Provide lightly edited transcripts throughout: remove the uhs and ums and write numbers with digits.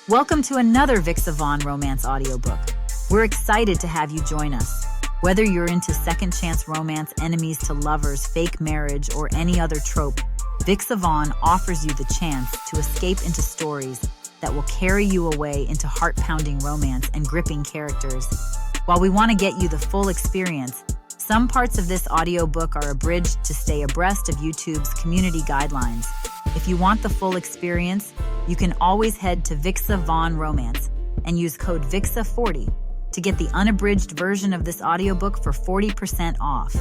Welcome to another Vixa Vaughn romance audiobook. We're excited to have you join us. Whether you're into second chance romance, enemies to lovers, fake marriage, or any other trope, Vixa Vaughn offers you the chance to escape into stories that will carry you away into heart-pounding romance and gripping characters. While we want to get you the full experience, some parts of this audiobook are abridged to stay abreast of YouTube's community guidelines. If you want the full experience, you can always head to Vixa Vaughn Romance and use code VIXA40 to get the unabridged version of this audiobook for 40% off.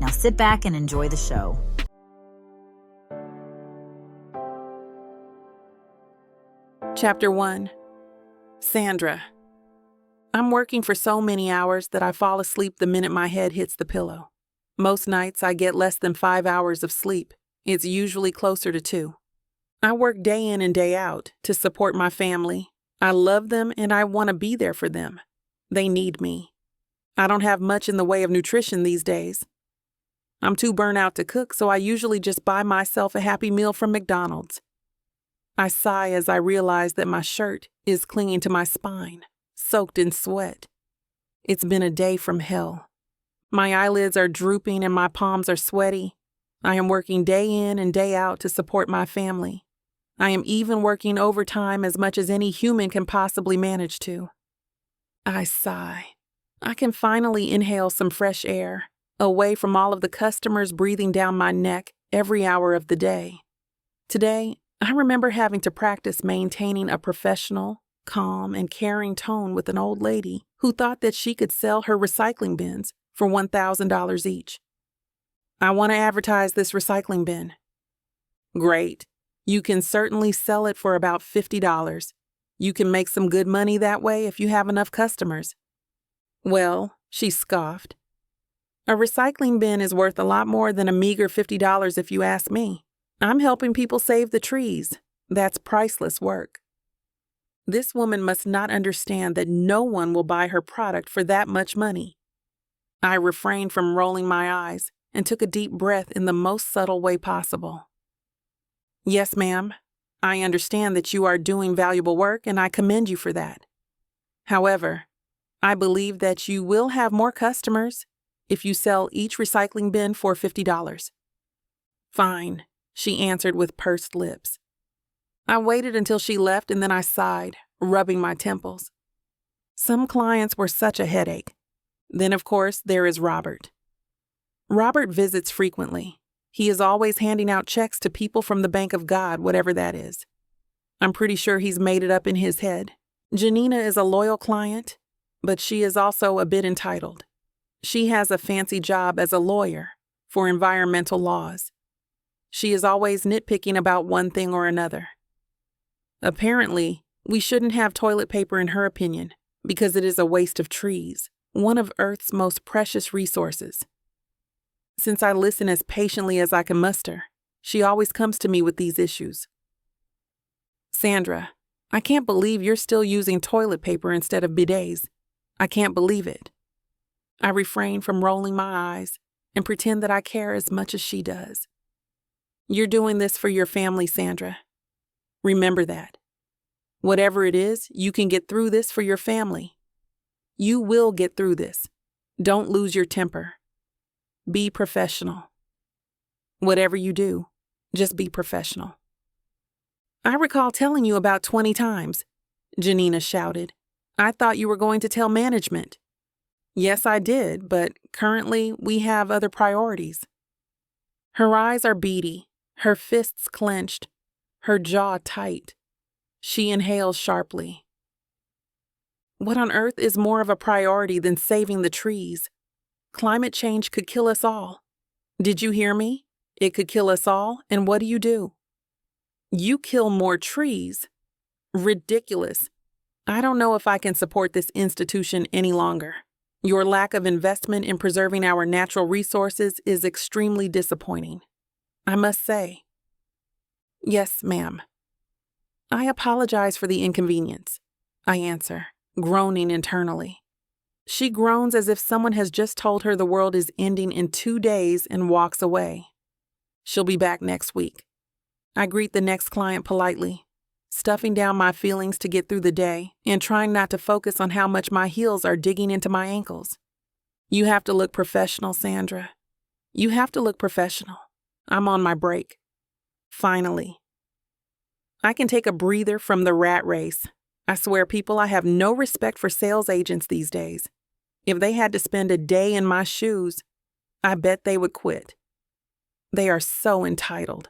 Now sit back and enjoy the show. Chapter 1. Sandra. I'm working for so many hours that I fall asleep the minute my head hits the pillow. Most nights I get less than 5 hours of sleep. It's usually closer to 2. I work day in and day out to support my family. I love them and I want to be there for them. They need me. I don't have much in the way of nutrition these days. I'm too burnt out to cook, so I usually just buy myself a Happy Meal from McDonald's. I sigh as I realize that my shirt is clinging to my spine, soaked in sweat. It's been a day from hell. My eyelids are drooping and my palms are sweaty. I am working day in and day out to support my family. I am even working overtime as much as any human can possibly manage to. I sigh. I can finally inhale some fresh air, away from all of the customers breathing down my neck every hour of the day. Today, I remember having to practice maintaining a professional, calm, and caring tone with an old lady who thought that she could sell her recycling bins for $1,000 each. I want to advertise this recycling bin. Great. You can certainly sell it for about $50. You can make some good money that way if you have enough customers. Well, she scoffed. A recycling bin is worth a lot more than a meager $50 if you ask me. I'm helping people save the trees. That's priceless work. This woman must not understand that no one will buy her product for that much money. I refrained from rolling my eyes and took a deep breath in the most subtle way possible. Yes, ma'am. I understand that you are doing valuable work and I commend you for that. However, I believe that you will have more customers if you sell each recycling bin for $50. Fine, she answered with pursed lips. I waited until she left and then I sighed, rubbing my temples. Some clients were such a headache. Then, of course, there is Robert. Robert visits frequently. He is always handing out checks to people from the Bank of God, whatever that is. I'm pretty sure he's made it up in his head. Janina is a loyal client, but she is also a bit entitled. She has a fancy job as a lawyer for environmental laws. She is always nitpicking about one thing or another. Apparently, we shouldn't have toilet paper in her opinion because it is a waste of trees, one of Earth's most precious resources. Since I listen as patiently as I can muster, she always comes to me with these issues. Sandra, I can't believe you're still using toilet paper instead of bidets. I can't believe it. I refrain from rolling my eyes and pretend that I care as much as she does. You're doing this for your family, Sandra. Remember that. Whatever it is, you can get through this for your family. You will get through this. Don't lose your temper. Be professional. Whatever you do, just be professional. I recall telling you about 20 times, Janina shouted. I thought you were going to tell management. Yes, I did, but currently we have other priorities. Her eyes are beady, her fists clenched, her jaw tight. She inhales sharply. What on earth is more of a priority than saving the trees? Climate change could kill us all. Did you hear me? It could kill us all, and what do? You kill more trees. Ridiculous. I don't know if I can support this institution any longer. Your lack of investment in preserving our natural resources is extremely disappointing. I must say. Yes, ma'am. I apologize for the inconvenience, I answer, groaning internally. She groans as if someone has just told her the world is ending in 2 days and walks away. She'll be back next week. I greet the next client politely. stuffing down my feelings to get through the day and trying not to focus on how much my heels are digging into my ankles. You have to look professional, Sandra. You have to look professional. I'm on my break. Finally. I can take a breather from the rat race. I swear, people, I have no respect for sales agents these days. If they had to spend a day in my shoes, I bet they would quit. They are so entitled.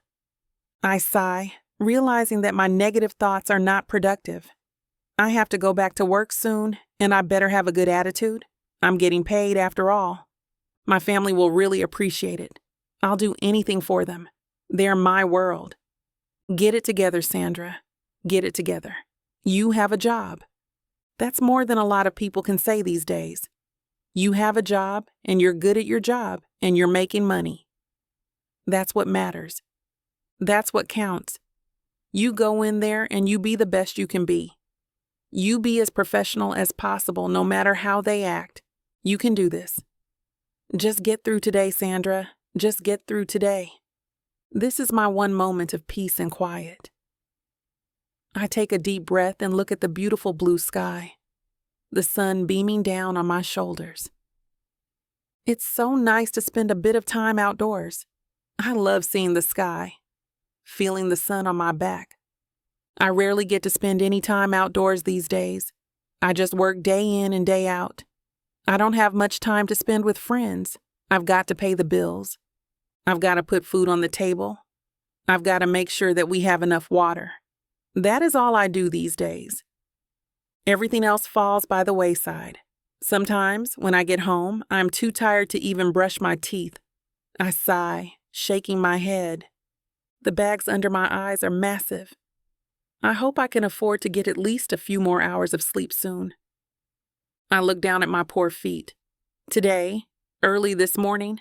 I sigh, realizing that my negative thoughts are not productive. I have to go back to work soon, and I better have a good attitude. I'm getting paid after all. My family will really appreciate it. I'll do anything for them. They're my world. Get it together, Sandra. Get it together. You have a job. That's more than a lot of people can say these days. You have a job, and you're good at your job, and you're making money. That's what matters. That's what counts. You go in there and you be the best you can be. You be as professional as possible, no matter how they act. You can do this. Just get through today, Sandra. Just get through today. This is my one moment of peace and quiet. I take a deep breath and look at the beautiful blue sky, the sun beaming down on my shoulders. It's so nice to spend a bit of time outdoors. I love seeing the sky, feeling the sun on my back. I rarely get to spend any time outdoors these days. I just work day in and day out. I don't have much time to spend with friends. I've got to pay the bills. I've got to put food on the table. I've got to make sure that we have enough water. That is all I do these days. Everything else falls by the wayside. Sometimes, when I get home, I'm too tired to even brush my teeth. I sigh, shaking my head. The bags under my eyes are massive. I hope I can afford to get at least a few more hours of sleep soon. I look down at my poor feet. Today, early this morning,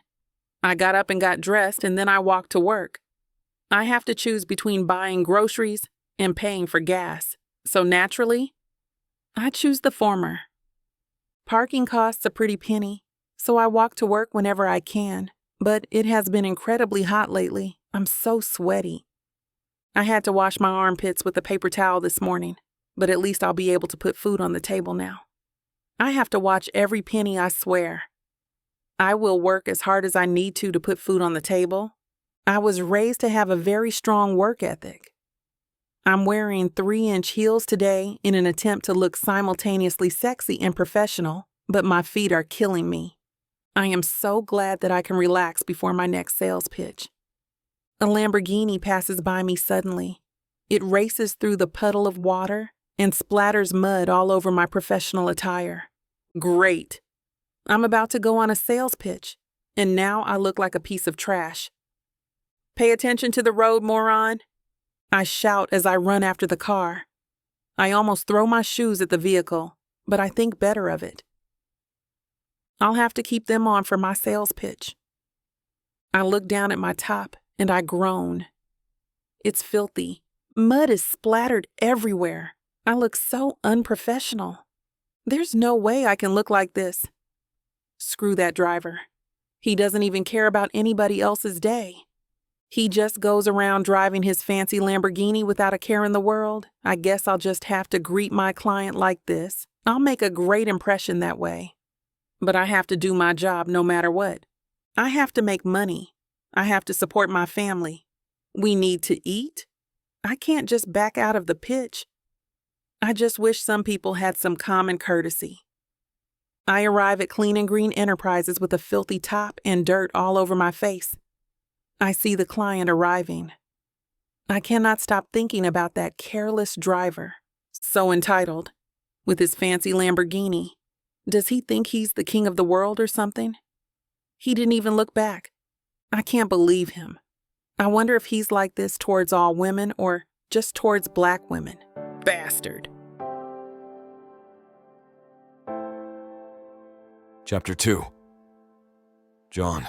I got up and got dressed, and then I walked to work. I have to choose between buying groceries and paying for gas, so naturally, I choose the former. Parking costs a pretty penny, so I walk to work whenever I can, but it has been incredibly hot lately. I'm so sweaty. I had to wash my armpits with a paper towel this morning, but at least I'll be able to put food on the table now. I have to watch every penny, I swear. I will work as hard as I need to put food on the table. I was raised to have a very strong work ethic. I'm wearing 3-inch heels today in an attempt to look simultaneously sexy and professional, but my feet are killing me. I am so glad that I can relax before my next sales pitch. A Lamborghini passes by me suddenly. It races through the puddle of water and splatters mud all over my professional attire. Great. I'm about to go on a sales pitch, and now I look like a piece of trash. Pay attention to the road, moron. I shout as I run after the car. I almost throw my shoes at the vehicle, but I think better of it. I'll have to keep them on for my sales pitch. I look down at my top and I groan. It's filthy. Mud is splattered everywhere. I look so unprofessional. There's no way I can look like this. Screw that driver. He doesn't even care about anybody else's day. He just goes around driving his fancy Lamborghini without a care in the world. I guess I'll just have to greet my client like this. I'll make a great impression that way. But I have to do my job no matter what. I have to make money. I have to support my family. We need to eat. I can't just back out of the pitch. I just wish some people had some common courtesy. I arrive at Clean and Green Enterprises with a filthy top and dirt all over my face. I see the client arriving. I cannot stop thinking about that careless driver, so entitled, with his fancy Lamborghini. Does he think he's the king of the world or something? He didn't even look back. I can't believe him. I wonder if he's like this towards all women or just towards black women. Bastard. Chapter 2. John.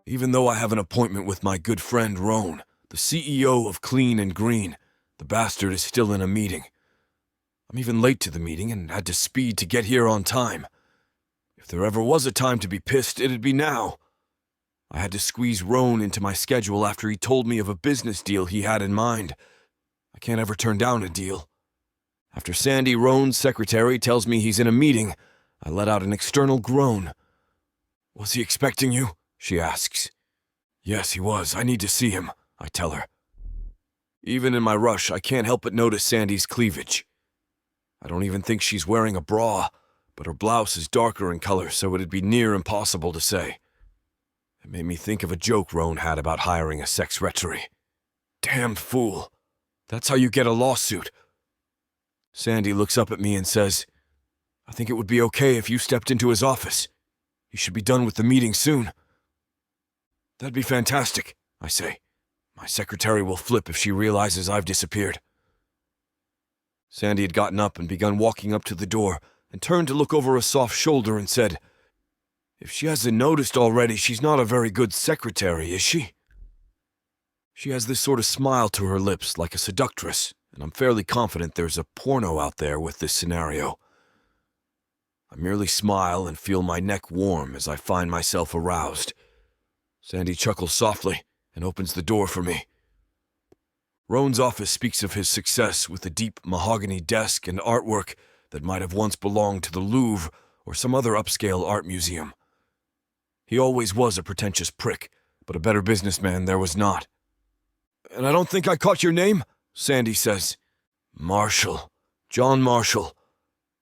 Even though I have an appointment with my good friend Roan, the CEO of Clean and Green, the bastard is still in a meeting. I'm even late to the meeting and had to speed to get here on time. If there ever was a time to be pissed, it'd be now. I had to squeeze Roan into my schedule after he told me of a business deal he had in mind. I can't ever turn down a deal. After Sandy Roan's secretary tells me he's in a meeting, I let out an external groan. Was he expecting you? She asks. Yes, he was. I need to see him, I tell her. Even in my rush, I can't help but notice Sandy's cleavage. I don't even think she's wearing a bra, but her blouse is darker in color, so it'd be near impossible to say. It made me think of a joke Roan had about hiring a sex retchery. Damn fool. That's how you get a lawsuit. Sandy looks up at me and says, I think it would be okay if you stepped into his office. He should be done with the meeting soon. That'd be fantastic, I say. My secretary will flip if she realizes I've disappeared. Sandy had gotten up and begun walking up to the door and turned to look over a soft shoulder and said, If she hasn't noticed already, she's not a very good secretary, is she? She has this sort of smile to her lips like a seductress, and I'm fairly confident there's a porno out there with this scenario. I merely smile and feel my neck warm as I find myself aroused. Sandy chuckles softly and opens the door for me. Roan's office speaks of his success with a deep mahogany desk and artwork that might have once belonged to the Louvre or some other upscale art museum. He always was a pretentious prick, but a better businessman there was not. And I don't think I caught your name, Sandy says. Marshall. John Marshall.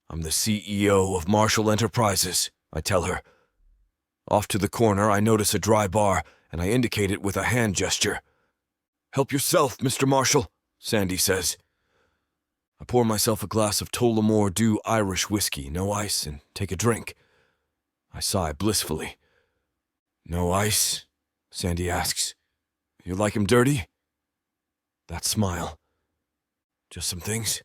I'm the CEO of Marshall Enterprises, I tell her. Off to the corner, I notice a dry bar, and I indicate it with a hand gesture. Help yourself, Mr. Marshall, Sandy says. I pour myself a glass of Tullamore Dew Irish whiskey, no ice, and take a drink. I sigh blissfully. No ice? Sandy asks. You like him dirty? That smile. Just some things.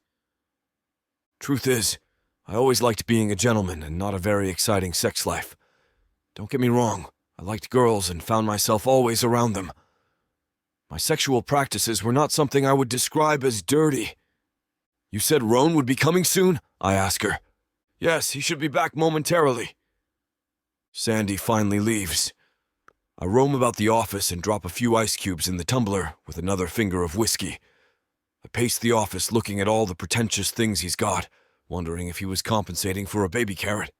Truth is, I always liked being a gentleman and not a very exciting sex life. Don't get me wrong, I liked girls and found myself always around them. My sexual practices were not something I would describe as dirty. You said Roan would be coming soon? I ask her. Yes, he should be back momentarily. Sandy finally leaves. I roam about the office and drop a few ice cubes in the tumbler with another finger of whiskey. I pace the office looking at all the pretentious things he's got, wondering if he was compensating for a baby carrot.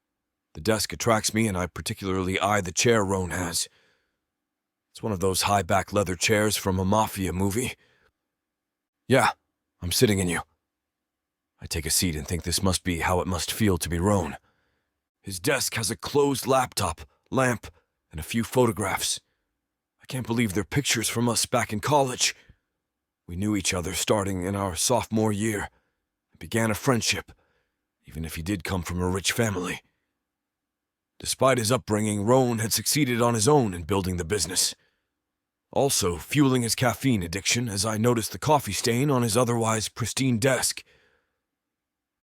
The desk attracts me, and I particularly eye the chair Roan has. It's one of those high-back leather chairs from a mafia movie. Yeah, I'm sitting in you. I take a seat and think this must be how it must feel to be Roan. His desk has a closed laptop, lamp, and a few photographs. I can't believe they're pictures from us back in college. We knew each other starting in our sophomore year and began a friendship, even if he did come from a rich family. Despite his upbringing, Roan had succeeded on his own in building the business. Also, fueling his caffeine addiction as I noticed the coffee stain on his otherwise pristine desk.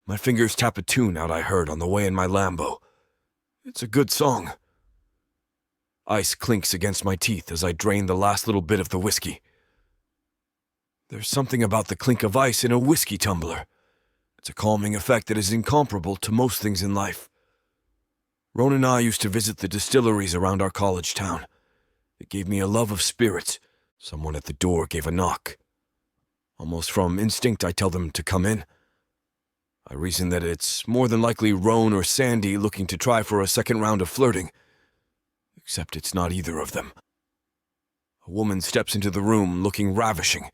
My fingers tap a tune out I heard on the way in my Lambo. It's a good song. Ice clinks against my teeth as I drain the last little bit of the whiskey. There's something about the clink of ice in a whiskey tumbler. It's a calming effect that is incomparable to most things in life. Roan and I used to visit the distilleries around our college town. It gave me a love of spirits. Someone at the door gave a knock. Almost from instinct, I tell them to come in. I reason that it's more than likely Roan or Sandy looking to try for a second round of flirting. Except it's not either of them. A woman steps into the room looking ravishing.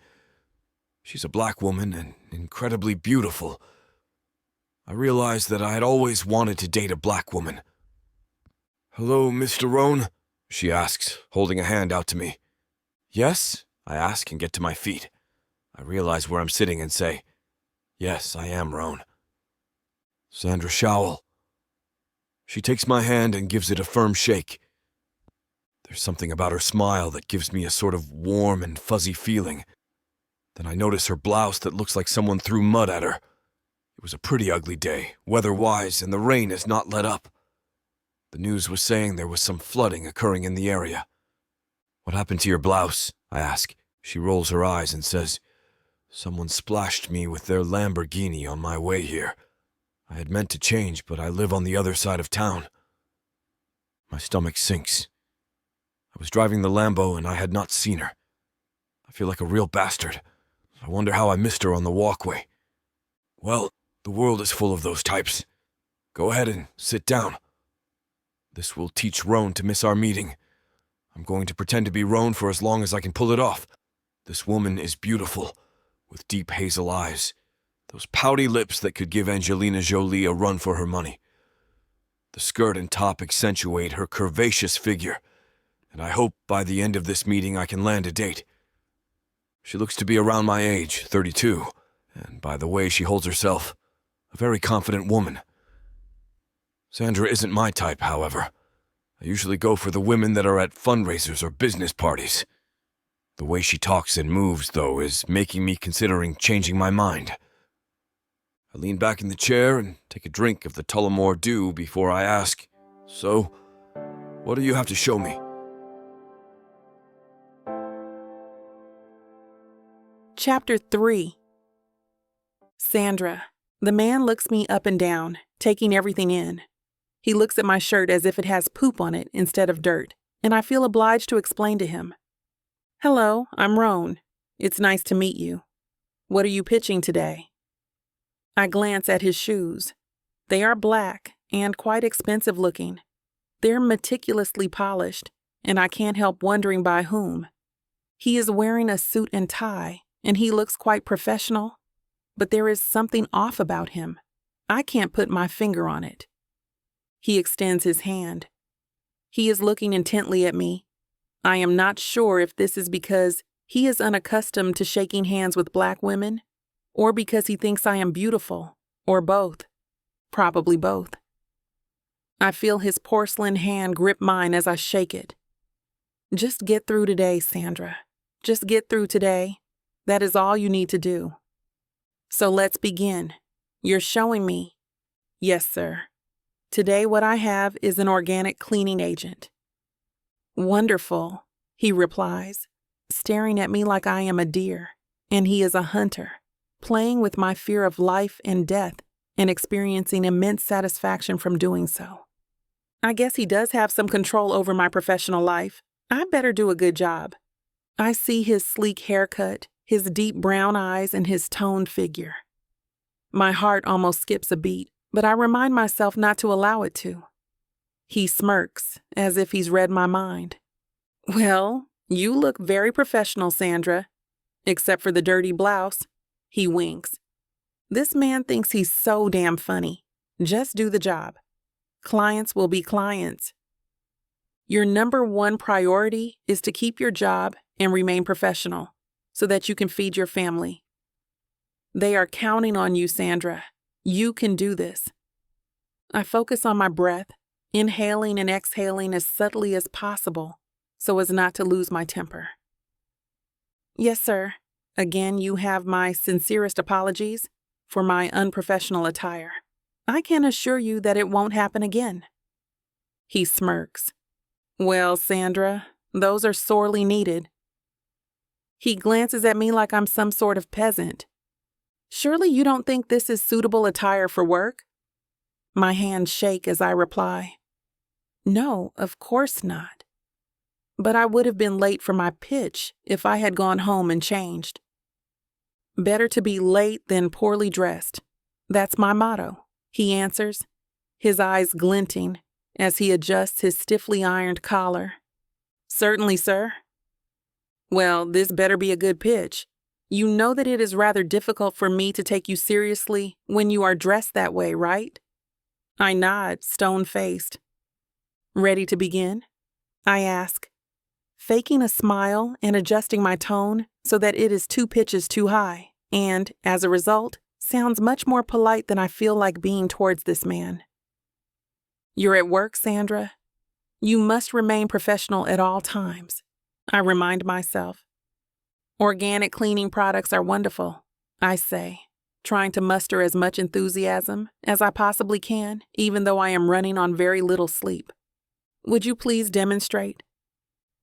She's a black woman and incredibly beautiful. I realized that I had always wanted to date a black woman. Hello, Mr. Roan? She asks, holding a hand out to me. Yes? I ask and get to my feet. I realize where I'm sitting and say, yes, I am Roan. Sandra Showell. She takes my hand and gives it a firm shake. There's something about her smile that gives me a sort of warm and fuzzy feeling. Then I notice her blouse that looks like someone threw mud at her. It was a pretty ugly day, weather-wise, and the rain has not let up. The news was saying there was some flooding occurring in the area. What happened to your blouse? I ask. She rolls her eyes and says, someone splashed me with their Lamborghini on my way here. I had meant to change, but I live on the other side of town. My stomach sinks. I was driving the Lambo and I had not seen her. I feel like a real bastard. I wonder how I missed her on the walkway. Well, the world is full of those types. Go ahead and sit down. This will teach Roan to miss our meeting. I'm going to pretend to be Roan for as long as I can pull it off. This woman is beautiful, with deep hazel eyes, those pouty lips that could give Angelina Jolie a run for her money. The skirt and top accentuate her curvaceous figure, and I hope by the end of this meeting I can land a date. She looks to be around my age, 32, and by the way she holds herself, a very confident woman. Sandra isn't my type, however. I usually go for the women that are at fundraisers or business parties. The way she talks and moves, though, is making me considering changing my mind. I lean back in the chair and take a drink of the Tullamore Dew before I ask, "So, what do you have to show me?" Chapter 3. Sandra. The man looks me up and down, taking everything in. He looks at my shirt as if it has poop on it instead of dirt, and I feel obliged to explain to him. "Hello, I'm Roan. It's nice to meet you. What are you pitching today?" I glance at his shoes. They are black and quite expensive looking. They're meticulously polished, and I can't help wondering by whom. He is wearing a suit and tie, and he looks quite professional, but there is something off about him. I can't put my finger on it. He extends his hand. He is looking intently at me. I am not sure if this is because he is unaccustomed to shaking hands with black women, or because he thinks I am beautiful, or both. Probably both. I feel his porcelain hand grip mine as I shake it. Just get through today, Sandra. Just get through today. That is all you need to do. So let's begin. You're showing me. Yes, sir. Today what I have is an organic cleaning agent. Wonderful, he replies, staring at me like I am a deer, and he is a hunter, playing with my fear of life and death and experiencing immense satisfaction from doing so. I guess he does have some control over my professional life. I better do a good job. I see his sleek haircut, his deep brown eyes, and his toned figure. My heart almost skips a beat, but I remind myself not to allow it to. He smirks, as if he's read my mind. "Well, you look very professional, Sandra, except for the dirty blouse." He winks. This man thinks he's so damn funny. Just do the job. Clients will be clients. Your number one priority is to keep your job and remain professional so that you can feed your family. They are counting on you, Sandra. You can do this. I focus on my breath, inhaling and exhaling as subtly as possible so as not to lose my temper. Yes, sir. Again, you have my sincerest apologies for my unprofessional attire. I can assure you that it won't happen again. He smirks. Well, Sandra, those are sorely needed. He glances at me like I'm some sort of peasant. Surely you don't think this is suitable attire for work? My hands shake as I reply. No, of course not. But I would have been late for my pitch if I had gone home and changed. Better to be late than poorly dressed. That's my motto, he answers, his eyes glinting as he adjusts his stiffly ironed collar. Certainly, sir. Well, this better be a good pitch. You know that it is rather difficult for me to take you seriously when you are dressed that way, right? I nod, stone-faced. Ready to begin? I ask, faking a smile and adjusting my tone so that it is 2 pitches too high, and, as a result, sounds much more polite than I feel like being towards this man. You're at work, Sandra. You must remain professional at all times, I remind myself. Organic cleaning products are wonderful, I say, trying to muster as much enthusiasm as I possibly can, even though I am running on very little sleep. Would you please demonstrate?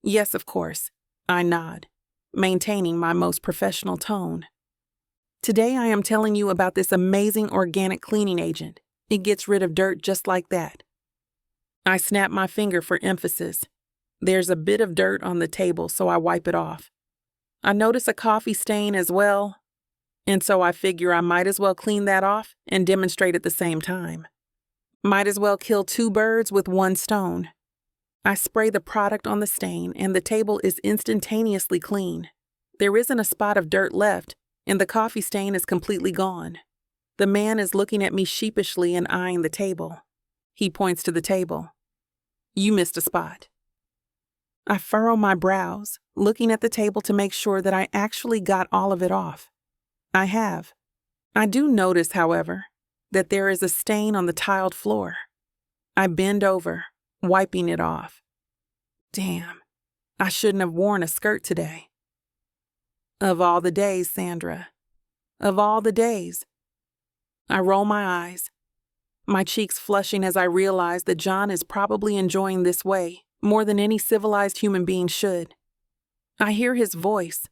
Yes, of course, I nod, maintaining my most professional tone. Today I am telling you about this amazing organic cleaning agent. It gets rid of dirt just like that. I snap my finger for emphasis. There's a bit of dirt on the table, so I wipe it off. I notice a coffee stain as well, And so I figure I might as well clean that off and demonstrate at the same time. Might as well kill two birds with one stone. I spray the product on the stain and the table is instantaneously clean. There isn't a spot of dirt left and the coffee stain is completely gone. The man is looking at me sheepishly and eyeing the table. He points to the table. You missed a spot. I furrow my brows, looking at the table to make sure that I actually got all of it off. I have. I do notice, however, that there is a stain on the tiled floor. I bend over, wiping it off. Damn, I shouldn't have worn a skirt today. Of all the days, Sandra. Of all the days. I roll my eyes, my cheeks flushing as I realize that John is probably enjoying this way more than any civilized human being should. I hear his voice,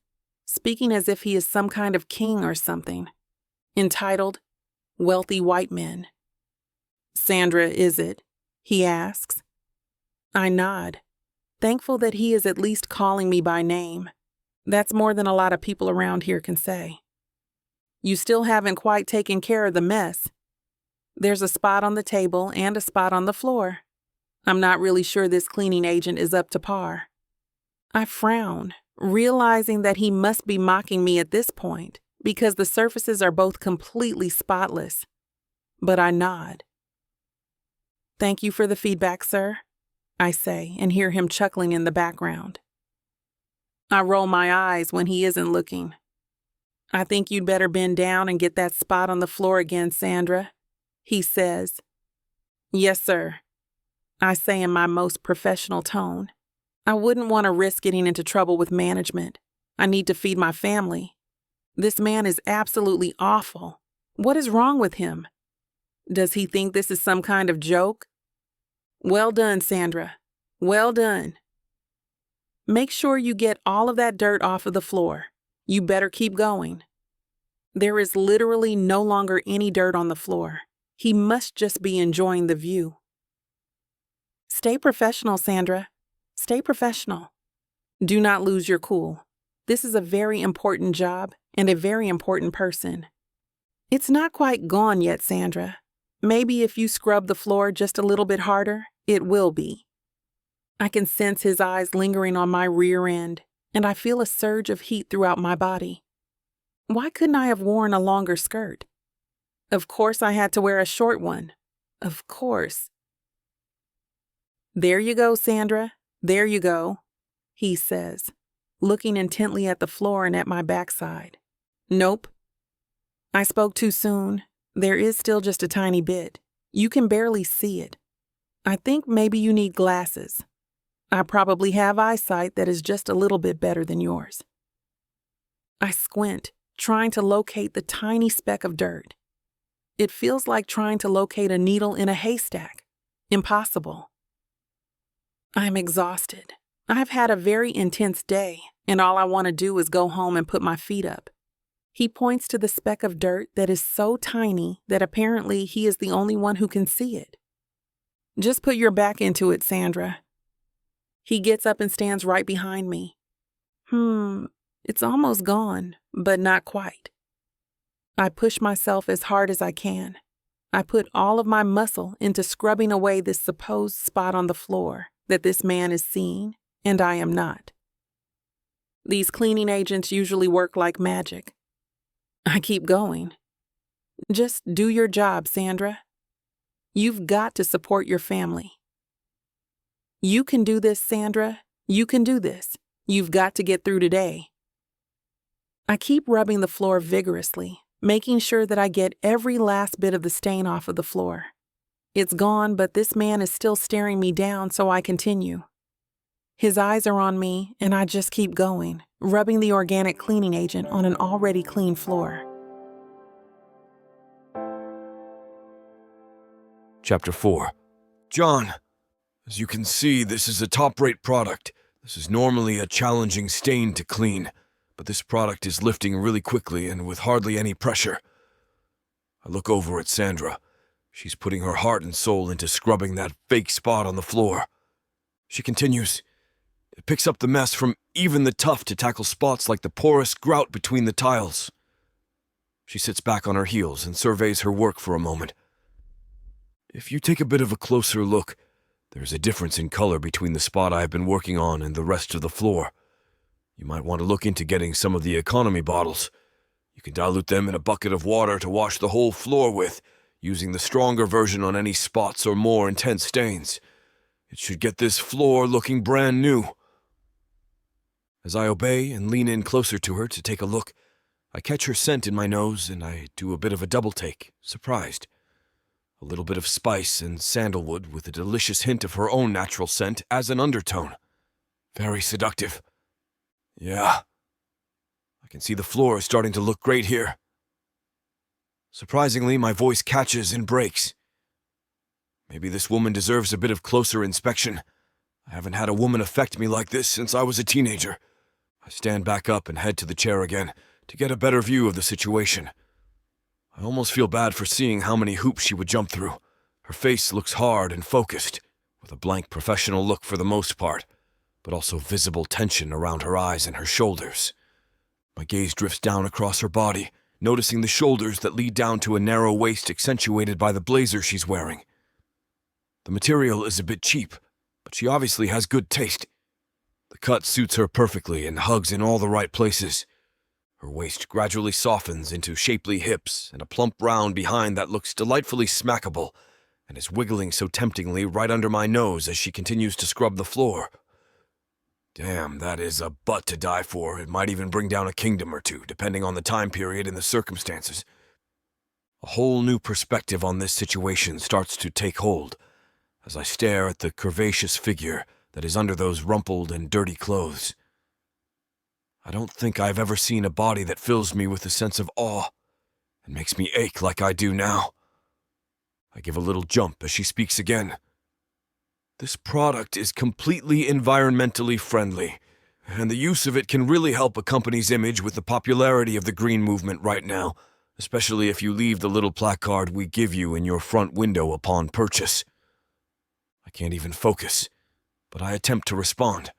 speaking as if he is some kind of king or something, entitled, Wealthy White Men. Sandra, is it? He asks. I nod, thankful that he is at least calling me by name. That's more than a lot of people around here can say. You still haven't quite taken care of the mess. There's a spot on the table and a spot on the floor. I'm not really sure this cleaning agent is up to par. I frown, realizing that he must be mocking me at this point because the surfaces are both completely spotless. But I nod. Thank you for the feedback, sir, I say, and hear him chuckling in the background. I roll my eyes when he isn't looking. I think you'd better bend down and get that spot on the floor again, Sandra, he says. Yes, sir, I say in my most professional tone. I wouldn't want to risk getting into trouble with management. I need to feed my family. This man is absolutely awful. What is wrong with him? Does he think this is some kind of joke? Well done, Sandra. Well done. Make sure you get all of that dirt off of the floor. You better keep going. There is literally no longer any dirt on the floor. He must just be enjoying the view. Stay professional, Sandra. Stay professional. Do not lose your cool. This is a very important job and a very important person. It's not quite gone yet, Sandra. Maybe if you scrub the floor just a little bit harder, it will be. I can sense his eyes lingering on my rear end, and I feel a surge of heat throughout my body. Why couldn't I have worn a longer skirt? Of course I had to wear a short one. Of course. There you go, Sandra. There you go, he says, looking intently at the floor and at my backside. Nope. I spoke too soon. There is still just a tiny bit. You can barely see it. I think maybe you need glasses. I probably have eyesight that is just a little bit better than yours. I squint, trying to locate the tiny speck of dirt. It feels like trying to locate a needle in a haystack. Impossible. I'm exhausted. I've had a very intense day, and all I want to do is go home and put my feet up. He points to the speck of dirt that is so tiny that apparently he is the only one who can see it. Just put your back into it, Sandra. He gets up and stands right behind me. It's almost gone, but not quite. I push myself as hard as I can. I put all of my muscle into scrubbing away this supposed spot on the floor that this man is seeing, and I am not. These cleaning agents usually work like magic. I keep going. Just do your job, Sandra. You've got to support your family. You can do this, Sandra. You can do this. You've got to get through today. I keep rubbing the floor vigorously, making sure that I get every last bit of the stain off of the floor. It's gone, but this man is still staring me down, so I continue. His eyes are on me, and I just keep going, rubbing the organic cleaning agent on an already clean floor. Chapter 4. John, as you can see, this is a top-rate product. This is normally a challenging stain to clean, but this product is lifting really quickly and with hardly any pressure. I look over at Sandra. She's putting her heart and soul into scrubbing that fake spot on the floor. She continues. It picks up the mess from even the tough to tackle spots like the porous grout between the tiles. She sits back on her heels and surveys her work for a moment. If you take a bit of a closer look, there's a difference in color between the spot I have been working on and the rest of the floor. You might want to look into getting some of the economy bottles. You can dilute them in a bucket of water to wash the whole floor with, using the stronger version on any spots or more intense stains. It should get this floor looking brand new. As I obey and lean in closer to her to take a look, I catch her scent in my nose and I do a bit of a double take, surprised. A little bit of spice and sandalwood with a delicious hint of her own natural scent as an undertone. Very seductive. Yeah. I can see the floor is starting to look great here. Surprisingly, my voice catches and breaks. Maybe this woman deserves a bit of closer inspection. I haven't had a woman affect me like this since I was a teenager. I stand back up and head to the chair again to get a better view of the situation. I almost feel bad for seeing how many hoops she would jump through. Her face looks hard and focused, with a blank professional look for the most part, but also visible tension around her eyes and her shoulders. My gaze drifts down across her body, noticing the shoulders that lead down to a narrow waist accentuated by the blazer she's wearing. The material is a bit cheap, but she obviously has good taste. The cut suits her perfectly and hugs in all the right places. Her waist gradually softens into shapely hips and a plump round behind that looks delightfully smackable and is wiggling so temptingly right under my nose as she continues to scrub the floor. Damn, that is a butt to die for. It might even bring down a kingdom or two, depending on the time period and the circumstances. A whole new perspective on this situation starts to take hold as I stare at the curvaceous figure that is under those rumpled and dirty clothes. I don't think I've ever seen a body that fills me with a sense of awe and makes me ache like I do now. I give a little jump as she speaks again. This product is completely environmentally friendly, and the use of it can really help a company's image with the popularity of the green movement right now, especially if you leave the little placard we give you in your front window upon purchase. I can't even focus, but I attempt to respond.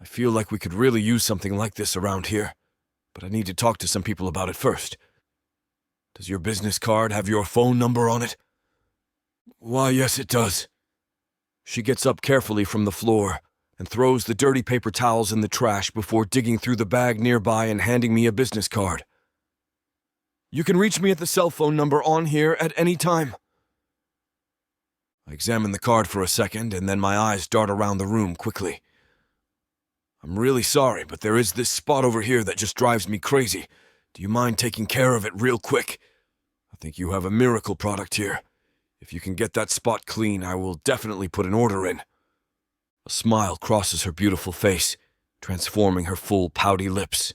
I feel like we could really use something like this around here, but I need to talk to some people about it first. Does your business card have your phone number on it? Why, yes, it does. She gets up carefully from the floor and throws the dirty paper towels in the trash before digging through the bag nearby and handing me a business card. You can reach me at the cell phone number on here at any time. I examine the card for a second and then my eyes dart around the room quickly. I'm really sorry, but there is this spot over here that just drives me crazy. Do you mind taking care of it real quick? I think you have a miracle product here. If you can get that spot clean, I will definitely put an order in. A smile crosses her beautiful face, transforming her full, pouty lips.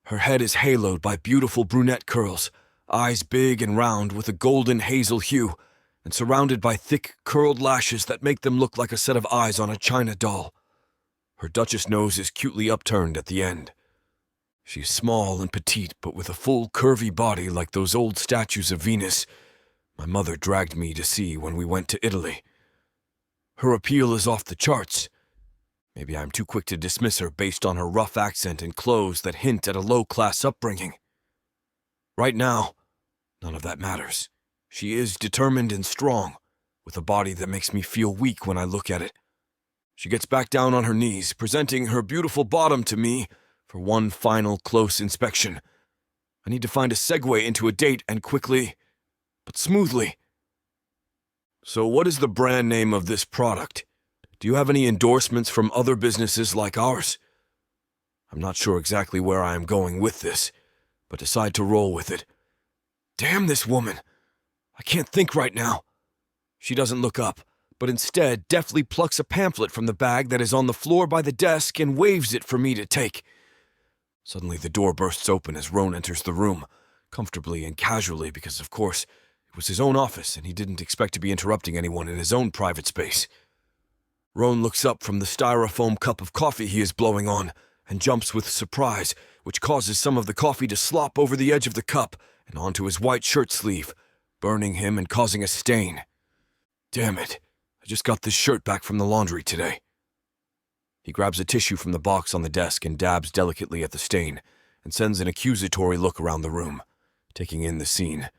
Her head is haloed by beautiful brunette curls, eyes big and round with a golden hazel hue, and surrounded by thick, curled lashes that make them look like a set of eyes on a china doll. Her duchess nose is cutely upturned at the end. She's small and petite, but with a full, curvy body like those old statues of Venus my mother dragged me to see when we went to Italy. Her appeal is off the charts. Maybe I'm too quick to dismiss her based on her rough accent and clothes that hint at a low-class upbringing. Right now, none of that matters. She is determined and strong, with a body that makes me feel weak when I look at it. She gets back down on her knees, presenting her beautiful bottom to me for one final close inspection. I need to find a segue into a date and quickly, but smoothly. So what is the brand name of this product? Do you have any endorsements from other businesses like ours? I'm not sure exactly where I am going with this, but decide to roll with it. Damn this woman! I can't think right now. She doesn't look up, but instead deftly plucks a pamphlet from the bag that is on the floor by the desk and waves it for me to take. Suddenly the door bursts open as Roan enters the room, comfortably and casually because, of course, it was his own office and he didn't expect to be interrupting anyone in his own private space. Roan looks up from the styrofoam cup of coffee he is blowing on and jumps with surprise, which causes some of the coffee to slop over the edge of the cup and onto his white shirt sleeve, burning him and causing a stain. Damn it, I just got this shirt back from the laundry today. He grabs a tissue from the box on the desk and dabs delicately at the stain, and sends an accusatory look around the room, taking in the scene.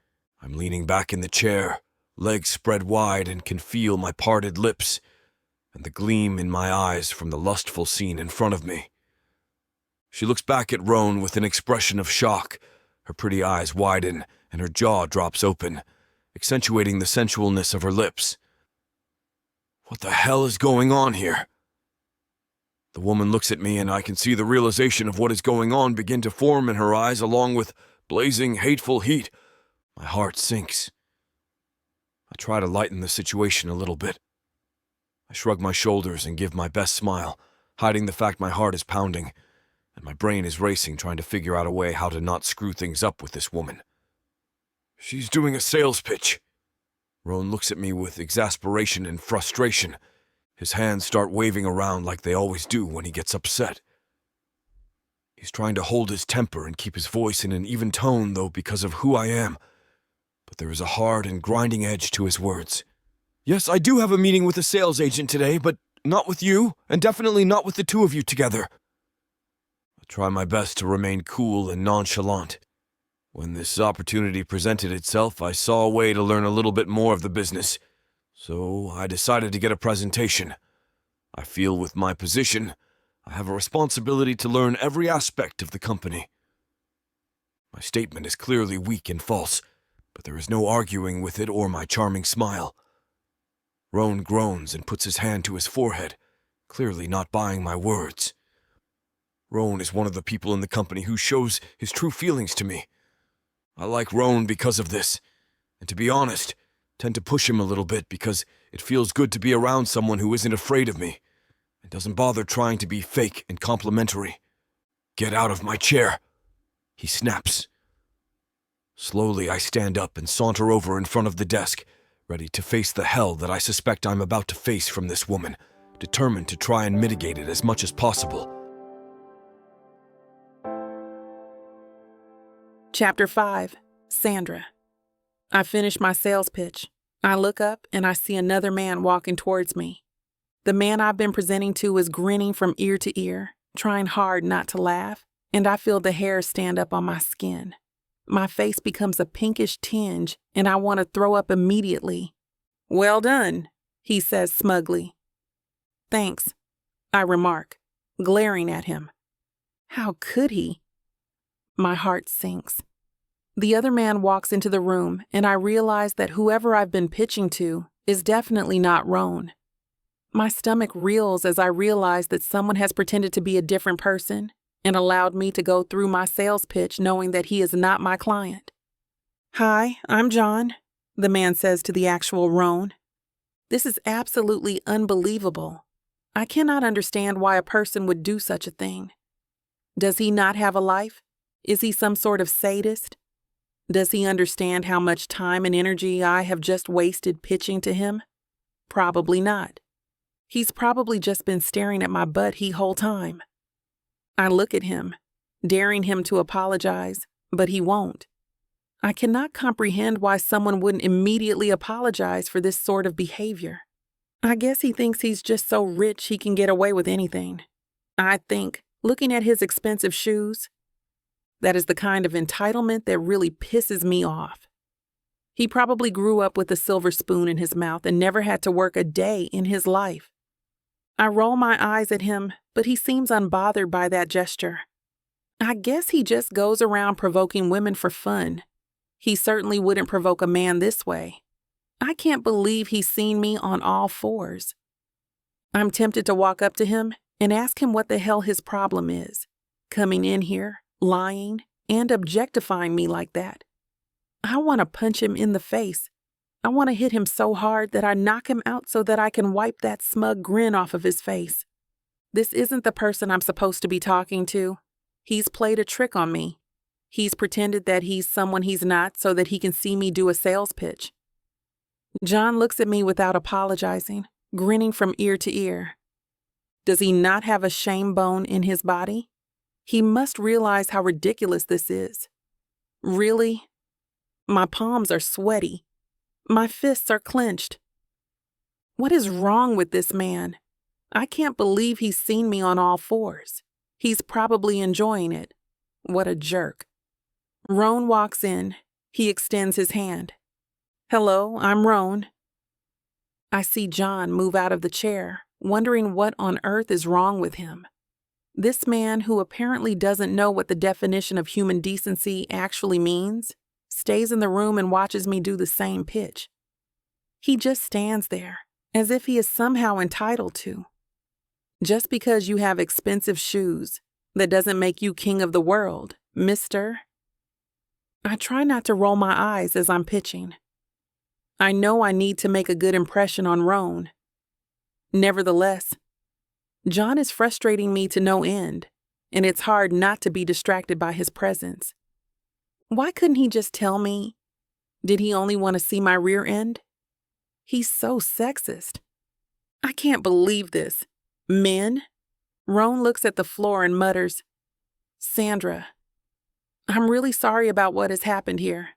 I'm leaning back in the chair, legs spread wide, and can feel my parted lips and the gleam in my eyes from the lustful scene in front of me. She looks back at Roan with an expression of shock. Her pretty eyes widen and her jaw drops open, accentuating the sensualness of her lips. What the hell is going on here? The woman looks at me and I can see the realization of what is going on begin to form in her eyes along with blazing, hateful heat. My heart sinks. I try to lighten the situation a little bit. I shrug my shoulders and give my best smile, hiding the fact my heart is pounding, and my brain is racing trying to figure out a way how to not screw things up with this woman. She's doing a sales pitch. Roan looks at me with exasperation and frustration. His hands start waving around like they always do when he gets upset. He's trying to hold his temper and keep his voice in an even tone, though, because of who I am. But there is a hard and grinding edge to his words. Yes, I do have a meeting with a sales agent today, but not with you, and definitely not with the two of you together. I try my best to remain cool and nonchalant. When this opportunity presented itself, I saw a way to learn a little bit more of the business, so I decided to get a presentation. I feel with my position, I have a responsibility to learn every aspect of the company. My statement is clearly weak and false, but there is no arguing with it or my charming smile. Roan groans and puts his hand to his forehead, clearly not buying my words. Roan is one of the people in the company who shows his true feelings to me. I like Roan because of this, and to be honest, tend to push him a little bit because it feels good to be around someone who isn't afraid of me and doesn't bother trying to be fake and complimentary. Get out of my chair, he snaps. Slowly, I stand up and saunter over in front of the desk, ready to face the hell that I suspect I'm about to face from this woman, determined to try and mitigate it as much as possible. Chapter 5. Sandra. I finish my sales pitch. I look up and I see another man walking towards me. The man I've been presenting to is grinning from ear to ear, trying hard not to laugh, and I feel the hair stand up on my skin. My face becomes a pinkish tinge, and I want to throw up immediately. "Well done," he says smugly. "Thanks," I remark, glaring at him. How could he? My heart sinks. The other man walks into the room, and I realize that whoever I've been pitching to is definitely not Roan. My stomach reels as I realize that someone has pretended to be a different person and allowed me to go through my sales pitch knowing that he is not my client. "Hi, I'm John," the man says to the actual Roan. This is absolutely unbelievable. I cannot understand why a person would do such a thing. Does he not have a life? Is he some sort of sadist? Does he understand how much time and energy I have just wasted pitching to him? Probably not. He's probably just been staring at my butt the whole time. I look at him, daring him to apologize, but he won't. I cannot comprehend why someone wouldn't immediately apologize for this sort of behavior. I guess he thinks he's just so rich he can get away with anything. I think, looking at his expensive shoes, that is the kind of entitlement that really pisses me off. He probably grew up with a silver spoon in his mouth and never had to work a day in his life. I roll my eyes at him, but he seems unbothered by that gesture. I guess he just goes around provoking women for fun. He certainly wouldn't provoke a man this way. I can't believe he's seen me on all fours. I'm tempted to walk up to him and ask him what the hell his problem is, coming in here, lying, and objectifying me like that. I want to punch him in the face. I want to hit him so hard that I knock him out so that I can wipe that smug grin off of his face. This isn't the person I'm supposed to be talking to. He's played a trick on me. He's pretended that he's someone he's not so that he can see me do a sales pitch. John looks at me without apologizing, grinning from ear to ear. Does he not have a shame bone in his body? He must realize how ridiculous this is. Really? My palms are sweaty. My fists are clenched. What is wrong with this man? I can't believe he's seen me on all fours. He's probably enjoying it. What a jerk. Roan walks in. He extends his hand. Hello, I'm Roan. I see John move out of the chair, wondering what on earth is wrong with him. This man, who apparently doesn't know what the definition of human decency actually means, stays in the room and watches me do the same pitch. He just stands there, as if he is somehow entitled to. Just because you have expensive shoes, that doesn't make you king of the world, mister. I try not to roll my eyes as I'm pitching. I know I need to make a good impression on Roan. Nevertheless, John is frustrating me to no end, and it's hard not to be distracted by his presence. Why couldn't he just tell me? Did he only want to see my rear end? He's so sexist. I can't believe this. Men? Roan looks at the floor and mutters, Sandra, I'm really sorry about what has happened here.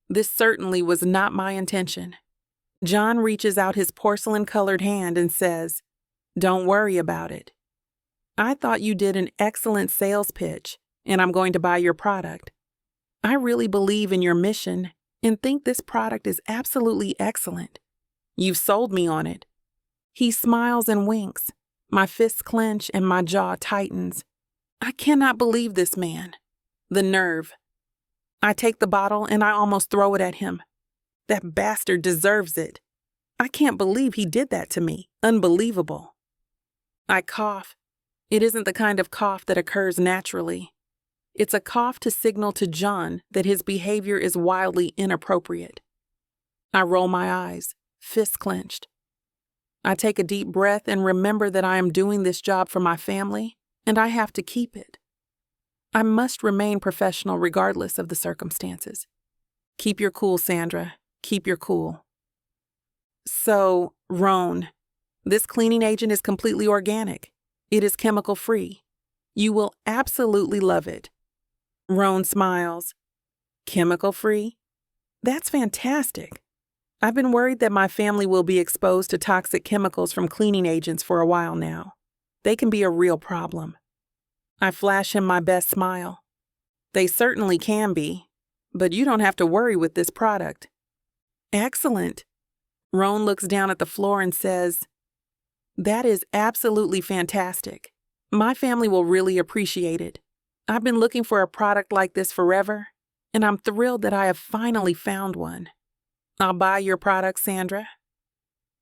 This certainly was not my intention. John reaches out his porcelain-colored hand and says, Don't worry about it. I thought you did an excellent sales pitch, and I'm going to buy your product. I really believe in your mission and think this product is absolutely excellent. You've sold me on it. He smiles and winks. My fists clench and my jaw tightens. I cannot believe this man. The nerve. I take the bottle and I almost throw it at him. That bastard deserves it. I can't believe he did that to me. Unbelievable. I cough. It isn't the kind of cough that occurs naturally. It's a cough to signal to John that his behavior is wildly inappropriate. I roll my eyes, fists clenched. I take a deep breath and remember that I am doing this job for my family, and I have to keep it. I must remain professional regardless of the circumstances. Keep your cool, Sandra. Keep your cool. So, Roan, this cleaning agent is completely organic. It is chemical-free. You will absolutely love it. Roan smiles. Chemical-free? That's fantastic. I've been worried that my family will be exposed to toxic chemicals from cleaning agents for a while now. They can be a real problem. I flash him my best smile. They certainly can be, but you don't have to worry with this product. Excellent. Roan looks down at the floor and says, That is absolutely fantastic. My family will really appreciate it. I've been looking for a product like this forever, and I'm thrilled that I have finally found one. I'll buy your product, Sandra.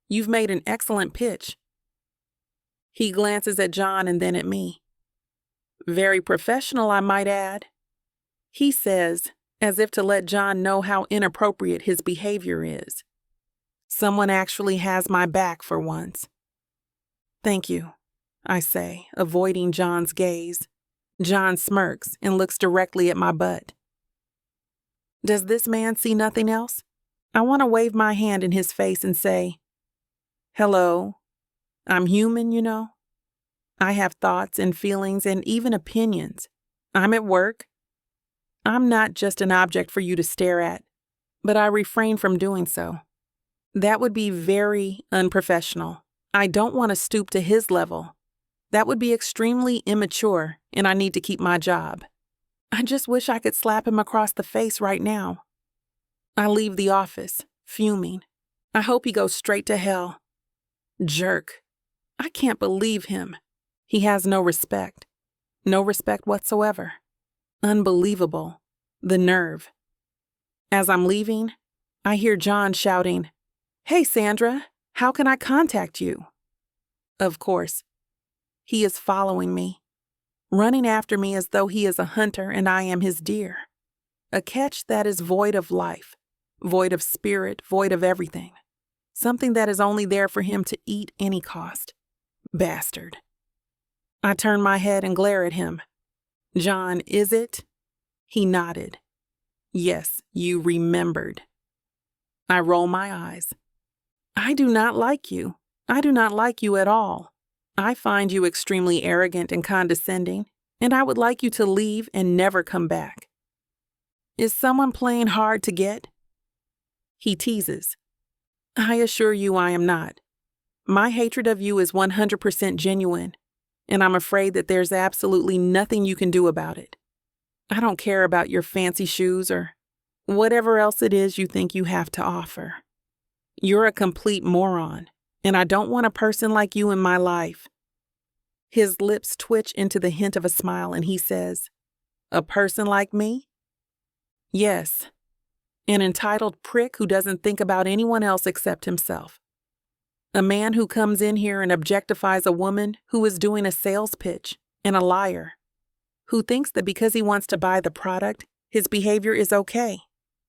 You've made an excellent pitch. He glances at John and then at me. Very professional, I might add. He says, as if to let John know how inappropriate his behavior is. Someone actually has my back for once. Thank you, I say, avoiding John's gaze. John smirks and looks directly at my butt. Does this man see nothing else? I want to wave my hand in his face and say, Hello, I'm human, you know. I have thoughts and feelings and even opinions. I'm at work. I'm not just an object for you to stare at, but I refrain from doing so. That would be very unprofessional. I don't want to stoop to his level. That would be extremely immature, and I need to keep my job. I just wish I could slap him across the face right now. I leave the office, fuming. I hope he goes straight to hell. Jerk. I can't believe him. He has no respect. No respect whatsoever. Unbelievable. The nerve. As I'm leaving, I hear John shouting, Hey, Sandra, how can I contact you? Of course. He is following me, running after me as though he is a hunter and I am his deer. A catch that is void of life. Void of spirit, void of everything. Something that is only there for him to eat any cost. Bastard. I turn my head and glare at him. John, is it? He nodded. Yes, you remembered. I roll my eyes. I do not like you. I do not like you at all. I find you extremely arrogant and condescending, and I would like you to leave and never come back. Is someone playing hard to get? He teases. I assure you I am not. My hatred of you is 100% genuine, and I'm afraid that there's absolutely nothing you can do about it. I don't care about your fancy shoes or whatever else it is you think you have to offer. You're a complete moron, and I don't want a person like you in my life." His lips twitch into the hint of a smile, and he says, "A person like me?" "Yes, an entitled prick who doesn't think about anyone else except himself. A man who comes in here and objectifies a woman who is doing a sales pitch, and a liar, who thinks that because he wants to buy the product, his behavior is okay.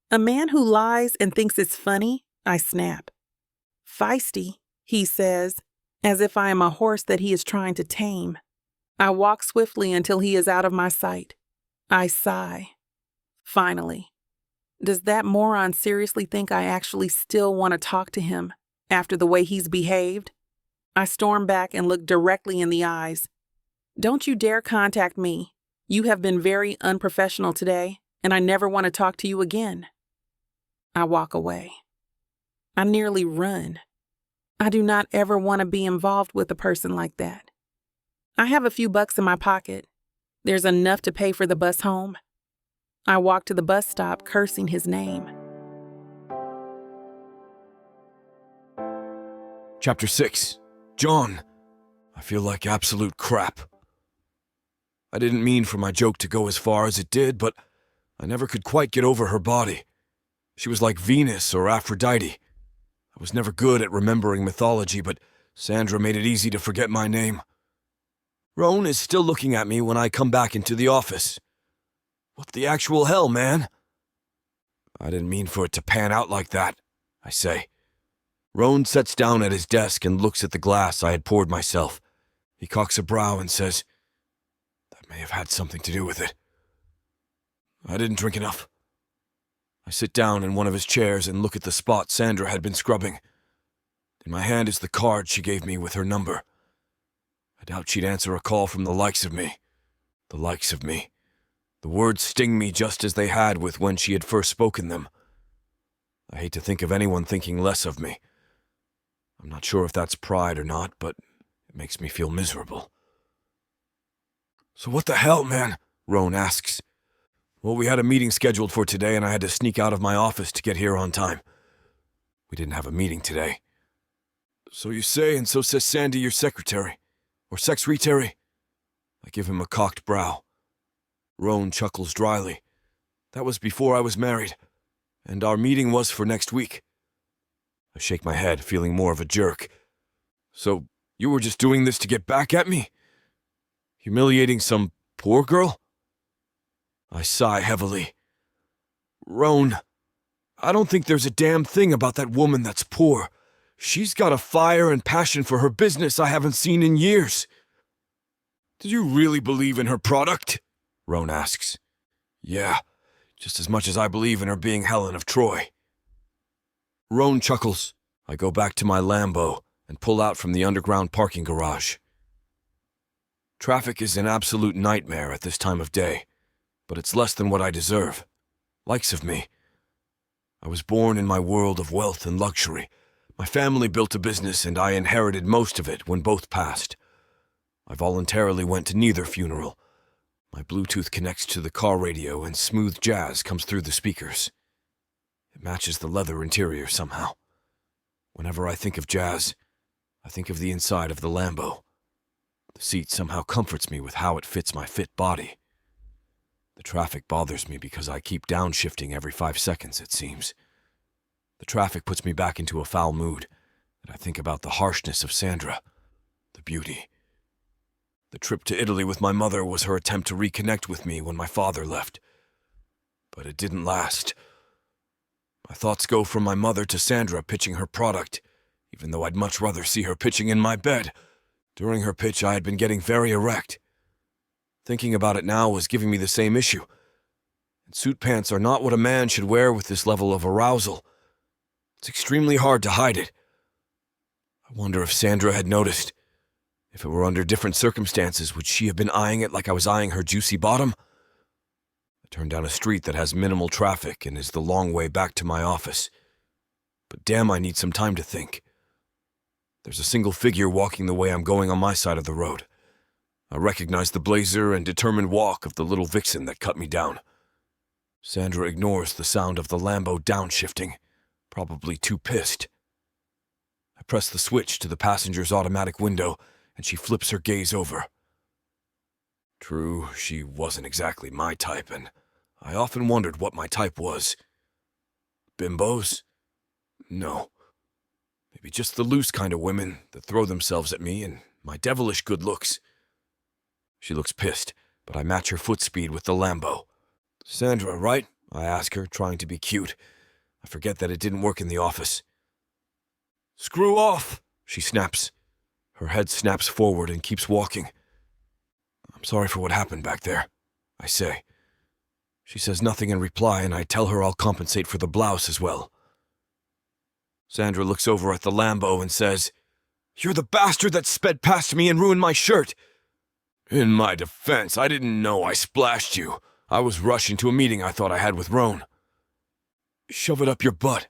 A man who lies and thinks it's funny," I snap. "Feisty," he says, as if I am a horse that he is trying to tame. I walk swiftly until he is out of my sight. I sigh. Finally. Does that moron seriously think I actually still want to talk to him after the way he's behaved? I storm back and look directly in the eyes. "Don't you dare contact me. You have been very unprofessional today, and I never want to talk to you again." I walk away. I nearly run. I do not ever want to be involved with a person like that. I have a few bucks in my pocket. There's enough to pay for the bus home. I walk to the bus stop, cursing his name. Chapter 6. John. I feel like absolute crap. I didn't mean for my joke to go as far as it did, but I never could quite get over her body. She was like Venus or Aphrodite. I was never good at remembering mythology, but Sandra made it easy to forget my name. Roan is still looking at me when I come back into the office. "What the actual hell, man?" "I didn't mean for it to pan out like that," I say. Roan sits down at his desk and looks at the glass I had poured myself. He cocks a brow and says, "That may have had something to do with it. I didn't drink enough." I sit down in one of his chairs and look at the spot Sandra had been scrubbing. In my hand is the card she gave me with her number. I doubt she'd answer a call from the likes of me. The likes of me. The words sting me just as they had with when she had first spoken them. I hate to think of anyone thinking less of me. I'm not sure if that's pride or not, but it makes me feel miserable. "So what the hell, man?" Roan asks. "Well, we had a meeting scheduled for today, and I had to sneak out of my office to get here on time." "We didn't have a meeting today." "So you say, and so says Sandy, your secretary. Or secretary?" I give him a cocked brow. Roan chuckles dryly. "That was before I was married, and our meeting was for next week." I shake my head, feeling more of a jerk. "So you were just doing this to get back at me? Humiliating some poor girl?" I sigh heavily. "Roan, I don't think there's a damn thing about that woman that's poor. She's got a fire and passion for her business I haven't seen in years." "Do you really believe in her product?" Roan asks. "Yeah, just as much as I believe in her being Helen of Troy." Roan chuckles. I go back to my Lambo and pull out from the underground parking garage. Traffic is an absolute nightmare at this time of day, but it's less than what I deserve. Likes of me. I was born in my world of wealth and luxury. My family built a business and I inherited most of it when both passed. I voluntarily went to neither funeral. My Bluetooth connects to the car radio and smooth jazz comes through the speakers. It matches the leather interior somehow. Whenever I think of jazz, I think of the inside of the Lambo. The seat somehow comforts me with how it fits my fit body. The traffic bothers me because I keep downshifting every 5 seconds, it seems. The traffic puts me back into a foul mood, and I think about the harshness of Sandra, the beauty. The trip to Italy with my mother was her attempt to reconnect with me when my father left. But it didn't last. My thoughts go from my mother to Sandra pitching her product, even though I'd much rather see her pitching in my bed. During her pitch, I had been getting very erect. Thinking about it now was giving me the same issue. And suit pants are not what a man should wear with this level of arousal. It's extremely hard to hide it. I wonder if Sandra had noticed. If it were under different circumstances, would she have been eyeing it like I was eyeing her juicy bottom? I turn down a street that has minimal traffic and is the long way back to my office. But damn, I need some time to think. There's a single figure walking the way I'm going on my side of the road. I recognize the blazer and determined walk of the little vixen that cut me down. Sandra ignores the sound of the Lambo downshifting, probably too pissed. I press the switch to the passenger's automatic window, and she flips her gaze over. True, she wasn't exactly my type, and I often wondered what my type was. Bimbos? No. Maybe just the loose kind of women that throw themselves at me and my devilish good looks. She looks pissed, but I match her foot speed with the Lambo. Sandra, right? I ask her, trying to be cute. I forget that it didn't work in the office. Screw off, she snaps. Her head snaps forward and keeps walking. I'm sorry for what happened back there, I say. She says nothing in reply, and I tell her I'll compensate for the blouse as well. Sandra looks over at the Lambo and says, You're the bastard that sped past me and ruined my shirt. In my defense, I didn't know I splashed you. I was rushing to a meeting I thought I had with Roan. Shove it up your butt.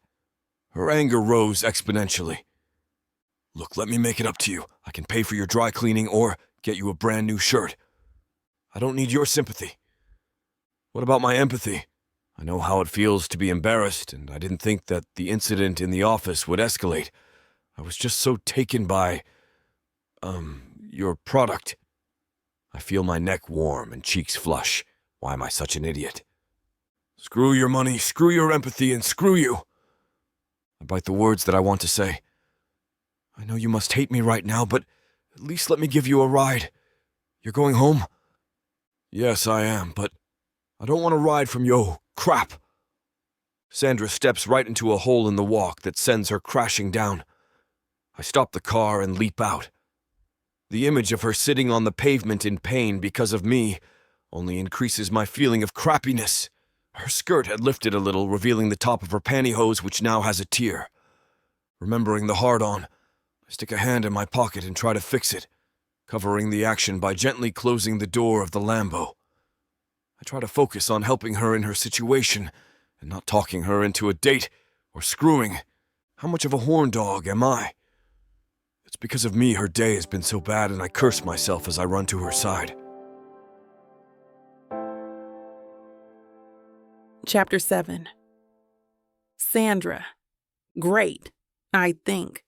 Her anger rose exponentially. Look, let me make it up to you. I can pay for your dry cleaning or get you a brand new shirt. I don't need your sympathy. What about my empathy? I know how it feels to be embarrassed, and I didn't think that the incident in the office would escalate. I was just so taken by, your product. I feel my neck warm and cheeks flush. Why am I such an idiot? Screw your money, screw your empathy, and screw you. I bite the words that I want to say. I know you must hate me right now, but at least let me give you a ride. You're going home? Yes, I am, but I don't want to ride from yo crap. Sandra steps right into a hole in the walk that sends her crashing down. I stop the car and leap out. The image of her sitting on the pavement in pain because of me only increases my feeling of crappiness. Her skirt had lifted a little, revealing the top of her pantyhose, which now has a tear. Remembering the hard-on, I stick a hand in my pocket and try to fix it, covering the action by gently closing the door of the Lambo. I try to focus on helping her in her situation and not talking her into a date or screwing. How much of a horn dog am I? It's because of me her day has been so bad, and I curse myself as I run to her side. Chapter 7. Sandra. Great, I think.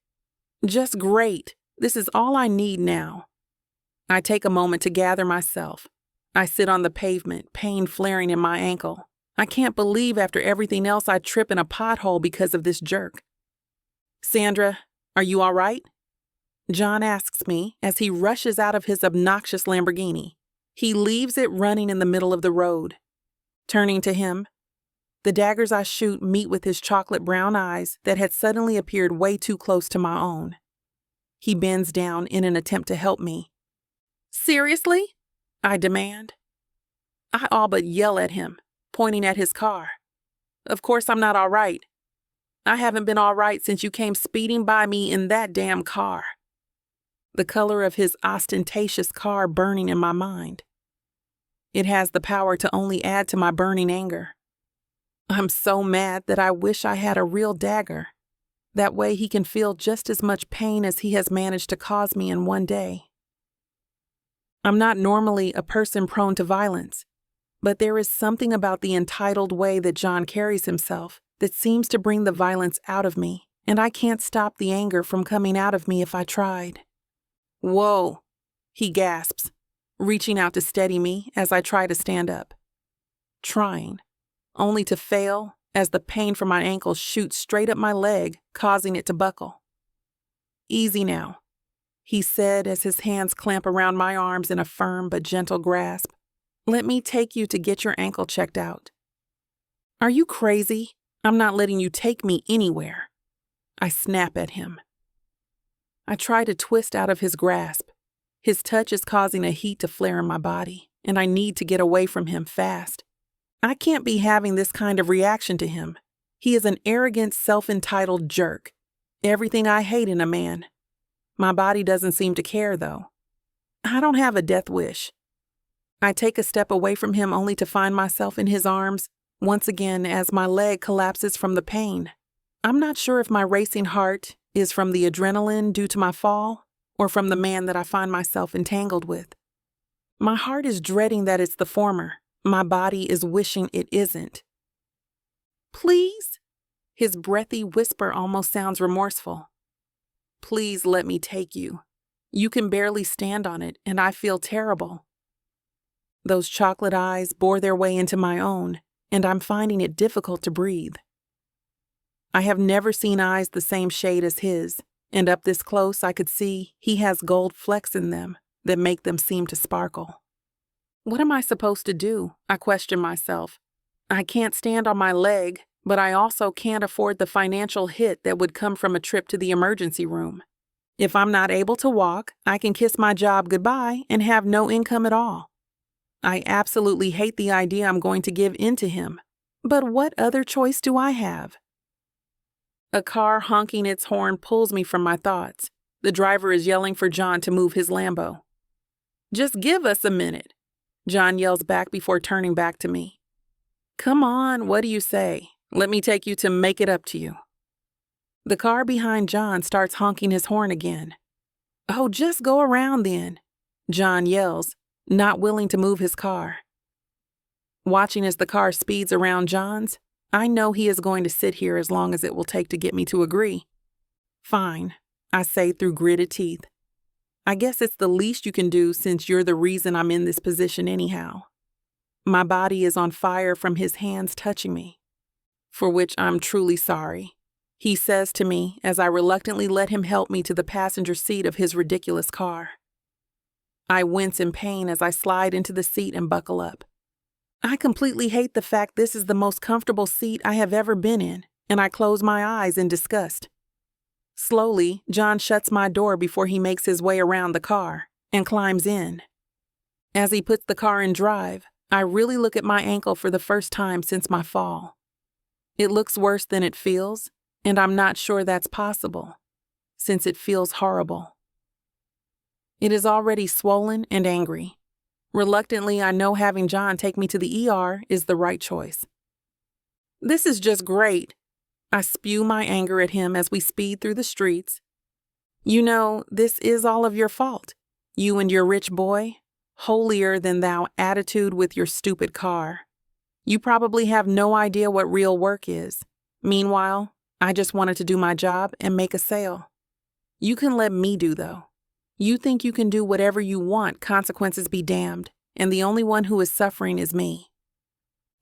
Just great. This is all I need now. I take a moment to gather myself. I sit on the pavement, pain flaring in my ankle. I can't believe after everything else I trip in a pothole because of this jerk. Sandra, are you all right? John asks me as he rushes out of his obnoxious Lamborghini. He leaves it running in the middle of the road. Turning to him, the daggers I shoot meet with his chocolate brown eyes that had suddenly appeared way too close to my own. He bends down in an attempt to help me. Seriously? I demand. I all but yell at him, pointing at his car. Of course I'm not all right. I haven't been all right since you came speeding by me in that damn car. The color of his ostentatious car burning in my mind. It has the power to only add to my burning anger. I'm so mad that I wish I had a real dagger. That way he can feel just as much pain as he has managed to cause me in one day. I'm not normally a person prone to violence, but there is something about the entitled way that John carries himself that seems to bring the violence out of me, and I can't stop the anger from coming out of me if I tried. Whoa, he gasps, reaching out to steady me as I try to stand up. Trying, only to fail as the pain from my ankle shoots straight up my leg, causing it to buckle. Easy now, he said as his hands clamp around my arms in a firm but gentle grasp. Let me take you to get your ankle checked out. Are you crazy? I'm not letting you take me anywhere. I snap at him. I try to twist out of his grasp. His touch is causing a heat to flare in my body, and I need to get away from him fast. I can't be having this kind of reaction to him. He is an arrogant, self-entitled jerk. Everything I hate in a man. My body doesn't seem to care, though. I don't have a death wish. I take a step away from him only to find myself in his arms, once again as my leg collapses from the pain. I'm not sure if my racing heart is from the adrenaline due to my fall or from the man that I find myself entangled with. My heart is dreading that it's the former. My body is wishing it isn't. Please? His breathy whisper almost sounds remorseful. Please let me take you. You can barely stand on it, and I feel terrible. Those chocolate eyes bore their way into my own, and I'm finding it difficult to breathe. I have never seen eyes the same shade as his, and up this close I could see he has gold flecks in them that make them seem to sparkle. What am I supposed to do? I question myself. I can't stand on my leg, but I also can't afford the financial hit that would come from a trip to the emergency room. If I'm not able to walk, I can kiss my job goodbye and have no income at all. I absolutely hate the idea I'm going to give in to him, but what other choice do I have? A car honking its horn pulls me from my thoughts. The driver is yelling for John to move his Lambo. Just give us a minute, John yells back before turning back to me. Come on, what do you say? Let me take you to make it up to you. The car behind John starts honking his horn again. Oh, just go around then, John yells, not willing to move his car. Watching as the car speeds around John's, I know he is going to sit here as long as it will take to get me to agree. Fine, I say through gritted teeth. I guess it's the least you can do since you're the reason I'm in this position anyhow. My body is on fire from his hands touching me, for which I'm truly sorry, he says to me as I reluctantly let him help me to the passenger seat of his ridiculous car. I wince in pain as I slide into the seat and buckle up. I completely hate the fact this is the most comfortable seat I have ever been in, and I close my eyes in disgust. Slowly, John shuts my door before he makes his way around the car and climbs in. As he puts the car in drive, I really look at my ankle for the first time since my fall. It looks worse than it feels, and I'm not sure that's possible, since it feels horrible. It is already swollen and angry. Reluctantly, I know having John take me to the ER is the right choice. This is just great. I spew my anger at him as we speed through the streets. You know, this is all of your fault. You and your rich boy, holier-than-thou attitude with your stupid car. You probably have no idea what real work is. Meanwhile, I just wanted to do my job and make a sale. You can let me do, though. You think you can do whatever you want, consequences be damned, and the only one who is suffering is me.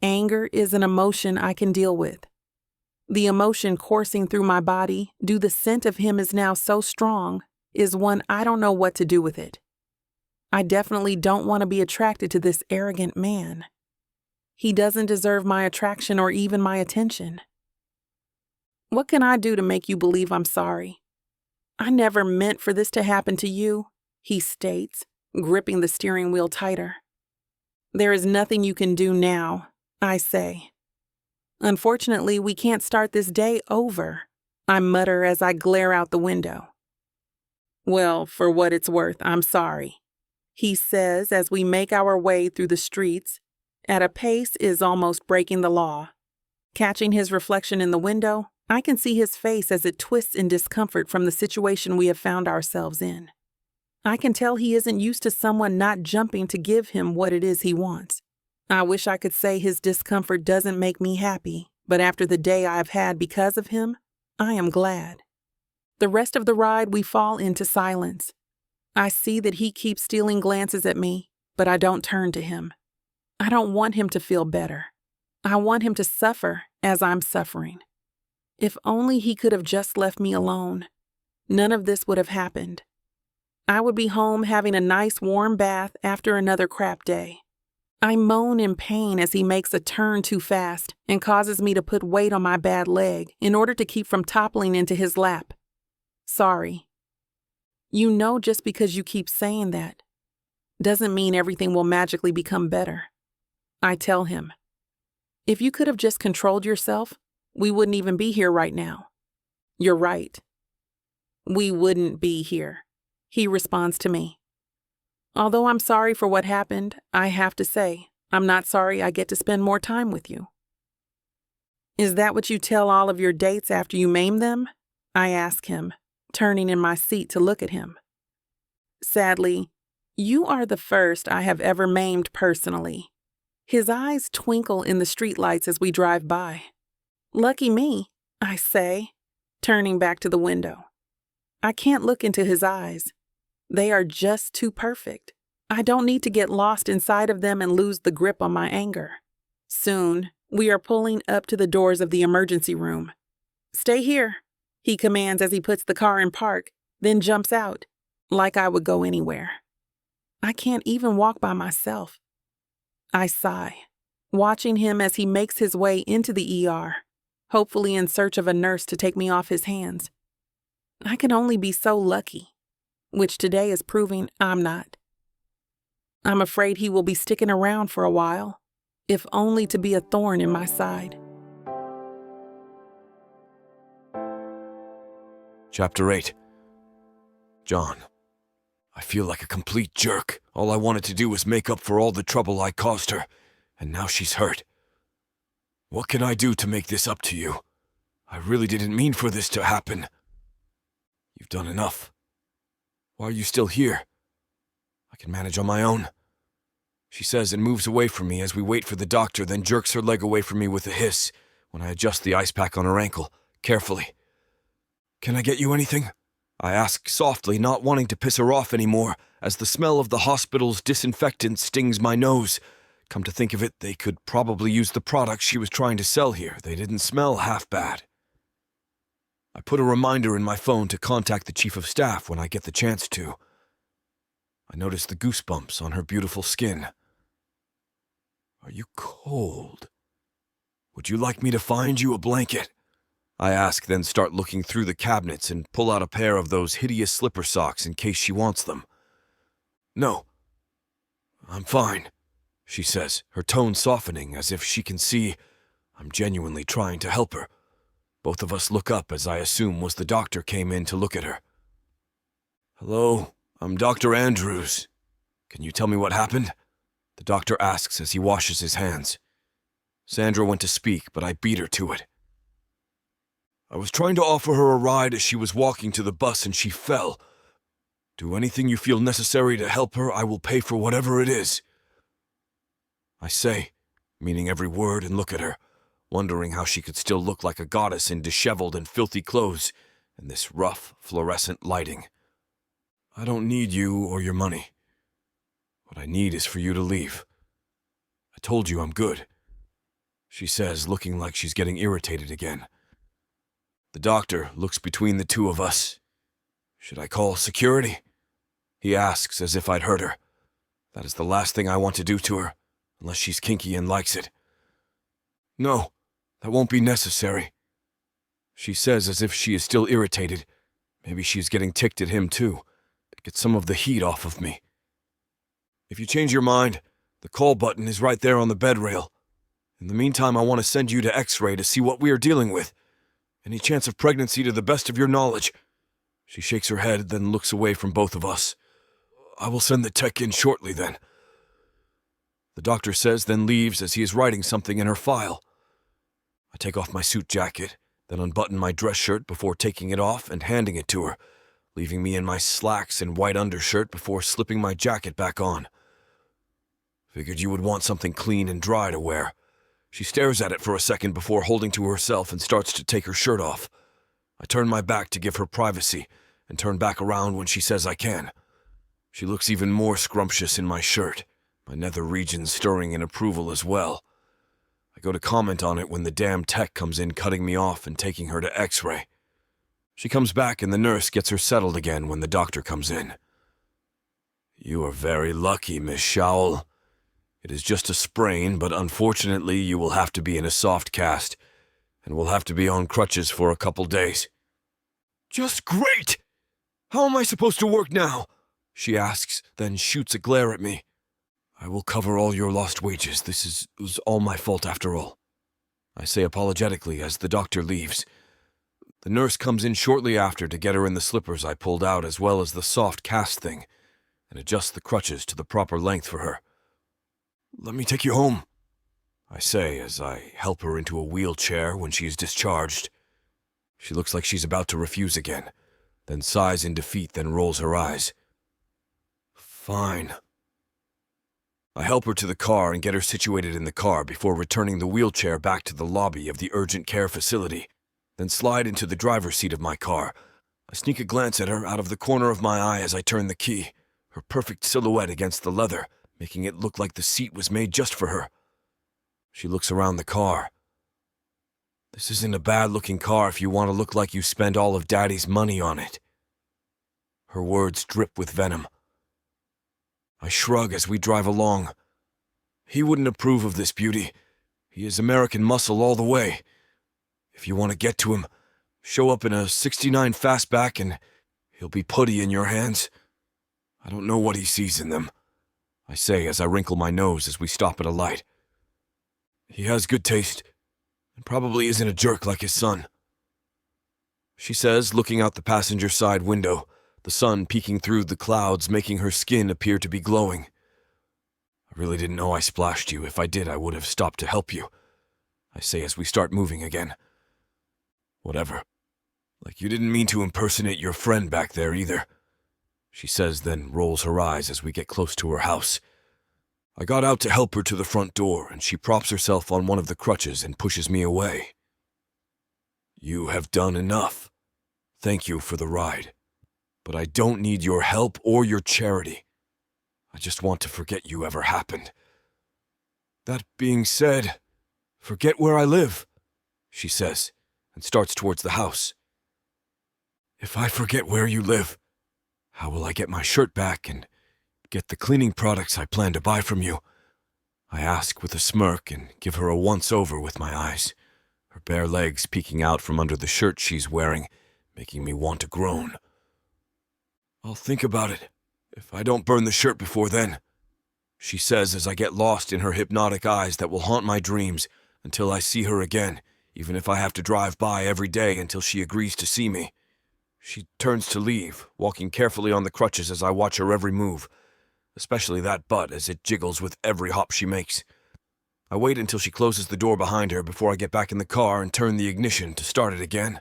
Anger is an emotion I can deal with. The emotion coursing through my body, due the scent of him is now so strong, is one I don't know what to do with it. I definitely don't want to be attracted to this arrogant man. He doesn't deserve my attraction or even my attention. What can I do to make you believe I'm sorry? I never meant for this to happen to you, he states, gripping the steering wheel tighter. There is nothing you can do now, I say. Unfortunately, we can't start this day over, I mutter as I glare out the window. Well, for what it's worth, I'm sorry, he says as we make our way through the streets, at a pace is almost breaking the law. Catching his reflection in the window, I can see his face as it twists in discomfort from the situation we have found ourselves in. I can tell he isn't used to someone not jumping to give him what it is he wants. I wish I could say his discomfort doesn't make me happy, but after the day I have had because of him, I am glad. The rest of the ride we fall into silence. I see that he keeps stealing glances at me, but I don't turn to him. I don't want him to feel better. I want him to suffer as I'm suffering. If only he could have just left me alone, none of this would have happened. I would be home having a nice warm bath after another crap day. I moan in pain as he makes a turn too fast and causes me to put weight on my bad leg in order to keep from toppling into his lap. Sorry. You know, just because you keep saying that doesn't mean everything will magically become better. I tell him, if you could have just controlled yourself, we wouldn't even be here right now. You're right. We wouldn't be here, he responds to me. Although I'm sorry for what happened, I have to say, I'm not sorry I get to spend more time with you. Is that what you tell all of your dates after you maim them? I ask him, turning in my seat to look at him. Sadly, You are the first I have ever maimed personally. His eyes twinkle in the streetlights as we drive by. Lucky me, I say, turning back to the window. I can't look into his eyes. They are just too perfect. I don't need to get lost inside of them and lose the grip on my anger. Soon, we are pulling up to the doors of the emergency room. Stay here, he commands as he puts the car in park, then jumps out, like I would go anywhere. I can't even walk by myself. I sigh, watching him as he makes his way into the ER, hopefully in search of a nurse to take me off his hands. I can only be so lucky, which today is proving I'm not. I'm afraid he will be sticking around for a while, if only to be a thorn in my side. Chapter 8. John. I feel like a complete jerk. All I wanted to do was make up for all the trouble I caused her, and now she's hurt. What can I do to make this up to you? I really didn't mean for this to happen. You've done enough. Why are you still here? I can manage on my own. She says and moves away from me as we wait for the doctor, then jerks her leg away from me with a hiss when I adjust the ice pack on her ankle, carefully. Can I get you anything? I ask softly, not wanting to piss her off anymore, as the smell of the hospital's disinfectant stings my nose. Come to think of it, they could probably use the products she was trying to sell here. They didn't smell half bad. I put a reminder in my phone to contact the chief of staff when I get the chance to. I notice the goosebumps on her beautiful skin. Are you cold? Would you like me to find you a blanket? I ask, then start looking through the cabinets and pull out a pair of those hideous slipper socks in case she wants them. No, I'm fine, she says, her tone softening as if she can see I'm genuinely trying to help her. Both of us look up as I assume was the doctor came in to look at her. Hello, I'm Dr. Andrews. Can you tell me what happened? The doctor asks as he washes his hands. Sandra went to speak, but I beat her to it. I was trying to offer her a ride as she was walking to the bus and she fell. Do anything you feel necessary to help her. I will pay for whatever it is. I say, meaning every word, and look at her, wondering how she could still look like a goddess in disheveled and filthy clothes in this rough, fluorescent lighting. I don't need you or your money. What I need is for you to leave. I told you I'm good, she says, looking like she's getting irritated again. The doctor looks between the two of us. Should I call security? He asks as if I'd hurt her. That is the last thing I want to do to her, unless she's kinky and likes it. No, that won't be necessary, she says as if she is still irritated. Maybe she's getting ticked at him too, to get some of the heat off of me. If you change your mind, the call button is right there on the bed rail. In the meantime, I want to send you to X-ray to see what we are dealing with. Any chance of pregnancy to the best of your knowledge? She shakes her head, then looks away from both of us. I will send the tech in shortly then. The doctor says, then leaves as he is writing something in her file. I take off my suit jacket, then unbutton my dress shirt before taking it off and handing it to her, leaving me in my slacks and white undershirt before slipping my jacket back on. Figured you would want something clean and dry to wear. She stares at it for a second before holding to herself and starts to take her shirt off. I turn my back to give her privacy and turn back around when she says I can. She looks even more scrumptious in my shirt, my nether regions stirring in approval as well. I go to comment on it when the damn tech comes in, cutting me off and taking her to X-ray. She comes back and the nurse gets her settled again when the doctor comes in. You are very lucky, Miss Showell. It is just a sprain, but unfortunately you will have to be in a soft cast, and will have to be on crutches for a couple days. Just great! How am I supposed to work now? She asks, then shoots a glare at me. I will cover all your lost wages. This was all my fault after all, I say apologetically as the doctor leaves. The nurse comes in shortly after to get her in the slippers I pulled out as well as the soft cast thing, and adjust the crutches to the proper length for her. Let me take you home, I say as I help her into a wheelchair when she is discharged. She looks like she's about to refuse again, then sighs in defeat, then rolls her eyes. Fine. I help her to the car and get her situated in the car before returning the wheelchair back to the lobby of the urgent care facility, then slide into the driver's seat of my car. I sneak a glance at her out of the corner of my eye as I turn the key, her perfect silhouette against the leather, making it look like the seat was made just for her. She looks around the car. This isn't a bad-looking car if you want to look like you spent all of Daddy's money on it. Her words drip with venom. I shrug as we drive along. He wouldn't approve of this beauty. He is American muscle all the way. If you want to get to him, show up in a '69 fastback and he'll be putty in your hands. I don't know what he sees in them, I say as I wrinkle my nose as we stop at a light. He has good taste, and probably isn't a jerk like his son. She says, looking out the passenger side window, the sun peeking through the clouds making her skin appear to be glowing. I really didn't know I splashed you. If I did, I would have stopped to help you, I say as we start moving again. Whatever. Like you didn't mean to impersonate your friend back there either, she says, then rolls her eyes as we get close to her house. I got out to help her to the front door, and she props herself on one of the crutches and pushes me away. You have done enough. Thank you for the ride. But I don't need your help or your charity. I just want to forget you ever happened. That being said, forget where I live, she says, and starts towards the house. If I forget where you live, how will I get my shirt back and get the cleaning products I plan to buy from you? I ask with a smirk and give her a once-over with my eyes, her bare legs peeking out from under the shirt she's wearing, making me want to groan. I'll think about it, if I don't burn the shirt before then, she says as I get lost in her hypnotic eyes that will haunt my dreams until I see her again, even if I have to drive by every day until she agrees to see me. She turns to leave, walking carefully on the crutches as I watch her every move, especially that butt as it jiggles with every hop she makes. I wait until she closes the door behind her before I get back in the car and turn the ignition to start it again.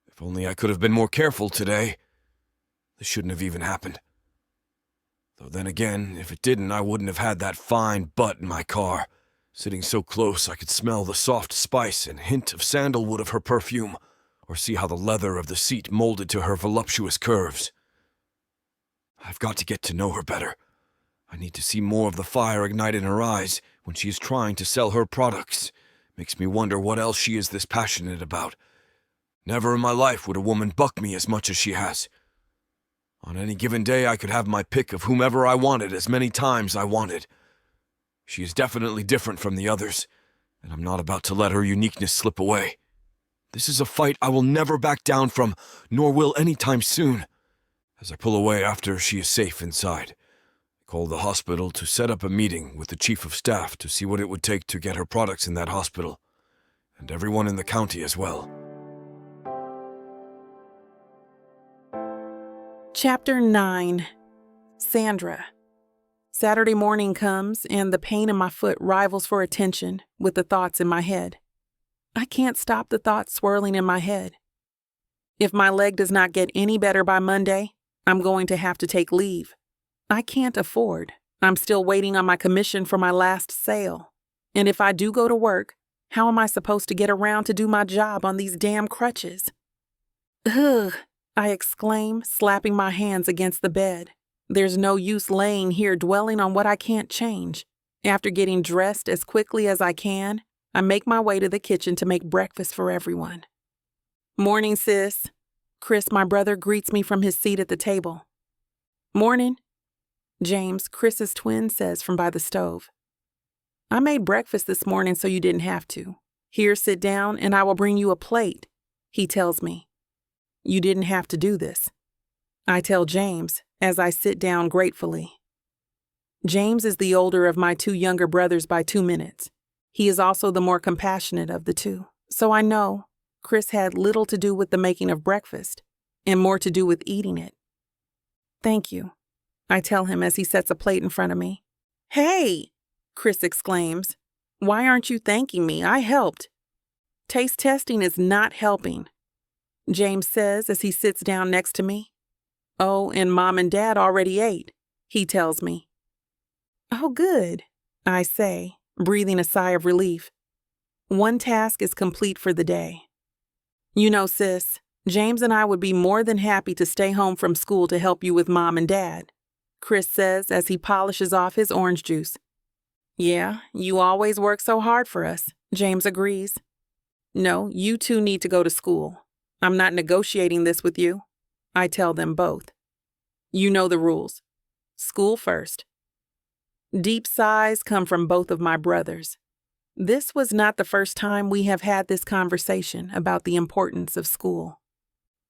If only I could have been more careful today. This shouldn't have even happened. Though then again, if it didn't, I wouldn't have had that fine butt in my car, sitting so close I could smell the soft spice and hint of sandalwood of her perfume, or see how the leather of the seat molded to her voluptuous curves. I've got to get to know her better. I need to see more of the fire ignite in her eyes when she is trying to sell her products. Makes me wonder what else she is this passionate about. Never in my life would a woman buck me as much as she has. On any given day, I could have my pick of whomever I wanted as many times I wanted. She is definitely different from the others, and I'm not about to let her uniqueness slip away. This is a fight I will never back down from, nor will any time soon. As I pull away after she is safe inside, I call the hospital to set up a meeting with the chief of staff to see what it would take to get her products in that hospital, and everyone in the county as well. Chapter 9. Sandra. Saturday morning comes, and the pain in my foot rivals for attention with the thoughts in my head. I can't stop the thoughts swirling in my head. If my leg does not get any better by Monday, I'm going to have to take leave. I can't afford. I'm still waiting on my commission for my last sale. And if I do go to work, how am I supposed to get around to do my job on these damn crutches? Ugh, I exclaim, slapping my hands against the bed. There's no use laying here dwelling on what I can't change. After getting dressed as quickly as I can, I make my way to the kitchen to make breakfast for everyone. Morning, sis. Chris, my brother, greets me from his seat at the table. Morning, James, Chris's twin, says from by the stove. I made breakfast this morning so you didn't have to. Here, sit down and I will bring you a plate, he tells me. You didn't have to do this, I tell James as I sit down gratefully. James is the older of my two younger brothers by 2 minutes. He is also the more compassionate of the two, so I know Chris had little to do with the making of breakfast and more to do with eating it. Thank you, I tell him as he sets a plate in front of me. Hey, Chris exclaims. Why aren't you thanking me? I helped. Taste testing is not helping, James says as he sits down next to me. Oh, and Mom and Dad already ate. he tells me. Oh, good, I say, breathing a sigh of relief. One task is complete for the day. You know, sis, James and I would be more than happy to stay home from school to help you with Mom and Dad, Chris says as he polishes off his orange juice. Yeah, you always work so hard for us, James agrees. No, you two need to go to school. I'm not negotiating this with you. I tell them both. You know the rules. School first. Deep sighs come from both of my brothers. This was not the first time we have had this conversation about the importance of school.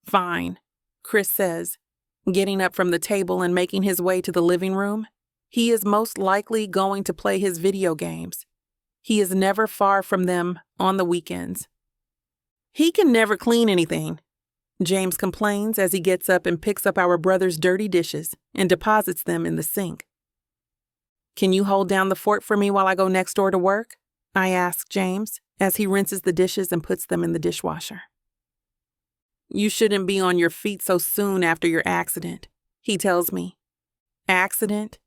Fine, Chris says, getting up from the table and making his way to the living room. He is most likely going to play his video games. He is never far from them on the weekends. He can never clean anything, James complains as he gets up and picks up our brother's dirty dishes and deposits them in the sink. Can you hold down the fort for me while I go next door to work? I ask James as he rinses the dishes and puts them in the dishwasher. You shouldn't be on your feet so soon after your accident, he tells me. Accident?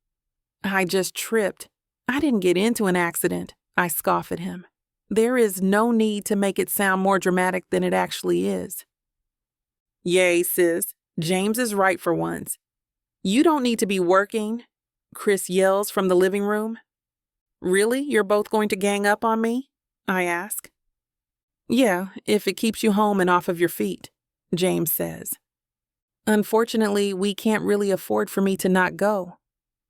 I just tripped. I didn't get into an accident, I scoff at him. There is no need to make it sound more dramatic than it actually is. Yay, sis. James is right for once. You don't need to be working, Chris yells from the living room. Really? You're both going to gang up on me? I ask. Yeah, if it keeps you home and off of your feet, James says. Unfortunately, we can't really afford for me to not go.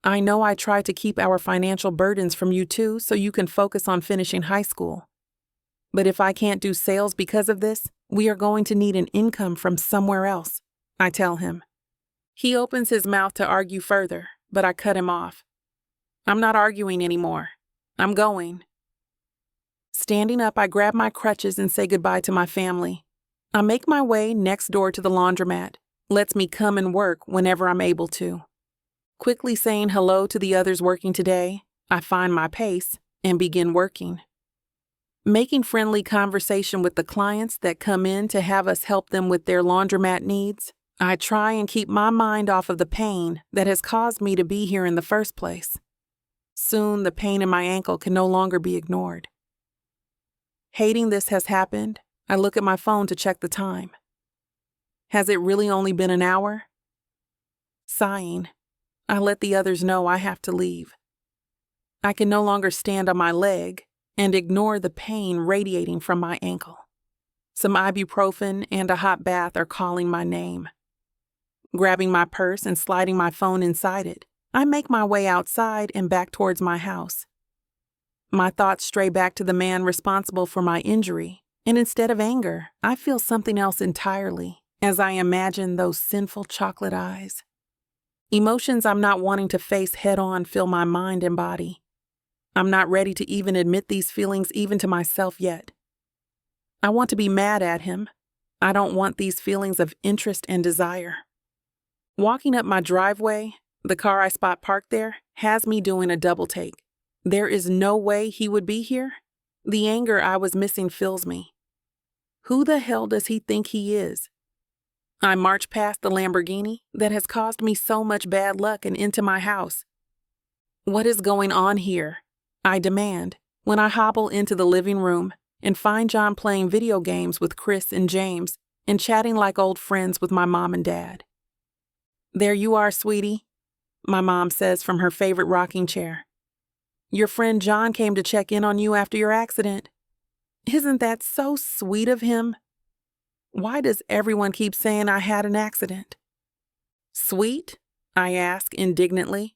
I know I try to keep our financial burdens from you two so you can focus on finishing high school. But if I can't do sales because of this, we are going to need an income from somewhere else, I tell him. He opens his mouth to argue further, but I cut him off. I'm not arguing anymore. I'm going. Standing up, I grab my crutches and say goodbye to my family. I make my way next door to the laundromat, lets me come and work whenever I'm able to. Quickly saying hello to the others working today, I find my pace and begin working. Making friendly conversation with the clients that come in to have us help them with their laundromat needs, I try and keep my mind off of the pain that has caused me to be here in the first place. Soon, the pain in my ankle can no longer be ignored. Hating this has happened, I look at my phone to check the time. Has it really only been an hour? Sighing, I let the others know I have to leave. I can no longer stand on my leg and ignore the pain radiating from my ankle. Some ibuprofen and a hot bath are calling my name. Grabbing my purse and sliding my phone inside it, I make my way outside and back towards my house. My thoughts stray back to the man responsible for my injury, and instead of anger, I feel something else entirely as I imagine those sinful chocolate eyes. Emotions I'm not wanting to face head-on fill my mind and body. I'm not ready to even admit these feelings even to myself yet. I want to be mad at him. I don't want these feelings of interest and desire. Walking up my driveway, the car I spot parked there has me doing a double take. There is no way he would be here. The anger I was missing fills me. Who the hell does he think he is? I march past the Lamborghini that has caused me so much bad luck and into my house. What is going on here? I demand when I hobble into the living room and find John playing video games with Chris and James and chatting like old friends with my mom and dad. There you are, sweetie, my mom says from her favorite rocking chair. Your friend John came to check in on you after your accident. Isn't that so sweet of him? Why does everyone keep saying I had an accident? Sweet? I ask indignantly.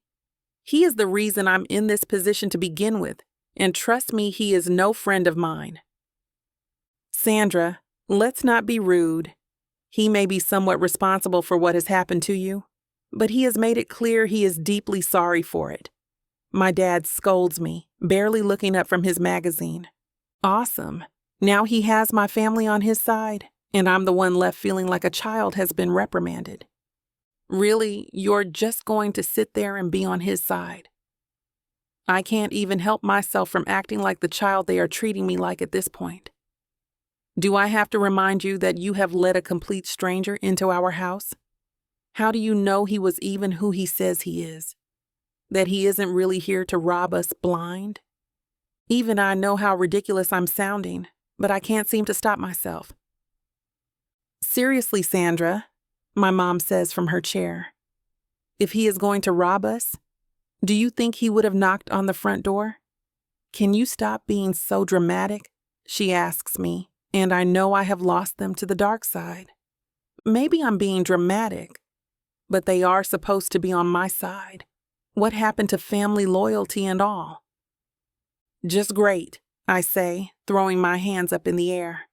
He is the reason I'm in this position to begin with, and trust me, he is no friend of mine. Sandra, let's not be rude. He may be somewhat responsible for what has happened to you, but he has made it clear he is deeply sorry for it. My dad scolds me, barely looking up from his magazine. Awesome. Now he has my family on his side, and I'm the one left feeling like a child has been reprimanded. Really, you're just going to sit there and be on his side. I can't even help myself from acting like the child they are treating me like at this point. Do I have to remind you that you have let a complete stranger into our house? How do you know he was even who he says he is? That he isn't really here to rob us blind? Even I know how ridiculous I'm sounding, but I can't seem to stop myself. Seriously, Sandra, my mom says from her chair. If he is going to rob us, do you think he would have knocked on the front door? Can you stop being so dramatic? She asks me, and I know I have lost them to the dark side. Maybe I'm being dramatic, but they are supposed to be on my side. What happened to family loyalty and all? Just great, I say, throwing my hands up in the air.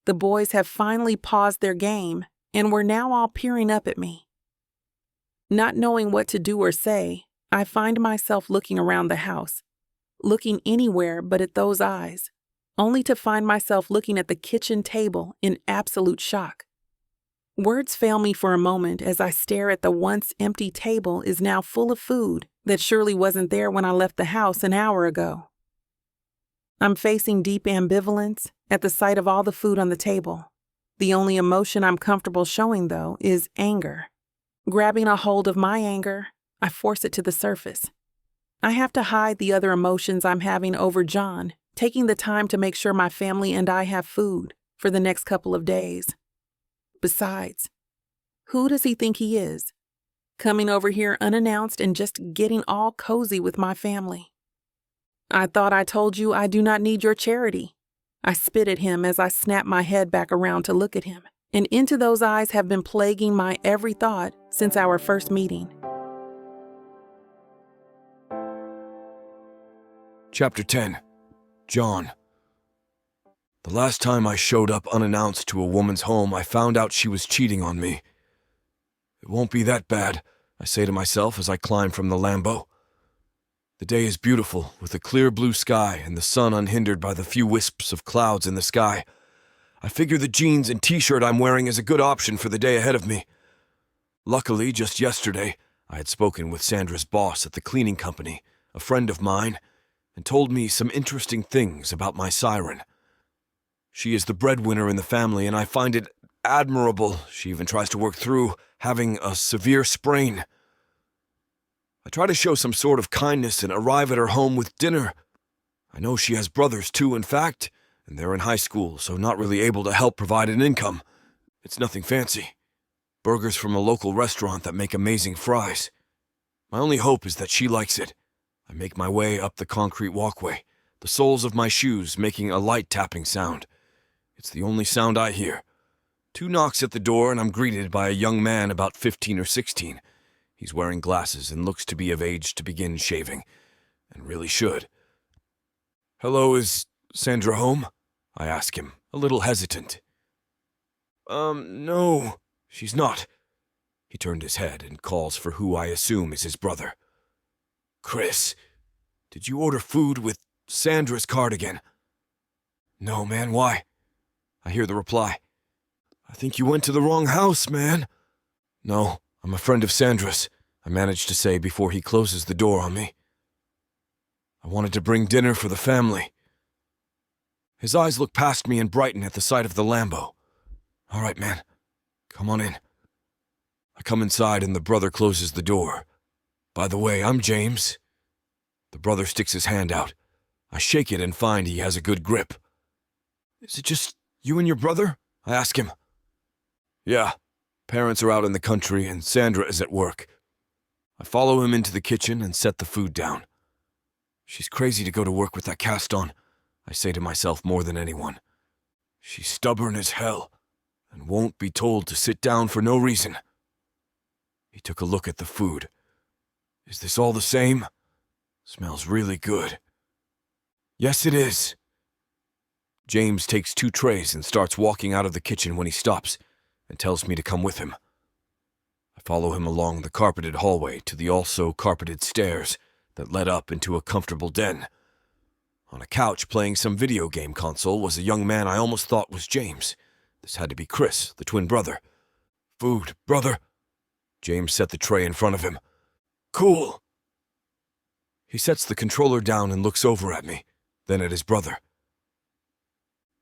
The boys have finally paused their game, and were now all peering up at me. Not knowing what to do or say, I find myself looking around the house, looking anywhere but at those eyes, only to find myself looking at the kitchen table in absolute shock. Words fail me for a moment as I stare at the once empty table is now full of food that surely wasn't there when I left the house an hour ago. I'm facing deep ambivalence at the sight of all the food on the table. The only emotion I'm comfortable showing, though, is anger. Grabbing a hold of my anger, I force it to the surface. I have to hide the other emotions I'm having over John, taking the time to make sure my family and I have food for the next couple of days. Besides, who does he think he is? Coming over here unannounced and just getting all cozy with my family. I thought I told you I do not need your charity. I spit at him as I snap my head back around to look at him, and into those eyes have been plaguing my every thought since our first meeting. Chapter 10. John. The last time I showed up unannounced to a woman's home, I found out she was cheating on me. It won't be that bad, I say to myself as I climb from the Lambo. The day is beautiful, with a clear blue sky and the sun unhindered by the few wisps of clouds in the sky. I figure the jeans and t-shirt I'm wearing is a good option for the day ahead of me. Luckily, just yesterday, I had spoken with Sandra's boss at the cleaning company, a friend of mine, and told me some interesting things about my siren. She is the breadwinner in the family, and I find it admirable she even tries to work through having a severe sprain. I try to show some sort of kindness and arrive at her home with dinner. I know she has brothers too, in fact, and they're in high school, so not really able to help provide an income. It's nothing fancy. Burgers from a local restaurant that make amazing fries. My only hope is that she likes it. I make my way up the concrete walkway, the soles of my shoes making a light tapping sound. It's the only sound I hear. 2 knocks at the door and I'm greeted by a young man about 15 or 16. He's wearing glasses and looks to be of age to begin shaving, and really should. "Hello, is Sandra home?" I ask him, a little hesitant. No, she's not." He turned his head and calls for who I assume is his brother. "Chris, did you order food with Sandra's card again?" "No, man, why?" I hear the reply. "I think you went to the wrong house, man." "No, I'm a friend of Sandra's," I managed to say before he closes the door on me. "I wanted to bring dinner for the family." His eyes look past me and brighten at the sight of the Lambo. "All right, man. Come on in." I come inside and the brother closes the door. "By the way, I'm James." The brother sticks his hand out. I shake it and find he has a good grip. "Is it just you and your brother?" I ask him. "Yeah. Parents are out in the country and Sandra is at work." I follow him into the kitchen and set the food down. "She's crazy to go to work with that cast on," I say to myself more than anyone. "She's stubborn as hell and won't be told to sit down for no reason." He took a look at the food. "Is this all the same? Smells really good." "Yes, it is." James takes 2 trays and starts walking out of the kitchen when he stops and tells me to come with him. I follow him along the carpeted hallway to the also carpeted stairs that led up into a comfortable den. On a couch playing some video game console was a young man I almost thought was James. This had to be Chris, the twin brother. "Food, brother." James set the tray in front of him. "Cool." He sets the controller down and looks over at me, then at his brother.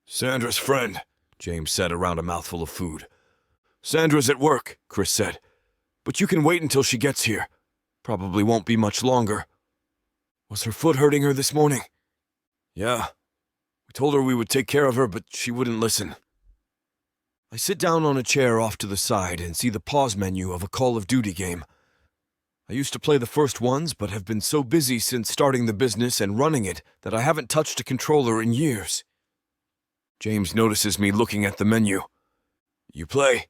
"Sandra's friend," James said around a mouthful of food. "Sandra's at work," Chris said. "But you can wait until she gets here. Probably won't be much longer. Was her foot hurting her this morning? Yeah. We told her we would take care of her, but she wouldn't listen. I sit down on a chair off to the side and see the pause menu of a Call of Duty game. I used to play the first ones, but have been so busy since starting the business and running it that I haven't touched a controller in years. James notices me looking at the menu. You play?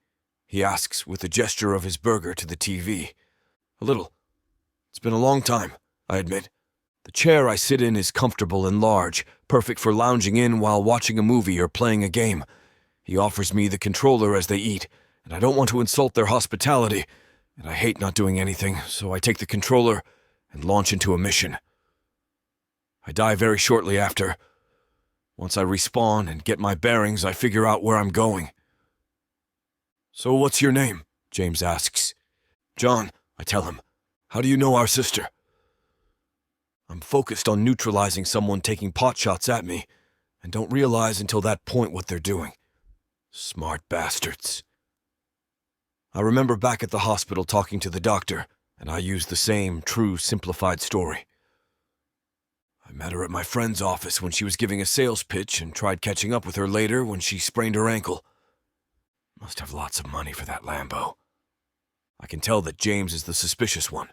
He asks with a gesture of his burger to the TV. A little. It's been a long time, I admit. The chair I sit in is comfortable and large, perfect for lounging in while watching a movie or playing a game. He offers me the controller as they eat, and I don't want to insult their hospitality, and I hate not doing anything, so I take the controller and launch into a mission. I die very shortly after. Once I respawn and get my bearings, I figure out where I'm going. So what's your name? James asks. John, I tell him. How do you know our sister? I'm focused on neutralizing someone taking pot shots at me, and don't realize until that point what they're doing. Smart bastards. I remember back at the hospital talking to the doctor, and I used the same true simplified story. I met her at my friend's office when she was giving a sales pitch and tried catching up with her later when she sprained her ankle. Must have lots of money for that Lambo. I can tell that James is the suspicious one.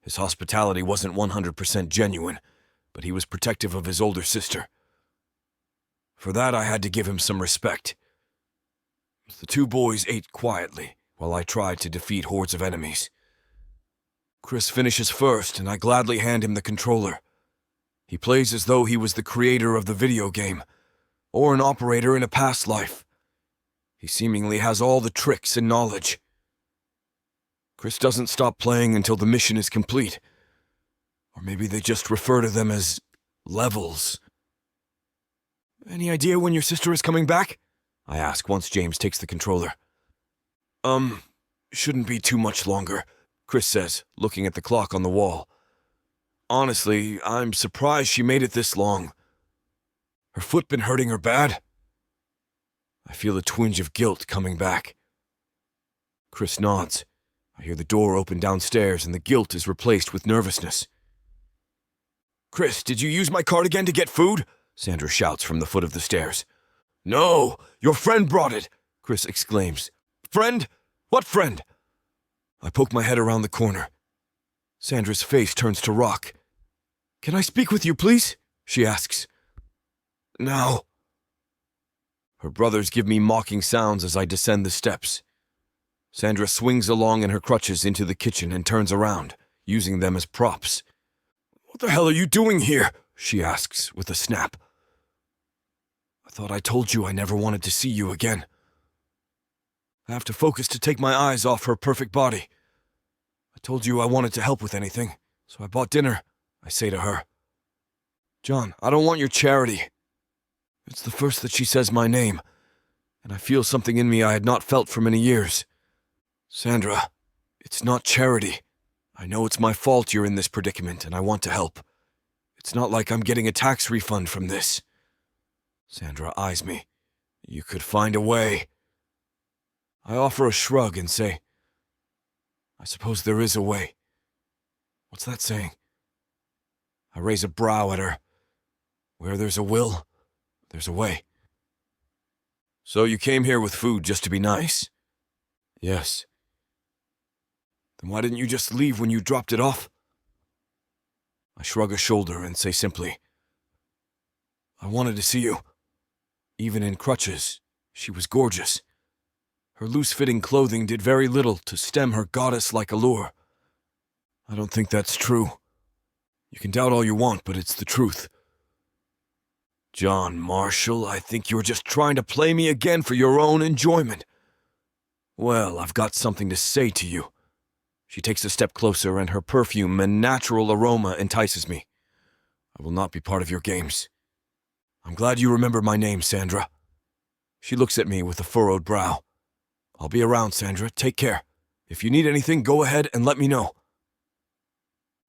His hospitality wasn't 100% genuine, but he was protective of his older sister. For that, I had to give him some respect. The two boys ate quietly while I tried to defeat hordes of enemies. Chris finishes first, and I gladly hand him the controller. He plays as though he was the creator of the video game, or an operator in a past life. He seemingly has all the tricks and knowledge. Chris doesn't stop playing until the mission is complete. Or maybe they just refer to them as levels. Any idea when your sister is coming back? I ask once James takes the controller. Shouldn't be too much longer, Chris says, looking at the clock on the wall. Honestly, I'm surprised she made it this long. Her foot been hurting her bad? I feel a twinge of guilt coming back. Chris nods. I hear the door open downstairs and the guilt is replaced with nervousness. Chris, did you use my card again to get food? Sandra shouts from the foot of the stairs. No, your friend brought it, Chris exclaims. Friend? What friend? I poke my head around the corner. Sandra's face turns to rock. Can I speak with you, please? She asks. Now. Her brothers give me mocking sounds as I descend the steps. Sandra swings along in her crutches into the kitchen and turns around, using them as props. What the hell are you doing here? She asks with a snap. I thought I told you I never wanted to see you again. I have to focus to take my eyes off her perfect body. I told you I wanted to help with anything, so I bought dinner, I say to her. John, I don't want your charity. It's the first that she says my name, and I feel something in me I had not felt for many years. Sandra, it's not charity. I know it's my fault you're in this predicament, and I want to help. It's not like I'm getting a tax refund from this. Sandra eyes me. You could find a way. I offer a shrug and say, I suppose there is a way. What's that saying? I raise a brow at her. Where there's a will, there's a way. So you came here with food just to be nice? Yes. Then why didn't you just leave when you dropped it off? I shrug a shoulder and say simply, I wanted to see you. Even in crutches, she was gorgeous. Her loose-fitting clothing did very little to stem her goddess-like allure. I don't think that's true. You can doubt all you want, but it's the truth. John Marshall, I think you're just trying to play me again for your own enjoyment. Well, I've got something to say to you. She takes a step closer, and her perfume and natural aroma entices me. I will not be part of your games. I'm glad you remember my name, Sandra. She looks at me with a furrowed brow. I'll be around, Sandra. Take care. If you need anything, go ahead and let me know.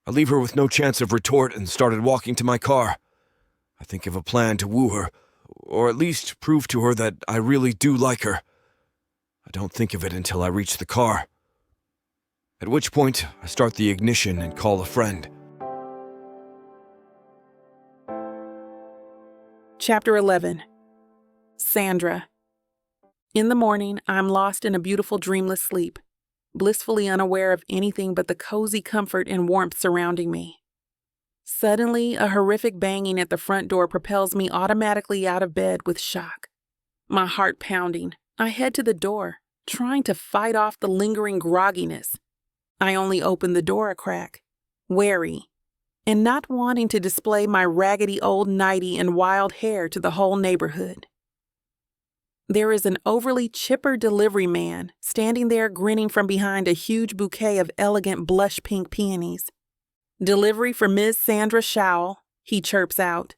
I leave her with no chance of retort and started walking to my car. I think of a plan to woo her, or at least prove to her that I really do like her. I don't think of it until I reach the car. At which point, I start the ignition and call a friend. Chapter 11. Sandra. In the morning, I'm lost in a beautiful dreamless sleep, blissfully unaware of anything but the cozy comfort and warmth surrounding me. Suddenly, a horrific banging at the front door propels me automatically out of bed with shock. My heart pounding, I head to the door, trying to fight off the lingering grogginess. I only open the door a crack, wary, and not wanting to display my raggedy old nightie and wild hair to the whole neighborhood. There is an overly chipper delivery man standing there grinning from behind a huge bouquet of elegant blush pink peonies. "Delivery for Ms. Sandra Schowell," he chirps out.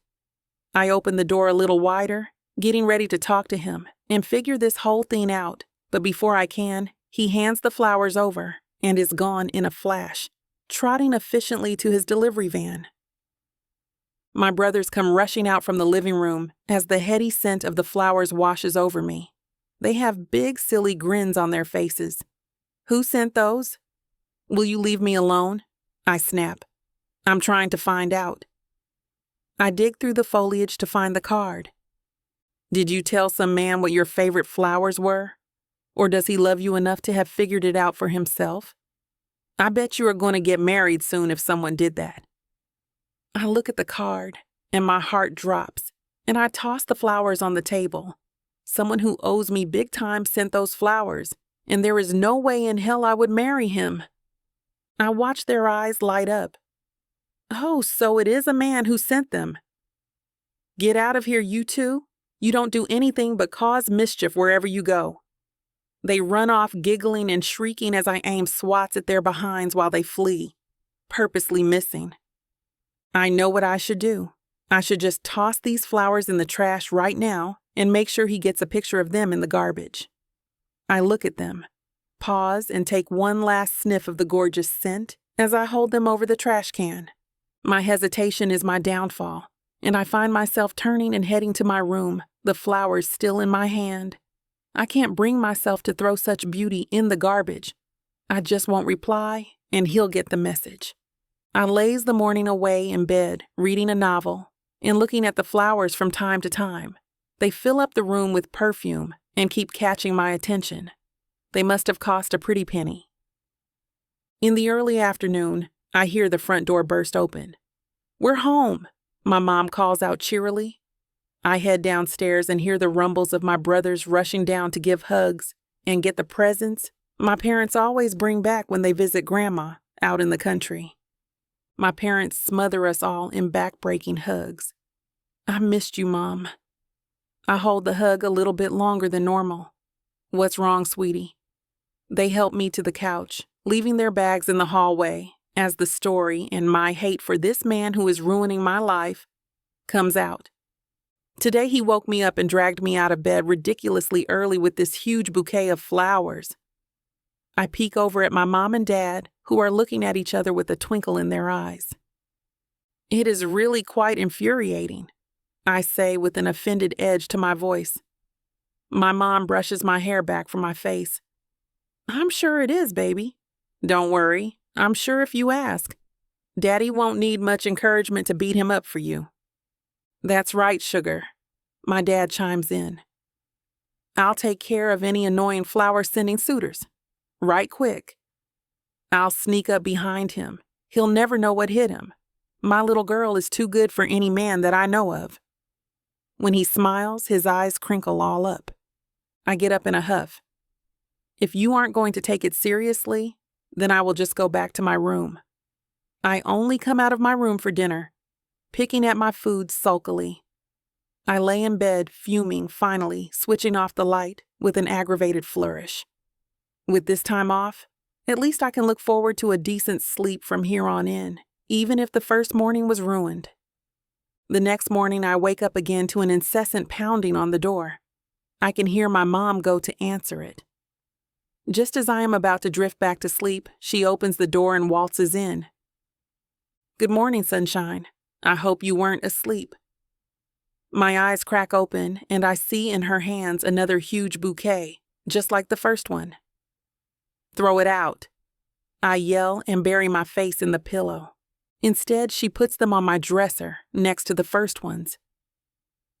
I open the door a little wider, getting ready to talk to him and figure this whole thing out, but before I can, he hands the flowers over and is gone in a flash, trotting efficiently to his delivery van. My brothers come rushing out from the living room as the heady scent of the flowers washes over me. They have big, silly grins on their faces. "Who sent those?" "Will you leave me alone?" I snap. "I'm trying to find out." I dig through the foliage to find the card. "Did you tell some man what your favorite flowers were? Or does he love you enough to have figured it out for himself? I bet you are going to get married soon if someone did that." I look at the card, and my heart drops, and I toss the flowers on the table. Someone who owes me big time sent those flowers, and there is no way in hell I would marry him. I watch their eyes light up. "Oh, so it is a man who sent them. Get out of here, you two. You don't do anything but cause mischief wherever you go." They run off giggling and shrieking as I aim swats at their behinds while they flee, purposely missing. I know what I should do. I should just toss these flowers in the trash right now and make sure he gets a picture of them in the garbage. I look at them, pause, and take one last sniff of the gorgeous scent as I hold them over the trash can. My hesitation is my downfall, and I find myself turning and heading to my room, the flowers still in my hand. I can't bring myself to throw such beauty in the garbage. I just won't reply, and he'll get the message. I laze the morning away in bed, reading a novel, and looking at the flowers from time to time. They fill up the room with perfume and keep catching my attention. They must have cost a pretty penny. In the early afternoon, I hear the front door burst open. "We're home," my mom calls out cheerily. I head downstairs and hear the rumbles of my brothers rushing down to give hugs and get the presents my parents always bring back when they visit Grandma out in the country. My parents smother us all in back-breaking hugs. "I missed you, Mom." I hold the hug a little bit longer than normal. "What's wrong, sweetie?" They help me to the couch, leaving their bags in the hallway as the story and my hate for this man who is ruining my life comes out. Today he woke me up and dragged me out of bed ridiculously early with this huge bouquet of flowers. I peek over at my mom and dad, who are looking at each other with a twinkle in their eyes. "It is really quite infuriating," I say with an offended edge to my voice. My mom brushes my hair back from my face. "I'm sure it is, baby. Don't worry, I'm sure if you ask. Daddy won't need much encouragement to beat him up for you." "That's right, sugar," my dad chimes in. "I'll take care of any annoying flower-sending suitors. Right quick. I'll sneak up behind him. He'll never know what hit him. My little girl is too good for any man that I know of." When he smiles, his eyes crinkle all up. I get up in a huff. "If you aren't going to take it seriously, then I will just go back to my room." I only come out of my room for dinner, picking at my food sulkily. I lay in bed, fuming, finally, switching off the light with an aggravated flourish. With this time off, at least I can look forward to a decent sleep from here on in, even if the first morning was ruined. The next morning, I wake up again to an incessant pounding on the door. I can hear my mom go to answer it. Just as I am about to drift back to sleep, she opens the door and waltzes in. "Good morning, sunshine. I hope you weren't asleep." My eyes crack open, and I see in her hands another huge bouquet, just like the first one. "Throw it out." I yell and bury my face in the pillow. Instead, she puts them on my dresser next to the first ones.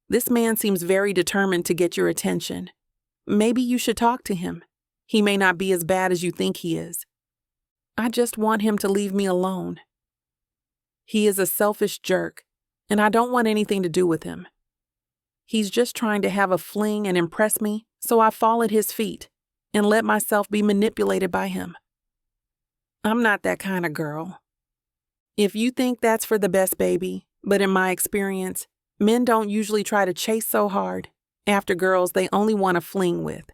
This man seems very determined to get your attention. Maybe you should talk to him. He may not be as bad as you think he is. I just want him to leave me alone. He is a selfish jerk, and I don't want anything to do with him. He's just trying to have a fling and impress me, so I fall at his feet and let myself be manipulated by him. I'm not that kind of girl. If you think that's for the best, baby, but in my experience, men don't usually try to chase so hard after girls they only want to fling with.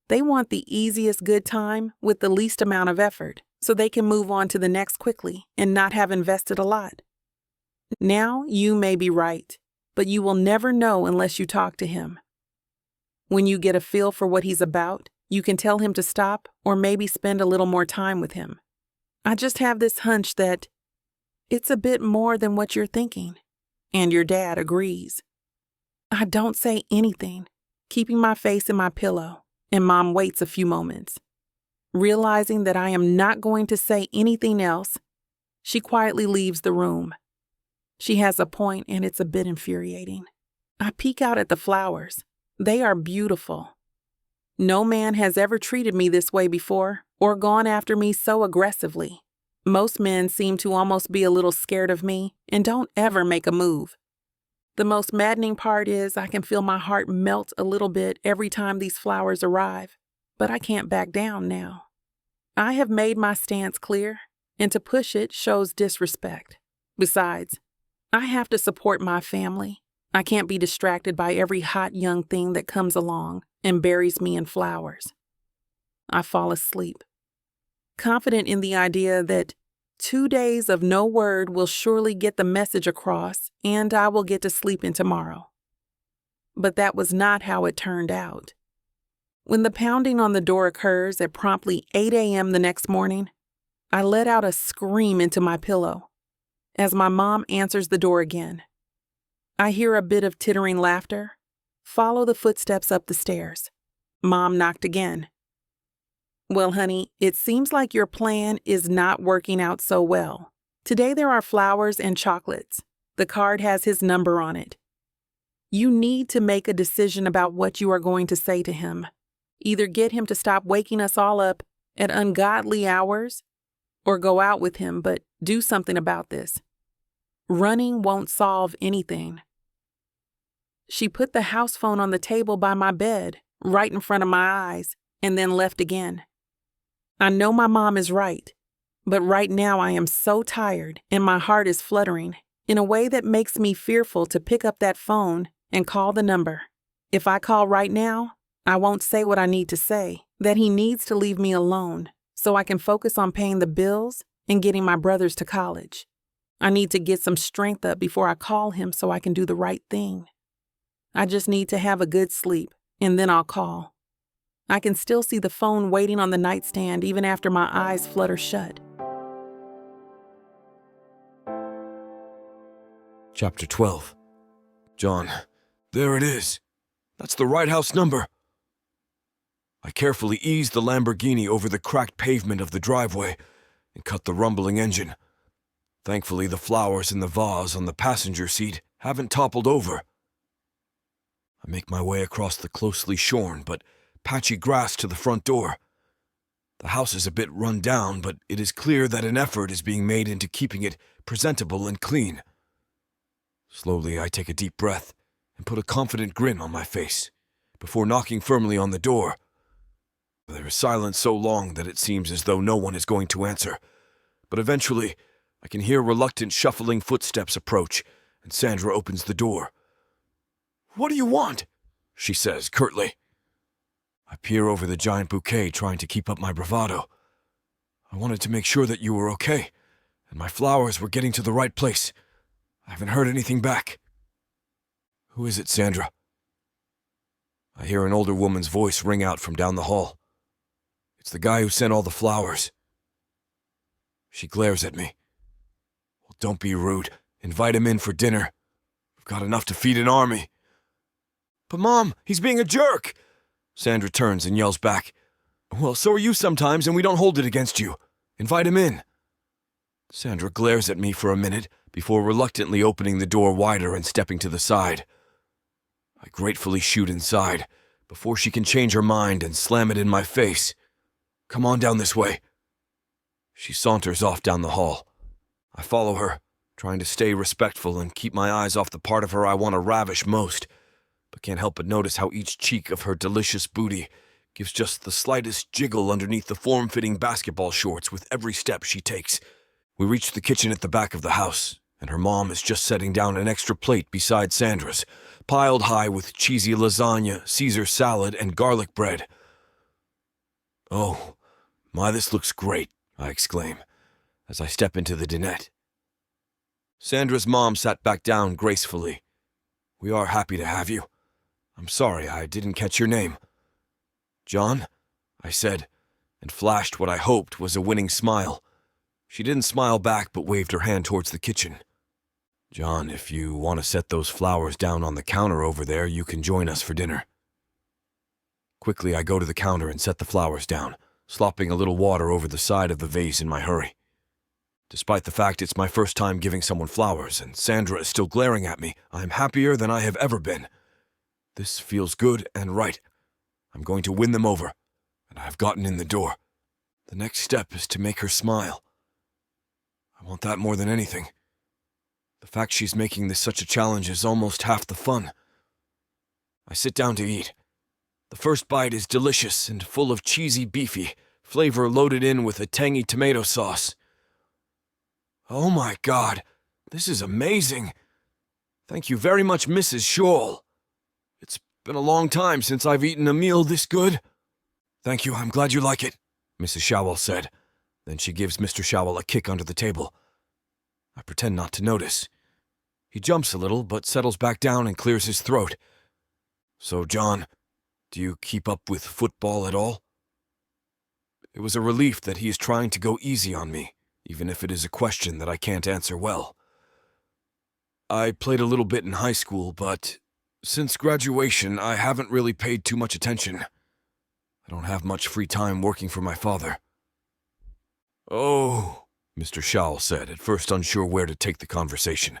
They want the easiest good time with the least amount of effort, so they can move on to the next quickly and not have invested a lot. Now, you may be right, but you will never know unless you talk to him. When you get a feel for what he's about, you can tell him to stop or maybe spend a little more time with him. I just have this hunch that it's a bit more than what you're thinking, and your dad agrees. I don't say anything, keeping my face in my pillow, and Mom waits a few moments. Realizing that I am not going to say anything else, she quietly leaves the room. She has a point, and it's a bit infuriating. I peek out at the flowers. They are beautiful. No man has ever treated me this way before or gone after me so aggressively. Most men seem to almost be a little scared of me and don't ever make a move. The most maddening part is I can feel my heart melt a little bit every time these flowers arrive, but I can't back down now. I have made my stance clear, and to push it shows disrespect. Besides, I have to support my family. I can't be distracted by every hot young thing that comes along and buries me in flowers. I fall asleep, confident in the idea that 2 days of no word will surely get the message across and I will get to sleep in tomorrow. But that was not how it turned out. When the pounding on the door occurs at promptly 8 a.m. the next morning, I let out a scream into my pillow as my mom answers the door again. I hear a bit of tittering laughter, follow the footsteps up the stairs. Mom knocked again. Well, honey, it seems like your plan is not working out so well. Today there are flowers and chocolates. The card has his number on it. You need to make a decision about what you are going to say to him. Either get him to stop waking us all up at ungodly hours, or go out with him, but do something about this. Running won't solve anything. She put the house phone on the table by my bed, right in front of my eyes, and then left again. I know my mom is right, but right now I am so tired and my heart is fluttering in a way that makes me fearful to pick up that phone and call the number. If I call right now, I won't say what I need to say, that he needs to leave me alone so I can focus on paying the bills and getting my brothers to college. I need to get some strength up before I call him so I can do the right thing. I just need to have a good sleep, and then I'll call. I can still see the phone waiting on the nightstand even after my eyes flutter shut. Chapter 12. John, there it is. That's the right house number. I carefully eased the Lamborghini over the cracked pavement of the driveway and cut the rumbling engine. Thankfully, the flowers in the vase on the passenger seat haven't toppled over. I make my way across the closely shorn but patchy grass to the front door. The house is a bit run down, but it is clear that an effort is being made into keeping it presentable and clean. Slowly, I take a deep breath and put a confident grin on my face before knocking firmly on the door. There is silence so long that it seems as though no one is going to answer, but eventually I can hear reluctant shuffling footsteps approach, and Sandra opens the door. "What do you want?" she says curtly. I peer over the giant bouquet, trying to keep up my bravado. I wanted to make sure that you were okay, and my flowers were getting to the right place. I haven't heard anything back. Who is it, Sandra? I hear an older woman's voice ring out from down the hall. It's the guy who sent all the flowers. She glares at me. Well, don't be rude. Invite him in for dinner. We've got enough to feed an army. But Mom, he's being a jerk! Sandra turns and yells back. Well, so are you sometimes, and we don't hold it against you. Invite him in." Sandra glares at me for a minute before reluctantly opening the door wider and stepping to the side. I gratefully shoot inside before she can change her mind and slam it in my face. "Come on down this way." She saunters off down the hall. I follow her, trying to stay respectful and keep my eyes off the part of her I want to ravish most, but can't help but notice how each cheek of her delicious booty gives just the slightest jiggle underneath the form-fitting basketball shorts with every step she takes. We reach the kitchen at the back of the house, and her mom is just setting down an extra plate beside Sandra's, piled high with cheesy lasagna, Caesar salad, and garlic bread. "Oh, my, this looks great," I exclaim, as I step into the dinette. Sandra's mom sat back down gracefully. "We are happy to have you. I'm sorry I didn't catch your name." "John," I said, and flashed what I hoped was a winning smile. She didn't smile back but waved her hand towards the kitchen. "John, if you want to set those flowers down on the counter over there, you can join us for dinner." Quickly, I go to the counter and set the flowers down, slopping a little water over the side of the vase in my hurry. Despite the fact it's my first time giving someone flowers and Sandra is still glaring at me, I'm happier than I have ever been. This feels good and right. I'm going to win them over, and I've gotten in the door. The next step is to make her smile. I want that more than anything. The fact she's making this such a challenge is almost half the fun. I sit down to eat. The first bite is delicious and full of cheesy beefy, flavor loaded in with a tangy tomato sauce. "Oh my God, this is amazing. Thank you very much, Mrs. Scholl. It's been a long time since I've eaten a meal this good." "Thank you, I'm glad you like it," Mrs. Schowel said. Then she gives Mr. Schowel a kick under the table. I pretend not to notice. He jumps a little, but settles back down and clears his throat. "So, John, do you keep up with football at all?" It was a relief that he is trying to go easy on me, even if it is a question that I can't answer well. "I played a little bit in high school, but since graduation, I haven't really paid too much attention. I don't have much free time working for my father." "Oh," Mr. Schowel said, at first unsure where to take the conversation.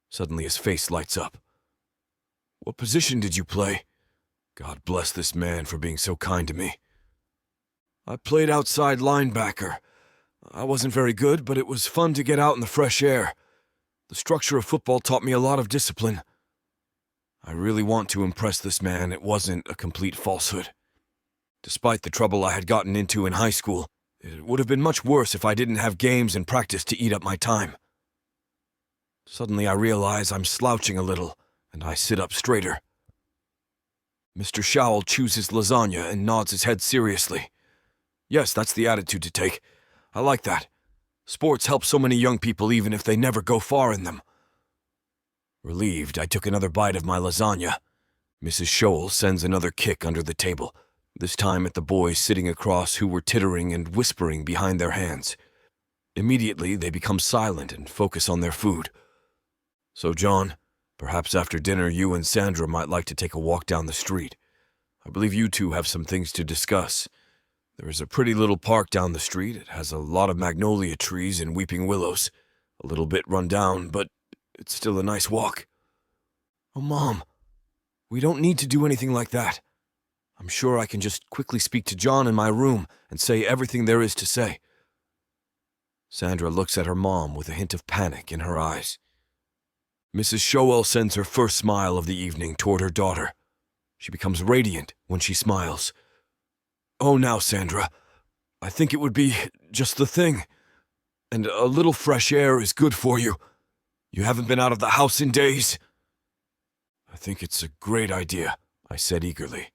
Suddenly his face lights up. "What position did you play? God bless this man for being so kind to me." "I played outside linebacker. I wasn't very good, but it was fun to get out in the fresh air. The structure of football taught me a lot of discipline." I really want to impress this man. It wasn't a complete falsehood. Despite the trouble I had gotten into in high school, it would have been much worse if I didn't have games and practice to eat up my time. Suddenly I realize I'm slouching a little, and I sit up straighter. Mr. Schowel chews his lasagna and nods his head seriously. "Yes, that's the attitude to take. I like that. Sports help so many young people even if they never go far in them." Relieved, I took another bite of my lasagna. Mrs. Scholl sends another kick under the table, this time at the boys sitting across who were tittering and whispering behind their hands. Immediately, they become silent and focus on their food. "So, John, perhaps after dinner you and Sandra might like to take a walk down the street. I believe you two have some things to discuss. There is a pretty little park down the street. It has a lot of magnolia trees and weeping willows. A little bit run down, but it's still a nice walk." "Oh, Mom, we don't need to do anything like that. I'm sure I can just quickly speak to John in my room and say everything there is to say." Sandra looks at her mom with a hint of panic in her eyes. Mrs. Scholl sends her first smile of the evening toward her daughter. She becomes radiant when she smiles. "Oh, now, Sandra, I think it would be just the thing. And a little fresh air is good for you. You haven't been out of the house in days." "I think it's a great idea," I said eagerly.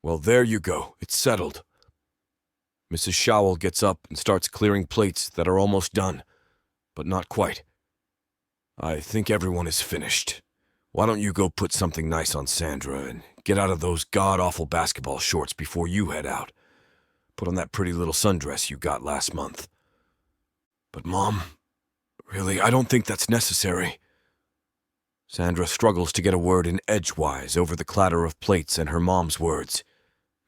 "Well, there you go. It's settled." Mrs. Schowel gets up and starts clearing plates that are almost done, but not quite. "I think everyone is finished. Why don't you go put something nice on Sandra and get out of those god-awful basketball shorts before you head out. Put on that pretty little sundress you got last month." "But, Mom, really, I don't think that's necessary." Sandra struggles to get a word in edgewise over the clatter of plates and her mom's words.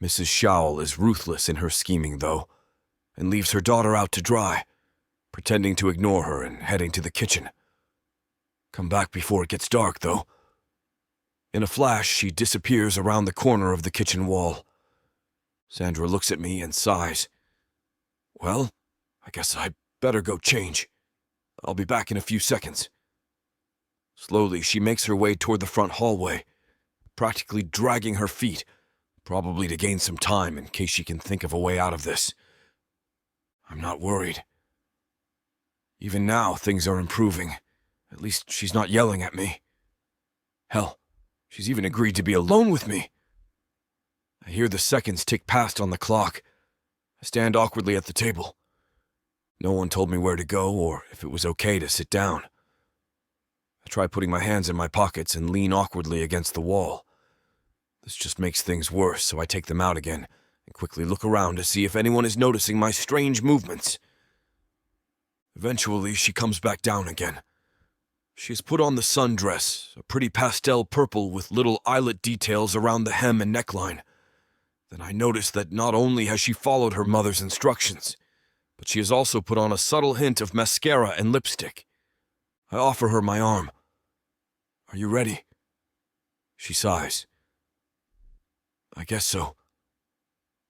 Mrs. Schowel is ruthless in her scheming, though. and leaves her daughter out to dry, pretending to ignore her and heading to the kitchen. Come back before it gets dark, though. In a flash, she disappears around the corner of the kitchen wall. Sandra looks at me and sighs. Well, I guess I better go change. I'll be back in a few seconds. Slowly, she makes her way toward the front hallway, practically dragging her feet, probably to gain some time in case she can think of a way out of this. I'm not worried. Even now, things are improving. At least she's not yelling at me. Hell, she's even agreed to be alone with me. I hear the seconds tick past on the clock. I stand awkwardly at the table. No one told me where to go or if it was okay to sit down. I try putting my hands in my pockets and lean awkwardly against the wall. This just makes things worse, so I take them out again and quickly look around to see if anyone is noticing my strange movements. Eventually, she comes back down again. She has put on the sundress, a pretty pastel purple with little eyelet details around the hem and neckline. Then I notice that not only has she followed her mother's instructions, but she has also put on a subtle hint of mascara and lipstick. I offer her my arm. Are you ready? She sighs. I guess so.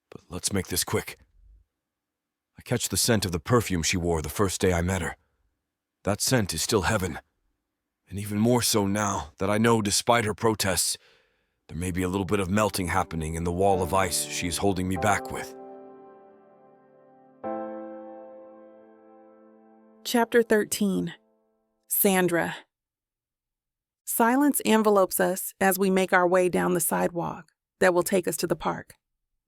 But let's make this quick. I catch the scent of the perfume she wore the first day I met her. That scent is still heaven. And even more so now that I know, despite her protests, there may be a little bit of melting happening in the wall of ice she is holding me back with. Chapter 13. Sandra. Silence envelopes us as we make our way down the sidewalk that will take us to the park.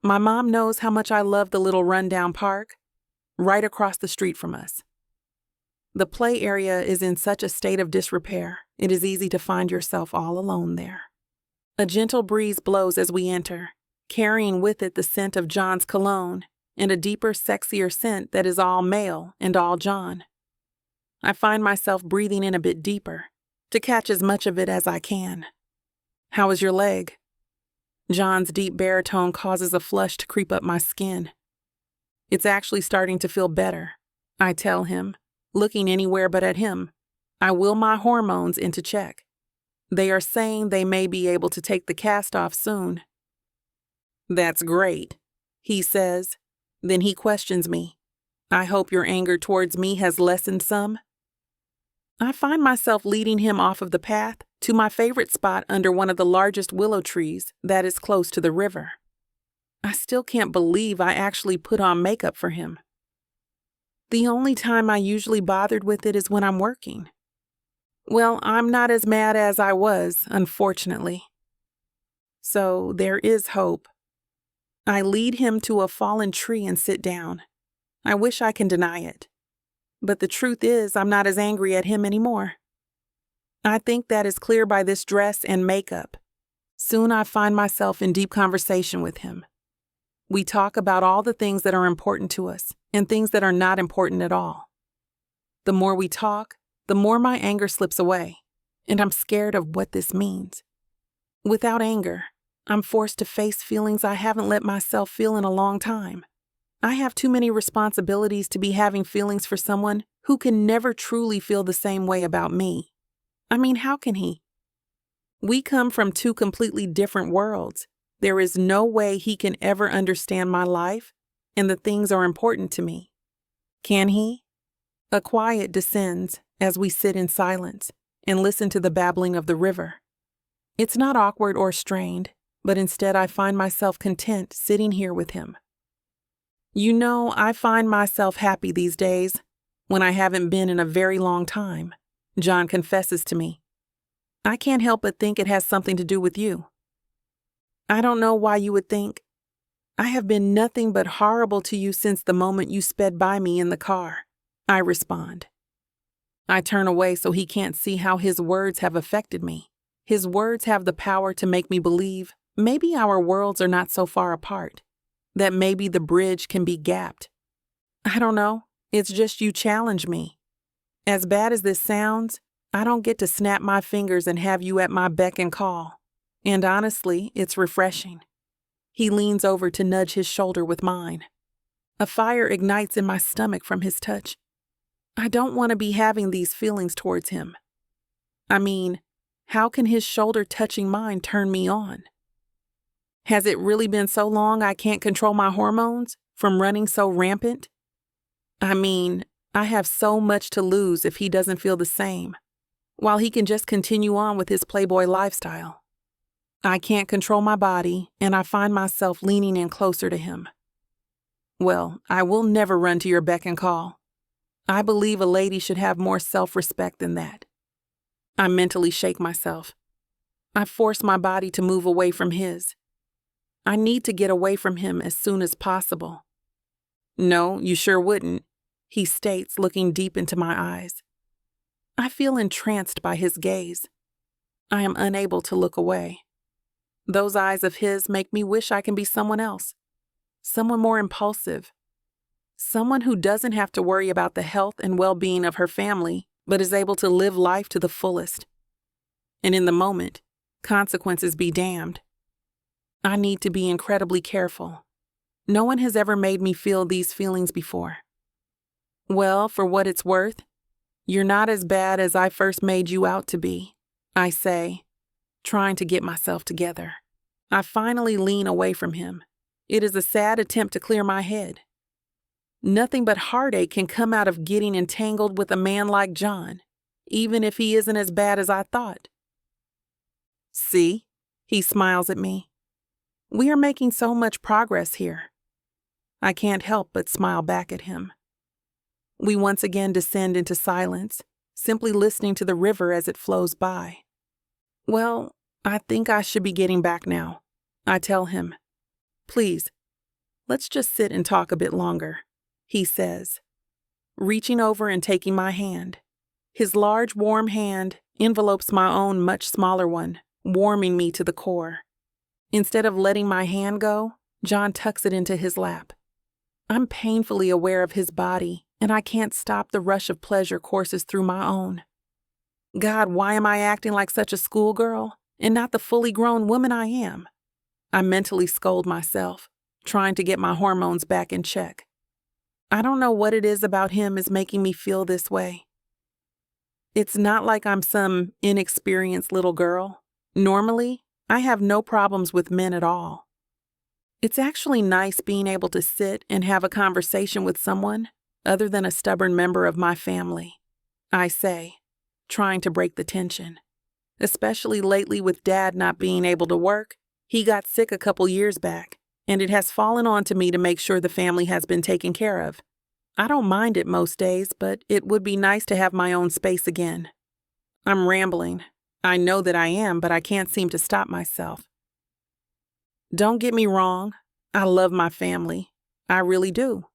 My mom knows how much I love the little rundown park right across the street from us. The play area is in such a state of disrepair, it is easy to find yourself all alone there. A gentle breeze blows as we enter, carrying with it the scent of John's cologne and a deeper, sexier scent that is all male and all John. I find myself breathing in a bit deeper to catch as much of it as I can. How is your leg? John's deep baritone causes a flush to creep up my skin. It's actually starting to feel better, I tell him, looking anywhere but at him. I will my hormones into check. They are saying they may be able to take the cast off soon. That's great, he says. Then he questions me. I hope your anger towards me has lessened some. I find myself leading him off of the path to my favorite spot under one of the largest willow trees that is close to the river. I still can't believe I actually put on makeup for him. The only time I usually bothered with it is when I'm working. Well, I'm not as mad as I was, unfortunately. So there is hope. I lead him to a fallen tree and sit down. I wish I can deny it. But the truth is, I'm not as angry at him anymore. I think that is clear by this dress and makeup. Soon I find myself in deep conversation with him. We talk about all the things that are important to us and things that are not important at all. The more we talk, the more my anger slips away, and I'm scared of what this means. Without anger, I'm forced to face feelings I haven't let myself feel in a long time. I have too many responsibilities to be having feelings for someone who can never truly feel the same way about me. I mean, how can he? We come from two completely different worlds. There is no way he can ever understand my life and the things are important to me. Can he? A quiet descends as we sit in silence and listen to the babbling of the river. It's not awkward or strained, but instead I find myself content sitting here with him. You know, I find myself happy these days when I haven't been in a very long time, John confesses to me. I can't help but think it has something to do with you. I don't know why you would think. I have been nothing but horrible to you since the moment you sped by me in the car, I respond. I turn away so he can't see how his words have affected me. His words have the power to make me believe maybe our worlds are not so far apart, that maybe the bridge can be gapped. I don't know, it's just you challenge me. As bad as this sounds, I don't get to snap my fingers and have you at my beck and call. And honestly, it's refreshing. He leans over to nudge his shoulder with mine. A fire ignites in my stomach from his touch. I don't want to be having these feelings towards him. I mean, how can his shoulder touching mine turn me on? Has it really been so long I can't control my hormones from running so rampant? I mean, I have so much to lose if he doesn't feel the same, while he can just continue on with his playboy lifestyle. I can't control my body, and I find myself leaning in closer to him. Well, I will never run to your beck and call. I believe a lady should have more self-respect than that. I mentally shake myself. I force my body to move away from his. I need to get away from him as soon as possible. No, you sure wouldn't, he states, looking deep into my eyes. I feel entranced by his gaze. I am unable to look away. Those eyes of his make me wish I can be someone else, someone more impulsive, someone who doesn't have to worry about the health and well-being of her family, but is able to live life to the fullest. And in the moment, consequences be damned. I need to be incredibly careful. No one has ever made me feel these feelings before. Well, for what it's worth, you're not as bad as I first made you out to be, I say, trying to get myself together. I finally lean away from him. It is a sad attempt to clear my head. Nothing but heartache can come out of getting entangled with a man like John, even if he isn't as bad as I thought. See, he smiles at me. We are making so much progress here. I can't help but smile back at him. We once again descend into silence, simply listening to the river as it flows by. Well, I think I should be getting back now, I tell him. Please, let's just sit and talk a bit longer, he says, reaching over and taking my hand. His large, warm hand envelopes my own much smaller one, warming me to the core. Instead of letting my hand go, John tucks it into his lap. I'm painfully aware of his body, and I can't stop the rush of pleasure courses through my own. God, why am I acting like such a schoolgirl and not the fully grown woman I am? I mentally scold myself, trying to get my hormones back in check. I don't know what it is about him is making me feel this way. It's not like I'm some inexperienced little girl. Normally, I have no problems with men at all. It's actually nice being able to sit and have a conversation with someone other than a stubborn member of my family, I say, trying to break the tension. Especially lately with Dad not being able to work. He got sick a couple years back, and it has fallen on to me to make sure the family has been taken care of. I don't mind it most days, but it would be nice to have my own space again. I'm rambling. I know that I am, but I can't seem to stop myself. Don't get me wrong. I love my family. I really do.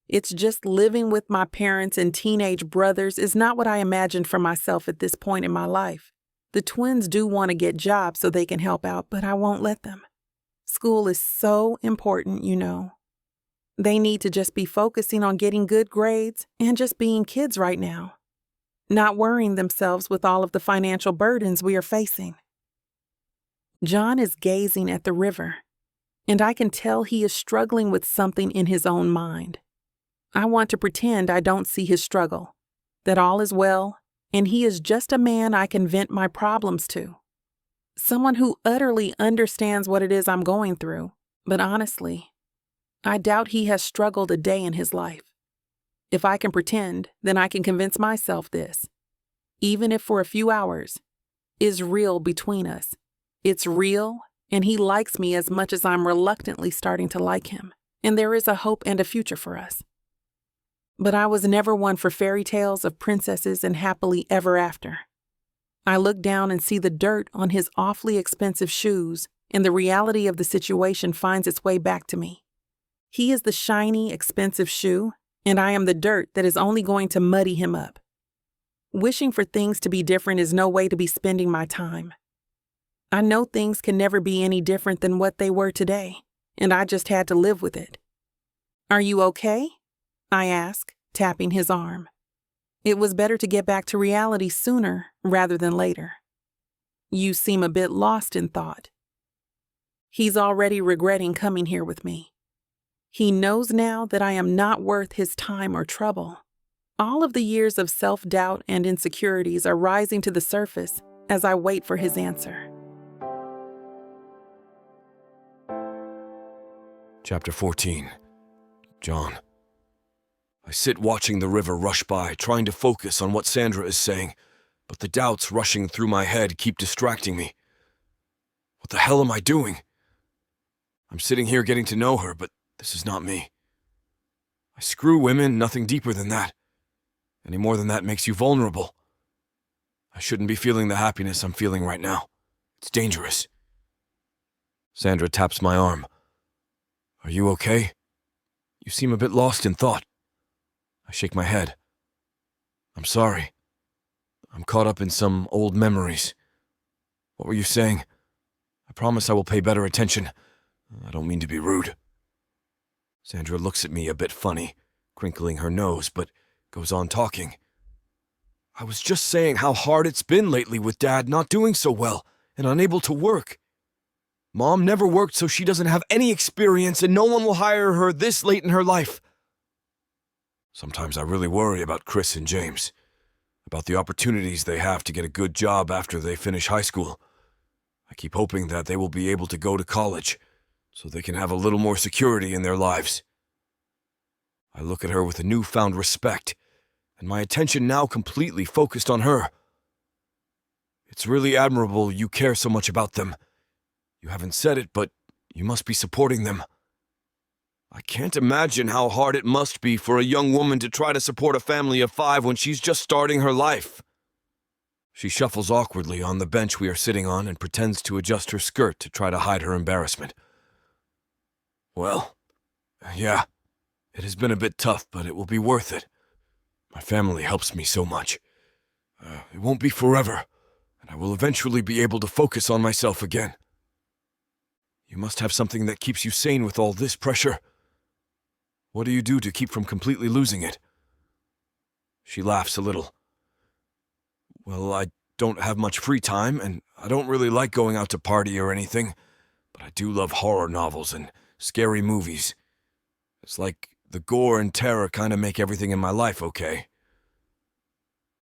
It's just living with my parents and teenage brothers is not what I imagined for myself at this point in my life. The twins do want to get jobs so they can help out, but I won't let them. School is so important, you know. They need to just be focusing on getting good grades and just being kids right now, not worrying themselves with all of the financial burdens we are facing. John is gazing at the river, and I can tell he is struggling with something in his own mind. I want to pretend I don't see his struggle, that all is well, and he is just a man I can vent my problems to. Someone who utterly understands what it is I'm going through, but honestly, I doubt he has struggled a day in his life. If I can pretend, then I can convince myself this, even if for a few hours, is real between us. It's real, and he likes me as much as I'm reluctantly starting to like him, and there is a hope and a future for us. But I was never one for fairy tales of princesses and happily ever after. I look down and see the dirt on his awfully expensive shoes, and the reality of the situation finds its way back to me. He is the shiny, expensive shoe, and I am the dirt that is only going to muddy him up. Wishing for things to be different is no way to be spending my time. I know things can never be any different than what they were today, and I just had to live with it. Are you okay? I ask, tapping his arm. It was better to get back to reality sooner rather than later. You seem a bit lost in thought. He's already regretting coming here with me. He knows now that I am not worth his time or trouble. All of the years of self-doubt and insecurities are rising to the surface as I wait for his answer. Chapter 14. John. I sit watching the river rush by, trying to focus on what Sandra is saying, but the doubts rushing through my head keep distracting me. What the hell am I doing? I'm sitting here getting to know her, but this is not me. I screw women, nothing deeper than that. Any more than that makes you vulnerable. I shouldn't be feeling the happiness I'm feeling right now. It's dangerous. Sandra taps my arm. Are you okay? You seem a bit lost in thought. I shake my head. I'm sorry. I'm caught up in some old memories. What were you saying? I promise I will pay better attention. I don't mean to be rude. Sandra looks at me a bit funny, crinkling her nose, but goes on talking. I was just saying how hard it's been lately with Dad not doing so well and unable to work. Mom never worked, so she doesn't have any experience and no one will hire her this late in her life. Sometimes I really worry about Chris and James, about the opportunities they have to get a good job after they finish high school. I keep hoping that they will be able to go to college, so they can have a little more security in their lives. I look at her with a newfound respect, and my attention now completely focused on her. It's really admirable you care so much about them. You haven't said it, but you must be supporting them. I can't imagine how hard it must be for a young woman to try to support a family of 5 when she's just starting her life. She shuffles awkwardly on the bench we are sitting on and pretends to adjust her skirt to try to hide her embarrassment. Well, yeah, it has been a bit tough, but it will be worth it. My family helps me so much. It won't be forever, and I will eventually be able to focus on myself again. You must have something that keeps you sane with all this pressure. What do you do to keep from completely losing it? She laughs a little. Well, I don't have much free time, and I don't really like going out to party or anything, but I do love horror novels and scary movies. It's like the gore and terror kind of make everything in my life okay.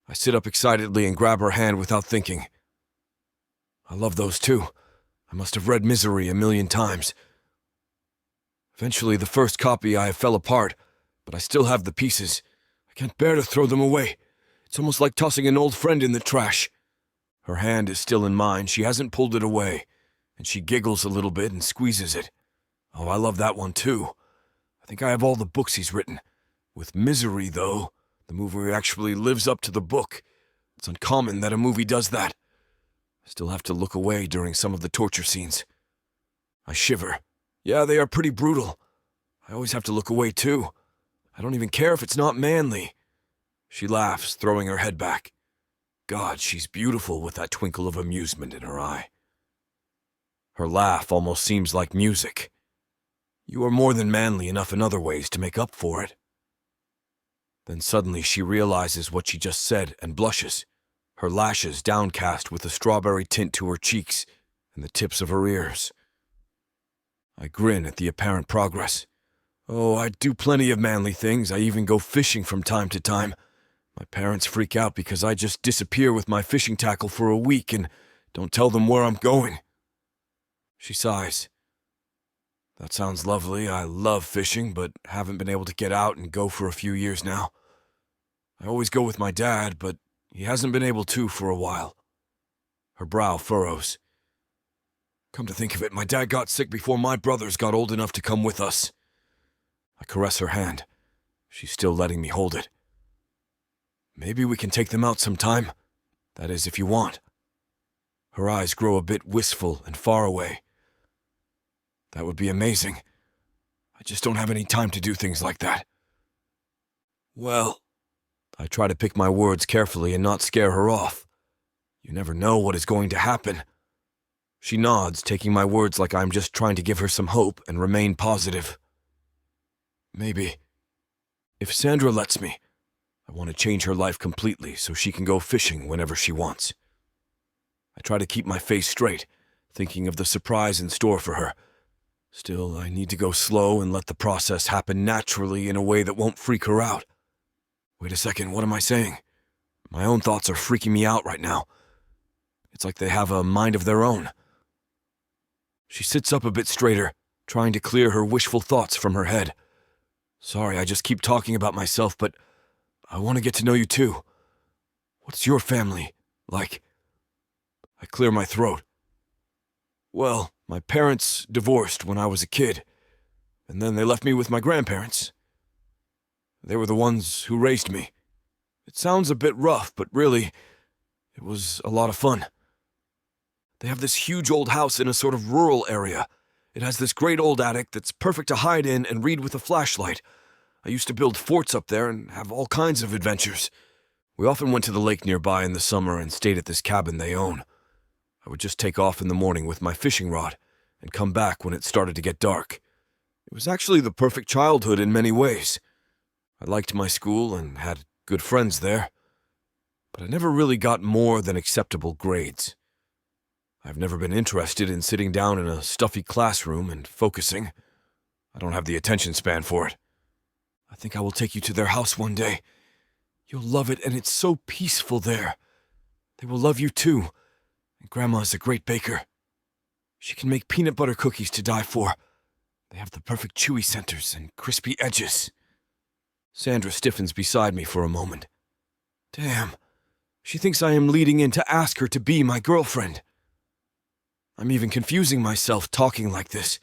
I sit up excitedly and grab her hand without thinking. I love those too. I must have read Misery a million times. Eventually, the first copy I fell apart, but I still have the pieces. I can't bear to throw them away. It's almost like tossing an old friend in the trash. Her hand is still in mine. She hasn't pulled it away, and she giggles a little bit and squeezes it. Oh, I love that one too. I think I have all the books he's written. With Misery, though, the movie actually lives up to the book. It's uncommon that a movie does that. I still have to look away during some of the torture scenes. I shiver. Yeah, they are pretty brutal. I always have to look away, too. I don't even care if it's not manly. She laughs, throwing her head back. God, she's beautiful with that twinkle of amusement in her eye. Her laugh almost seems like music. You are more than manly enough in other ways to make up for it. Then suddenly she realizes what she just said and blushes, her lashes downcast with a strawberry tint to her cheeks and the tips of her ears. I grin at the apparent progress. Oh, I do plenty of manly things. I even go fishing from time to time. My parents freak out because I just disappear with my fishing tackle for a week and don't tell them where I'm going. She sighs. That sounds lovely. I love fishing, but haven't been able to get out and go for a few years now. I always go with my dad, but he hasn't been able to for a while. Her brow furrows. Come to think of it, my dad got sick before my brothers got old enough to come with us. I caress her hand. She's still letting me hold it. Maybe we can take them out sometime. That is, if you want. Her eyes grow a bit wistful and far away. That would be amazing. I just don't have any time to do things like that. Well, I try to pick my words carefully and not scare her off. You never know what is going to happen. She nods, taking my words like I'm just trying to give her some hope and remain positive. Maybe. If Sandra lets me, I want to change her life completely so she can go fishing whenever she wants. I try to keep my face straight, thinking of the surprise in store for her. Still, I need to go slow and let the process happen naturally in a way that won't freak her out. Wait a second, what am I saying? My own thoughts are freaking me out right now. It's like they have a mind of their own. She sits up a bit straighter, trying to clear her wishful thoughts from her head. Sorry, I just keep talking about myself, but I want to get to know you too. What's your family like? I clear my throat. Well, my parents divorced when I was a kid, and then they left me with my grandparents. They were the ones who raised me. It sounds a bit rough, but really, it was a lot of fun. They have this huge old house in a sort of rural area. It has this great old attic that's perfect to hide in and read with a flashlight. I used to build forts up there and have all kinds of adventures. We often went to the lake nearby in the summer and stayed at this cabin they own. I would just take off in the morning with my fishing rod and come back when it started to get dark. It was actually the perfect childhood in many ways. I liked my school and had good friends there, but I never really got more than acceptable grades. I've never been interested in sitting down in a stuffy classroom and focusing. I don't have the attention span for it. I think I will take you to their house one day. You'll love it, and it's so peaceful there. They will love you too, and Grandma is a great baker. She can make peanut butter cookies to die for. They have the perfect chewy centers and crispy edges. Sandra stiffens beside me for a moment. Damn, she thinks I am leading in to ask her to be my girlfriend. I'm even confusing myself talking like this.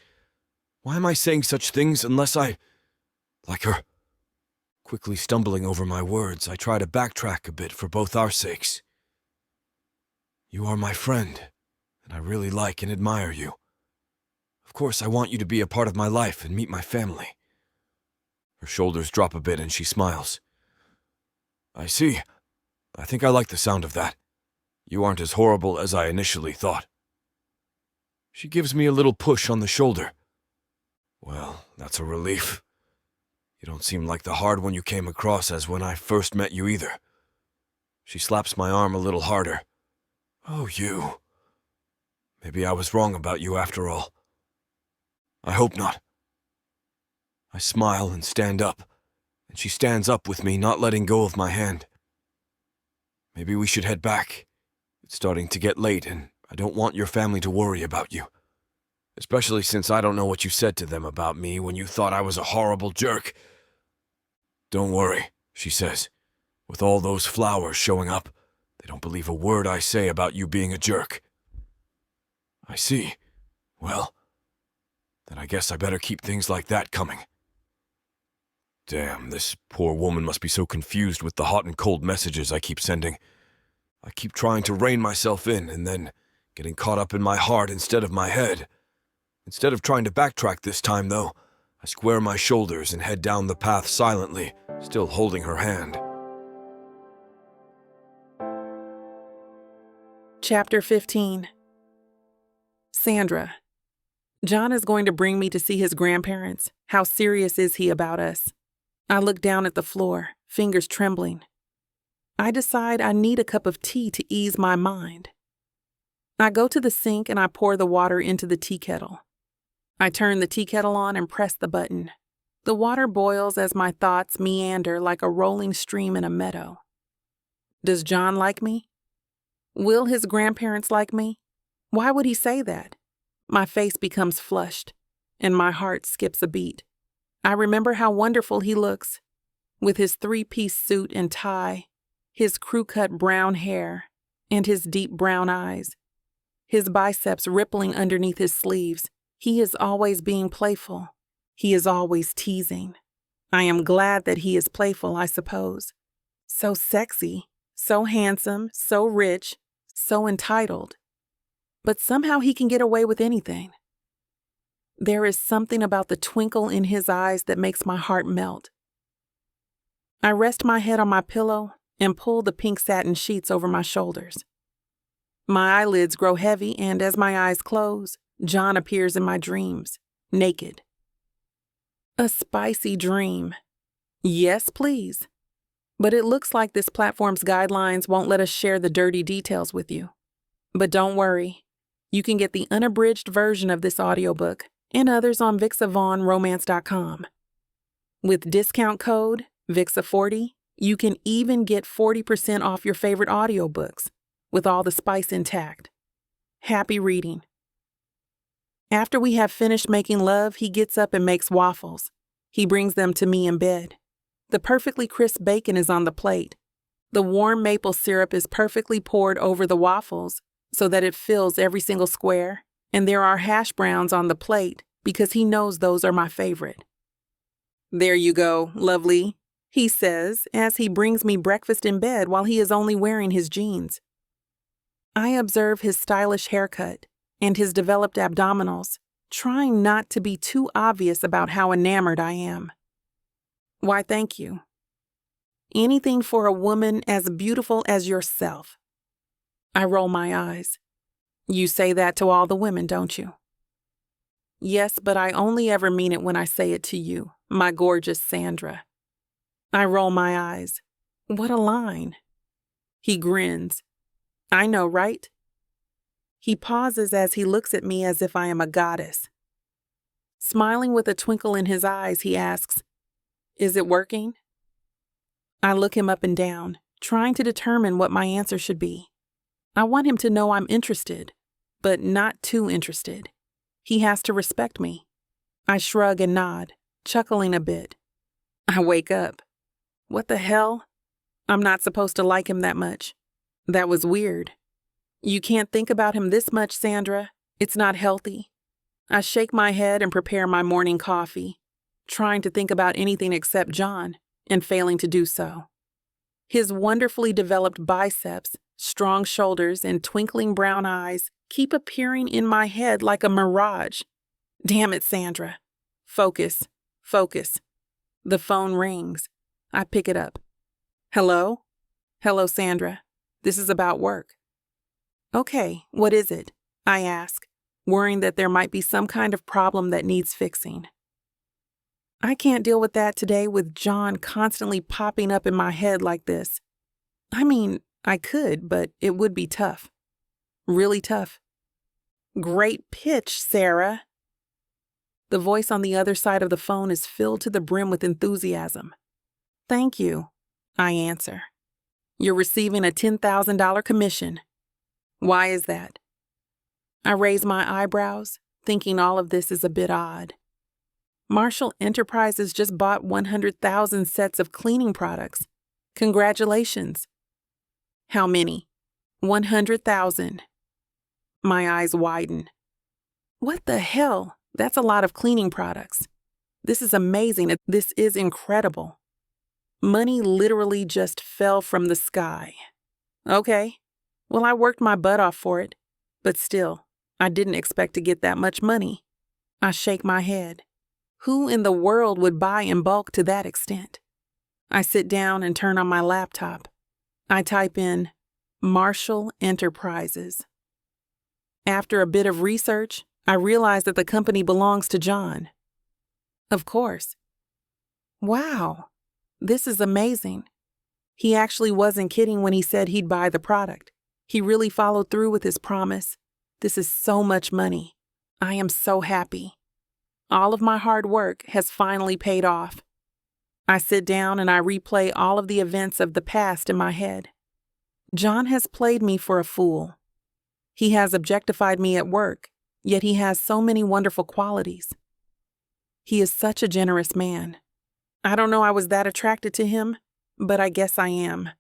Why am I saying such things unless I like her? Quickly stumbling over my words, I try to backtrack a bit for both our sakes. You are my friend, and I really like and admire you. Of course, I want you to be a part of my life and meet my family. Her shoulders drop a bit and she smiles. I see. I think I like the sound of that. You aren't as horrible as I initially thought. She gives me a little push on the shoulder. Well, that's a relief. You don't seem like the hard one you came across as when I first met you either. She slaps my arm a little harder. Oh, you. Maybe I was wrong about you after all. I hope not. I smile and stand up, and she stands up with me, not letting go of my hand. Maybe we should head back. It's starting to get late, and I don't want your family to worry about you. Especially since I don't know what you said to them about me when you thought I was a horrible jerk. Don't worry, she says. With all those flowers showing up, they don't believe a word I say about you being a jerk. I see. Well, then I guess I better keep things like that coming. Damn, this poor woman must be so confused with the hot and cold messages I keep sending. I keep trying to rein myself in and then getting caught up in my heart instead of my head. Instead of trying to backtrack this time, though, I square my shoulders and head down the path silently, still holding her hand. Chapter 15. Sandra. John is going to bring me to see his grandparents. How serious is he about us? I look down at the floor, fingers trembling. I decide I need a cup of tea to ease my mind. I go to the sink and I pour the water into the tea kettle. I turn the tea kettle on and press the button. The water boils as my thoughts meander like a rolling stream in a meadow. Does John like me? Will his grandparents like me? Why would he say that? My face becomes flushed, and my heart skips a beat. I remember how wonderful he looks, with his three-piece suit and tie, his crew-cut brown hair, and his deep brown eyes. His biceps rippling underneath his sleeves. He is always being playful. He is always teasing. I am glad that he is playful, I suppose. So sexy, so handsome, so rich, so entitled. But somehow he can get away with anything. There is something about the twinkle in his eyes that makes my heart melt. I rest my head on my pillow and pull the pink satin sheets over my shoulders. My eyelids grow heavy, and as my eyes close, John appears in my dreams, naked. A spicy dream. Yes, please. But it looks like this platform's guidelines won't let us share the dirty details with you. But don't worry. You can get the unabridged version of this audiobook and others on VixaVaughnRomance.com. With discount code VIXA40, you can even get 40% off your favorite audiobooks, with all the spice intact. Happy reading. After we have finished making love, he gets up and makes waffles. He brings them to me in bed. The perfectly crisp bacon is on the plate. The warm maple syrup is perfectly poured over the waffles so that it fills every single square, and there are hash browns on the plate because he knows those are my favorite. "There you go, lovely," he says as he brings me breakfast in bed while he is only wearing his jeans. I observe his stylish haircut and his developed abdominals, trying not to be too obvious about how enamored I am. "Why, thank you. Anything for a woman as beautiful as yourself." I roll my eyes. "You say that to all the women, don't you?" "Yes, but I only ever mean it when I say it to you, my gorgeous Sandra." I roll my eyes. What a line. He grins. "I know, right?" He pauses as he looks at me as if I am a goddess. Smiling with a twinkle in his eyes, he asks, "Is it working?" I look him up and down, trying to determine what my answer should be. I want him to know I'm interested, but not too interested. He has to respect me. I shrug and nod, chuckling a bit. I wake up. What the hell? I'm not supposed to like him that much. That was weird. "You can't think about him this much, Sandra. It's not healthy." I shake my head and prepare my morning coffee, trying to think about anything except John, and failing to do so. His wonderfully developed biceps, strong shoulders, and twinkling brown eyes keep appearing in my head like a mirage. Damn it, Sandra. Focus. Focus. The phone rings. I pick it up. "Hello?" "Hello, Sandra. This is about work." "Okay, what is it?" I ask, worrying that there might be some kind of problem that needs fixing. I can't deal with that today with John constantly popping up in my head like this. I mean, I could, but it would be tough. Really tough. "Great pitch, Sarah." The voice on the other side of the phone is filled to the brim with enthusiasm. "Thank you," I answer. "You're receiving a $10,000 commission." "Why is that?" I raise my eyebrows, thinking all of this is a bit odd. Marshall Enterprises just bought 100,000 sets of cleaning products. Congratulations. "How many?" 100,000. My eyes widen. What the hell? That's a lot of cleaning products. This is amazing. This is incredible. Money literally just fell from the sky. Okay. Well, I worked my butt off for it, but still, I didn't expect to get that much money. I shake my head. Who in the world would buy in bulk to that extent? I sit down and turn on my laptop. I type in Marshall Enterprises. After a bit of research, I realize that the company belongs to John. Of course. Wow, this is amazing. He actually wasn't kidding when he said he'd buy the product. He really followed through with his promise. This is so much money. I am so happy. All of my hard work has finally paid off. I sit down and I replay all of the events of the past in my head. John has played me for a fool. He has objectified me at work, yet he has so many wonderful qualities. He is such a generous man. I don't know I was that attracted to him, but I guess I am.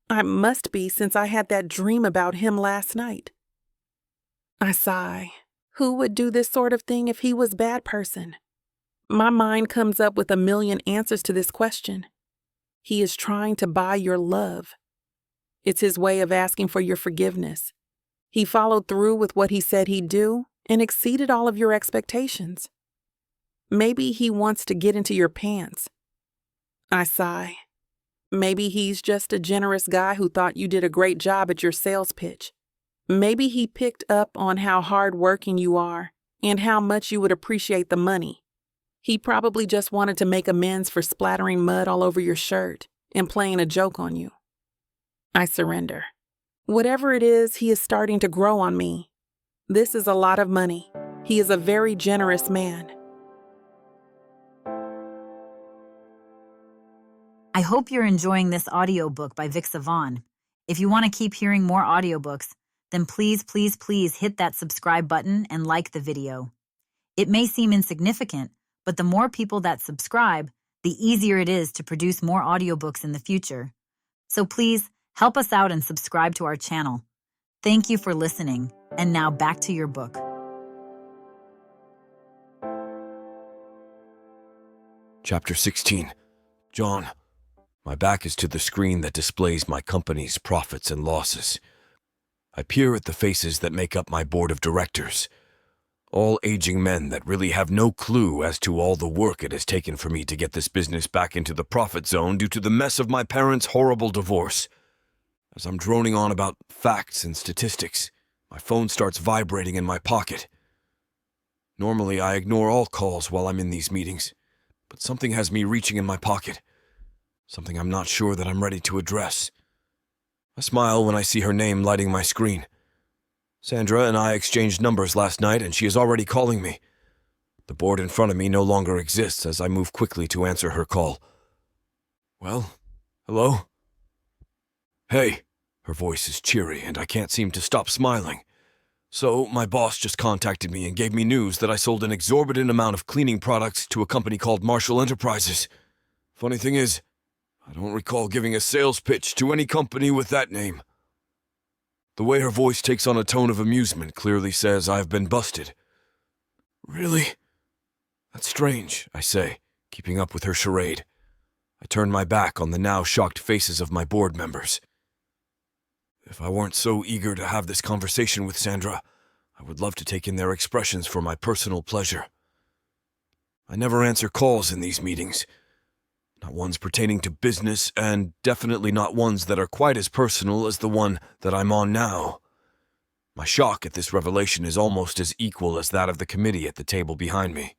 I must be since I had that dream about him last night. I sigh. Who would do this sort of thing if he was a bad person? My mind comes up with a million answers to this question. He is trying to buy your love. It's his way of asking for your forgiveness. He followed through with what he said he'd do and exceeded all of your expectations. Maybe he wants to get into your pants. I sigh. Maybe he's just a generous guy who thought you did a great job at your sales pitch. Maybe he picked up on how hard-working you are and how much you would appreciate the money. He probably just wanted to make amends for splattering mud all over your shirt and playing a joke on you. I surrender. Whatever it is, he is starting to grow on me. This is a lot of money. He is a very generous man. I hope you're enjoying this audiobook by Vic Savon. If you want to keep hearing more audiobooks, then please, please, please hit that subscribe button and like the video. It may seem insignificant, but the more people that subscribe, the easier it is to produce more audiobooks in the future. So please, help us out and subscribe to our channel. Thank you for listening, and now back to your book. Chapter 16. John. My back is to the screen that displays my company's profits and losses. I peer at the faces that make up my board of directors. All aging men that really have no clue as to all the work it has taken for me to get this business back into the profit zone due to the mess of my parents' horrible divorce. As I'm droning on about facts and statistics, my phone starts vibrating in my pocket. Normally, I ignore all calls while I'm in these meetings, but something has me reaching in my pocket. Something I'm not sure that I'm ready to address. I smile when I see her name lighting my screen. Sandra and I exchanged numbers last night, and she is already calling me. The board in front of me no longer exists as I move quickly to answer her call. Well, hello? Hey. Her voice is cheery, and I can't seem to stop smiling. So, my boss just contacted me and gave me news that I sold an exorbitant amount of cleaning products to a company called Marshall Enterprises. Funny thing is, I don't recall giving a sales pitch to any company with that name. The way her voice takes on a tone of amusement clearly says I've been busted. Really? That's strange, I say, keeping up with her charade. I turn my back on the now shocked faces of my board members. If I weren't so eager to have this conversation with Sandra, I would love to take in their expressions for my personal pleasure. I never answer calls in these meetings. Not ones pertaining to business, and definitely not ones that are quite as personal as the one that I'm on now. My shock at this revelation is almost as equal as that of the committee at the table behind me.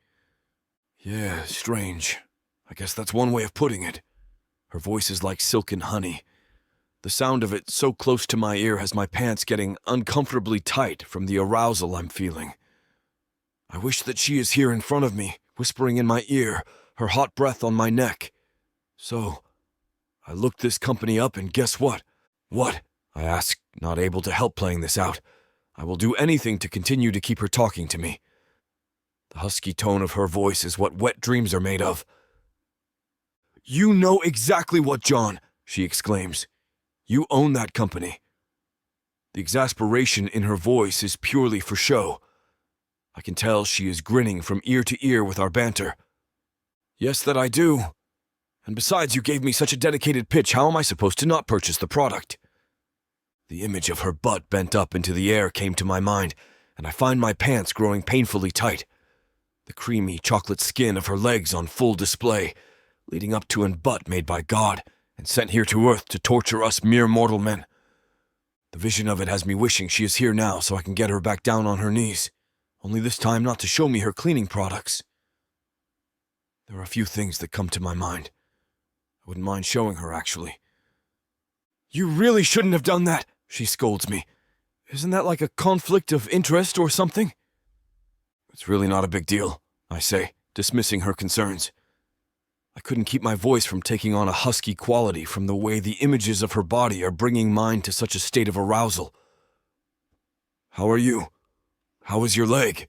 Yeah, strange. I guess that's one way of putting it. Her voice is like silken honey. The sound of it so close to my ear has my pants getting uncomfortably tight from the arousal I'm feeling. I wish that she is here in front of me, whispering in my ear, her hot breath on my neck. So, I looked this company up, and guess what? What? I ask, not able to help playing this out. I will do anything to continue to keep her talking to me. The husky tone of her voice is what wet dreams are made of. You know exactly what, John, she exclaims. You own that company. The exasperation in her voice is purely for show. I can tell she is grinning from ear to ear with our banter. Yes, that I do. And besides, you gave me such a dedicated pitch, how am I supposed to not purchase the product? The image of her butt bent up into the air came to my mind, and I find my pants growing painfully tight. The creamy chocolate skin of her legs on full display, leading up to an butt made by God and sent here to earth to torture us mere mortal men. The vision of it has me wishing she is here now so I can get her back down on her knees, only this time not to show me her cleaning products. There are a few things that come to my mind. I wouldn't mind showing her, actually. You really shouldn't have done that, she scolds me. Isn't that like a conflict of interest or something? It's really not a big deal, I say, dismissing her concerns. I couldn't keep my voice from taking on a husky quality from the way the images of her body are bringing mine to such a state of arousal. How are you? How is your leg?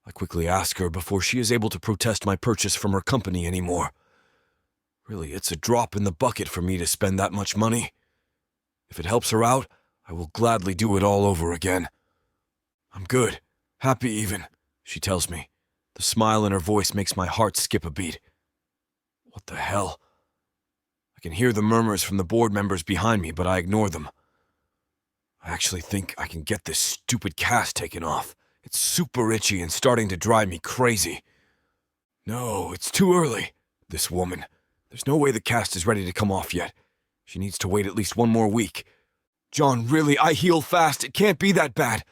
I quickly ask her before she is able to protest my purchase from her company anymore. Really, it's a drop in the bucket for me to spend that much money. If it helps her out, I will gladly do it all over again. I'm good, happy even, she tells me. The smile in her voice makes my heart skip a beat. What the hell? I can hear the murmurs from the board members behind me, but I ignore them. I actually think I can get this stupid cast taken off. It's super itchy and starting to drive me crazy. No, it's too early. This woman. There's no way the cast is ready to come off yet. She needs to wait at least one more week. John, really, I heal fast. It can't be that bad.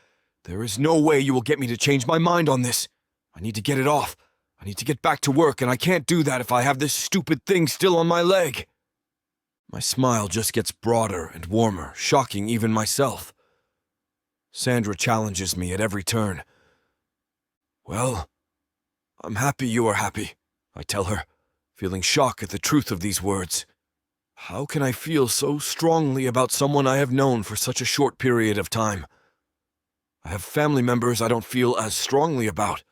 There is no way you will get me to change my mind on this. I need to get it off. I need to get back to work, and I can't do that if I have this stupid thing still on my leg. My smile just gets broader and warmer, shocking even myself. Sandra challenges me at every turn. Well, I'm happy you are happy, I tell her, feeling shock at the truth of these words. How can I feel so strongly about someone I have known for such a short period of time? I have family members I don't feel as strongly about.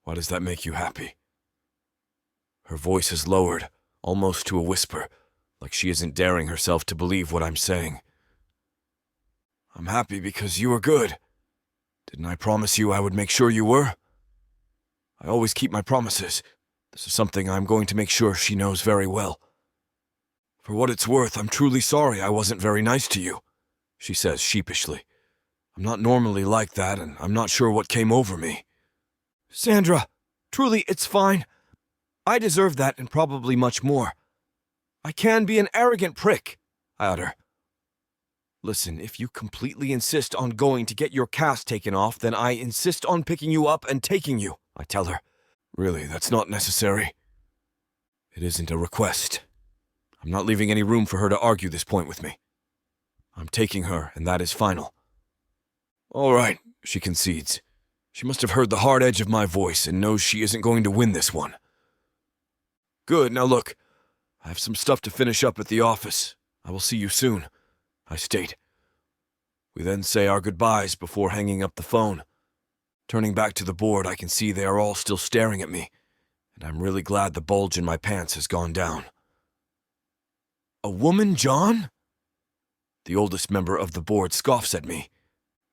Why does that make you happy? Her voice is lowered, almost to a whisper, like she isn't daring herself to believe what I'm saying. I'm happy because you are good. Didn't I promise you I would make sure you were? I always keep my promises. This is something I'm going to make sure she knows very well. For what it's worth, I'm truly sorry I wasn't very nice to you, she says sheepishly. I'm not normally like that, and I'm not sure what came over me. Sandra, truly, it's fine. I deserve that and probably much more. I can be an arrogant prick, I utter. Listen, if you completely insist on going to get your cast taken off, then I insist on picking you up and taking you, I tell her. Really, that's not necessary. It isn't a request. I'm not leaving any room for her to argue this point with me. I'm taking her, and that is final. All right, she concedes. She must have heard the hard edge of my voice and knows she isn't going to win this one. Good, now look, I have some stuff to finish up at the office. I will see you soon, I state. We then say our goodbyes before hanging up the phone. Turning back to the board, I can see they are all still staring at me, and I'm really glad the bulge in my pants has gone down. A woman, John? The oldest member of the board scoffs at me.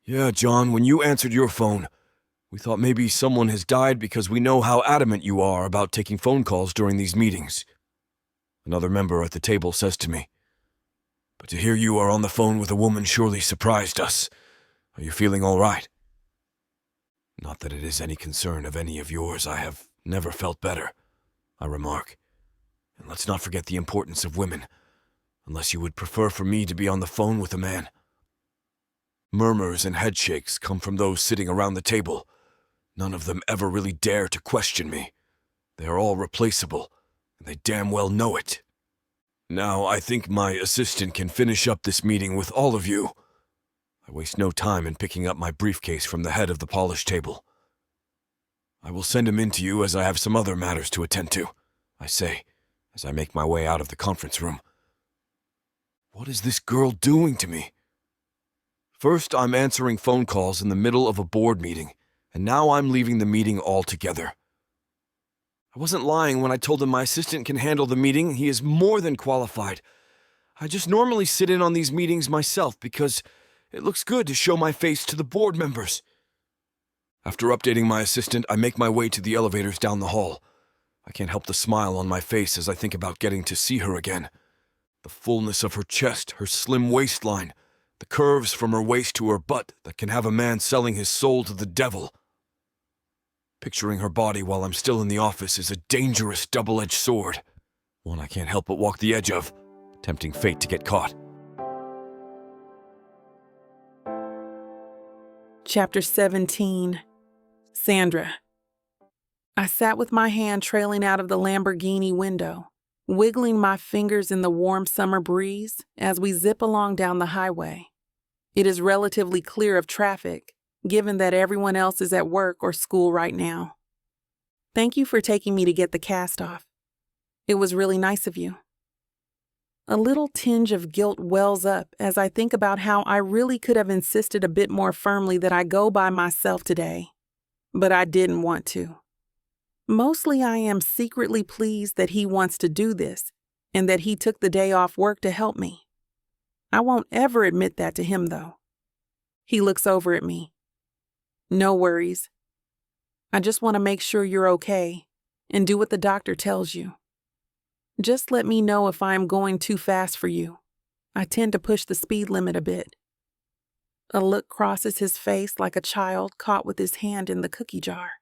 Yeah, John, when you answered your phone, we thought maybe someone has died because we know how adamant you are about taking phone calls during these meetings. Another member at the table says to me, but to hear you are on the phone with a woman surely surprised us. Are you feeling all right? Not that it is any concern of any of yours. I have never felt better, I remark. And let's not forget the importance of women, unless you would prefer for me to be on the phone with a man. Murmurs and headshakes come from those sitting around the table. None of them ever really dare to question me. They are all replaceable, and they damn well know it. Now, I think my assistant can finish up this meeting with all of you. I waste no time in picking up my briefcase from the head of the polished table. I will send him in to you as I have some other matters to attend to, I say, as I make my way out of the conference room. What is this girl doing to me? First, I'm answering phone calls in the middle of a board meeting, and now I'm leaving the meeting altogether. I wasn't lying when I told him my assistant can handle the meeting. He is more than qualified. I just normally sit in on these meetings myself because it looks good to show my face to the board members. After updating my assistant, I make my way to the elevators down the hall. I can't help the smile on my face as I think about getting to see her again. The fullness of her chest, her slim waistline, the curves from her waist to her butt that can have a man selling his soul to the devil. Picturing her body while I'm still in the office is a dangerous double-edged sword, one I can't help but walk the edge of, tempting fate to get caught. Chapter 17. Sandra. I sat with my hand trailing out of the Lamborghini window, wiggling my fingers in the warm summer breeze as we zip along down the highway. It is relatively clear of traffic, given that everyone else is at work or school right now. Thank you for taking me to get the cast off. It was really nice of you. A little tinge of guilt wells up as I think about how I really could have insisted a bit more firmly that I go by myself today, but I didn't want to. Mostly I am secretly pleased that he wants to do this and that he took the day off work to help me. I won't ever admit that to him, though. He looks over at me. No worries. I just want to make sure you're okay and do what the doctor tells you. Just let me know if I am going too fast for you. I tend to push the speed limit a bit. A look crosses his face like a child caught with his hand in the cookie jar.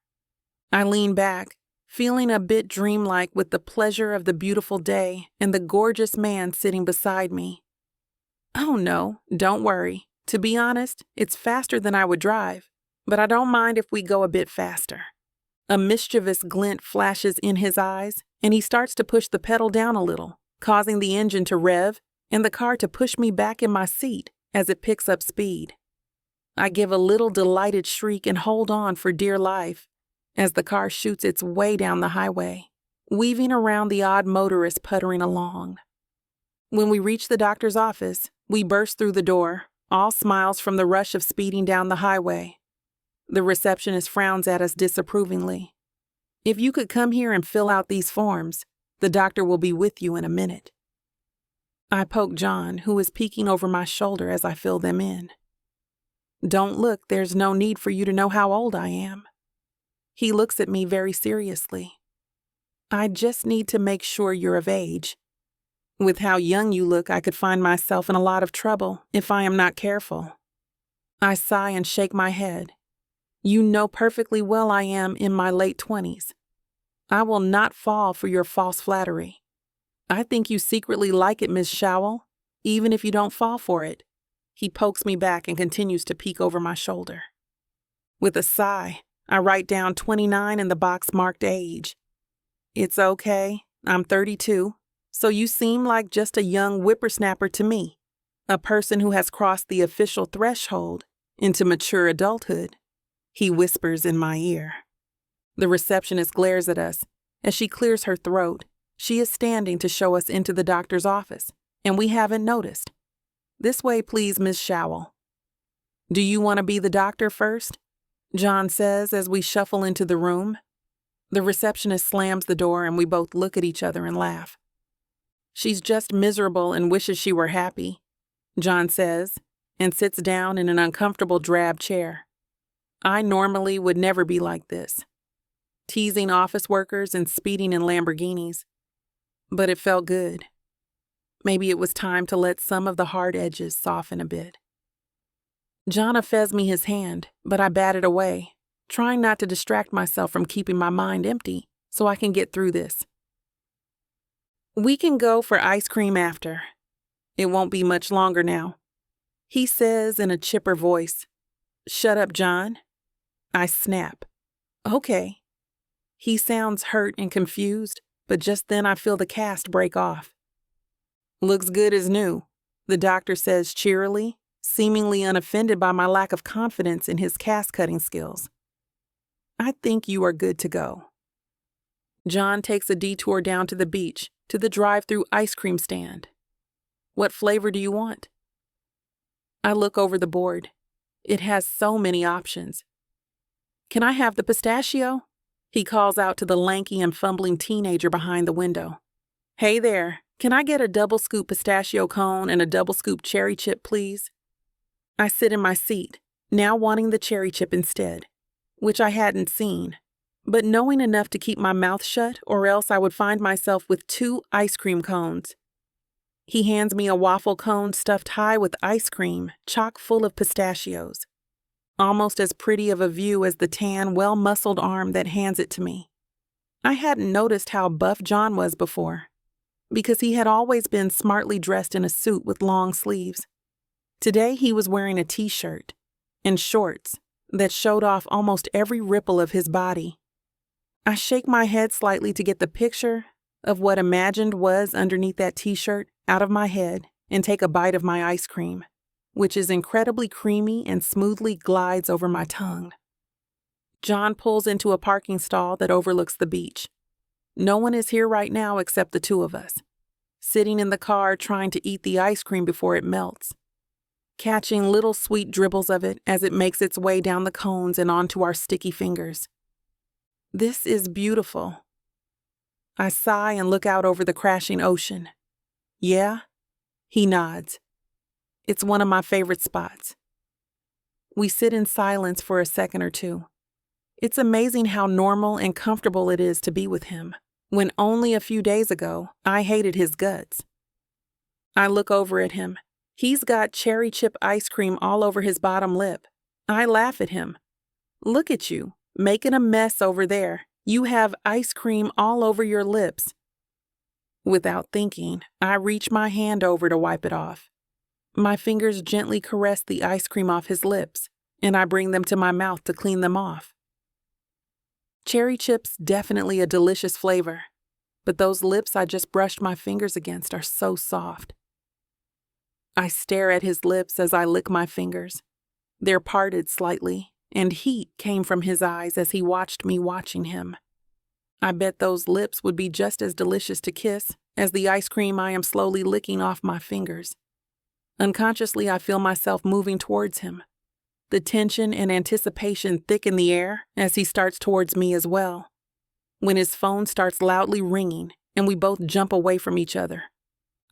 I lean back, feeling a bit dreamlike with the pleasure of the beautiful day and the gorgeous man sitting beside me. Oh no, don't worry. To be honest, it's faster than I would drive, but I don't mind if we go a bit faster. A mischievous glint flashes in his eyes, and he starts to push the pedal down a little, causing the engine to rev and the car to push me back in my seat as it picks up speed. I give a little delighted shriek and hold on for dear life, as the car shoots its way down the highway, weaving around the odd motorist puttering along. When we reach the doctor's office, we burst through the door, all smiles from the rush of speeding down the highway. The receptionist frowns at us disapprovingly. "If you could come here and fill out these forms, the doctor will be with you in a minute." I poke John, who is peeking over my shoulder as I fill them in. "Don't look, there's no need for you to know how old I am." He looks at me very seriously. "I just need to make sure you're of age. With how young you look, I could find myself in a lot of trouble if I am not careful." I sigh and shake my head. "You know perfectly well I am in my late 20s. I will not fall for your false flattery. I think you secretly like it, Miss Showell, even if you don't fall for it." He pokes me back and continues to peek over my shoulder. With a sigh, I write down 29 in the box marked age. "It's okay, I'm 32, so you seem like just a young whippersnapper to me, a person who has crossed the official threshold into mature adulthood," he whispers in my ear. The receptionist glares at us. As she clears her throat, she is standing to show us into the doctor's office, and we haven't noticed. "This way, please, Miss Showell." "Do you want to be the doctor first?" John says as we shuffle into the room. The receptionist slams the door and we both look at each other and laugh. "She's just miserable and wishes she were happy," John says, and sits down in an uncomfortable drab chair. I normally would never be like this, teasing office workers and speeding in Lamborghinis. But it felt good. Maybe it was time to let some of the hard edges soften a bit. John offers me his hand, but I bat it away, trying not to distract myself from keeping my mind empty so I can get through this. "We can go for ice cream after. It won't be much longer now," he says in a chipper voice. "Shut up, John." I snap. "Okay." He sounds hurt and confused, but just then I feel the cast break off. "Looks good as new," the doctor says cheerily, seemingly unoffended by my lack of confidence in his cast-cutting skills. "I think you are good to go." John takes a detour down to the beach, to the drive-through ice cream stand. "What flavor do you want?" I look over the board. It has so many options. "Can I have the pistachio?" He calls out to the lanky and fumbling teenager behind the window. "Hey there, can I get a double scoop pistachio cone and a double scoop cherry chip, please?" I sit in my seat, now wanting the cherry chip instead, which I hadn't seen, but knowing enough to keep my mouth shut or else I would find myself with 2 ice cream cones. He hands me a waffle cone stuffed high with ice cream, chock full of pistachios. Almost as pretty of a view as the tan, well-muscled arm that hands it to me. I hadn't noticed how buff John was before, because he had always been smartly dressed in a suit with long sleeves. Today he was wearing a t-shirt and shorts that showed off almost every ripple of his body. I shake my head slightly to get the picture of what imagined was underneath that t-shirt out of my head and take a bite of my ice cream, which is incredibly creamy and smoothly glides over my tongue. John pulls into a parking stall that overlooks the beach. No one is here right now except the 2 of us, sitting in the car trying to eat the ice cream before it melts, catching little sweet dribbles of it as it makes its way down the cones and onto our sticky fingers. This is beautiful. I sigh and look out over the crashing ocean. "Yeah?" He nods. "It's one of my favorite spots." We sit in silence for a second or two. It's amazing how normal and comfortable it is to be with him, when only a few days ago I hated his guts. I look over at him. He's got cherry chip ice cream all over his bottom lip. I laugh at him. "Look at you, making a mess over there. You have ice cream all over your lips." Without thinking, I reach my hand over to wipe it off. My fingers gently caress the ice cream off his lips, and I bring them to my mouth to clean them off. Cherry chip's definitely a delicious flavor, but those lips I just brushed my fingers against are so soft. I stare at his lips as I lick my fingers. They're parted slightly, and heat came from his eyes as he watched me watching him. I bet those lips would be just as delicious to kiss as the ice cream I am slowly licking off my fingers. Unconsciously, I feel myself moving towards him. The tension and anticipation thicken the air as he starts towards me as well. When his phone starts loudly ringing and we both jump away from each other,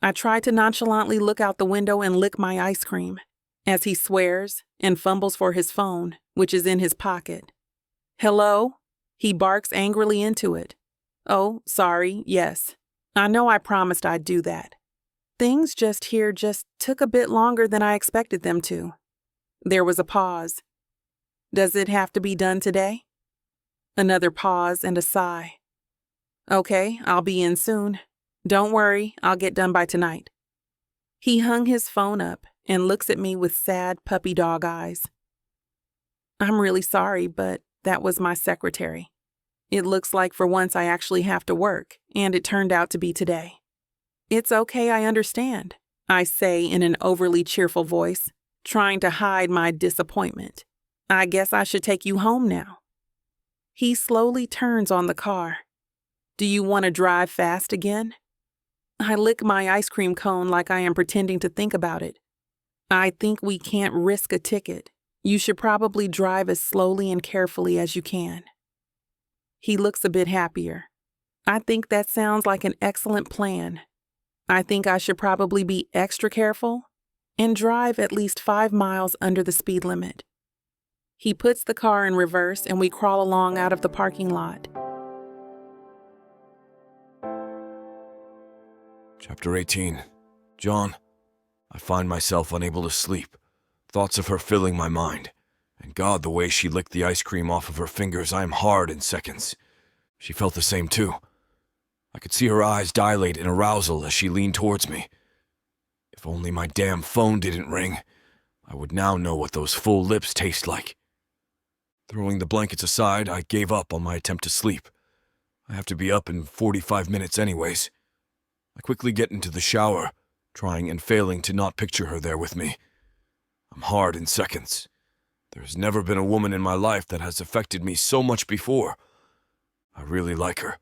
I try to nonchalantly look out the window and lick my ice cream as he swears and fumbles for his phone, which is in his pocket. "Hello?" He barks angrily into it. "Oh, sorry, yes. I know I promised I'd do that. Things here took a bit longer than I expected them to." There was a pause. "Does it have to be done today?" Another pause and a sigh. "Okay, I'll be in soon. Don't worry, I'll get done by tonight." He hung his phone up and looks at me with sad puppy dog eyes. "I'm really sorry, but that was my secretary. It looks like for once I actually have to work, and it turned out to be today." "It's okay, I understand," I say in an overly cheerful voice, trying to hide my disappointment. "I guess I should take you home now." He slowly turns on the car. "Do you want to drive fast again?" I lick my ice cream cone like I am pretending to think about it. "I think we can't risk a ticket. You should probably drive as slowly and carefully as you can." He looks a bit happier. "I think that sounds like an excellent plan. I think I should probably be extra careful and drive at least 5 miles under the speed limit." He puts the car in reverse and we crawl along out of the parking lot. Chapter 18. John. I find myself unable to sleep. Thoughts of her filling my mind. And God, the way she licked the ice cream off of her fingers, I am hard in seconds. She felt the same too. I could see her eyes dilate in arousal as she leaned towards me. If only my damn phone didn't ring, I would now know what those full lips taste like. Throwing the blankets aside, I gave up on my attempt to sleep. I have to be up in 45 minutes anyways. I quickly get into the shower, trying and failing to not picture her there with me. I'm hard in seconds. There's never been a woman in my life that has affected me so much before. I really like her.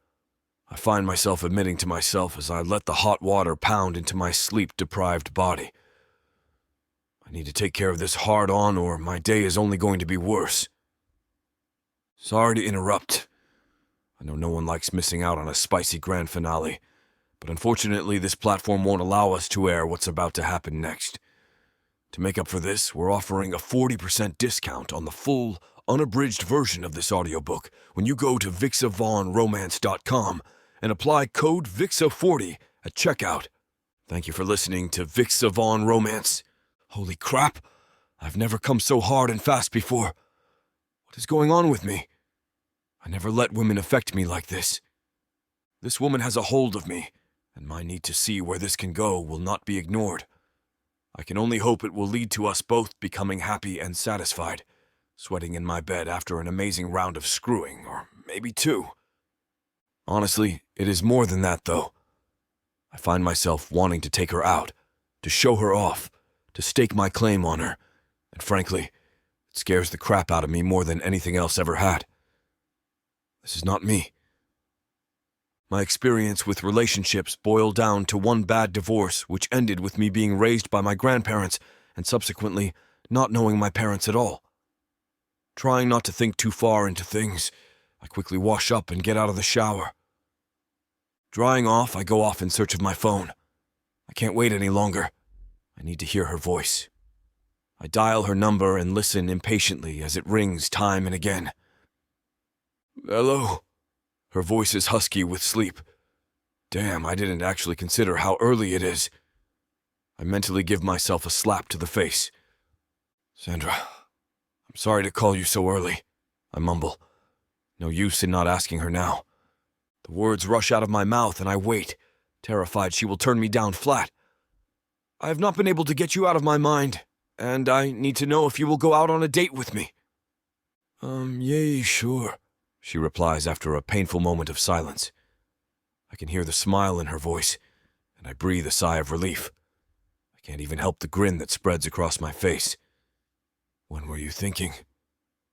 I find myself admitting to myself as I let the hot water pound into my sleep-deprived body. I need to take care of this hard-on or my day is only going to be worse. Sorry to interrupt. I know no one likes missing out on a spicy grand finale, but unfortunately this platform won't allow us to air what's about to happen next. To make up for this, we're offering a 40% discount on the full, unabridged version of this audiobook when you go to vixavonromance.com and apply code VIXA40 at checkout. Thank you for listening to Vixavon Romance. Holy crap, I've never come so hard and fast before. What is going on with me? I never let women affect me like this. This woman has a hold of me, and my need to see where this can go will not be ignored. I can only hope it will lead to us both becoming happy and satisfied, sweating in my bed after an amazing round of screwing, or maybe 2. Honestly, it is more than that, though. I find myself wanting to take her out, to show her off, to stake my claim on her, and frankly, it scares the crap out of me more than anything else ever had. This is not me. My experience with relationships boiled down to one bad divorce which ended with me being raised by my grandparents and subsequently not knowing my parents at all. Trying not to think too far into things, I quickly wash up and get out of the shower. Drying off, I go off in search of my phone. I can't wait any longer. I need to hear her voice. I dial her number and listen impatiently as it rings time and again. Hello? Her voice is husky with sleep. Damn, I didn't actually consider how early it is. I mentally give myself a slap to the face. Sandra, I'm sorry to call you so early, I mumble. No use in not asking her now. The words rush out of my mouth and I wait, terrified she will turn me down flat. I have not been able to get you out of my mind, and I need to know if you will go out on a date with me. Yeah, sure, she replies after a painful moment of silence. I can hear the smile in her voice, and I breathe a sigh of relief. I can't even help the grin that spreads across my face. When were you thinking?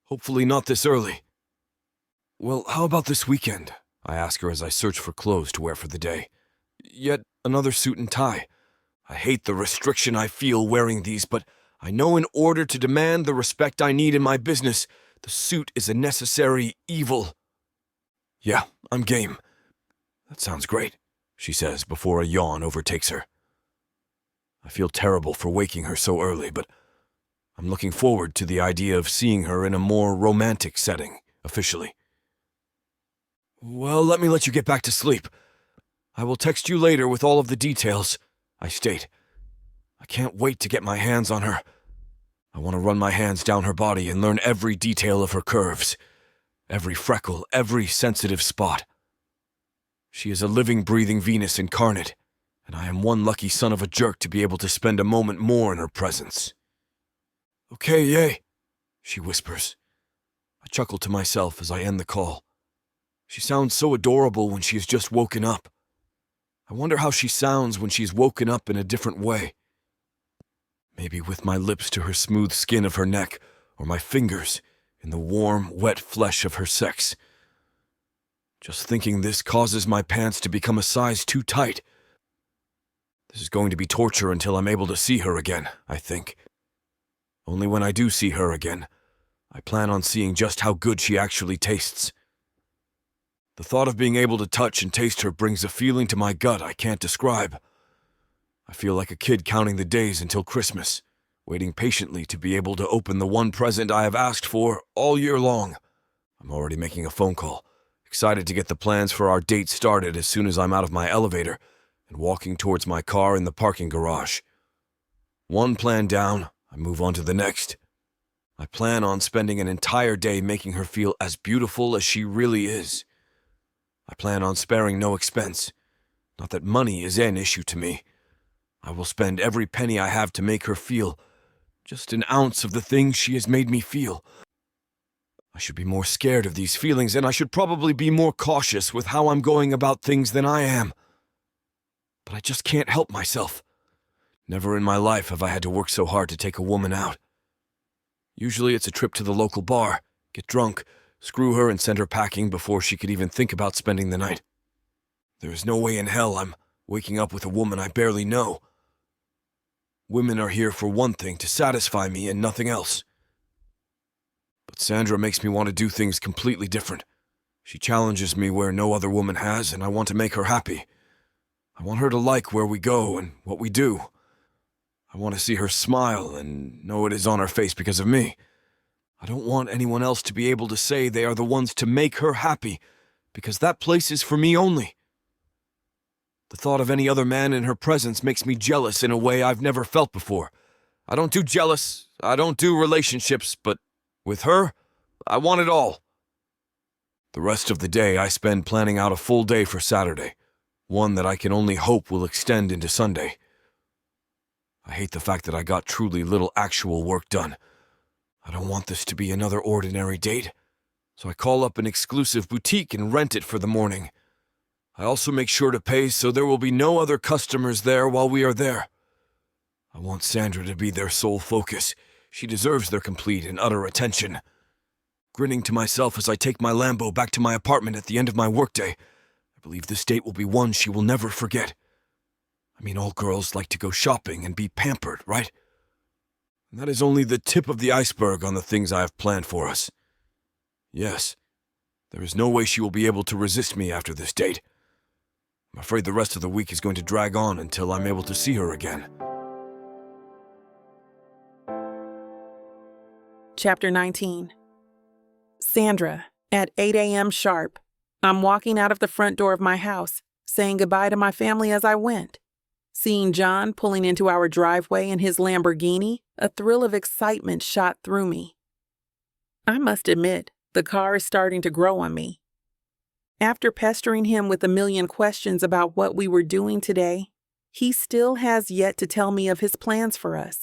Hopefully not this early. Well, how about this weekend? I ask her as I search for clothes to wear for the day. Yet another suit and tie. I hate the restriction I feel wearing these, but I know in order to demand the respect I need in my business, the suit is a necessary evil. Yeah, I'm game. That sounds great, she says before a yawn overtakes her. I feel terrible for waking her so early, but I'm looking forward to the idea of seeing her in a more romantic setting, officially. Well, let me let you get back to sleep. I will text you later with all of the details, I state. I can't wait to get my hands on her. I want to run my hands down her body and learn every detail of her curves, every freckle, every sensitive spot. She is a living, breathing Venus incarnate, and I am one lucky son of a jerk to be able to spend a moment more in her presence. Okay, yay, she whispers. I chuckle to myself as I end the call. She sounds so adorable when she has just woken up. I wonder how she sounds when she's woken up in a different way. Maybe with my lips to her smooth skin of her neck, or my fingers in the warm, wet flesh of her sex. Just thinking this causes my pants to become a size too tight. This is going to be torture until I'm able to see her again, I think. Only when I do see her again, I plan on seeing just how good she actually tastes. The thought of being able to touch and taste her brings a feeling to my gut I can't describe. I feel like a kid counting the days until Christmas, waiting patiently to be able to open the one present I have asked for all year long. I'm already making a phone call, excited to get the plans for our date started as soon as I'm out of my elevator and walking towards my car in the parking garage. One plan down, I move on to the next. I plan on spending an entire day making her feel as beautiful as she really is. I plan on sparing no expense. Not that money is an issue to me. I will spend every penny I have to make her feel just an ounce of the things she has made me feel. I should be more scared of these feelings, and I should probably be more cautious with how I'm going about things than I am. But I just can't help myself. Never in my life have I had to work so hard to take a woman out. Usually it's a trip to the local bar, get drunk, screw her and send her packing before she could even think about spending the night. There is no way in hell I'm waking up with a woman I barely know. Women are here for one thing, to satisfy me and nothing else. But Sandra makes me want to do things completely different. She challenges me where no other woman has, and I want to make her happy. I want her to like where we go and what we do. I want to see her smile and know it is on her face because of me. I don't want anyone else to be able to say they are the ones to make her happy, because that place is for me only. The thought of any other man in her presence makes me jealous in a way I've never felt before. I don't do jealous, I don't do relationships, but with her, I want it all. The rest of the day I spend planning out a full day for Saturday, one that I can only hope will extend into Sunday. I hate the fact that I got truly little actual work done. I don't want this to be another ordinary date, so I call up an exclusive boutique and rent it for the morning. I also make sure to pay so there will be no other customers there while we are there. I want Sandra to be their sole focus. She deserves their complete and utter attention. Grinning to myself as I take my Lambo back to my apartment at the end of my workday, I believe this date will be one she will never forget. I mean, all girls like to go shopping and be pampered, right? And that is only the tip of the iceberg on the things I have planned for us. Yes, there is no way she will be able to resist me after this date. I'm afraid the rest of the week is going to drag on until I'm able to see her again. Chapter 19. Sandra, at 8 a.m. sharp, I'm walking out of the front door of my house, saying goodbye to my family as I went. Seeing John pulling into our driveway in his Lamborghini, a thrill of excitement shot through me. I must admit, the car is starting to grow on me. After pestering him with a million questions about what we were doing today, he still has yet to tell me of his plans for us.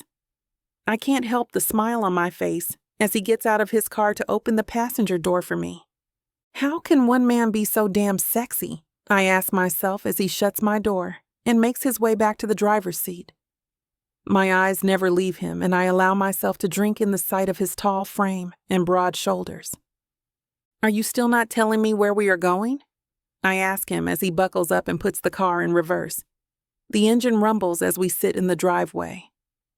I can't help the smile on my face as he gets out of his car to open the passenger door for me. How can one man be so damn sexy? I ask myself as he shuts my door and makes his way back to the driver's seat. My eyes never leave him, and I allow myself to drink in the sight of his tall frame and broad shoulders. "Are you still not telling me where we are going?" I ask him as he buckles up and puts the car in reverse. The engine rumbles as we sit in the driveway.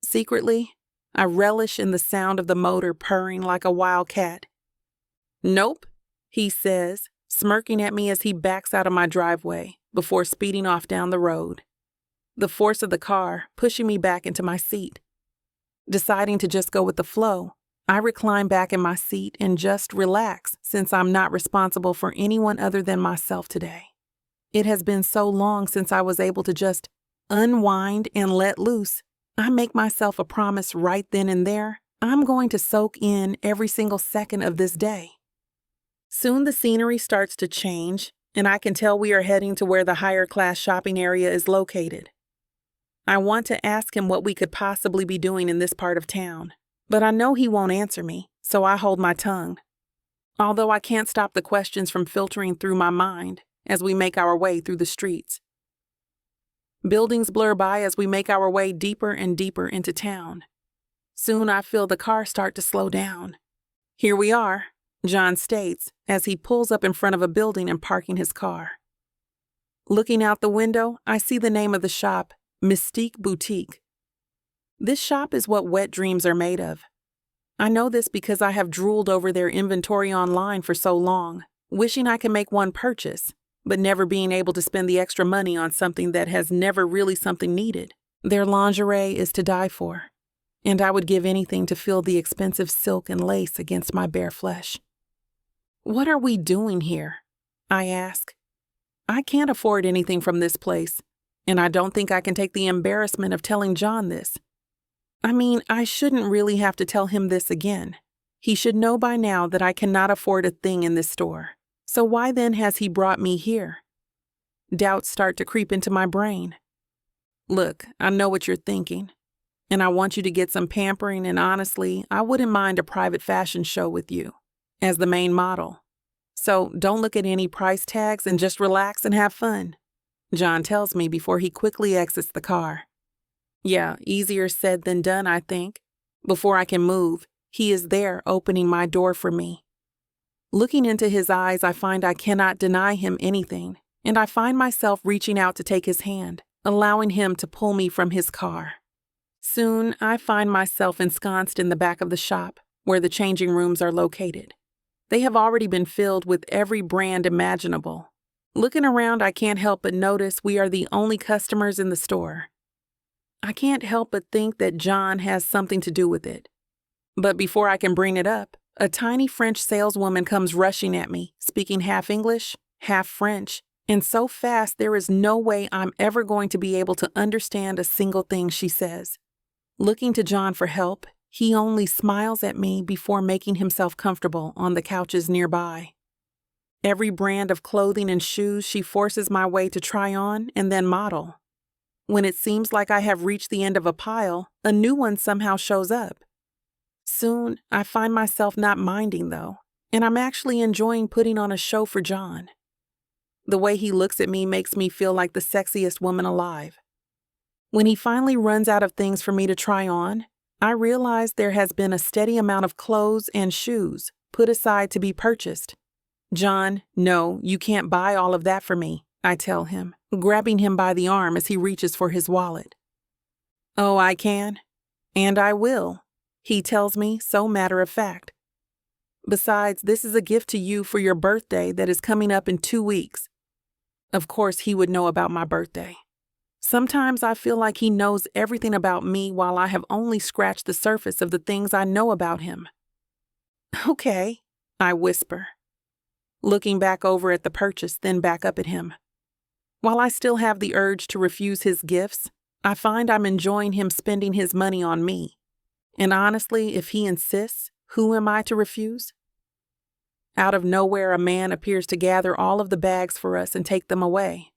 Secretly, I relish in the sound of the motor purring like a wild cat. "Nope," he says, smirking at me as he backs out of my driveway before speeding off down the road. The force of the car pushing me back into my seat. Deciding to just go with the flow, I recline back in my seat and just relax since I'm not responsible for anyone other than myself today. It has been so long since I was able to just unwind and let loose. I make myself a promise right then and there. I'm going to soak in every single second of this day. Soon the scenery starts to change, and I can tell we are heading to where the higher class shopping area is located. I want to ask him what we could possibly be doing in this part of town, but I know he won't answer me, so I hold my tongue. Although I can't stop the questions from filtering through my mind as we make our way through the streets. Buildings blur by as we make our way deeper and deeper into town. Soon I feel the car start to slow down. "Here we are," John states as he pulls up in front of a building and parking his car. Looking out the window, I see the name of the shop, Mystique Boutique. This shop is what wet dreams are made of. I know this because I have drooled over their inventory online for so long, wishing I could make one purchase, but never being able to spend the extra money on something that has never really something needed. Their lingerie is to die for, and I would give anything to feel the expensive silk and lace against my bare flesh. "What are we doing here?" I ask. I can't afford anything from this place, and I don't think I can take the embarrassment of telling John this. I mean, I shouldn't really have to tell him this again. He should know by now that I cannot afford a thing in this store. So why then has he brought me here? Doubts start to creep into my brain. Look, I know what you're thinking, and I want you to get some pampering, and honestly, I wouldn't mind a private fashion show with you as the main model. So don't look at any price tags and just relax and have fun, John tells me before he quickly exits the car. Yeah, easier said than done, I think. Before I can move, he is there opening my door for me. Looking into his eyes, I find I cannot deny him anything, and I find myself reaching out to take his hand, allowing him to pull me from his car. Soon, I find myself ensconced in the back of the shop, where the changing rooms are located. They have already been filled with every brand imaginable. Looking around, I can't help but notice we are the only customers in the store. I can't help but think that John has something to do with it. But before I can bring it up, a tiny French saleswoman comes rushing at me, speaking half English, half French, and so fast there is no way I'm ever going to be able to understand a single thing she says. Looking to John for help, he only smiles at me before making himself comfortable on the couches nearby. Every brand of clothing and shoes she forces my way to try on and then model. When it seems like I have reached the end of a pile, a new one somehow shows up. Soon, I find myself not minding though, and I'm actually enjoying putting on a show for John. The way he looks at me makes me feel like the sexiest woman alive. When he finally runs out of things for me to try on, I realize there has been a steady amount of clothes and shoes put aside to be purchased. John, no, you can't buy all of that for me, I tell him, grabbing him by the arm as he reaches for his wallet. Oh, I can, and I will, he tells me so matter of fact. Besides, this is a gift to you for your birthday that is coming up in 2 weeks. Of course, he would know about my birthday. Sometimes I feel like he knows everything about me while I have only scratched the surface of the things I know about him. Okay, I whisper, looking back over at the purchase, then back up at him. While I still have the urge to refuse his gifts, I find I'm enjoying him spending his money on me. And honestly, if he insists, who am I to refuse? Out of nowhere, a man appears to gather all of the bags for us and take them away.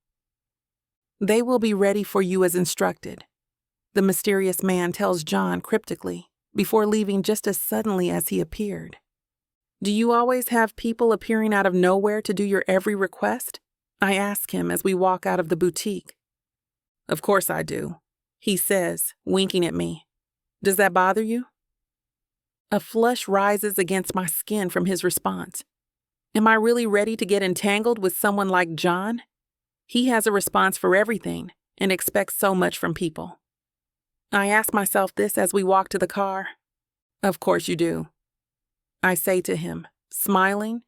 They will be ready for you as instructed, the mysterious man tells John cryptically, before leaving just as suddenly as he appeared. Do you always have people appearing out of nowhere to do your every request? I ask him as we walk out of the boutique. Of course I do. he says, winking at me. Does that bother you? A flush rises against my skin from his response. Am I really ready to get entangled with someone like John? He has a response for everything and expects so much from people. I ask myself this as we walk to the car. Of course you do. I say to him, smiling.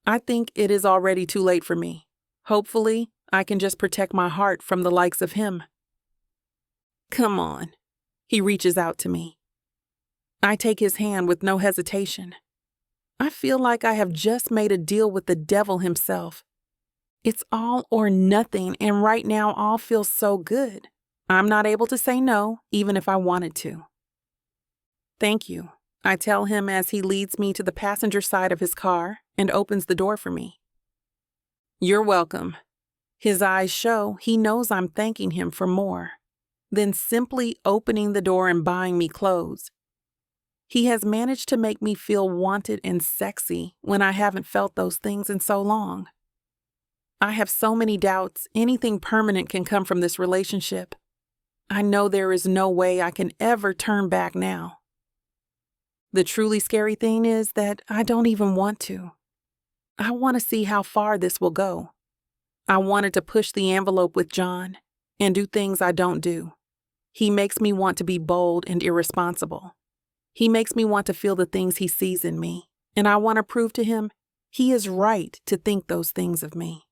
I think it is already too late for me. Hopefully, I can just protect my heart from the likes of him. Come on. He reaches out to me. I take his hand with no hesitation. I feel like I have just made a deal with the devil himself. It's all or nothing, and right now all feels so good. I'm not able to say no, even if I wanted to. Thank you, I tell him as he leads me to the passenger side of his car and opens the door for me. You're welcome. His eyes show he knows I'm thanking him for more than simply opening the door and buying me clothes. He has managed to make me feel wanted and sexy when I haven't felt those things in so long. I have so many doubts anything permanent can come from this relationship. I know there is no way I can ever turn back now. The truly scary thing is that I don't even want to. I want to see how far this will go. I wanted to push the envelope with John and do things I don't do. He makes me want to be bold and irresponsible. He makes me want to feel the things he sees in me, and I want to prove to him he is right to think those things of me.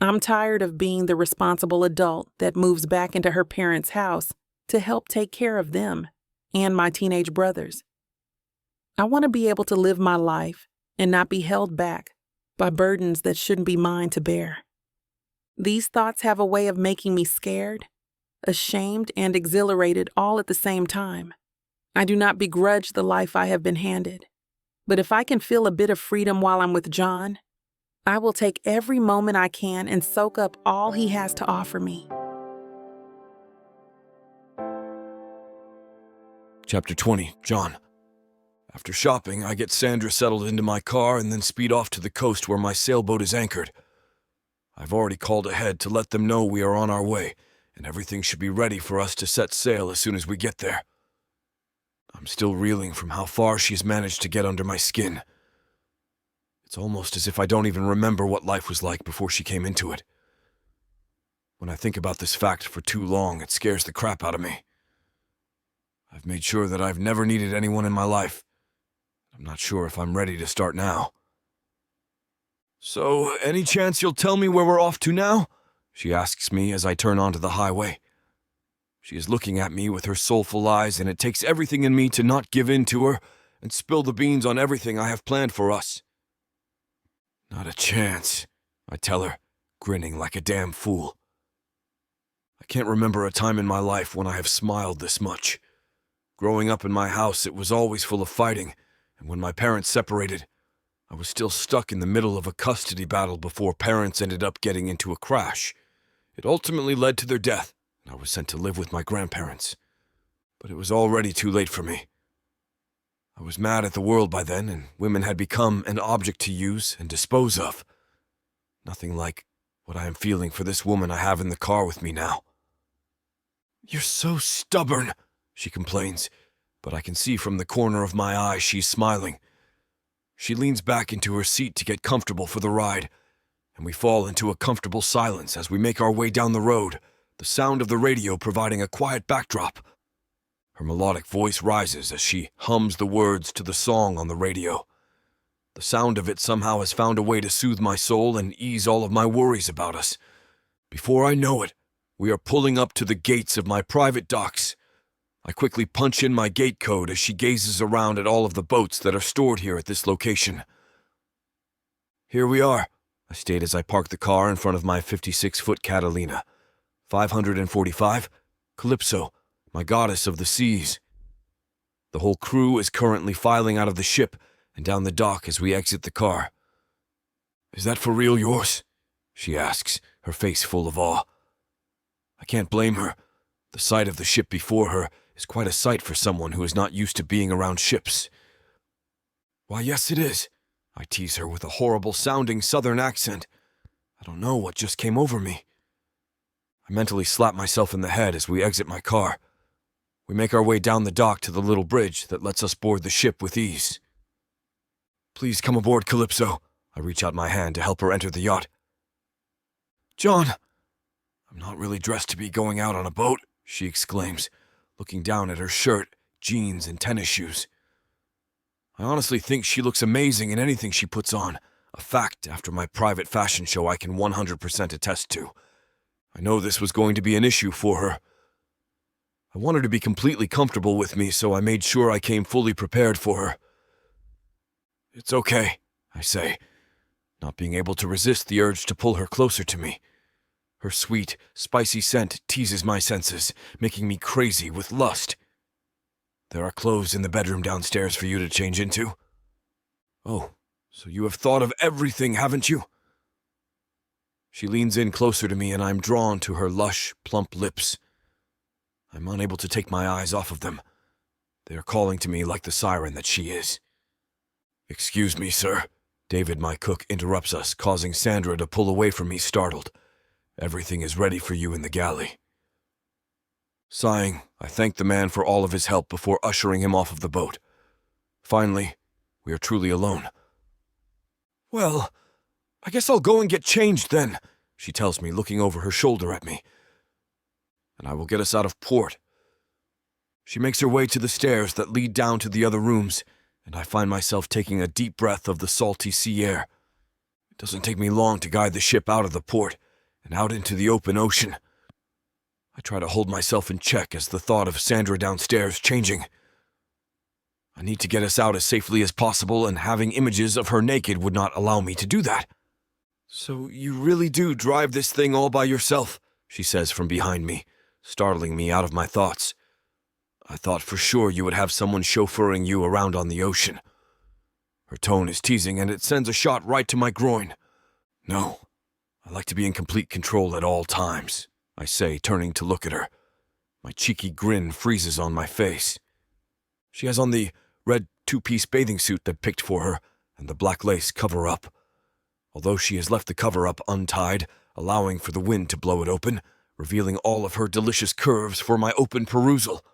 I'm tired of being the responsible adult that moves back into her parents' house to help take care of them and my teenage brothers. I want to be able to live my life and not be held back by burdens that shouldn't be mine to bear. These thoughts have a way of making me scared, ashamed, and exhilarated all at the same time. I do not begrudge the life I have been handed, but if I can feel a bit of freedom while I'm with John, I will take every moment I can and soak up all he has to offer me. Chapter 20, John. After shopping, I get Sandra settled into my car and then speed off to the coast where my sailboat is anchored. I've already called ahead to let them know we are on our way, and everything should be ready for us to set sail as soon as we get there. I'm still reeling from how far she's managed to get under my skin. It's almost as if I don't even remember what life was like before she came into it. When I think about this fact for too long, it scares the crap out of me. I've made sure that I've never needed anyone in my life. I'm not sure if I'm ready to start now. So, any chance you'll tell me where we're off to now? She asks me as I turn onto the highway. She is looking at me with her soulful eyes, and it takes everything in me to not give in to her and spill the beans on everything I have planned for us. Not a chance, I tell her, grinning like a damn fool. I can't remember a time in my life when I have smiled this much. Growing up in my house, it was always full of fighting, and when my parents separated, I was still stuck in the middle of a custody battle before parents ended up getting into a crash. It ultimately led to their death, and I was sent to live with my grandparents. But it was already too late for me. I was mad at the world by then, and women had become an object to use and dispose of. Nothing like what I am feeling for this woman I have in the car with me now. You're so stubborn, she complains, but I can see from the corner of my eye she's smiling. She leans back into her seat to get comfortable for the ride, and we fall into a comfortable silence as we make our way down the road, the sound of the radio providing a quiet backdrop. Her melodic voice rises as she hums the words to the song on the radio. The sound of it somehow has found a way to soothe my soul and ease all of my worries about us. Before I know it, we are pulling up to the gates of my private docks. I quickly punch in my gate code as she gazes around at all of the boats that are stored here at this location. Here we are, I state as I park the car in front of my 56-foot Catalina. 545, Calypso, my goddess of the seas. The whole crew is currently filing out of the ship and down the dock as we exit the car. Is that for real yours? She asks, her face full of awe. I can't blame her. The sight of the ship before her is quite a sight for someone who is not used to being around ships. Why, yes it is, I tease her with a horrible-sounding southern accent. I don't know what just came over me. I mentally slap myself in the head as we exit my car. We make our way down the dock to the little bridge that lets us board the ship with ease. Please come aboard, Calypso. I reach out my hand to help her enter the yacht. John! I'm not really dressed to be going out on a boat, she exclaims, looking down at her shirt, jeans, and tennis shoes. I honestly think she looks amazing in anything she puts on, a fact after my private fashion show I can 100% attest to. I know this was going to be an issue for her. I want her to be completely comfortable with me, so I made sure I came fully prepared for her. It's okay, I say, not being able to resist the urge to pull her closer to me. Her sweet, spicy scent teases my senses, making me crazy with lust. There are clothes in the bedroom downstairs for you to change into. Oh, so you have thought of everything, haven't you? She leans in closer to me and I'm drawn to her lush, plump lips. I'm unable to take my eyes off of them. They are calling to me like the siren that she is. Excuse me, sir. David, my cook, interrupts us, causing Sandra to pull away from me, startled. Everything is ready for you in the galley. Sighing, I thank the man for all of his help before ushering him off of the boat. Finally, we are truly alone. Well, I guess I'll go and get changed then, she tells me, looking over her shoulder at me. And I will get us out of port. She makes her way to the stairs that lead down to the other rooms, and I find myself taking a deep breath of the salty sea air. It doesn't take me long to guide the ship out of the port and out into the open ocean. I try to hold myself in check as the thought of Sandra downstairs changing. I need to get us out as safely as possible, and having images of her naked would not allow me to do that. So you really do drive this thing all by yourself, she says from behind me, startling me out of my thoughts. I thought for sure you would have someone chauffeuring you around on the ocean. Her tone is teasing, and it sends a shot right to my groin. No, I like to be in complete control at all times, I say, turning to look at her. My cheeky grin freezes on my face. She has on the red two-piece bathing suit that picked for her, and the black lace cover-up. Although she has left the cover-up untied, allowing for the wind to blow it open, revealing all of her delicious curves for my open perusal.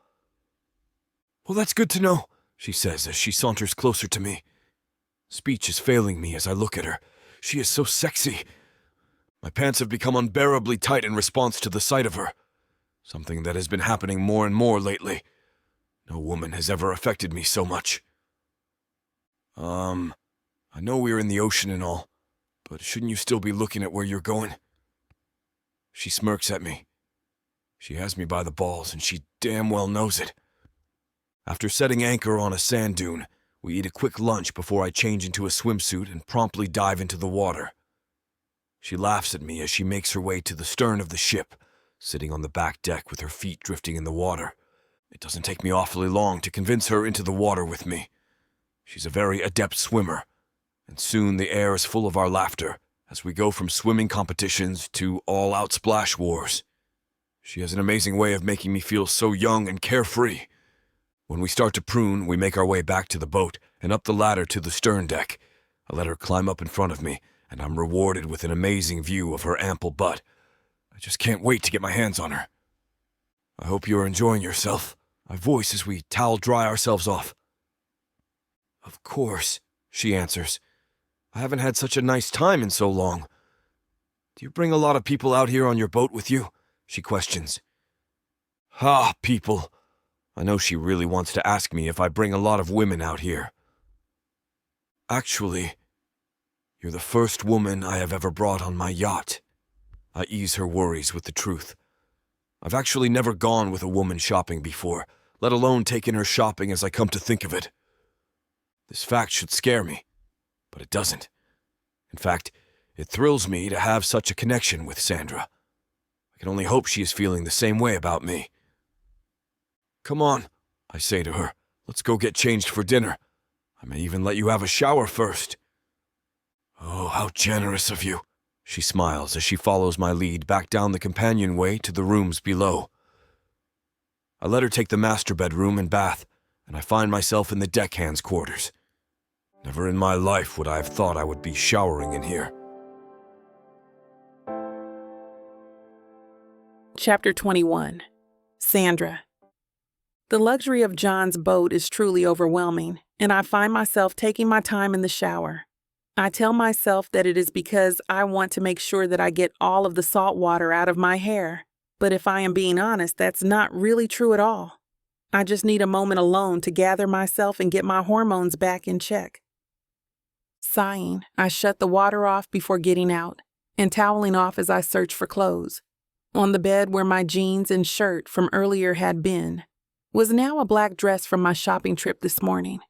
Well, that's good to know, she says as she saunters closer to me. Speech is failing me as I look at her. She is so sexy. My pants have become unbearably tight in response to the sight of her, something that has been happening more and more lately. No woman has ever affected me so much. I know we're in the ocean and all, but shouldn't you still be looking at where you're going? She smirks at me. She has me by the balls, and she damn well knows it. After setting anchor on a sand dune, we eat a quick lunch before I change into a swimsuit and promptly dive into the water. She laughs at me as she makes her way to the stern of the ship, sitting on the back deck with her feet drifting in the water. It doesn't take me awfully long to convince her into the water with me. She's a very adept swimmer, and soon the air is full of our laughter as we go from swimming competitions to all-out splash wars. She has an amazing way of making me feel so young and carefree. When we start to prune, we make our way back to the boat and up the ladder to the stern deck. I let her climb up in front of me, and I'm rewarded with an amazing view of her ample butt. I just can't wait to get my hands on her. I hope you're enjoying yourself, I voice as we towel dry ourselves off. Of course, she answers. I haven't had such a nice time in so long. Do you bring a lot of people out here on your boat with you? She questions. Ha, people. I know she really wants to ask me if I bring a lot of women out here. Actually, you're the first woman I have ever brought on my yacht. I ease her worries with the truth. I've actually never gone with a woman shopping before, let alone taken her shopping as I come to think of it. This fact should scare me, but it doesn't. In fact, it thrills me to have such a connection with Sandra. I can only hope she is feeling the same way about me. Come on, I say to her. Let's go get changed for dinner. I may even let you have a shower first. Oh, how generous of you, she smiles as she follows my lead back down the companionway to the rooms below. I let her take the master bedroom and bath, and I find myself in the deckhands' quarters. Never in my life would I have thought I would be showering in here. Chapter 21. Sandra. The luxury of John's boat is truly overwhelming, and I find myself taking my time in the shower. I tell myself that it is because I want to make sure that I get all of the salt water out of my hair, but if I am being honest, that's not really true at all. I just need a moment alone to gather myself and get my hormones back in check. Sighing, I shut the water off before getting out, and toweling off as I search for clothes. On the bed where my jeans and shirt from earlier had been, was now a black dress from my shopping trip this morning.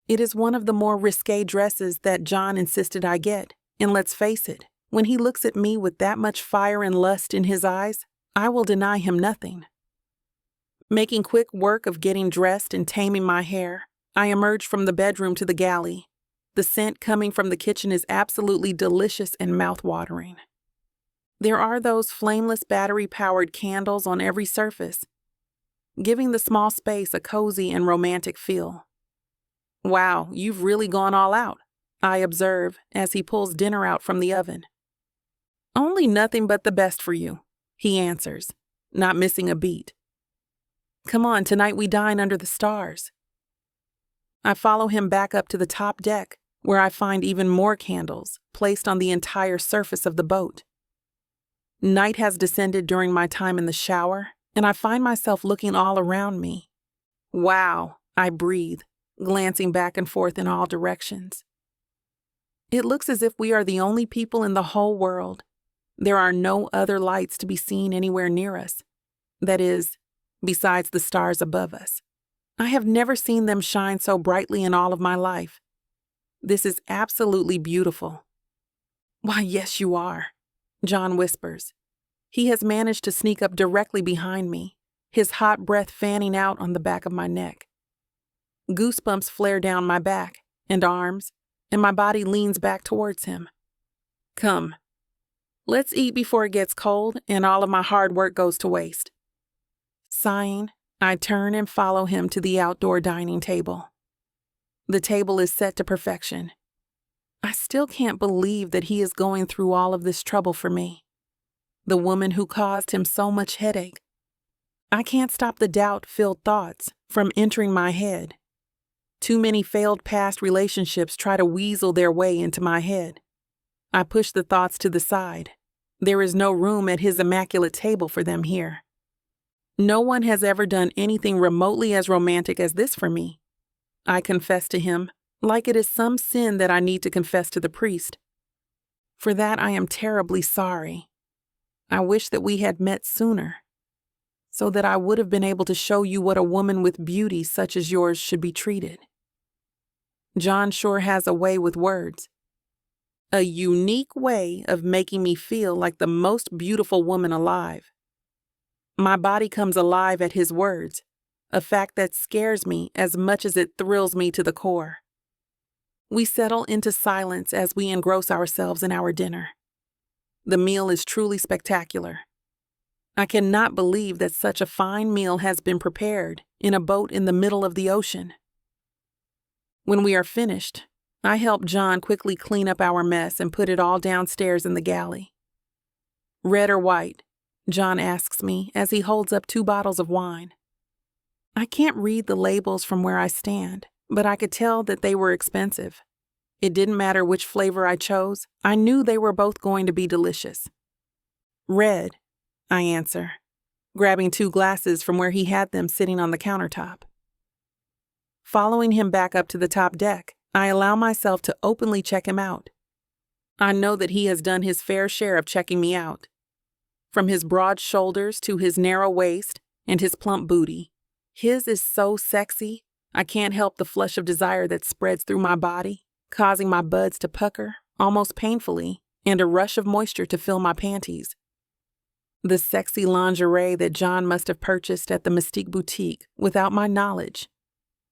It is one of the more risque dresses that John insisted I get, and let's face it, when he looks at me with that much fire and lust in his eyes, I will deny him nothing. Making quick work of getting dressed and taming my hair, I emerge from the bedroom to the galley. The scent coming from the kitchen is absolutely delicious and mouth-watering. There are those flameless battery-powered candles on every surface, giving the small space a cozy and romantic feel. Wow, you've really gone all out, I observe as he pulls dinner out from the oven. Only nothing but the best for you, he answers, not missing a beat. Come on, tonight we dine under the stars. I follow him back up to the top deck, where I find even more candles placed on the entire surface of the boat. Night has descended during my time in the shower, and I find myself looking all around me. Wow, I breathe, glancing back and forth in all directions. It looks as if we are the only people in the whole world. There are no other lights to be seen anywhere near us. That is, besides the stars above us. I have never seen them shine so brightly in all of my life. This is absolutely beautiful. Why, yes, you are, John whispers. He has managed to sneak up directly behind me, his hot breath fanning out on the back of my neck. Goosebumps flare down my back and arms, and my body leans back towards him. Come, let's eat before it gets cold and all of my hard work goes to waste. Sighing, I turn and follow him to the outdoor dining table. The table is set to perfection. I still can't believe that he is going through all of this trouble for me, the woman who caused him so much headache. I can't stop the doubt-filled thoughts from entering my head. Too many failed past relationships try to weasel their way into my head. I push the thoughts to the side. There is no room at his immaculate table for them here. No one has ever done anything remotely as romantic as this for me. I confess to him, like it is some sin that I need to confess to the priest. For that I am terribly sorry. I wish that we had met sooner, so that I would have been able to show you what a woman with beauty such as yours should be treated. John sure has a way with words. A unique way of making me feel like the most beautiful woman alive. My body comes alive at his words, a fact that scares me as much as it thrills me to the core. We settle into silence as we engross ourselves in our dinner. The meal is truly spectacular. I cannot believe that such a fine meal has been prepared in a boat in the middle of the ocean. When we are finished, I help John quickly clean up our mess and put it all downstairs in the galley. Red or white? John asks me as he holds up 2 bottles of wine. I can't read the labels from where I stand, but I could tell that they were expensive. It didn't matter which flavor I chose, I knew they were both going to be delicious. Red, I answer, grabbing 2 glasses from where he had them sitting on the countertop. Following him back up to the top deck, I allow myself to openly check him out. I know that he has done his fair share of checking me out. From his broad shoulders to his narrow waist and his plump booty, his is so sexy, I can't help the flush of desire that spreads through my body, causing my buds to pucker, almost painfully, and a rush of moisture to fill my panties. The sexy lingerie that John must have purchased at the Mystique Boutique without my knowledge.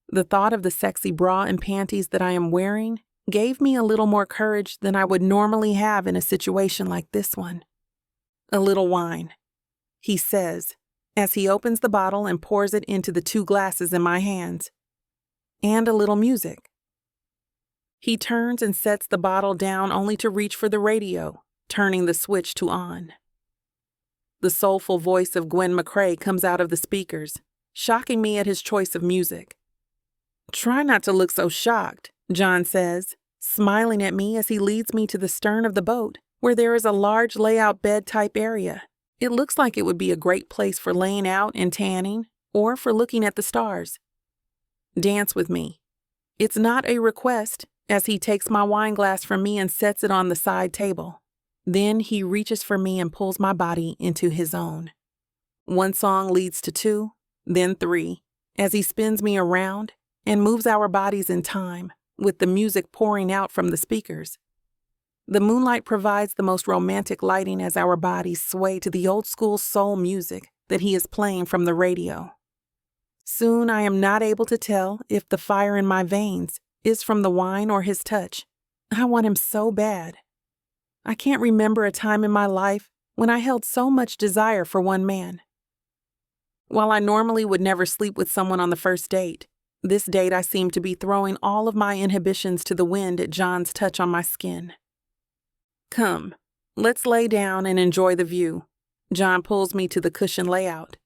The thought of the sexy bra and panties that I am wearing gave me a little more courage than I would normally have in a situation like this one. A little wine, he says, as he opens the bottle and pours it into the 2 glasses in my hands. And a little music. He turns and sets the bottle down only to reach for the radio, turning the switch to on. The soulful voice of Gwen McCrae comes out of the speakers, shocking me at his choice of music. "Try not to look so shocked," John says, smiling at me as he leads me to the stern of the boat, where there is a large layout bed-type area. It looks like it would be a great place for laying out and tanning, or for looking at the stars. "Dance with me." It's not a request, as he takes my wine glass from me and sets it on the side table. Then he reaches for me and pulls my body into his own. One song leads to two, then three, as he spins me around and moves our bodies in time, with the music pouring out from the speakers. The moonlight provides the most romantic lighting as our bodies sway to the old-school soul music that he is playing from the radio. Soon I am not able to tell if the fire in my veins is from the wine or his touch. I want him so bad. I can't remember a time in my life when I held so much desire for one man. While I normally would never sleep with someone on the first date, this date I seem to be throwing all of my inhibitions to the wind at John's touch on my skin. "Come, let's lay down and enjoy the view." John pulls me to the cushion layout.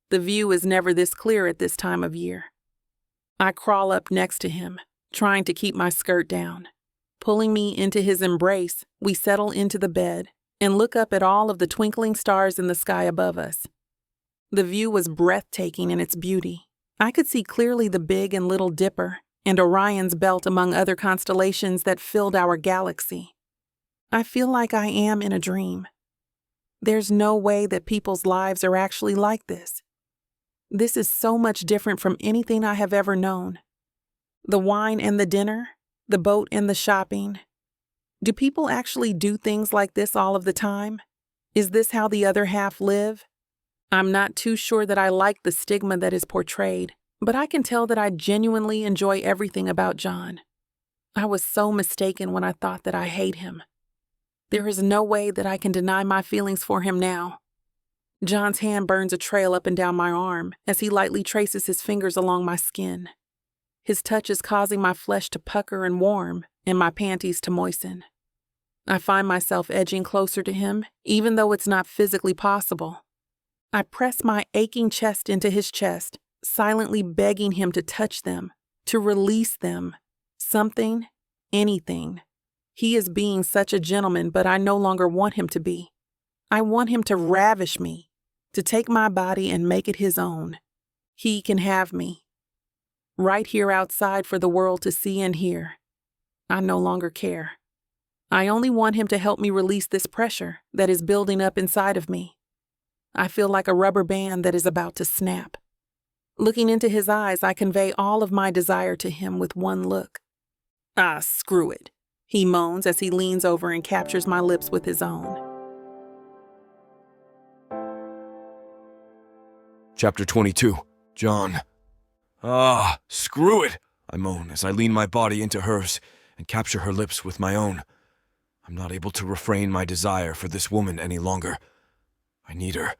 The view is never this clear at this time of year. I crawl up next to him, trying to keep my skirt down. Pulling me into his embrace, we settle into the bed and look up at all of the twinkling stars in the sky above us. The view was breathtaking in its beauty. I could see clearly the Big and Little Dipper and Orion's belt among other constellations that filled our galaxy. I feel like I am in a dream. There's no way that people's lives are actually like this. This is so much different from anything I have ever known. The wine and the dinner, the boat and the shopping. Do people actually do things like this all of the time? Is this how the other half live? I'm not too sure that I like the stigma that is portrayed, but I can tell that I genuinely enjoy everything about John. I was so mistaken when I thought that I hate him. There is no way that I can deny my feelings for him now. John's hand burns a trail up and down my arm as he lightly traces his fingers along my skin. His touch is causing my flesh to pucker and warm, and my panties to moisten. I find myself edging closer to him, even though it's not physically possible. I press my aching chest into his chest, silently begging him to touch them, to release them. Something, anything. He is being such a gentleman, but I no longer want him to be. I want him to ravish me, to take my body and make it his own. He can have me. Right here outside for the world to see and hear. I no longer care. I only want him to help me release this pressure that is building up inside of me. I feel like a rubber band that is about to snap. Looking into his eyes, I convey all of my desire to him with one look. "Ah, screw it," he moans as he leans over and captures my lips with his own. Chapter 22. John. "Ah, screw it," I moan as I lean my body into hers and capture her lips with my own. I'm not able to refrain my desire for this woman any longer. I need her.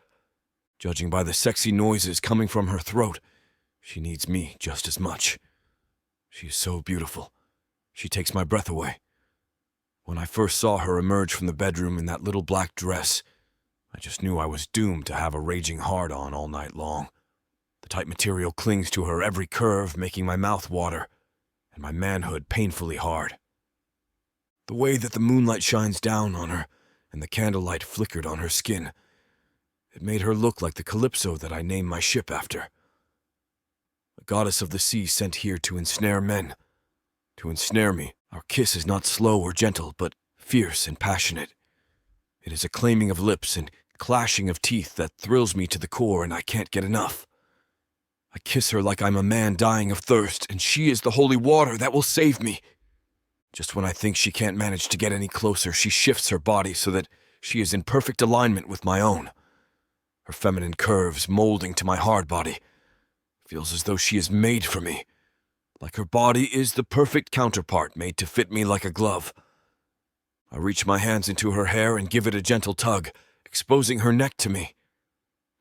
Judging by the sexy noises coming from her throat, she needs me just as much. She is so beautiful. She takes my breath away. When I first saw her emerge from the bedroom in that little black dress, I just knew I was doomed to have a raging hard-on all night long. The tight material clings to her every curve, making my mouth water, and my manhood painfully hard. The way that the moonlight shines down on her and the candlelight flickered on her skin, it made her look like the Calypso that I named my ship after. A goddess of the sea sent here to ensnare men. To ensnare me, our kiss is not slow or gentle, but fierce and passionate. It is a claiming of lips and clashing of teeth that thrills me to the core, and I can't get enough. I kiss her like I'm a man dying of thirst, and she is the holy water that will save me. Just when I think she can't manage to get any closer, she shifts her body so that she is in perfect alignment with my own. Her feminine curves molding to my hard body. Feels as though she is made for me. Like her body is the perfect counterpart made to fit me like a glove. I reach my hands into her hair and give it a gentle tug, exposing her neck to me.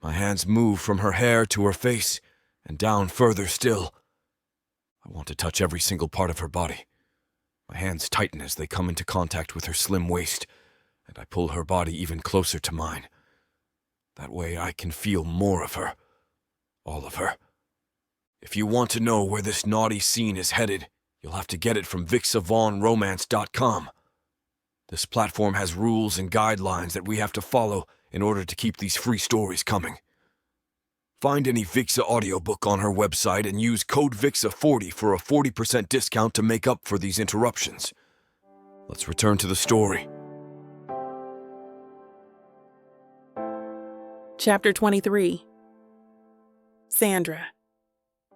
My hands move from her hair to her face, and down further still. I want to touch every single part of her body. My hands tighten as they come into contact with her slim waist, and I pull her body even closer to mine. That way I can feel more of her. All of her. If you want to know where this naughty scene is headed, you'll have to get it from BWWM. This platform has rules and guidelines that we have to follow in order to keep these free stories coming. Find any Vixa audiobook on her website and use code VIXA40 for a 40% discount to make up for these interruptions. Let's return to the story. Chapter 23. Sandra.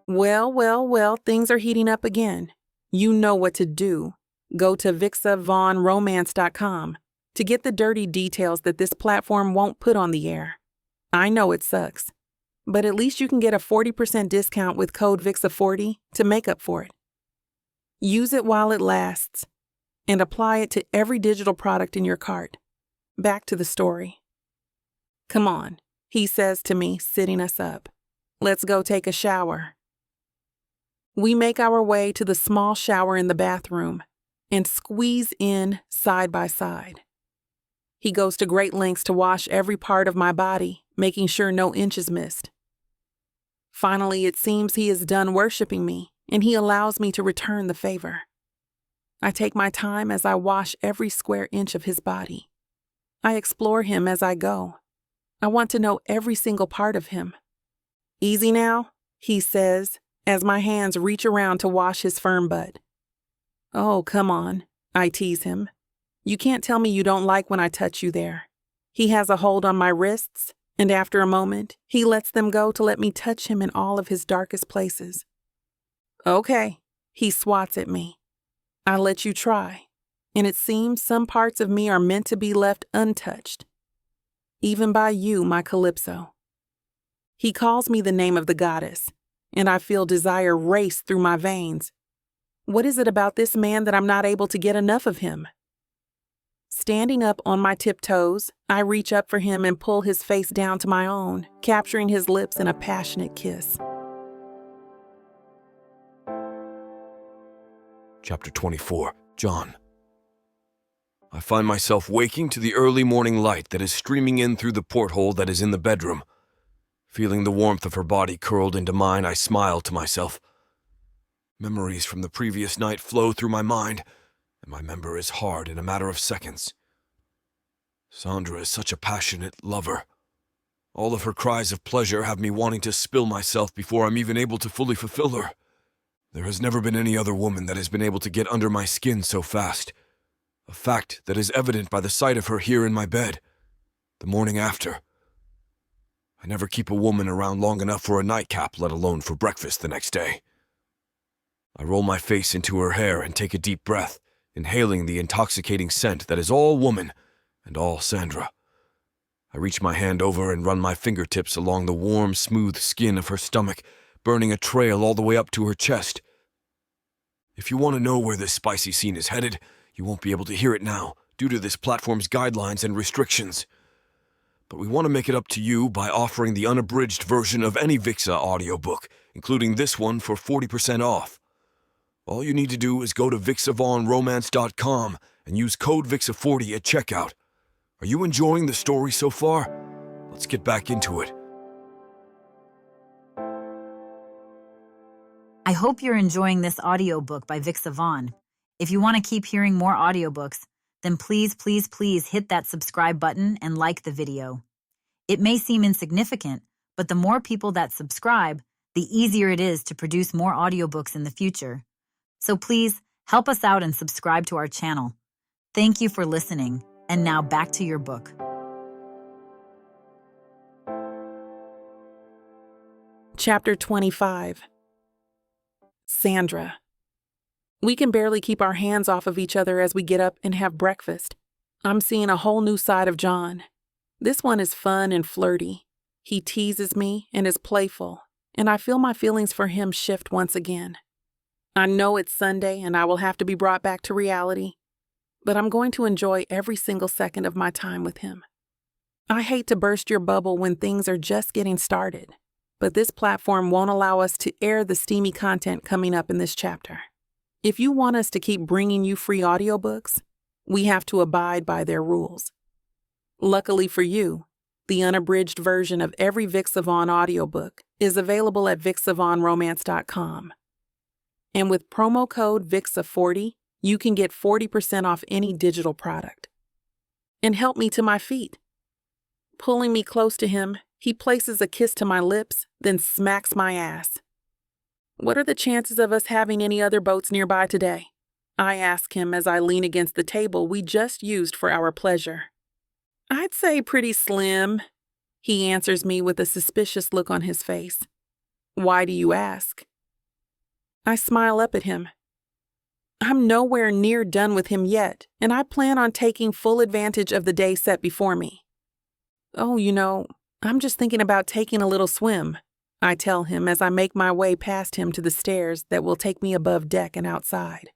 Well, things are heating up again. You know what to do. Go to BWWM to get the dirty details that this platform won't put on the air. I know it sucks, but at least you can get a 40% discount with code VIXA40 to make up for it. Use it while it lasts, and apply it to every digital product in your cart. Back to the story. Come on, he says to me, sitting us up. Let's go take a shower. We make our way to the small shower in the bathroom and squeeze in side by side. He goes to great lengths to wash every part of my body, making sure no inch is missed. Finally, it seems he is done worshiping me, and he allows me to return the favor. I take my time as I wash every square inch of his body. I explore him as I go. I want to know every single part of him. Easy now, he says, as my hands reach around to wash his firm butt. Oh, come on, I tease him. You can't tell me you don't like when I touch you there. He has a hold on my wrists, and after a moment, he lets them go to let me touch him in all of his darkest places. Okay, he swats at me. I let you try, and it seems some parts of me are meant to be left untouched. Even by you, my Calypso. He calls me the name of the goddess, and I feel desire race through my veins. What is it about this man that I'm not able to get enough of him? Standing up on my tiptoes, I reach up for him and pull his face down to my own, capturing his lips in a passionate kiss. Chapter 24. John. I find myself waking to the early morning light that is streaming in through the porthole that is in the bedroom. Feeling the warmth of her body curled into mine, I smile to myself. Memories from the previous night flow through my mind, and my memory is hard in a matter of seconds. Sandra is such a passionate lover. All of her cries of pleasure have me wanting to spill myself before I'm even able to fully fulfill her. There has never been any other woman that has been able to get under my skin so fast. A fact that is evident by the sight of her here in my bed, the morning after. I never keep a woman around long enough for a nightcap, let alone for breakfast the next day. I roll my face into her hair and take a deep breath, inhaling the intoxicating scent that is all woman and all Sandra. I reach my hand over and run my fingertips along the warm, smooth skin of her stomach, burning a trail all the way up to her chest. If you want to know where this spicy scene is headed, you won't be able to hear it now, due to this platform's guidelines and restrictions. But we want to make it up to you by offering the unabridged version of any Vixa audiobook, including this one for 40% off. All you need to do is go to BWWM and use code VIXA40 at checkout. Are you enjoying the story so far? Let's get back into it. I hope you're enjoying this audiobook by Vixa. If you want to keep hearing more audiobooks, then please hit that subscribe button and like the video. It may seem insignificant, but the more people that subscribe, the easier it is to produce more audiobooks in the future. So please help us out and subscribe to our channel. Thank you for listening, and now back to your book. Chapter 25. Sandra. We can barely keep our hands off of each other as we get up and have breakfast. I'm seeing a whole new side of John. This one is fun and flirty. He teases me and is playful, and I feel my feelings for him shift once again. I know it's Sunday and I will have to be brought back to reality, but I'm going to enjoy every single second of my time with him. I hate to burst your bubble when things are just getting started, but this platform won't allow us to air the steamy content coming up in this chapter. If you want us to keep bringing you free audiobooks, we have to abide by their rules. Luckily for you, the unabridged version of every Vic Savon audiobook, is available at BWWM. And with promo code VIXA40, you can get 40% off any digital product. And help me to my feet. Pulling me close to him, he places a kiss to my lips, then smacks my ass. What are the chances of us having any other boats nearby today? I ask him as I lean against the table we just used for our pleasure. I'd say pretty slim, he answers me with a suspicious look on his face. Why do you ask? I smile up at him. I'm nowhere near done with him yet, and I plan on taking full advantage of the day set before me. Oh, I'm just thinking about taking a little swim, I tell him as I make my way past him to the stairs that will take me above deck and outside.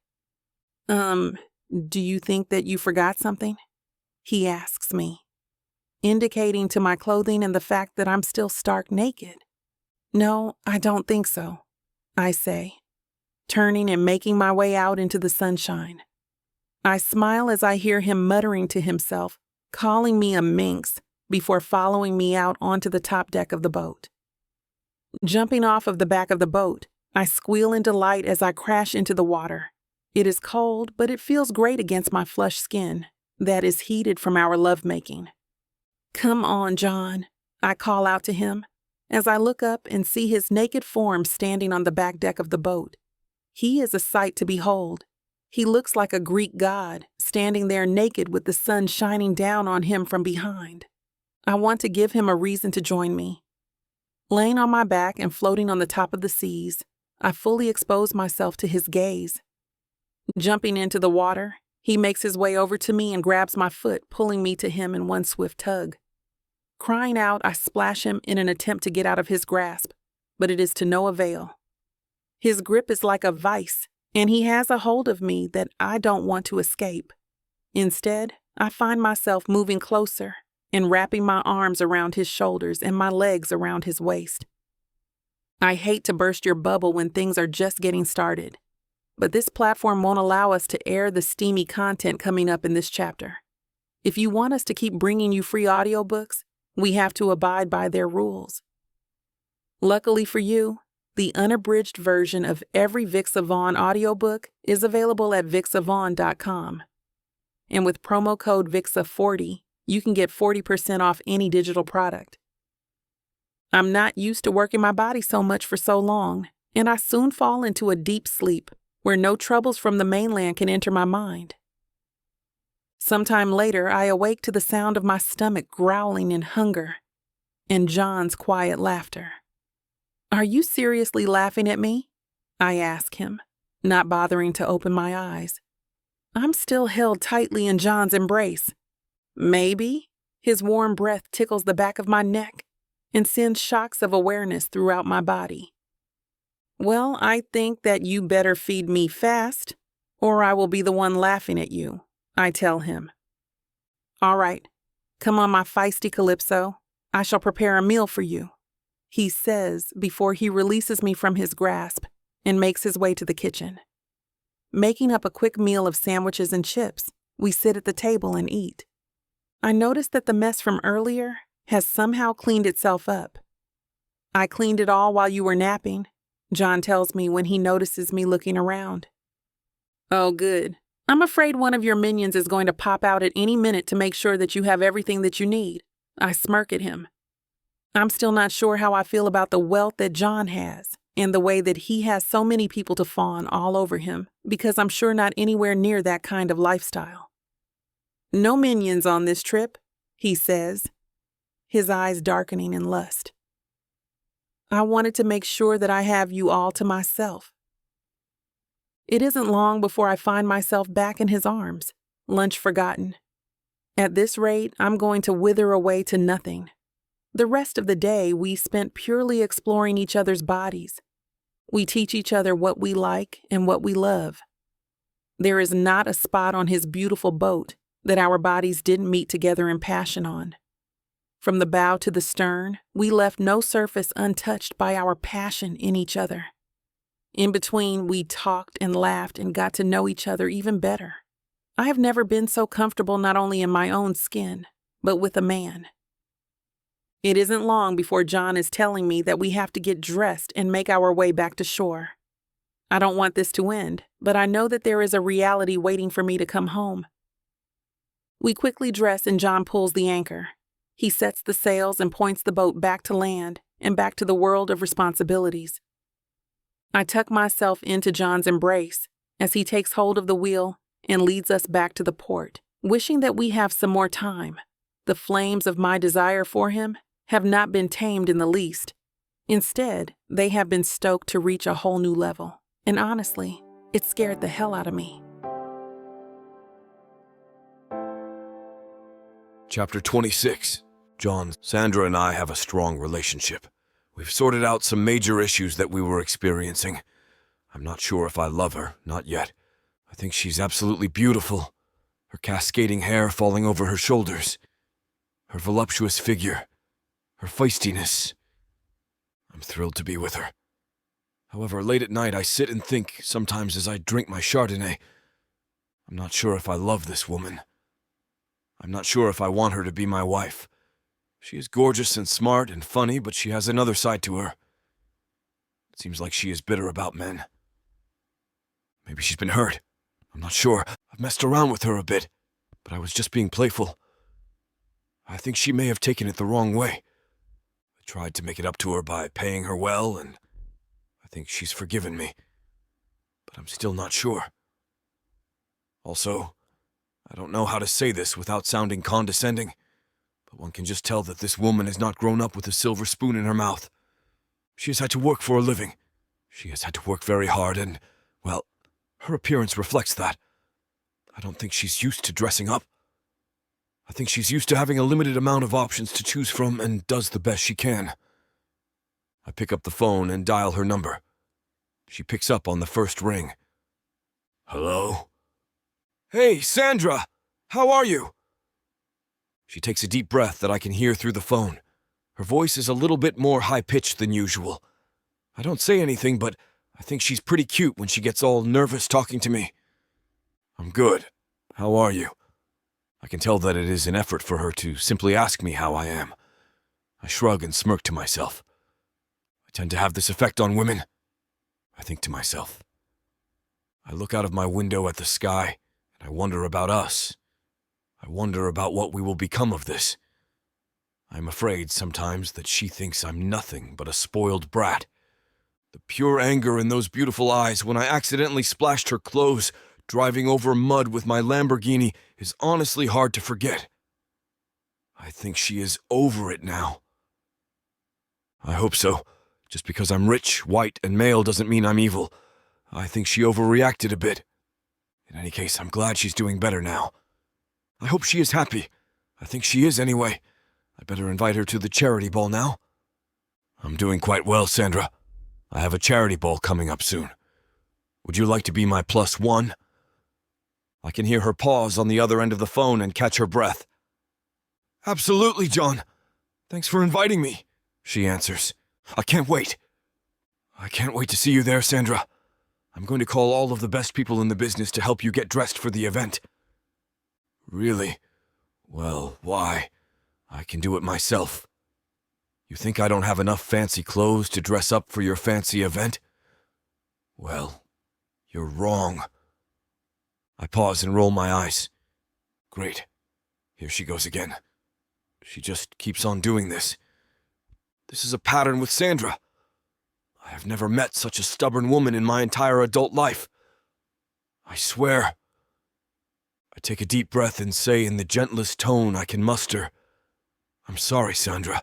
Do you think that you forgot something? He asks me, indicating to my clothing and the fact that I'm still stark naked. No, I don't think so, I say, turning and making my way out into the sunshine. I smile as I hear him muttering to himself, calling me a minx, before following me out onto the top deck of the boat. Jumping off of the back of the boat, I squeal in delight as I crash into the water. It is cold, but it feels great against my flushed skin that is heated from our lovemaking. Come on, John, I call out to him as I look up and see his naked form standing on the back deck of the boat. He is a sight to behold. He looks like a Greek god, standing there naked with the sun shining down on him from behind. I want to give him a reason to join me. Laying on my back and floating on the top of the seas, I fully expose myself to his gaze. Jumping into the water, he makes his way over to me and grabs my foot, pulling me to him in one swift tug. Crying out, I splash him in an attempt to get out of his grasp, but it is to no avail. His grip is like a vice, and he has a hold of me that I don't want to escape. Instead, I find myself moving closer and wrapping my arms around his shoulders and my legs around his waist. I hate to burst your bubble when things are just getting started, but this platform won't allow us to air the steamy content coming up in this chapter. If you want us to keep bringing you free audiobooks, we have to abide by their rules. Luckily for you, the unabridged version of every Vic Savon audiobook is available at BWWM. And with promo code VIXA40, you can get 40% off any digital product. I'm not used to working my body so much for so long, and I soon fall into a deep sleep where no troubles from the mainland can enter my mind. Sometime later, I awake to the sound of my stomach growling in hunger and John's quiet laughter. Are you seriously laughing at me? I ask him, not bothering to open my eyes. I'm still held tightly in John's embrace. Maybe. His warm breath tickles the back of my neck and sends shocks of awareness throughout my body. Well, I think that you better feed me fast, or I will be the one laughing at you, I tell him. All right, come on, my feisty Calypso. I shall prepare a meal for you, he says before he releases me from his grasp and makes his way to the kitchen. Making up a quick meal of sandwiches and chips, we sit at the table and eat. I noticed that the mess from earlier has somehow cleaned itself up. I cleaned it all while you were napping, John tells me when he notices me looking around. Oh, good. I'm afraid one of your minions is going to pop out at any minute to make sure that you have everything that you need. I smirk at him. I'm still not sure how I feel about the wealth that John has and the way that he has so many people to fawn all over him, because I'm sure not anywhere near that kind of lifestyle. No minions on this trip, he says, his eyes darkening in lust. I wanted to make sure that I have you all to myself. It isn't long before I find myself back in his arms, lunch forgotten. At this rate, I'm going to wither away to nothing. The rest of the day we spent purely exploring each other's bodies. We teach each other what we like and what we love. There is not a spot on his beautiful boat that our bodies didn't meet together in passion on. From the bow to the stern, we left no surface untouched by our passion in each other. In between, we talked and laughed and got to know each other even better. I have never been so comfortable not only in my own skin, but with a man. It isn't long before John is telling me that we have to get dressed and make our way back to shore. I don't want this to end, but I know that there is a reality waiting for me to come home. We quickly dress and John pulls the anchor. He sets the sails and points the boat back to land and back to the world of responsibilities. I tuck myself into John's embrace as he takes hold of the wheel and leads us back to the port, wishing that we have some more time. The flames of my desire for him have not been tamed in the least. Instead, they have been stoked to reach a whole new level. And honestly, it scared the hell out of me. Chapter 26. John, Sandra and I have a strong relationship. We've sorted out some major issues that we were experiencing. I'm not sure if I love her, not yet. I think she's absolutely beautiful. Her cascading hair falling over her shoulders. Her voluptuous figure. Her feistiness. I'm thrilled to be with her. However, late at night I sit and think, sometimes as I drink my Chardonnay, I'm not sure if I love this woman. I'm not sure if I want her to be my wife. She is gorgeous and smart and funny, but she has another side to her. It seems like she is bitter about men. Maybe she's been hurt. I'm not sure. I've messed around with her a bit, but I was just being playful. I think she may have taken it the wrong way. I tried to make it up to her by paying her well, and I think she's forgiven me, but I'm still not sure. Also, I don't know how to say this without sounding condescending, but one can just tell that this woman has not grown up with a silver spoon in her mouth. She has had to work for a living. She has had to work very hard and, well, her appearance reflects that. I don't think she's used to dressing up. I think she's used to having a limited amount of options to choose from and does the best she can. I pick up the phone and dial her number. She picks up on the first ring. Hello? Hey, Sandra! How are you? She takes a deep breath that I can hear through the phone. Her voice is a little bit more high-pitched than usual. I don't say anything, but I think she's pretty cute when she gets all nervous talking to me. I'm good. How are you? I can tell that it is an effort for her to simply ask me how I am. I shrug and smirk to myself. I tend to have this effect on women. I think to myself. I look out of my window at the sky, and I wonder about us. I wonder about what we will become of this. I'm afraid sometimes that she thinks I'm nothing but a spoiled brat. The pure anger in those beautiful eyes when I accidentally splashed her clothes, driving over mud with my Lamborghini, is honestly hard to forget. I think she is over it now. I hope so. Just because I'm rich, white, and male doesn't mean I'm evil. I think she overreacted a bit. In any case, I'm glad she's doing better now. I hope she is happy. I think she is anyway. I'd better invite her to the charity ball now. I'm doing quite well, Sandra. I have a charity ball coming up soon. Would you like to be my +1? I can hear her pause on the other end of the phone and catch her breath. Absolutely, John. Thanks for inviting me, she answers. I can't wait. I can't wait to see you there, Sandra. I'm going to call all of the best people in the business to help you get dressed for the event. Really? Well, why? I can do it myself. You think I don't have enough fancy clothes to dress up for your fancy event? Well, you're wrong. I pause and roll my eyes. Great. Here she goes again. She just keeps on doing this. This is a pattern with Sandra. I have never met such a stubborn woman in my entire adult life. I swear. I take a deep breath and say in the gentlest tone I can muster, I'm sorry, Sandra.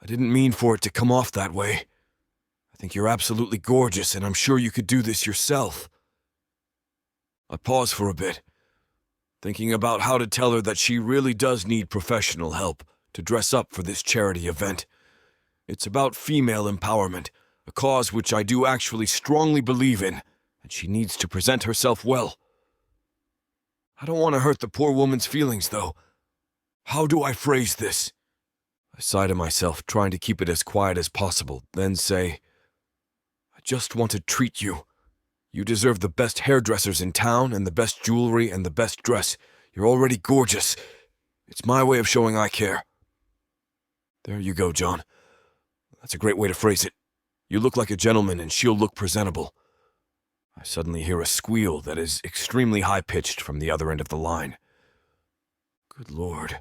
I didn't mean for it to come off that way. I think you're absolutely gorgeous, and I'm sure you could do this yourself. I pause for a bit, thinking about how to tell her that she really does need professional help to dress up for this charity event. It's about female empowerment, a cause which I do actually strongly believe in, and she needs to present herself well. I don't want to hurt the poor woman's feelings, though. How do I phrase this? I sigh to myself, trying to keep it as quiet as possible, then say, I just want to treat you. You deserve the best hairdressers in town and the best jewelry and the best dress. You're already gorgeous. It's my way of showing I care. There you go, John. That's a great way to phrase it. You look like a gentleman and she'll look presentable. I suddenly hear a squeal that is extremely high-pitched from the other end of the line. Good Lord.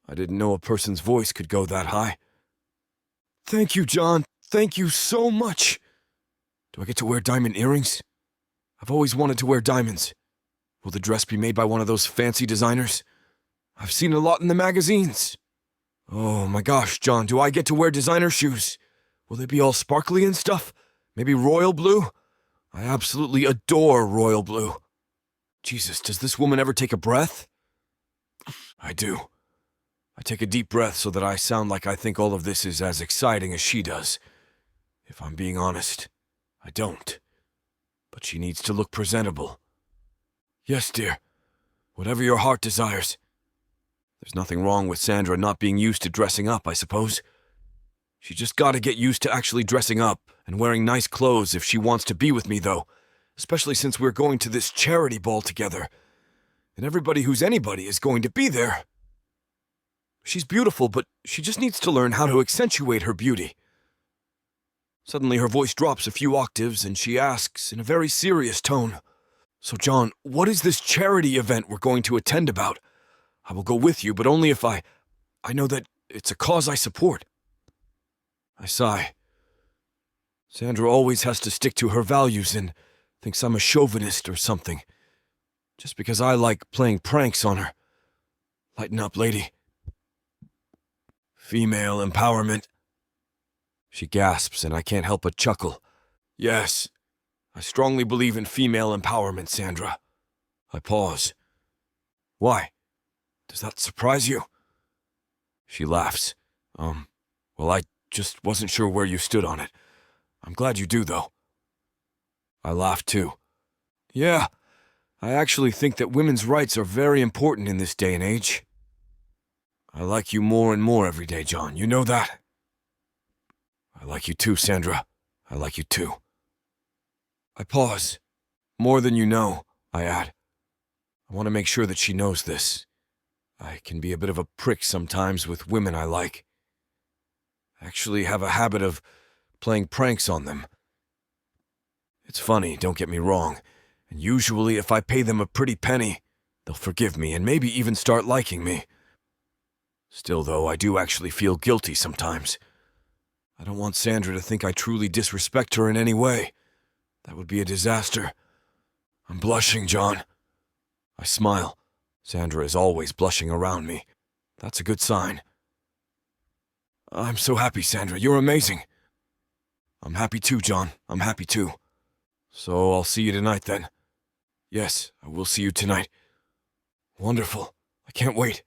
I didn't know a person's voice could go that high. Thank you, John. Thank you so much. Do I get to wear diamond earrings? I've always wanted to wear diamonds. Will the dress be made by one of those fancy designers? I've seen a lot in the magazines. Oh my gosh, John, do I get to wear designer shoes? Will they be all sparkly and stuff? Maybe royal blue? I absolutely adore royal blue. Jesus, does this woman ever take a breath? I do. I take a deep breath so that I sound like I think all of this is as exciting as she does. If I'm being honest, I don't. But she needs to look presentable. Yes, dear. Whatever your heart desires. There's nothing wrong with Sandra not being used to dressing up, I suppose. She just gotta get used to actually dressing up and wearing nice clothes if she wants to be with me, though. Especially since we're going to this charity ball together. And everybody who's anybody is going to be there. She's beautiful, but she just needs to learn how to accentuate her beauty. Suddenly her voice drops a few octaves and she asks in a very serious tone, "So John, what is this charity event we're going to attend about? I will go with you, but only if I know that it's a cause I support." I sigh. Sandra always has to stick to her values and thinks I'm a chauvinist or something. Just because I like playing pranks on her. Lighten up, lady. Female empowerment. She gasps and I can't help but chuckle. Yes, I strongly believe in female empowerment, Sandra. I pause. Why? Does that surprise you? She laughs. Well, I just wasn't sure where you stood on it. I'm glad you do, though. I laugh, too. Yeah, I actually think that women's rights are very important in this day and age. I like you more and more every day, John. You know that? I like you too, Sandra. I like you too. I pause. More than you know, I add. I want to make sure that she knows this. I can be a bit of a prick sometimes with women I like. I actually have a habit of playing pranks on them. It's funny, don't get me wrong, and usually if I pay them a pretty penny, they'll forgive me and maybe even start liking me. Still, though, I do actually feel guilty sometimes. I don't want Sandra to think I truly disrespect her in any way. That would be a disaster. I'm blushing, John. I smile. Sandra is always blushing around me. That's a good sign. I'm so happy, Sandra. You're amazing. I'm happy too, John. I'm happy too. So I'll see you tonight, then. Yes, I will see you tonight. Wonderful. I can't wait.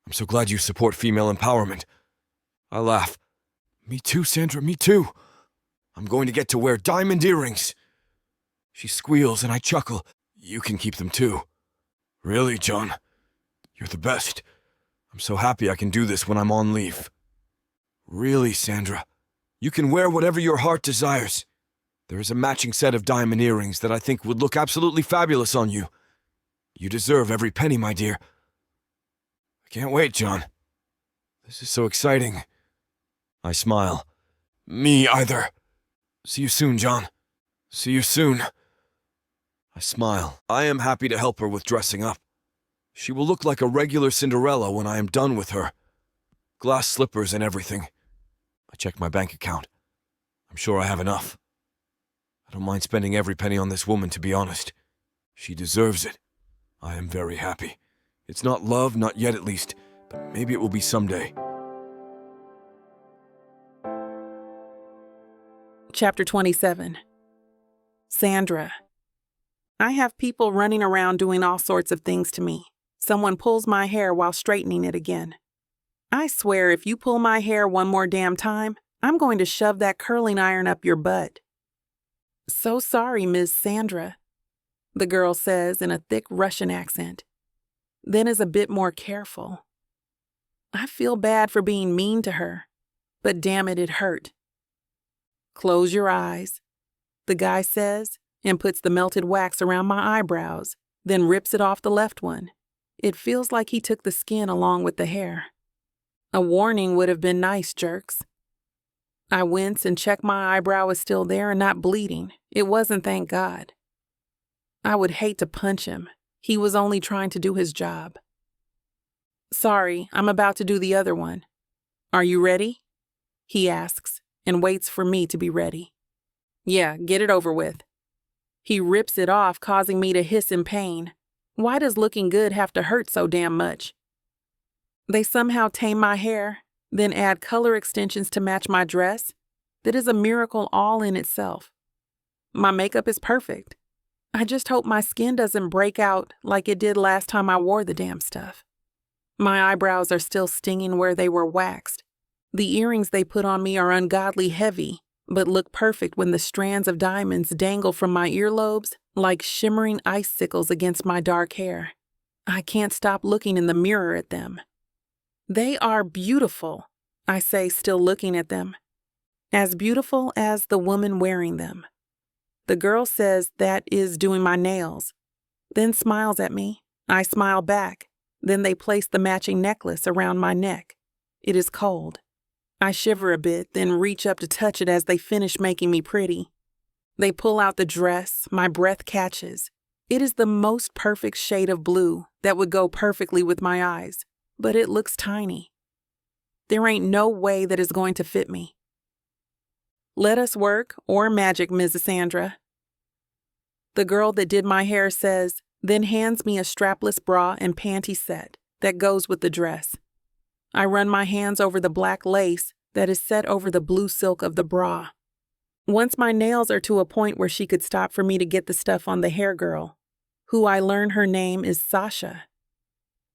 I'm so glad you support female empowerment. I laugh. Me too, Sandra, me too. I'm going to get to wear diamond earrings. She squeals and I chuckle. You can keep them too. Really, John? You're the best. I'm so happy I can do this when I'm on leave. Really, Sandra? You can wear whatever your heart desires. There is a matching set of diamond earrings that I think would look absolutely fabulous on you. You deserve every penny, my dear. I can't wait, John. This is so exciting. I smile. Me either. See you soon, John. See you soon. I smile. I am happy to help her with dressing up. She will look like a regular Cinderella when I am done with her. Glass slippers and everything. I check my bank account. I'm sure I have enough. I don't mind spending every penny on this woman, to be honest. She deserves it. I am very happy. It's not love, not yet at least, but maybe it will be someday. Chapter 27. Sandra. I have people running around doing all sorts of things to me. Someone pulls my hair while straightening it again. I swear if you pull my hair one more damn time, I'm going to shove that curling iron up your butt. So sorry, Ms. Sandra, the girl says in a thick Russian accent, then is a bit more careful. I feel bad for being mean to her, but damn it, it hurt. Close your eyes, the guy says, and puts the melted wax around my eyebrows, then rips it off the left one. It feels like he took the skin along with the hair. A warning would have been nice, jerks. I wince and check my eyebrow is still there and not bleeding. It wasn't, thank God. I would hate to punch him. He was only trying to do his job. Sorry, I'm about to do the other one. Are you ready? He asks and waits for me to be ready. Yeah, get it over with. He rips it off, causing me to hiss in pain. Why does looking good have to hurt so damn much? They somehow tame my hair, then add color extensions to match my dress. That is a miracle all in itself. My makeup is perfect. I just hope my skin doesn't break out like it did last time I wore the damn stuff. My eyebrows are still stinging where they were waxed. The earrings they put on me are ungodly heavy, but look perfect when the strands of diamonds dangle from my earlobes like shimmering icicles against my dark hair. I can't stop looking in the mirror at them. They are beautiful, I say, still looking at them. As beautiful as the woman wearing them. The girl says that is doing my nails, then smiles at me. I smile back. Then they place the matching necklace around my neck. It is cold. I shiver a bit, then reach up to touch it as they finish making me pretty. They pull out the dress, my breath catches. It is the most perfect shade of blue that would go perfectly with my eyes, but it looks tiny. There ain't no way that is going to fit me. Let us work, or magic, Mrs. Sandra. The girl that did my hair says, then hands me a strapless bra and panty set that goes with the dress. I run my hands over the black lace that is set over the blue silk of the bra. Once my nails are to a point where she could stop for me to get the stuff on the hair girl, who I learn her name is Sasha,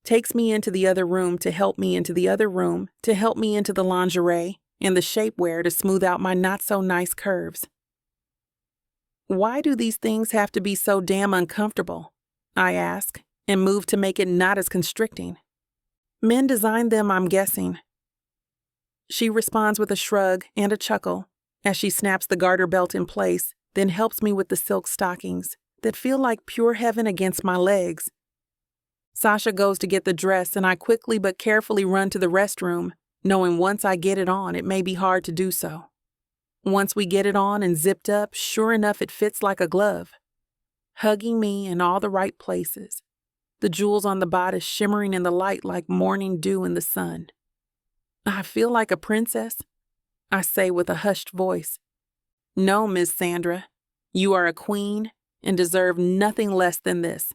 takes me into the other room to help me into the other room to help me into the lingerie and the shapewear to smooth out my not-so-nice curves. Why do these things have to be so damn uncomfortable? I ask, and move to make it not as constricting. Men designed them, I'm guessing. She responds with a shrug and a chuckle as she snaps the garter belt in place, then helps me with the silk stockings that feel like pure heaven against my legs. Sasha goes to get the dress, and I quickly but carefully run to the restroom, knowing once I get it on, it may be hard to do so. Once we get it on and zipped up, sure enough, it fits like a glove, hugging me in all the right places, the jewels on the bodice shimmering in the light like morning dew in the sun. I feel like a princess, I say with a hushed voice. No, Miss Sandra, you are a queen and deserve nothing less than this,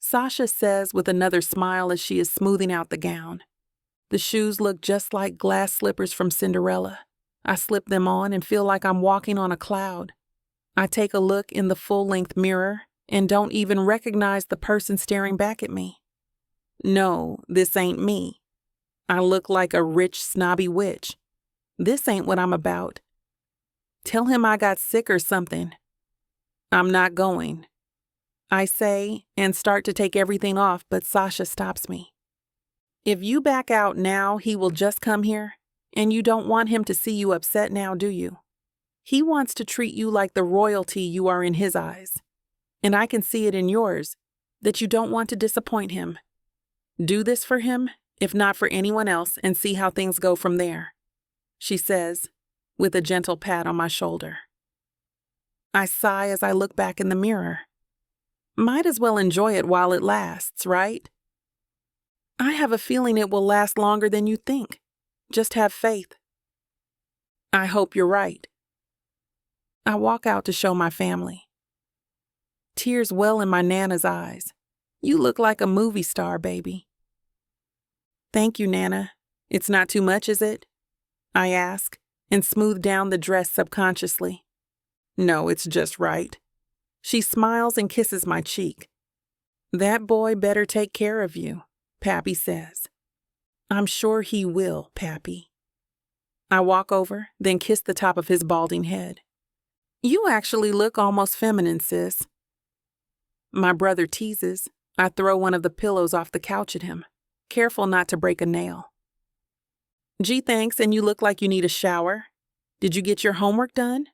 Sasha says with another smile as she is smoothing out the gown. The shoes look just like glass slippers from Cinderella. I slip them on and feel like I'm walking on a cloud. I take a look in the full-length mirror and don't even recognize the person staring back at me. No, this ain't me. I look like a rich, snobby witch. This ain't what I'm about. Tell him I got sick or something. I'm not going, I say, and start to take everything off, but Sasha stops me. If you back out now, he will just come here, and you don't want him to see you upset now, do you? He wants to treat you like the royalty you are in his eyes. And I can see it in yours, that you don't want to disappoint him. Do this for him, if not for anyone else, and see how things go from there, she says, with a gentle pat on my shoulder. I sigh as I look back in the mirror. Might as well enjoy it while it lasts, right? I have a feeling it will last longer than you think. Just have faith. I hope you're right. I walk out to show my family. Tears well in my Nana's eyes. You look like a movie star, baby. Thank you, Nana. It's not too much, is it? I ask, and smooth down the dress subconsciously. No, it's just right. She smiles and kisses my cheek. That boy better take care of you, Pappy says. I'm sure he will, Pappy. I walk over, then kiss the top of his balding head. You actually look almost feminine, sis. My brother teases. I throw one of the pillows off the couch at him, careful not to break a nail. Gee, thanks, and you look like you need a shower. Did you get your homework done?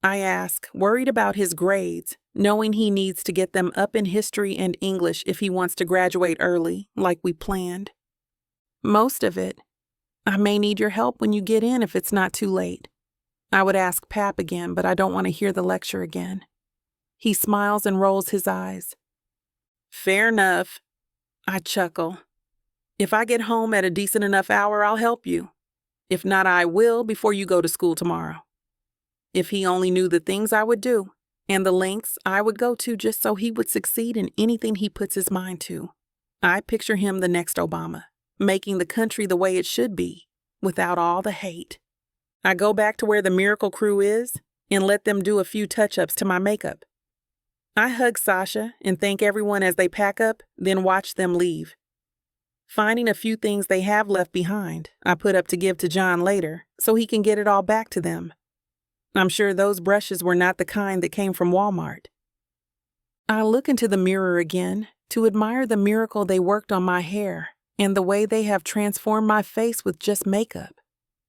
I ask, worried about his grades, knowing he needs to get them up in history and English if he wants to graduate early, like we planned. Most of it. I may need your help when you get in if it's not too late. I would ask Pap again, but I don't want to hear the lecture again. He smiles and rolls his eyes. Fair enough. I chuckle. If I get home at a decent enough hour, I'll help you. If not, I will before you go to school tomorrow. If he only knew the things I would do and the lengths I would go to just so he would succeed in anything he puts his mind to. I picture him the next Obama, making the country the way it should be, without all the hate. I go back to where the Miracle Crew is and let them do a few touch-ups to my makeup. I hug Sasha and thank everyone as they pack up, then watch them leave. Finding a few things they have left behind, I put up to give to John later so he can get it all back to them. I'm sure those brushes were not the kind that came from Walmart. I look into the mirror again to admire the miracle they worked on my hair and the way they have transformed my face with just makeup.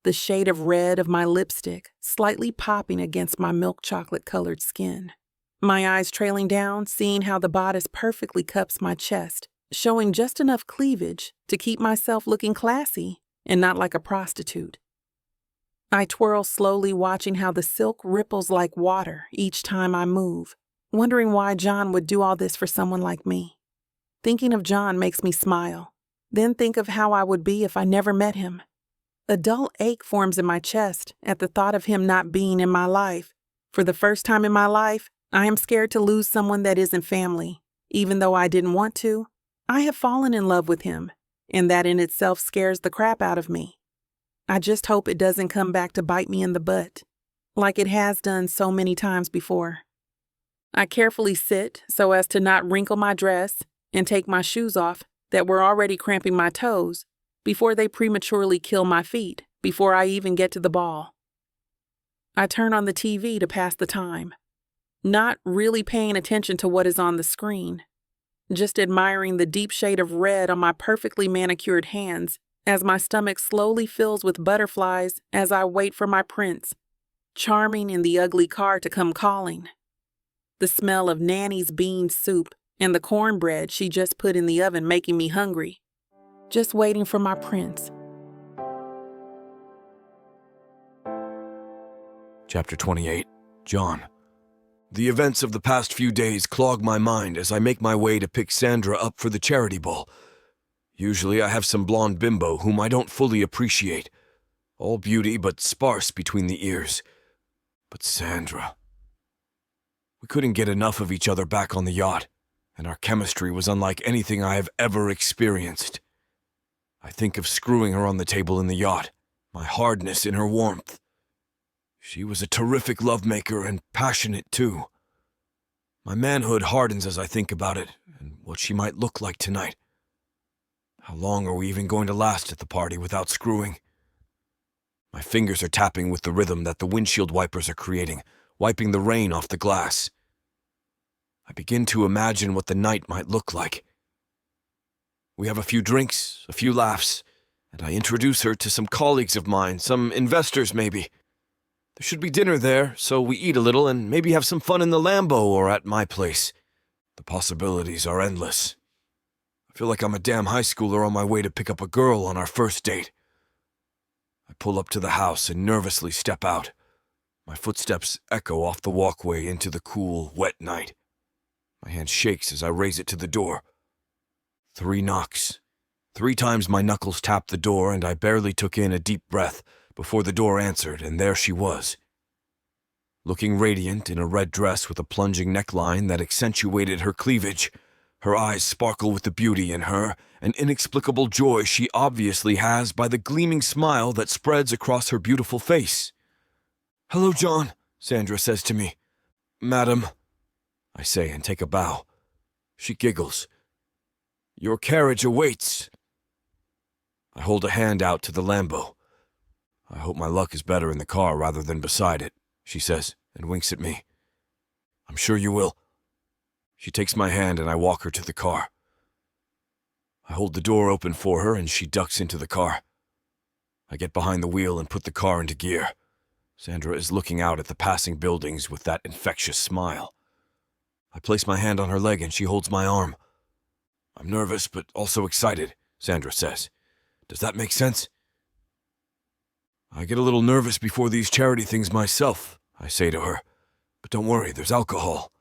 The shade of red of my lipstick slightly popping against my milk chocolate-colored skin. My eyes trailing down, seeing how the bodice perfectly cups my chest, showing just enough cleavage to keep myself looking classy and not like a prostitute. I twirl slowly, watching how the silk ripples like water each time I move, wondering why John would do all this for someone like me. Thinking of John makes me smile, then think of how I would be if I never met him. A dull ache forms in my chest at the thought of him not being in my life. For the first time in my life, I am scared to lose someone that isn't family. Even though I didn't want to, I have fallen in love with him, and that in itself scares the crap out of me. I just hope it doesn't come back to bite me in the butt, like it has done so many times before. I carefully sit so as to not wrinkle my dress and take my shoes off that were already cramping my toes before they prematurely kill my feet before I even get to the ball. I turn on the TV to pass the time, not really paying attention to what is on the screen, just admiring the deep shade of red on my perfectly manicured hands as my stomach slowly fills with butterflies as I wait for my prince, charming in the ugly car to come calling. The smell of Nanny's bean soup and the cornbread she just put in the oven making me hungry. Just waiting for my prince. Chapter 28. John. The events of the past few days clog my mind as I make my way to pick Sandra up for the charity ball. Usually I have some blonde bimbo whom I don't fully appreciate. All beauty but sparse between the ears. But Sandra. We couldn't get enough of each other back on the yacht, and our chemistry was unlike anything I have ever experienced. I think of screwing her on the table in the yacht, my hardness in her warmth. She was a terrific lovemaker and passionate too. My manhood hardens as I think about it, and what she might look like tonight. How long are we even going to last at the party without screwing? My fingers are tapping with the rhythm that the windshield wipers are creating, wiping the rain off the glass. I begin to imagine what the night might look like. We have a few drinks, a few laughs, and I introduce her to some colleagues of mine, some investors maybe. There should be dinner there, so we eat a little and maybe have some fun in the Lambo or at my place. The possibilities are endless. I feel like I'm a damn high schooler on my way to pick up a girl on our first date. I pull up to the house and nervously step out. My footsteps echo off the walkway into the cool, wet night. My hand shakes as I raise it to the door. 3 knocks. 3 times my knuckles tapped the door, and I barely took in a deep breath before the door answered, and there she was. Looking radiant in a red dress with a plunging neckline that accentuated her cleavage, her eyes sparkle with the beauty in her, an inexplicable joy she obviously has by the gleaming smile that spreads across her beautiful face. "Hello, John," Sandra says to me. "Madam," I say and take a bow. She giggles. "Your carriage awaits." I hold a hand out to the Lambo. "I hope my luck is better in the car rather than beside it," she says, and winks at me. "I'm sure you will." She takes my hand and I walk her to the car. I hold the door open for her and she ducks into the car. I get behind the wheel and put the car into gear. Sandra is looking out at the passing buildings with that infectious smile. I place my hand on her leg and she holds my arm. "I'm nervous but also excited," Sandra says. "Does that make sense?" I get a little nervous before these charity things myself, I say to her. But don't worry, there's alcohol.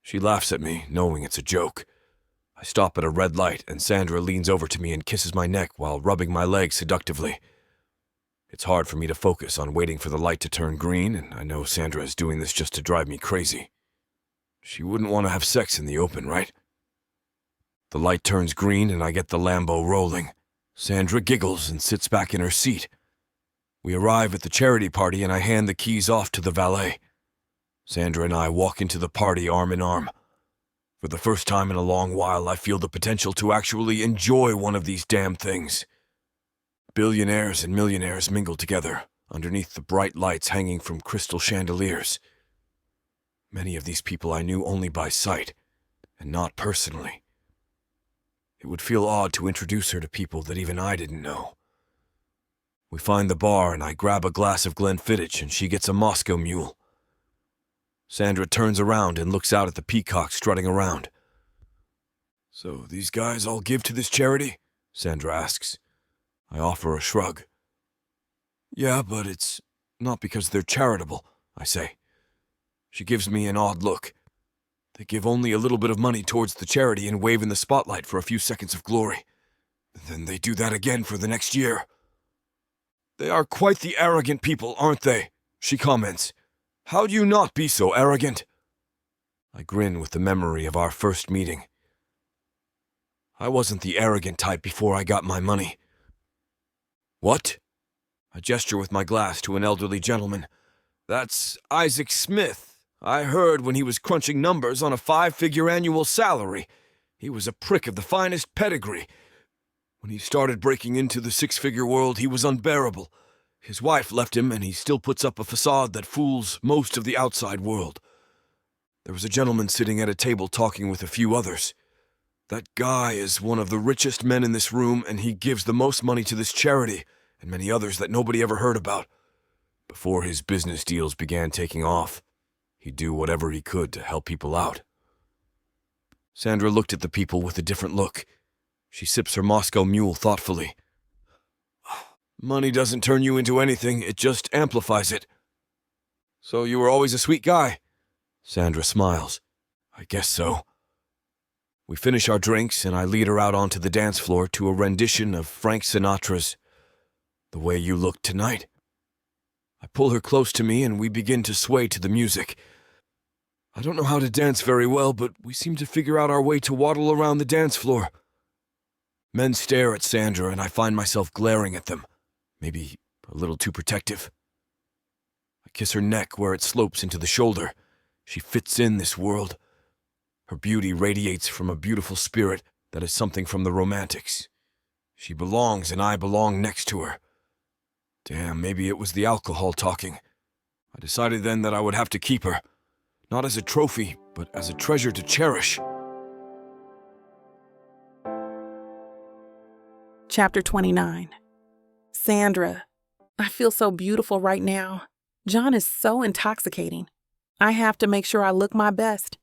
She laughs at me, knowing it's a joke. I stop at a red light, and Sandra leans over to me and kisses my neck while rubbing my leg seductively. It's hard for me to focus on waiting for the light to turn green, and I know Sandra is doing this just to drive me crazy. She wouldn't want to have sex in the open, right? The light turns green, and I get the Lambo rolling. Sandra giggles and sits back in her seat. We arrive at the charity party, and I hand the keys off to the valet. Sandra and I walk into the party arm in arm. For the first time in a long while, I feel the potential to actually enjoy one of these damn things. Billionaires and millionaires mingle together, underneath the bright lights hanging from crystal chandeliers. Many of these people I knew only by sight, and not personally. It would feel odd to introduce her to people that even I didn't know. We find the bar, and I grab a glass of Glenfiddich, and she gets a Moscow Mule. Sandra turns around and looks out at the peacocks strutting around. "So these guys all give to this charity?" Sandra asks. I offer a shrug. "Yeah, but it's not because they're charitable," I say. She gives me an odd look. They give only a little bit of money towards the charity and wave in the spotlight for a few seconds of glory. Then they do that again for the next year. "They are quite the arrogant people, aren't they?" she comments. "How do you not be so arrogant?" I grin with the memory of our first meeting. I wasn't the arrogant type before I got my money. "What?" I gesture with my glass to an elderly gentleman. "That's Isaac Smith. I heard when he was crunching numbers on a 5-figure annual salary. He was a prick of the finest pedigree. When he started breaking into the 6-figure world, he was unbearable. His wife left him, and he still puts up a facade that fools most of the outside world. There was a gentleman sitting at a table talking with a few others. That guy is one of the richest men in this room, and he gives the most money to this charity and many others that nobody ever heard about. Before his business deals began taking off, he'd do whatever he could to help people out." Sandra looked at the people with a different look. She sips her Moscow Mule thoughtfully. "Money doesn't turn you into anything, it just amplifies it." "So you were always a sweet guy?" Sandra smiles. "I guess so." We finish our drinks, and I lead her out onto the dance floor to a rendition of Frank Sinatra's "The Way You Look Tonight." I pull her close to me, and we begin to sway to the music. I don't know how to dance very well, but we seem to figure out our way to waddle around the dance floor. Men stare at Sandra, and I find myself glaring at them. Maybe a little too protective. I kiss her neck where it slopes into the shoulder. She fits in this world. Her beauty radiates from a beautiful spirit that is something from the Romantics. She belongs, and I belong next to her. Damn, maybe it was the alcohol talking. I decided then that I would have to keep her. Not as a trophy, but as a treasure to cherish. Chapter 29. Sandra, I feel so beautiful right now. John is so intoxicating. I have to make sure I look my best.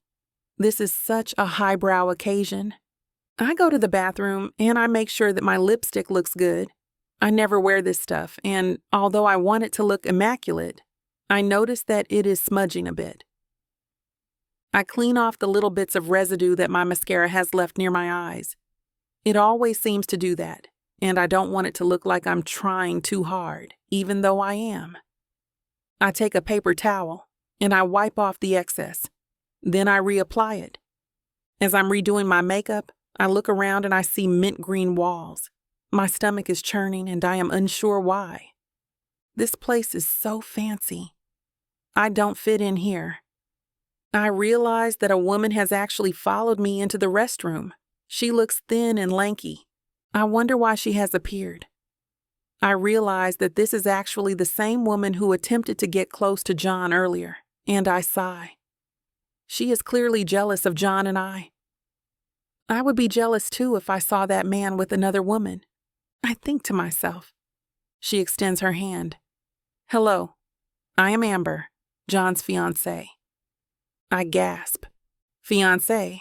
This is such a highbrow occasion. I go to the bathroom and I make sure that my lipstick looks good. I never wear this stuff, and although I want it to look immaculate, I notice that it is smudging a bit. I clean off the little bits of residue that my mascara has left near my eyes. It always seems to do that, and I don't want it to look like I'm trying too hard, even though I am. I take a paper towel, and I wipe off the excess. Then I reapply it. As I'm redoing my makeup, I look around and I see mint green walls. My stomach is churning, and I am unsure why. This place is so fancy. I don't fit in here. I realize that a woman has actually followed me into the restroom. She looks thin and lanky. I wonder why she has appeared. I realize that this is actually the same woman who attempted to get close to John earlier, and I sigh. She is clearly jealous of John and I. I would be jealous too if I saw that man with another woman. I think to myself. She extends her hand. "Hello, I am Amber, John's fiancée." I gasp. "Fiancée?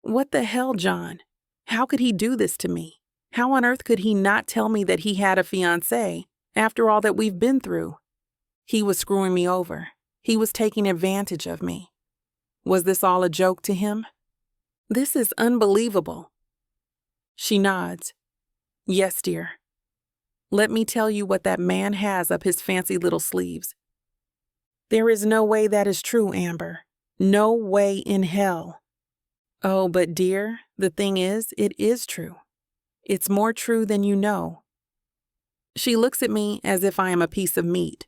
What the hell, John? How could he do this to me? How on earth could he not tell me that he had a fiancée After all that we've been through, he was screwing me over. He was taking advantage of me. Was this all a joke to him? This is unbelievable. She nods. Yes, dear. Let me tell you what that man has up his fancy little sleeves. There is no way that is true, Amber. No way in hell. Oh, but dear, the thing is, it is true. It's more true than you know. She looks at me as if I am a piece of meat.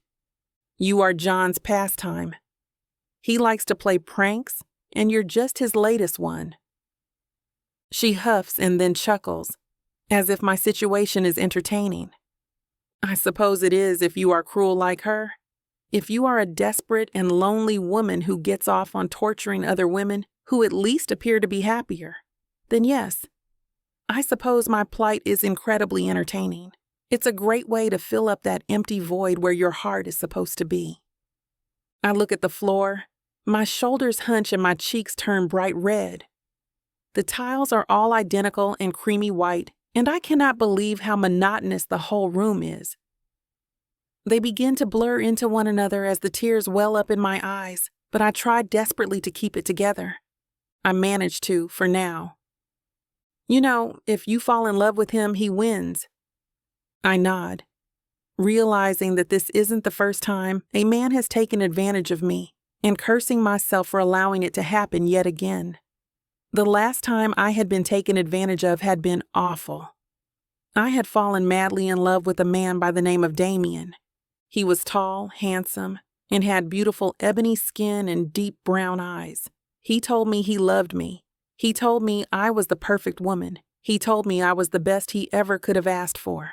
You are John's pastime. He likes to play pranks, and you're just his latest one. She huffs and then chuckles, as if my situation is entertaining. I suppose it is if you are cruel like her. If you are a desperate and lonely woman who gets off on torturing other women who at least appear to be happier, then yes, I suppose my plight is incredibly entertaining. It's a great way to fill up that empty void where your heart is supposed to be. I look at the floor, my shoulders hunch and my cheeks turn bright red. The tiles are all identical and creamy white, and I cannot believe how monotonous the whole room is. They begin to blur into one another as the tears well up in my eyes, but I try desperately to keep it together. I manage to, for now. You know, if you fall in love with him, he wins. I nod, realizing that this isn't the first time a man has taken advantage of me, and cursing myself for allowing it to happen yet again. The last time I had been taken advantage of had been awful. I had fallen madly in love with a man by the name of Damien. He was tall, handsome, and had beautiful ebony skin and deep brown eyes. He told me he loved me. He told me I was the perfect woman. He told me I was the best he ever could have asked for.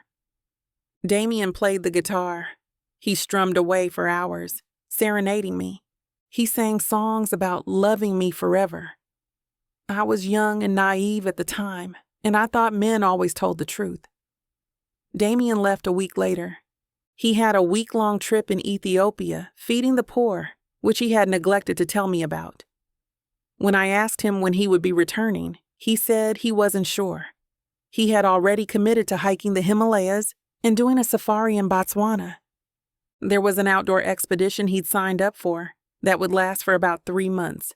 Damien played the guitar. He strummed away for hours, serenading me. He sang songs about loving me forever. I was young and naive at the time, and I thought men always told the truth. Damien left a week later. He had a week-long trip in Ethiopia, feeding the poor, which he had neglected to tell me about. When I asked him when he would be returning, he said he wasn't sure. He had already committed to hiking the Himalayas and doing a safari in Botswana. There was an outdoor expedition he'd signed up for that would last for about 3 months.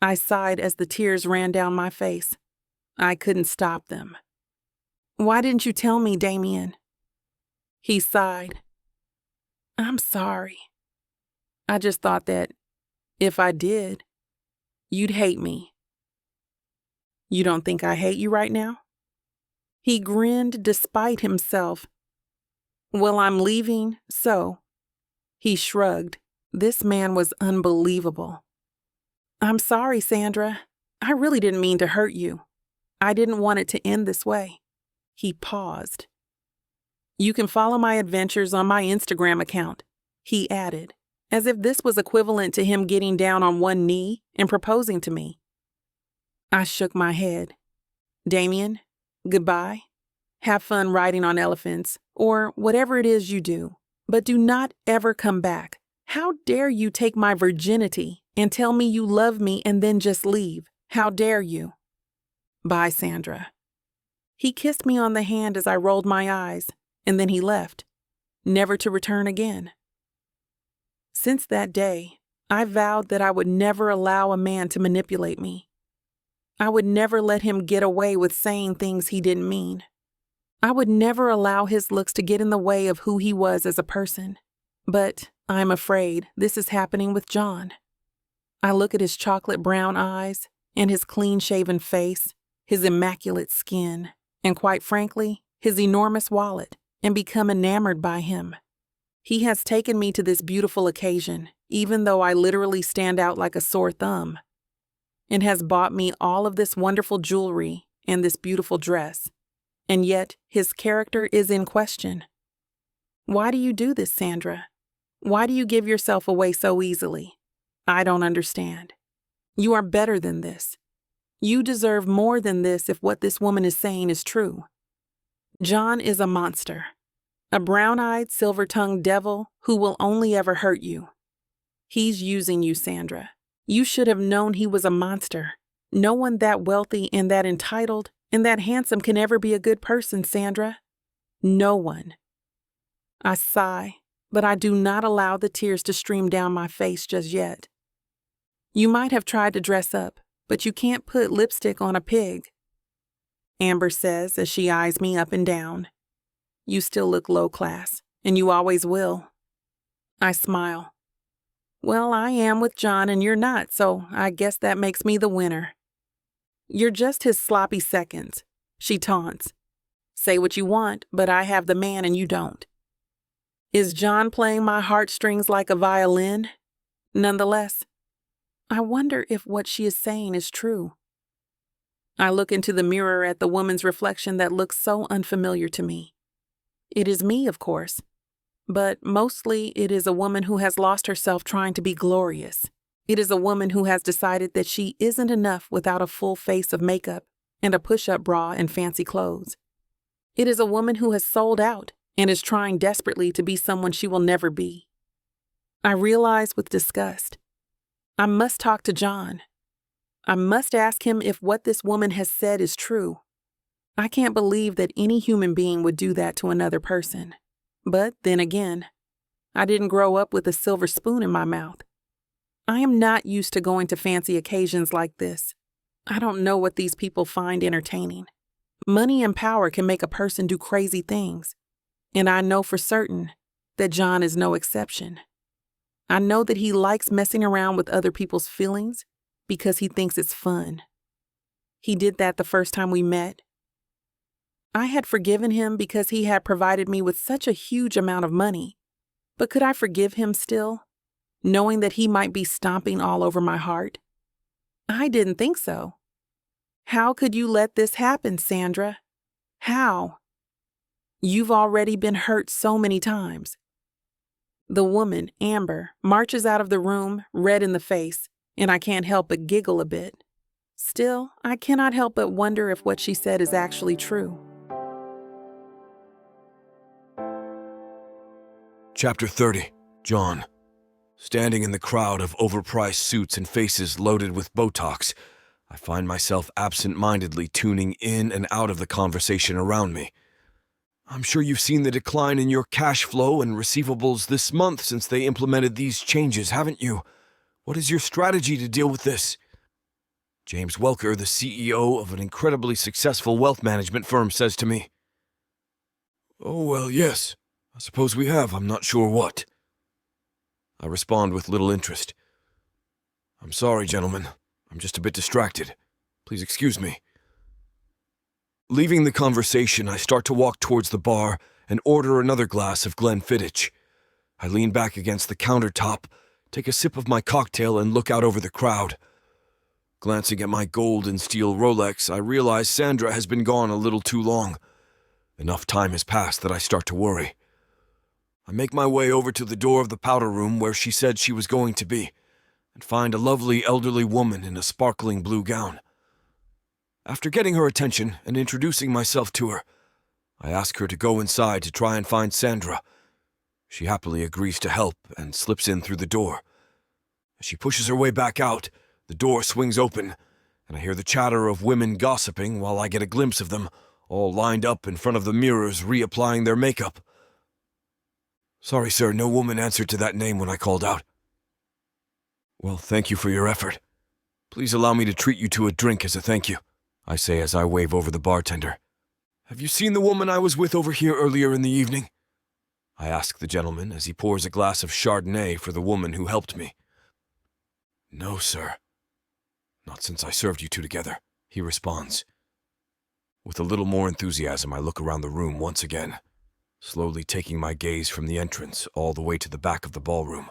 I sighed as the tears ran down my face. I couldn't stop them. Why didn't you tell me, Damien? He sighed. I'm sorry. I just thought that if I did, you'd hate me. You don't think I hate you right now? He grinned despite himself. Well, I'm leaving, so. He shrugged. This man was unbelievable. I'm sorry, Sandra. I really didn't mean to hurt you. I didn't want it to end this way. He paused. You can follow my adventures on my Instagram account, he added, as if this was equivalent to him getting down on one knee and proposing to me. I shook my head. Damien, goodbye. Have fun riding on elephants, or whatever it is you do, but do not ever come back. How dare you take my virginity and tell me you love me and then just leave? How dare you? Bye, Sandra. He kissed me on the hand as I rolled my eyes, and then he left, never to return again. Since that day, I vowed that I would never allow a man to manipulate me. I would never let him get away with saying things he didn't mean. I would never allow his looks to get in the way of who he was as a person. But I'm afraid this is happening with John. I look at his chocolate brown eyes and his clean-shaven face, his immaculate skin, and quite frankly, his enormous wallet, and become enamored by him. He has taken me to this beautiful occasion, even though I literally stand out like a sore thumb, and has bought me all of this wonderful jewelry and this beautiful dress. And yet, his character is in question. Why do you do this, Sandra? Why do you give yourself away so easily? I don't understand. You are better than this. You deserve more than this if what this woman is saying is true. John is a monster. A brown-eyed, silver-tongued devil who will only ever hurt you. He's using you, Sandra. You should have known he was a monster. No one that wealthy and that entitled and that handsome can ever be a good person, Sandra. No one. I sigh, but I do not allow the tears to stream down my face just yet. You might have tried to dress up, but you can't put lipstick on a pig, Amber says as she eyes me up and down. You still look low class, and you always will. I smile. Well, I am with John and you're not, so I guess that makes me the winner. You're just his sloppy seconds, she taunts. Say what you want, but I have the man and you don't. Is John playing my heartstrings like a violin? Nonetheless, I wonder if what she is saying is true. I look into the mirror at the woman's reflection that looks so unfamiliar to me. It is me, of course, but mostly it is a woman who has lost herself trying to be glorious. It is a woman who has decided that she isn't enough without a full face of makeup and a push-up bra and fancy clothes. It is a woman who has sold out and is trying desperately to be someone she will never be. I realize with disgust. I must talk to John. I must ask him if what this woman has said is true. I can't believe that any human being would do that to another person. But then again, I didn't grow up with a silver spoon in my mouth. I am not used to going to fancy occasions like this. I don't know what these people find entertaining. Money and power can make a person do crazy things. And I know for certain that John is no exception. I know that he likes messing around with other people's feelings because he thinks it's fun. He did that the first time we met. I had forgiven him because he had provided me with such a huge amount of money. But could I forgive him still, knowing that he might be stomping all over my heart? I didn't think so. How could you let this happen, Sandra? How? You've already been hurt so many times. The woman, Amber, marches out of the room, red in the face, and I can't help but giggle a bit. Still, I cannot help but wonder if what she said is actually true. Chapter 30. John. Standing in the crowd of overpriced suits and faces loaded with Botox, I find myself absent-mindedly tuning in and out of the conversation around me. I'm sure you've seen the decline in your cash flow and receivables this month since they implemented these changes, haven't you? What is your strategy to deal with this? James Welker, the CEO of an incredibly successful wealth management firm, says to me. Oh, well, yes. I suppose we have. I'm not sure what. I respond with little interest. I'm sorry, gentlemen. I'm just a bit distracted. Please excuse me. Leaving the conversation, I start to walk towards the bar and order another glass of Glenfiddich. I lean back against the countertop, take a sip of my cocktail, and look out over the crowd. Glancing at my gold and steel Rolex, I realize Sandra has been gone a little too long. Enough time has passed that I start to worry. I make my way over to the door of the powder room where she said she was going to be, and find a lovely elderly woman in a sparkling blue gown. After getting her attention and introducing myself to her, I ask her to go inside to try and find Sandra. She happily agrees to help and slips in through the door. As she pushes her way back out, the door swings open, and I hear the chatter of women gossiping while I get a glimpse of them, all lined up in front of the mirrors reapplying their makeup. Sorry, sir, no woman answered to that name when I called out. Well, thank you for your effort. Please allow me to treat you to a drink as a thank you, I say as I wave over the bartender. Have you seen the woman I was with over here earlier in the evening? I ask the gentleman as he pours a glass of Chardonnay for the woman who helped me. No, sir. Not since I served you two together, he responds. With a little more enthusiasm, I look around the room once again, slowly taking my gaze from the entrance all the way to the back of the ballroom.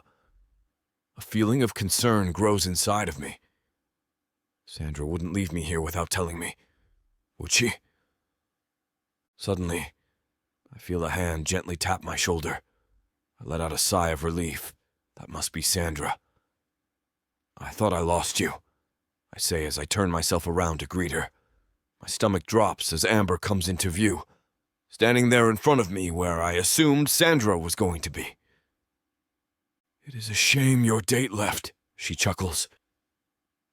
A feeling of concern grows inside of me. Sandra wouldn't leave me here without telling me, would she? Suddenly, I feel a hand gently tap my shoulder. I let out a sigh of relief. That must be Sandra. I thought I lost you, I say as I turn myself around to greet her. My stomach drops as Amber comes into view, standing there in front of me where I assumed Sandra was going to be. It is a shame your date left, she chuckles.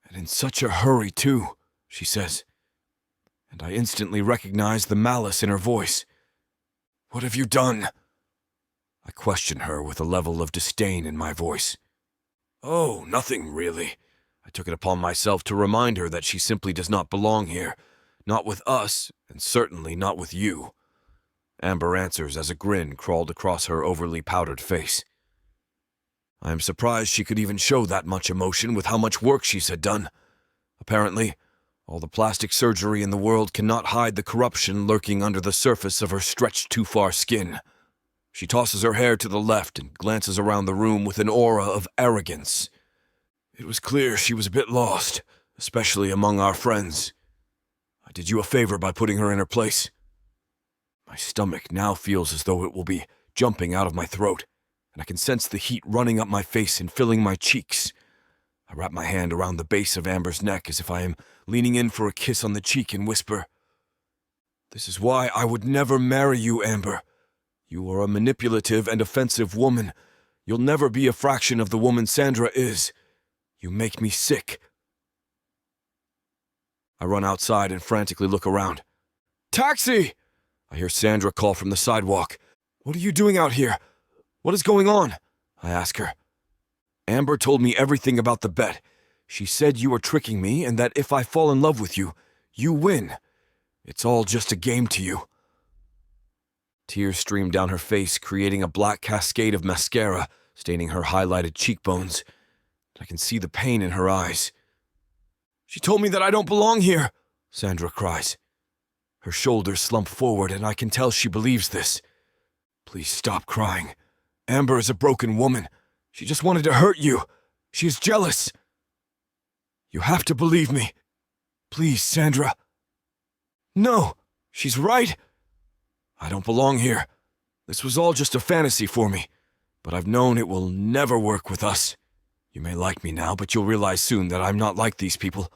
And in such a hurry, too, she says. And I instantly recognize the malice in her voice. What have you done? I question her with a level of disdain in my voice. Oh, nothing really. I took it upon myself to remind her that she simply does not belong here. Not with us, and certainly not with you. Amber answers as a grin crawled across her overly powdered face. I am surprised she could even show that much emotion with how much work she's had done. Apparently, all the plastic surgery in the world cannot hide the corruption lurking under the surface of her stretched-too-far skin. She tosses her hair to the left and glances around the room with an aura of arrogance. It was clear she was a bit lost, especially among our friends. I did you a favor by putting her in her place. My stomach now feels as though it will be jumping out of my throat, and I can sense the heat running up my face and filling my cheeks. I wrap my hand around the base of Amber's neck as if I am leaning in for a kiss on the cheek and whisper, "This is why I would never marry you, Amber. You are a manipulative and offensive woman. You'll never be a fraction of the woman Sandra is. You make me sick." I run outside and frantically look around. "Taxi!" I hear Sandra call from the sidewalk. "What are you doing out here? What is going on?" I ask her. "Amber told me everything about the bet. She said you are tricking me and that if I fall in love with you, you win. It's all just a game to you." Tears stream down her face, creating a black cascade of mascara, staining her highlighted cheekbones. I can see the pain in her eyes. "She told me that I don't belong here," Sandra cries. Her shoulders slump forward, and I can tell she believes this. "Please stop crying. Amber is a broken woman. She just wanted to hurt you. She is jealous. You have to believe me. Please, Sandra." "No, she's right. I don't belong here. This was all just a fantasy for me, but I've known it will never work with us. You may like me now, but you'll realize soon that I'm not like these people.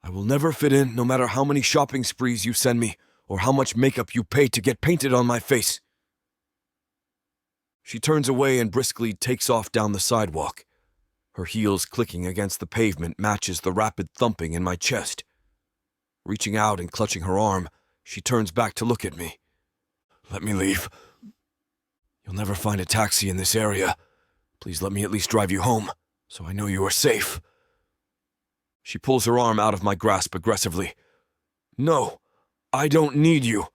I will never fit in no matter how many shopping sprees you send me or how much makeup you pay to get painted on my face." She turns away and briskly takes off down the sidewalk. Her heels clicking against the pavement matches the rapid thumping in my chest. Reaching out and clutching her arm, she turns back to look at me. "Let me leave. You'll never find a taxi in this area. Please let me at least drive you home, so I know you are safe." She pulls her arm out of my grasp aggressively. "No, I don't need you.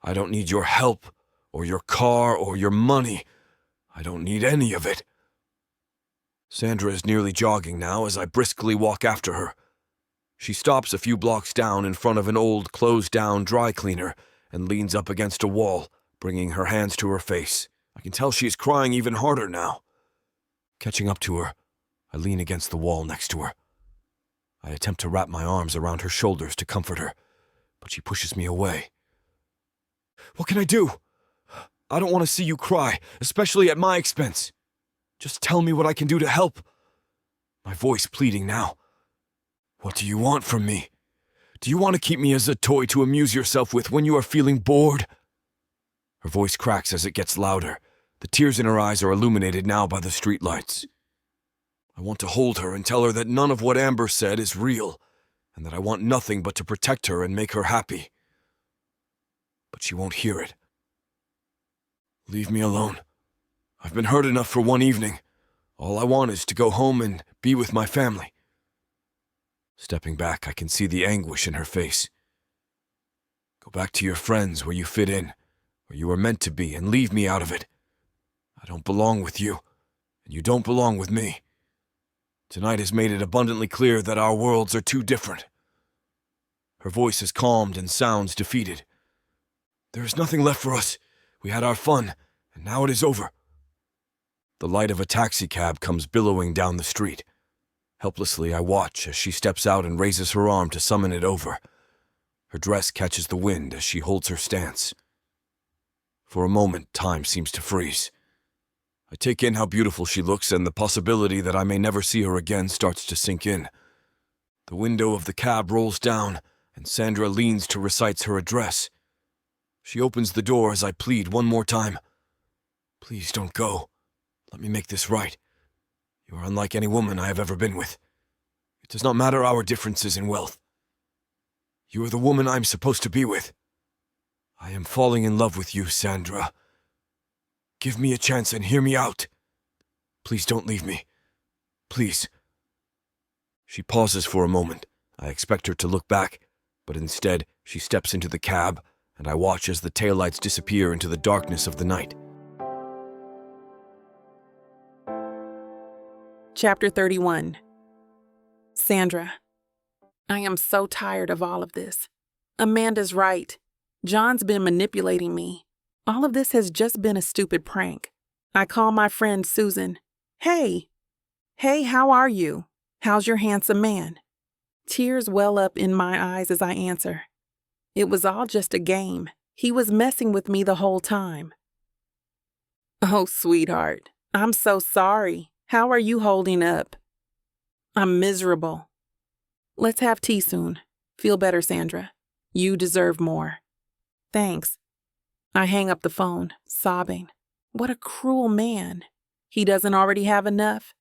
I don't need your help, or your car, or your money. I don't need any of it." Sandra is nearly jogging now as I briskly walk after her. She stops a few blocks down in front of an old, closed-down dry cleaner and leans up against a wall, bringing her hands to her face. I can tell she is crying even harder now. Catching up to her, I lean against the wall next to her. I attempt to wrap my arms around her shoulders to comfort her, but she pushes me away. "What can I do? I don't want to see you cry, especially at my expense. Just tell me what I can do to help." My voice pleading now. "What do you want from me? Do you want to keep me as a toy to amuse yourself with when you are feeling bored?" Her voice cracks as it gets louder. The tears in her eyes are illuminated now by the streetlights. I want to hold her and tell her that none of what Amber said is real, and that I want nothing but to protect her and make her happy. But she won't hear it. "Leave me alone. I've been hurt enough for one evening. All I want is to go home and be with my family." Stepping back, I can see the anguish in her face. "Go back to your friends where you fit in, where you are meant to be, and leave me out of it. I don't belong with you, and you don't belong with me. Tonight has made it abundantly clear that our worlds are too different." Her voice is calmed and sounds defeated. "There is nothing left for us. We had our fun, and now it is over." The light of a taxicab comes billowing down the street. Helplessly, I watch as she steps out and raises her arm to summon it over. Her dress catches the wind as she holds her stance. For a moment, time seems to freeze. I take in how beautiful she looks, and the possibility that I may never see her again starts to sink in. The window of the cab rolls down, and Sandra leans to recite her address. She opens the door as I plead one more time. "Please don't go. Let me make this right. You are unlike any woman I have ever been with. It does not matter our differences in wealth. You are the woman I am supposed to be with. I am falling in love with you, Sandra. Give me a chance and hear me out. Please don't leave me. Please. She pauses for a moment. I expect her to look back, but instead she steps into the cab, and I watch as the taillights disappear into the darkness of the night. Chapter 31. Sandra. I am so tired of all of this. Amanda's right. John's been manipulating me. All of this has just been a stupid prank. I call my friend Susan. Hey, how are you? How's your handsome man? Tears well up in my eyes as I answer. It was all just a game. He was messing with me the whole time. Oh, sweetheart, I'm so sorry. How are you holding up? I'm miserable. Let's have tea soon. Feel better, Sandra. You deserve more. Thanks. I hang up the phone, sobbing. What a cruel man. He doesn't already have enough.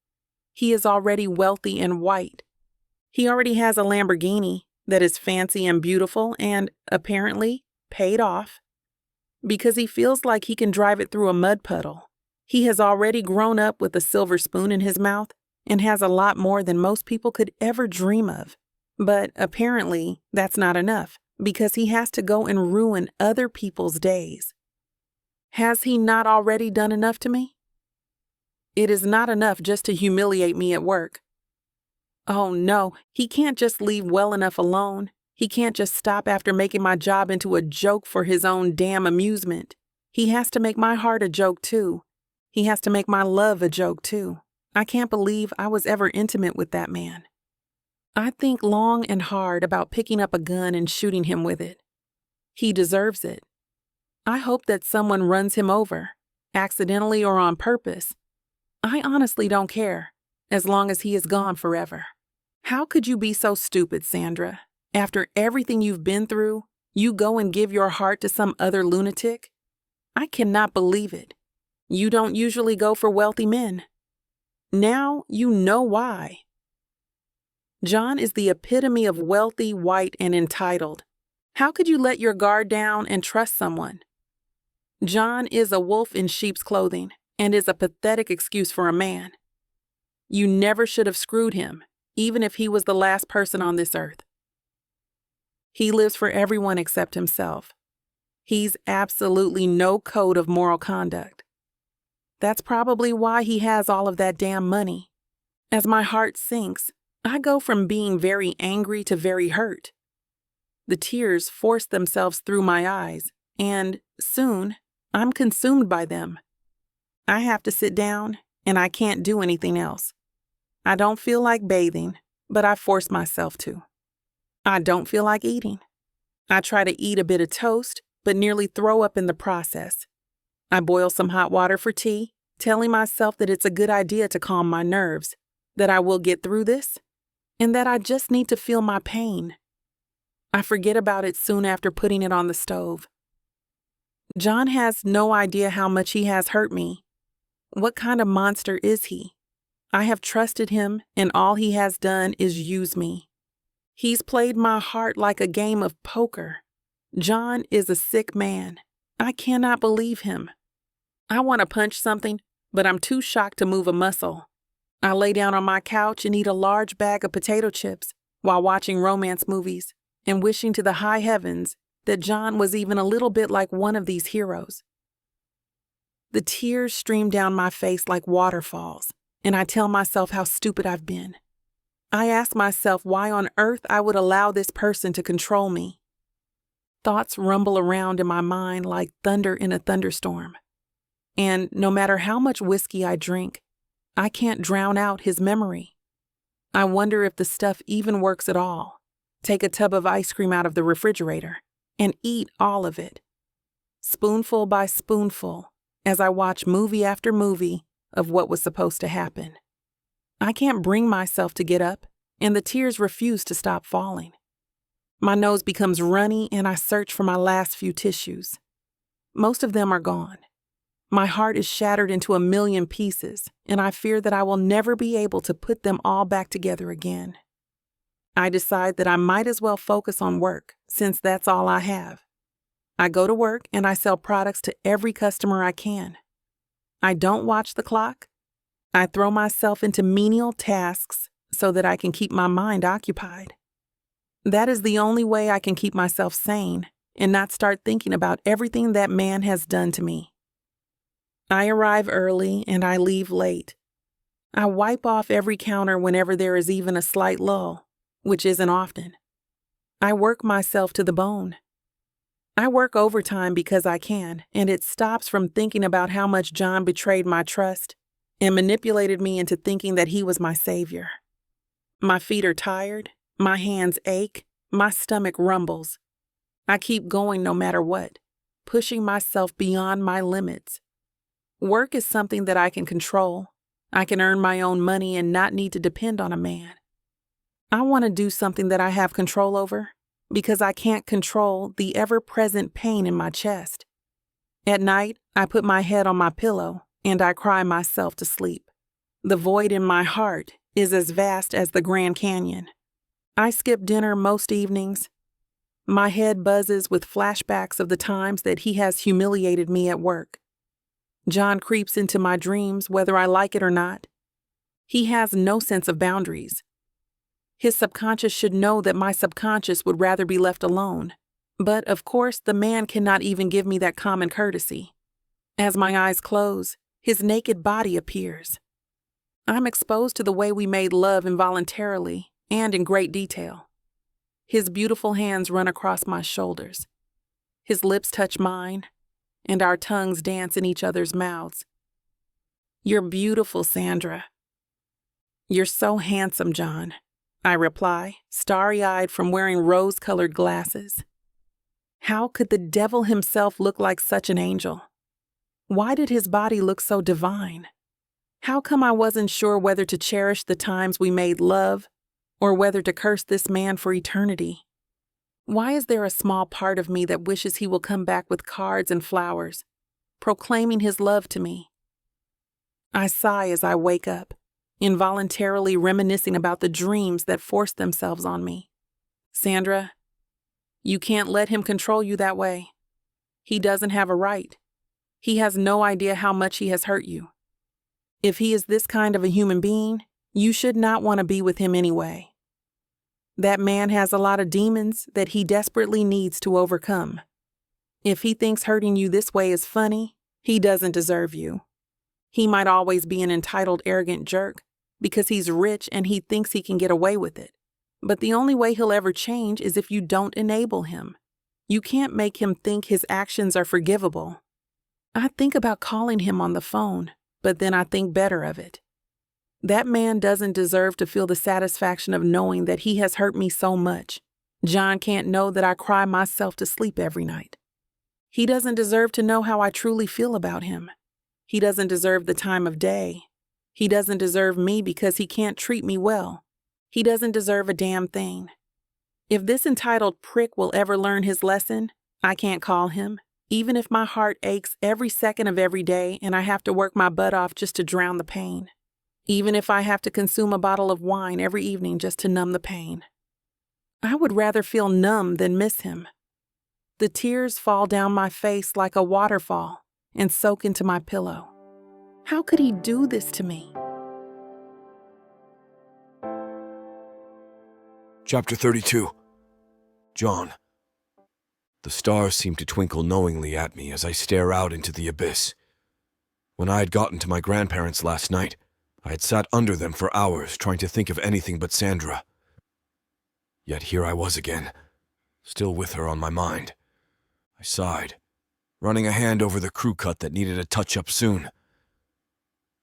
He is already wealthy and white. He already has a Lamborghini that is fancy and beautiful and, apparently, paid off. Because he feels like he can drive it through a mud puddle. He has already grown up with a silver spoon in his mouth and has a lot more than most people could ever dream of. But apparently, that's not enough, because he has to go and ruin other people's days. Has he not already done enough to me? It is not enough just to humiliate me at work. Oh no, he can't just leave well enough alone. He can't just stop after making my job into a joke for his own damn amusement. He has to make my heart a joke too. He has to make my love a joke too. I can't believe I was ever intimate with that man. I think long and hard about picking up a gun and shooting him with it. He deserves it. I hope that someone runs him over, accidentally or on purpose. I honestly don't care, as long as he is gone forever. How could you be so stupid, Sandra? After everything you've been through, you go and give your heart to some other lunatic? I cannot believe it. You don't usually go for wealthy men. Now you know why. John is the epitome of wealthy, white, and entitled. How could you let your guard down and trust someone? John is a wolf in sheep's clothing and is a pathetic excuse for a man. You never should have screwed him, even if he was the last person on this earth. He lives for everyone except himself. He's absolutely no code of moral conduct. That's probably why he has all of that damn money. As my heart sinks, I go from being very angry to very hurt. The tears force themselves through my eyes, and soon I'm consumed by them. I have to sit down, and I can't do anything else. I don't feel like bathing, but I force myself to. I don't feel like eating. I try to eat a bit of toast, but nearly throw up in the process. I boil some hot water for tea, telling myself that it's a good idea to calm my nerves, that I will get through this, and that I just need to feel my pain. I forget about it soon after putting it on the stove. John has no idea how much he has hurt me. What kind of monster is he? I have trusted him, and all he has done is use me. He's played my heart like a game of poker. John is a sick man. I cannot believe him. I want to punch something, but I'm too shocked to move a muscle. I lay down on my couch and eat a large bag of potato chips while watching romance movies and wishing to the high heavens that John was even a little bit like one of these heroes. The tears stream down my face like waterfalls, and I tell myself how stupid I've been. I ask myself why on earth I would allow this person to control me. Thoughts rumble around in my mind like thunder in a thunderstorm. And no matter how much whiskey I drink, I can't drown out his memory. I wonder if the stuff even works at all. Take a tub of ice cream out of the refrigerator and eat all of it, spoonful by spoonful, as I watch movie after movie of what was supposed to happen. I can't bring myself to get up, and the tears refuse to stop falling. My nose becomes runny, and I search for my last few tissues. Most of them are gone. My heart is shattered into a million pieces, and I fear that I will never be able to put them all back together again. I decide that I might as well focus on work, since that's all I have. I go to work and I sell products to every customer I can. I don't watch the clock. I throw myself into menial tasks so that I can keep my mind occupied. That is the only way I can keep myself sane and not start thinking about everything that man has done to me. I arrive early and I leave late. I wipe off every counter whenever there is even a slight lull, which isn't often. I work myself to the bone. I work overtime because I can, and it stops from thinking about how much John betrayed my trust and manipulated me into thinking that he was my savior. My feet are tired, my hands ache, my stomach rumbles. I keep going no matter what, pushing myself beyond my limits. Work is something that I can control. I can earn my own money and not need to depend on a man. I want to do something that I have control over because I can't control the ever-present pain in my chest. At night, I put my head on my pillow and I cry myself to sleep. The void in my heart is as vast as the Grand Canyon. I skip dinner most evenings. My head buzzes with flashbacks of the times that he has humiliated me at work. John creeps into my dreams whether I like it or not. He has no sense of boundaries. His subconscious should know that my subconscious would rather be left alone. But, of course, the man cannot even give me that common courtesy. As my eyes close, his naked body appears. I'm exposed to the way we made love involuntarily and in great detail. His beautiful hands run across my shoulders. His lips touch mine, and our tongues dance in each other's mouths. "You're beautiful, Sandra." "You're so handsome, John," I reply, starry-eyed from wearing rose-colored glasses. How could the devil himself look like such an angel? Why did his body look so divine? How come I wasn't sure whether to cherish the times we made love or whether to curse this man for eternity? Why is there a small part of me that wishes he will come back with cards and flowers, proclaiming his love to me? I sigh as I wake up, involuntarily reminiscing about the dreams that forced themselves on me. Sandra, you can't let him control you that way. He doesn't have a right. He has no idea how much he has hurt you. If he is this kind of a human being, you should not want to be with him anyway. That man has a lot of demons that he desperately needs to overcome. If he thinks hurting you this way is funny, he doesn't deserve you. He might always be an entitled, arrogant jerk because he's rich and he thinks he can get away with it. But the only way he'll ever change is if you don't enable him. You can't make him think his actions are forgivable. I think about calling him on the phone, but then I think better of it. That man doesn't deserve to feel the satisfaction of knowing that he has hurt me so much. John can't know that I cry myself to sleep every night. He doesn't deserve to know how I truly feel about him. He doesn't deserve the time of day. He doesn't deserve me because he can't treat me well. He doesn't deserve a damn thing. If this entitled prick will ever learn his lesson, I can't call him, even if my heart aches every second of every day and I have to work my butt off just to drown the pain. Even if I have to consume a bottle of wine every evening just to numb the pain. I would rather feel numb than miss him. The tears fall down my face like a waterfall and soak into my pillow. How could he do this to me? Chapter 32. John. The stars seem to twinkle knowingly at me as I stare out into the abyss. When I had gotten to my grandparents last night, I had sat under them for hours trying to think of anything but Sandra. Yet here I was again, still with her on my mind. I sighed, running a hand over the crew cut that needed a touch-up soon.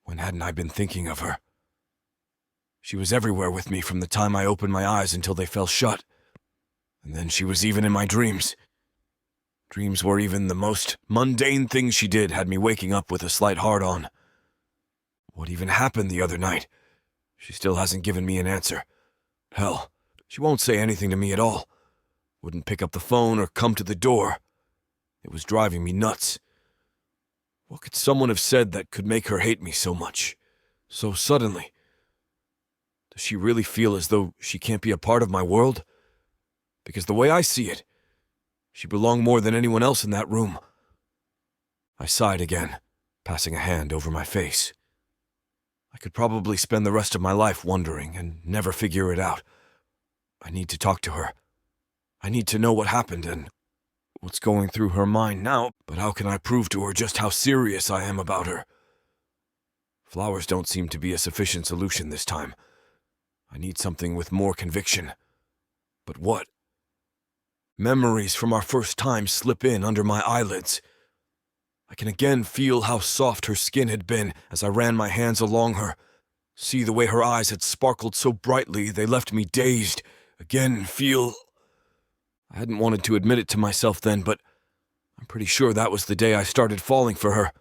When hadn't I been thinking of her? She was everywhere with me from the time I opened my eyes until they fell shut. And then she was even in my dreams. Dreams where even the most mundane things she did had me waking up with a slight hard-on. What even happened the other night? She still hasn't given me an answer. Hell, she won't say anything to me at all. Wouldn't pick up the phone or come to the door. It was driving me nuts. What could someone have said that could make her hate me so much, so suddenly? Does she really feel as though she can't be a part of my world? Because the way I see it, she belonged more than anyone else in that room. I sighed again, passing a hand over my face. I could probably spend the rest of my life wondering and never figure it out. I need to talk to her. I need to know what happened and what's going through her mind now, but how can I prove to her just how serious I am about her? Flowers don't seem to be a sufficient solution this time. I need something with more conviction. But what? Memories from our first time slip in under my eyelids. I can again feel how soft her skin had been as I ran my hands along her, see the way her eyes had sparkled so brightly they left me dazed, again feel... I hadn't wanted to admit it to myself then, but I'm pretty sure that was the day I started falling for her.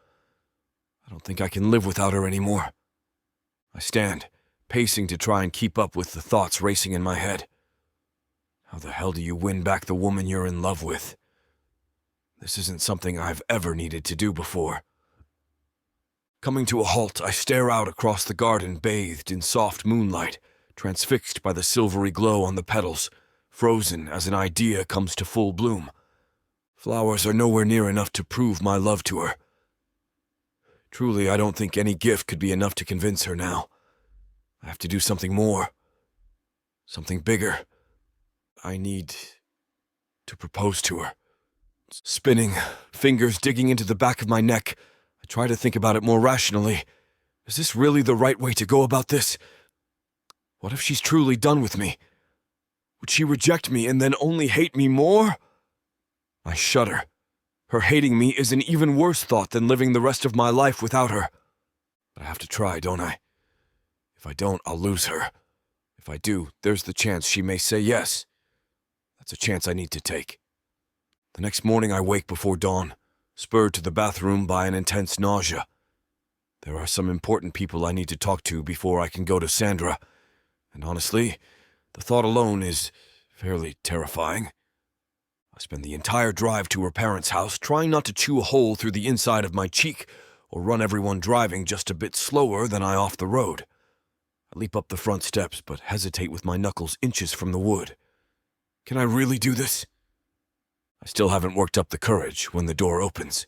I don't think I can live without her anymore. I stand, pacing to try and keep up with the thoughts racing in my head. How the hell do you win back the woman you're in love with? This isn't something I've ever needed to do before. Coming to a halt, I stare out across the garden bathed in soft moonlight, transfixed by the silvery glow on the petals, frozen as an idea comes to full bloom. Flowers are nowhere near enough to prove my love to her. Truly, I don't think any gift could be enough to convince her now. I have to do something more. Something bigger. I need to propose to her. Spinning, fingers digging into the back of my neck, I try to think about it more rationally. Is this really the right way to go about this? What if she's truly done with me? Would she reject me and then only hate me more? I shudder. Her hating me is an even worse thought than living the rest of my life without her. But I have to try, don't I? If I don't, I'll lose her. If I do, there's the chance she may say yes. That's a chance I need to take. The next morning I wake before dawn, spurred to the bathroom by an intense nausea. There are some important people I need to talk to before I can go to Sandra, and honestly, the thought alone is fairly terrifying. I spend the entire drive to her parents' house trying not to chew a hole through the inside of my cheek or run everyone driving just a bit slower than I off the road. I leap up the front steps but hesitate with my knuckles inches from the wood. Can I really do this? I still haven't worked up the courage when the door opens.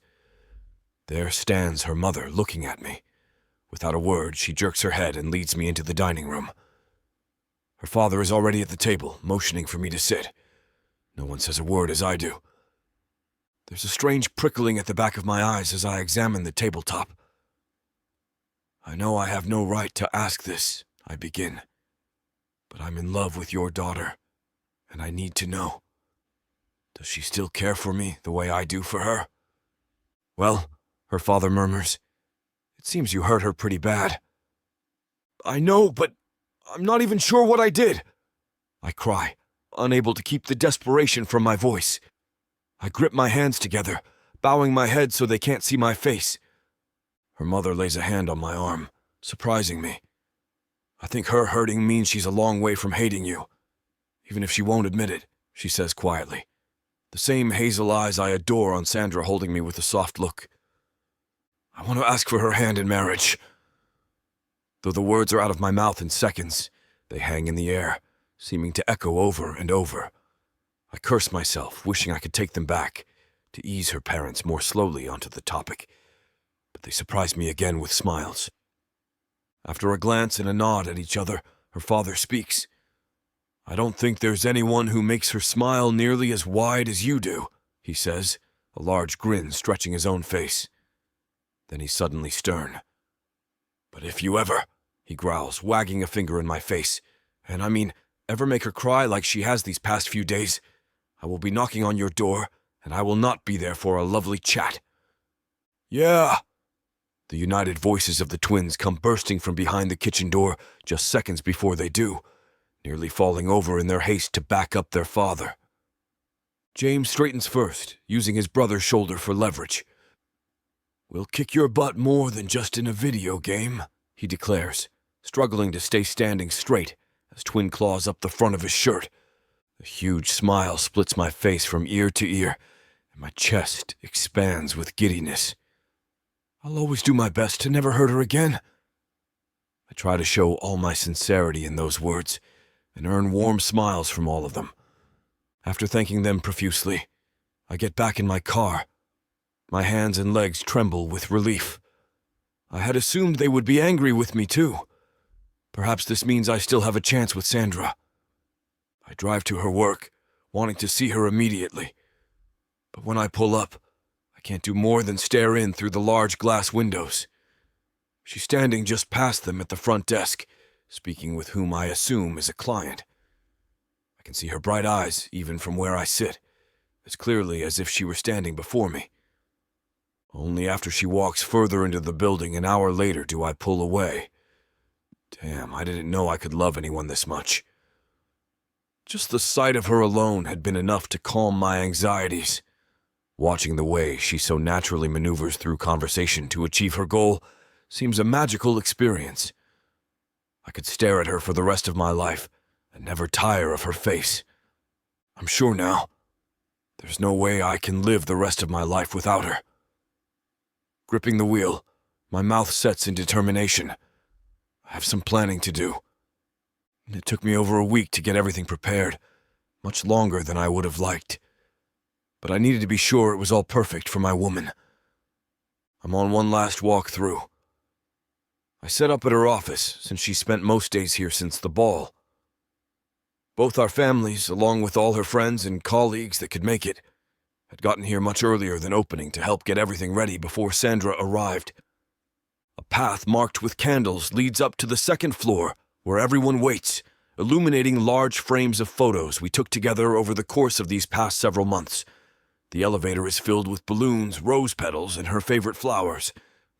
There stands her mother looking at me. Without a word, she jerks her head and leads me into the dining room. Her father is already at the table, motioning for me to sit. No one says a word as I do. There's a strange prickling at the back of my eyes as I examine the tabletop. I know I have no right to ask this, I begin. But I'm in love with your daughter, and I need to know. Does she still care for me the way I do for her? Well, her father murmurs, it seems you hurt her pretty bad. I know, but I'm not even sure what I did. I cry, unable to keep the desperation from my voice. I grip my hands together, bowing my head so they can't see my face. Her mother lays a hand on my arm, surprising me. I think her hurting means she's a long way from hating you. Even if she won't admit it, she says quietly. The same hazel eyes I adore on Sandra holding me with a soft look. I want to ask for her hand in marriage. Though the words are out of my mouth in seconds, they hang in the air, seeming to echo over and over. I curse myself, wishing I could take them back, to ease her parents more slowly onto the topic. But they surprise me again with smiles. After a glance and a nod at each other, her father speaks. I don't think there's anyone who makes her smile nearly as wide as you do, he says, a large grin stretching his own face. Then he's suddenly stern. But if you ever, he growls, wagging a finger in my face, and I mean, ever make her cry like she has these past few days, I will be knocking on your door, and I will not be there for a lovely chat. Yeah! The united voices of the twins come bursting from behind the kitchen door just seconds before they do, nearly falling over in their haste to back up their father. James straightens first, using his brother's shoulder for leverage. We'll kick your butt more than just in a video game, he declares, struggling to stay standing straight as Twin claws up the front of his shirt. A huge smile splits my face from ear to ear, and my chest expands with giddiness. I'll always do my best to never hurt her again. I try to show all my sincerity in those words, and earn warm smiles from all of them. After thanking them profusely, I get back in my car. My hands and legs tremble with relief. I had assumed they would be angry with me too. Perhaps this means I still have a chance with Sandra. I drive to her work, wanting to see her immediately. But when I pull up, I can't do more than stare in through the large glass windows. She's standing just past them at the front desk, speaking with whom I assume is a client. I can see her bright eyes even from where I sit, as clearly as if she were standing before me. Only after she walks further into the building an hour later do I pull away. Damn, I didn't know I could love anyone this much. Just the sight of her alone had been enough to calm my anxieties. Watching the way she so naturally maneuvers through conversation to achieve her goal seems a magical experience. I could stare at her for the rest of my life and never tire of her face. I'm sure now, there's no way I can live the rest of my life without her. Gripping the wheel, my mouth sets in determination. I have some planning to do. It took me over a week to get everything prepared, much longer than I would have liked. But I needed to be sure it was all perfect for my woman. I'm on one last walk through. I set up at her office, since she spent most days here since the ball. Both our families, along with all her friends and colleagues that could make it, had gotten here much earlier than opening to help get everything ready before Sandra arrived. A path marked with candles leads up to the second floor, where everyone waits, illuminating large frames of photos we took together over the course of these past several months. The elevator is filled with balloons, rose petals, and her favorite flowers.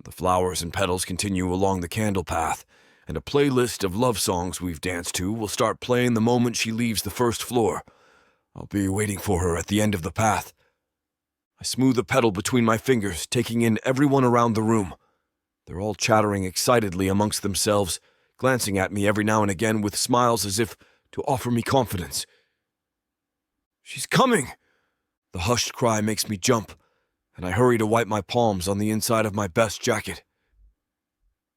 The flowers and petals continue along the candle path, and a playlist of love songs we've danced to will start playing the moment she leaves the first floor. I'll be waiting for her at the end of the path. I smooth the pedal between my fingers, taking in everyone around the room. They're all chattering excitedly amongst themselves, glancing at me every now and again with smiles as if to offer me confidence. She's coming! The hushed cry makes me jump, and I hurry to wipe my palms on the inside of my best jacket.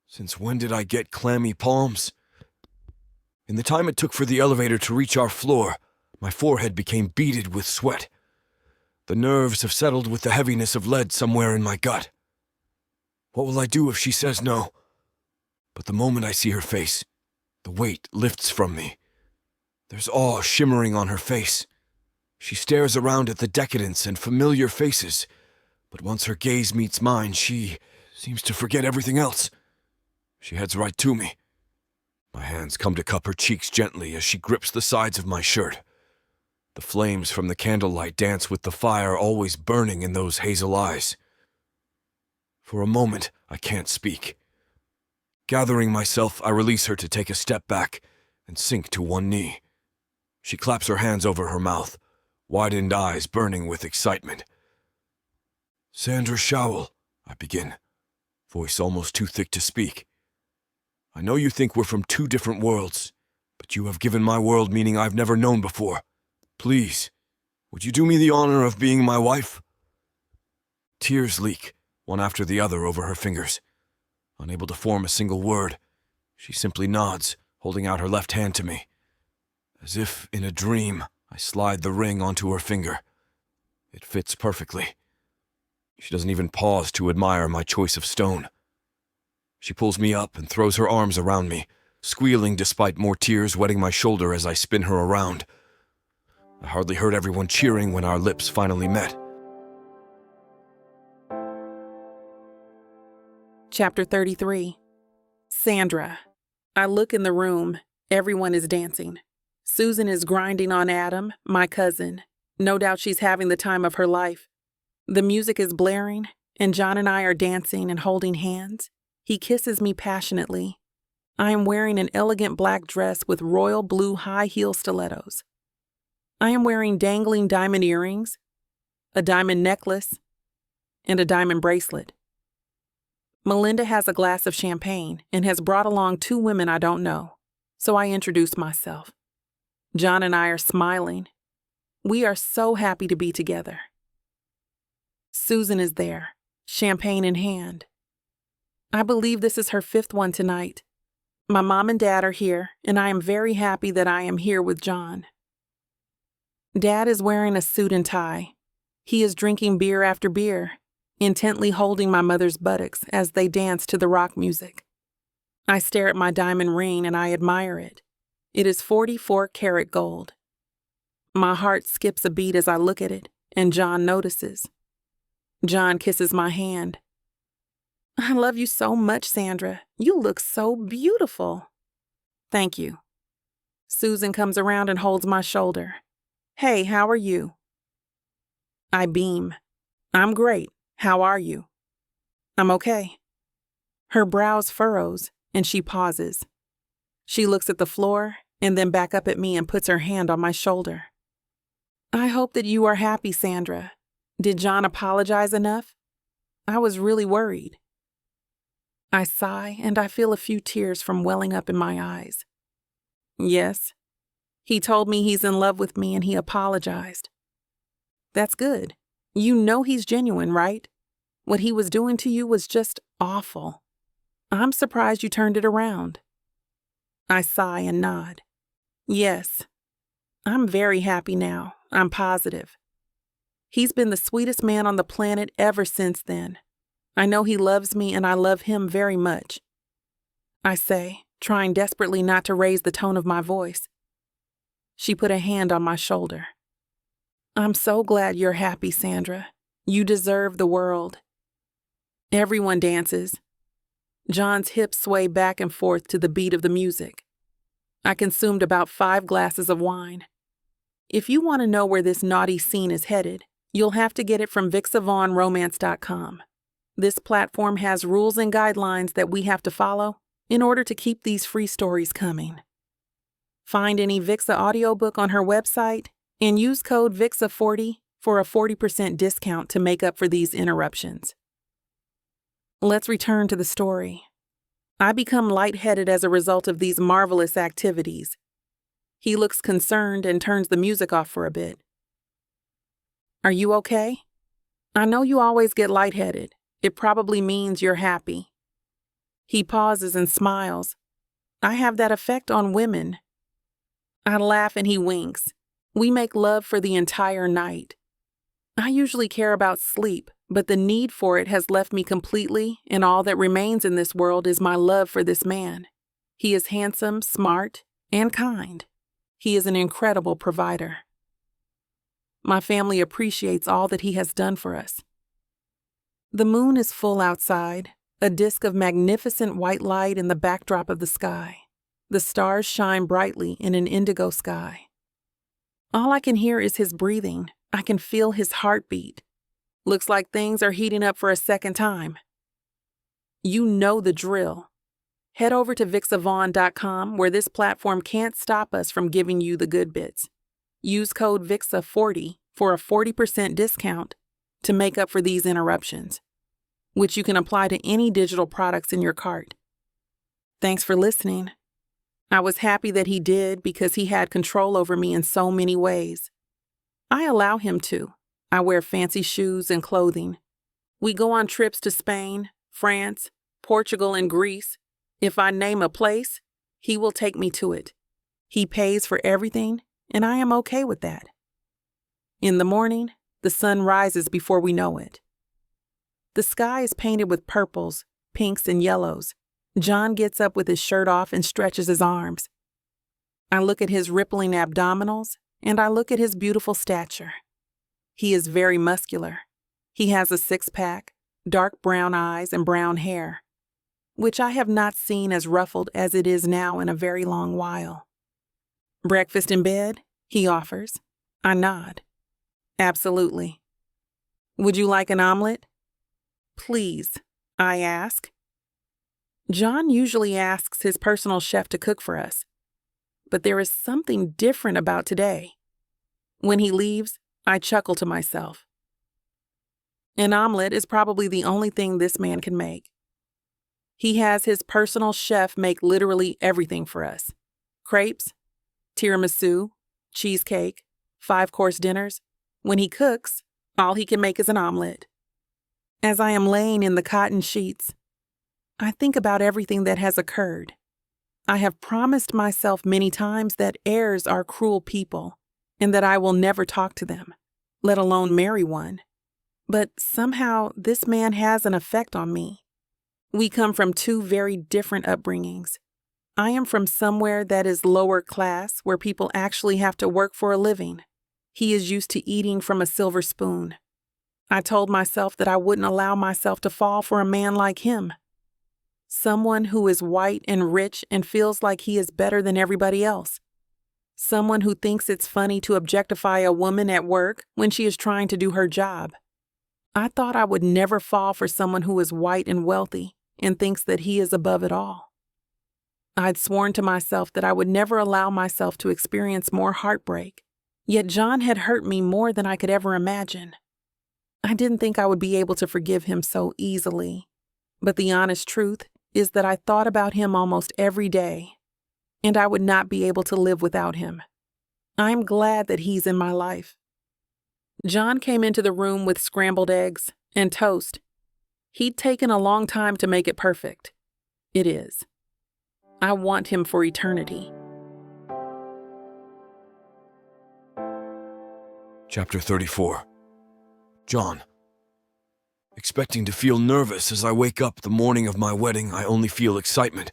Since when did I get clammy palms? In the time it took for the elevator to reach our floor, my forehead became beaded with sweat. The nerves have settled with the heaviness of lead somewhere in my gut. What will I do if she says no? But the moment I see her face, the weight lifts from me. There's awe shimmering on her face. She stares around at the decadence and familiar faces, but once her gaze meets mine, she seems to forget everything else. She heads right to me. My hands come to cup her cheeks gently as she grips the sides of my shirt. The flames from the candlelight dance with the fire always burning in those hazel eyes. For a moment, I can't speak. Gathering myself, I release her to take a step back and sink to one knee. She claps her hands over her mouth, widened eyes burning with excitement. Sandra Showell, I begin, voice almost too thick to speak. I know you think we're from two different worlds, but you have given my world meaning I've never known before. Please, would you do me the honor of being my wife? Tears leak, one after the other, over her fingers. Unable to form a single word, she simply nods, holding out her left hand to me. As if in a dream, I slide the ring onto her finger. It fits perfectly. She doesn't even pause to admire my choice of stone. She pulls me up and throws her arms around me, squealing despite more tears wetting my shoulder as I spin her around. I hardly heard everyone cheering when our lips finally met. Chapter 33. Sandra. I look in the room. Everyone is dancing. Susan is grinding on Adam, my cousin. No doubt she's having the time of her life. The music is blaring, and John and I are dancing and holding hands. He kisses me passionately. I am wearing an elegant black dress with royal blue high-heel stilettos. I am wearing dangling diamond earrings, a diamond necklace, and a diamond bracelet. Melinda has a glass of champagne and has brought along two women I don't know, so I introduce myself. John and I are smiling. We are so happy to be together. Susan is there, champagne in hand. I believe this is her 5th one tonight. My mom and dad are here, and I am very happy that I am here with John. Dad is wearing a suit and tie. He is drinking beer after beer, intently holding my mother's buttocks as they dance to the rock music. I stare at my diamond ring and I admire it. It is 44-karat gold. My heart skips a beat as I look at it, and John notices. John kisses my hand. I love you so much, Sandra. You look so beautiful. Thank you. Susan comes around and holds my shoulder. Hey, how are you? I beam. I'm great. How are you? I'm okay. Her brows furrows, and she pauses. She looks at the floor and then back up at me and puts her hand on my shoulder. I hope that you are happy, Sandra. Did John apologize enough? I was really worried. I sigh and I feel a few tears from welling up in my eyes. Yes. He told me he's in love with me and he apologized. That's good. You know he's genuine, right? What he was doing to you was just awful. I'm surprised you turned it around. I sigh and nod. Yes. I'm very happy now. I'm positive. He's been the sweetest man on the planet ever since then. I know he loves me and I love him very much. I say, trying desperately not to raise the tone of my voice. She put a hand on my shoulder. I'm so glad you're happy, Sandra. You deserve the world. Everyone dances. John's hips sway back and forth to the beat of the music. I consumed about 5 glasses of wine. If you want to know where this naughty scene is headed, you'll have to get it from BWWM. This platform has rules and guidelines that we have to follow in order to keep these free stories coming. Find any Vixa audiobook on her website and use code VIXA40 for a 40% discount to make up for these interruptions. Let's return to the story. I become lightheaded as a result of these marvelous activities. He looks concerned and turns the music off for a bit. Are you okay? I know you always get lightheaded. It probably means you're happy. He pauses and smiles. I have that effect on women. I laugh and he winks. We make love for the entire night. I usually care about sleep, but the need for it has left me completely, and all that remains in this world is my love for this man. He is handsome, smart, and kind. He is an incredible provider. My family appreciates all that he has done for us. The moon is full outside, a disk of magnificent white light in the backdrop of the sky. The stars shine brightly in an indigo sky. All I can hear is his breathing. I can feel his heartbeat. Looks like things are heating up for a second time. You know the drill. Head over to VixaVaughn.com where this platform can't stop us from giving you the good bits. Use code VIXA40 for a 40% discount to make up for these interruptions, which you can apply to any digital products in your cart. Thanks for listening. I was happy that he did because he had control over me in so many ways. I allow him to. I wear fancy shoes and clothing. We go on trips to Spain, France, Portugal, and Greece. If I name a place, he will take me to it. He pays for everything, and I am okay with that. In the morning, the sun rises before we know it. The sky is painted with purples, pinks, and yellows. John gets up with his shirt off and stretches his arms. I look at his rippling abdominals, and I look at his beautiful stature. He is very muscular. He has a six-pack, dark brown eyes, and brown hair, which I have not seen as ruffled as it is now in a very long while. Breakfast in bed? He offers. I nod. Absolutely. Would you like an omelet? Please, I ask. John usually asks his personal chef to cook for us, but there is something different about today. When he leaves, I chuckle to myself. An omelet is probably the only thing this man can make. He has his personal chef make literally everything for us. Crepes, tiramisu, cheesecake, 5-course dinners. When he cooks, all he can make is an omelet. As I am laying in the cotton sheets, I think about everything that has occurred. I have promised myself many times that heirs are cruel people and that I will never talk to them, let alone marry one. But somehow this man has an effect on me. We come from two very different upbringings. I am from somewhere that is lower class, where people actually have to work for a living. He is used to eating from a silver spoon. I told myself that I wouldn't allow myself to fall for a man like him. Someone who is white and rich and feels like he is better than everybody else. Someone who thinks it's funny to objectify a woman at work when she is trying to do her job. I thought I would never fall for someone who is white and wealthy and thinks that he is above it all. I'd sworn to myself that I would never allow myself to experience more heartbreak, yet John had hurt me more than I could ever imagine. I didn't think I would be able to forgive him so easily, but the honest truth is that I thought about him almost every day, and I would not be able to live without him. I'm glad that he's in my life. John came into the room with scrambled eggs and toast. He'd taken a long time to make it perfect. It is. I want him for eternity. Chapter 34. John. Expecting to feel nervous as I wake up the morning of my wedding, I only feel excitement.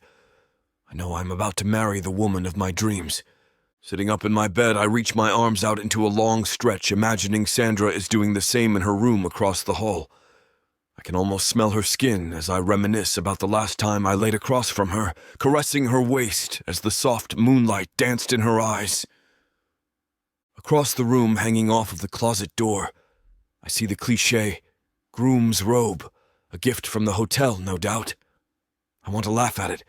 I know I'm about to marry the woman of my dreams. Sitting up in my bed, I reach my arms out into a long stretch, imagining Sandra is doing the same in her room across the hall. I can almost smell her skin as I reminisce about the last time I laid across from her, caressing her waist as the soft moonlight danced in her eyes. Across the room, hanging off of the closet door, I see the cliché, groom's robe, a gift from the hotel, no doubt. I want to laugh at it,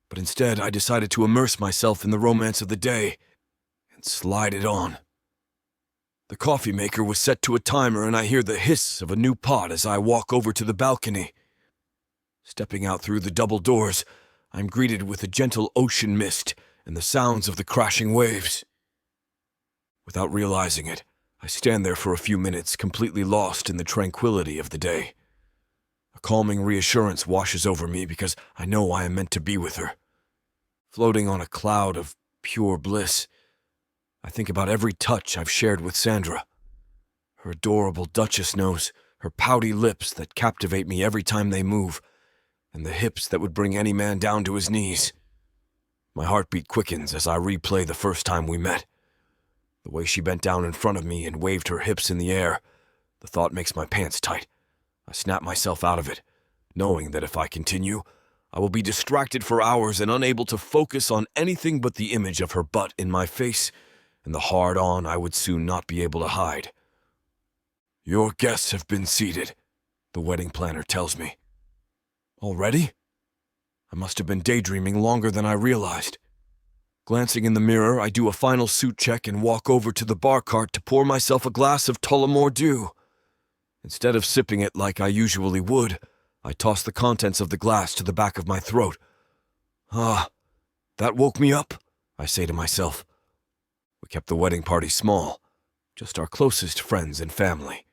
but instead I decided to immerse myself in the romance of the day and slide it on. The coffee maker was set to a timer, and I hear the hiss of a new pot as I walk over to the balcony. Stepping out through the double doors, I'm greeted with a gentle ocean mist and the sounds of the crashing waves. Without realizing it, I stand there for a few minutes, completely lost in the tranquility of the day. A calming reassurance washes over me because I know I am meant to be with her. Floating on a cloud of pure bliss, I think about every touch I've shared with Sandra. Her adorable Duchess nose, her pouty lips that captivate me every time they move, and the hips that would bring any man down to his knees. My heartbeat quickens as I replay the first time we met. The way she bent down in front of me and waved her hips in the air, the thought makes my pants tight. I snap myself out of it, knowing that if I continue, I will be distracted for hours and unable to focus on anything but the image of her butt in my face and the hard-on I would soon not be able to hide. Your guests have been seated, the wedding planner tells me. Already? I must have been daydreaming longer than I realized. Glancing in the mirror, I do a final suit check and walk over to the bar cart to pour myself a glass of Tullamore Dew. Instead of sipping it like I usually would, I toss the contents of the glass to the back of my throat. Ah, that woke me up, I say to myself. We kept the wedding party small, just our closest friends and family.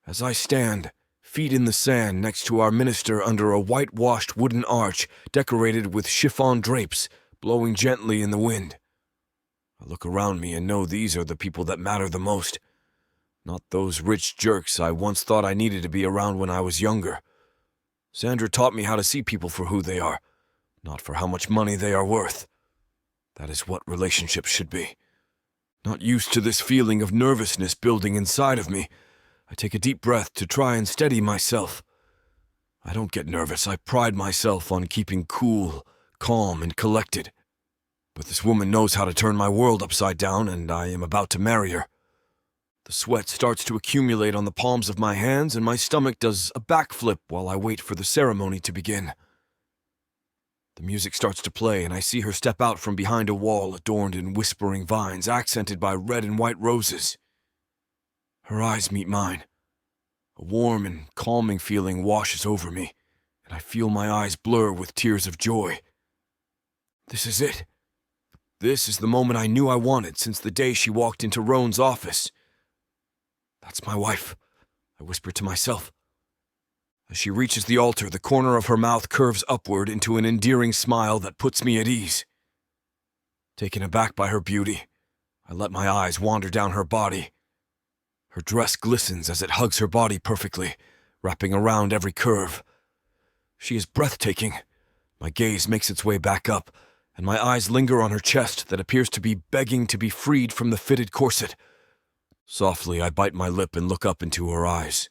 As I stand, feet in the sand next to our minister under a whitewashed wooden arch decorated with chiffon drapes, blowing gently in the wind, I look around me and know these are the people that matter the most. Not those rich jerks I once thought I needed to be around when I was younger. Sandra taught me how to see people for who they are, not for how much money they are worth. That is what relationships should be. Not used to this feeling of nervousness building inside of me, I take a deep breath to try and steady myself. I don't get nervous. I pride myself on keeping cool, calm, and collected. But this woman knows how to turn my world upside down, and I am about to marry her. The sweat starts to accumulate on the palms of my hands, and my stomach does a backflip while I wait for the ceremony to begin. The music starts to play, and I see her step out from behind a wall adorned in whispering vines, accented by red and white roses. Her eyes meet mine. A warm and calming feeling washes over me, and I feel my eyes blur with tears of joy. This is it. This is the moment I knew I wanted since the day she walked into Roan's office. That's my wife, I whisper to myself. As she reaches the altar, the corner of her mouth curves upward into an endearing smile that puts me at ease. Taken aback by her beauty, I let my eyes wander down her body. Her dress glistens as it hugs her body perfectly, wrapping around every curve. She is breathtaking. My gaze makes its way back up, and my eyes linger on her chest that appears to be begging to be freed from the fitted corset. Softly, I bite my lip and look up into her eyes.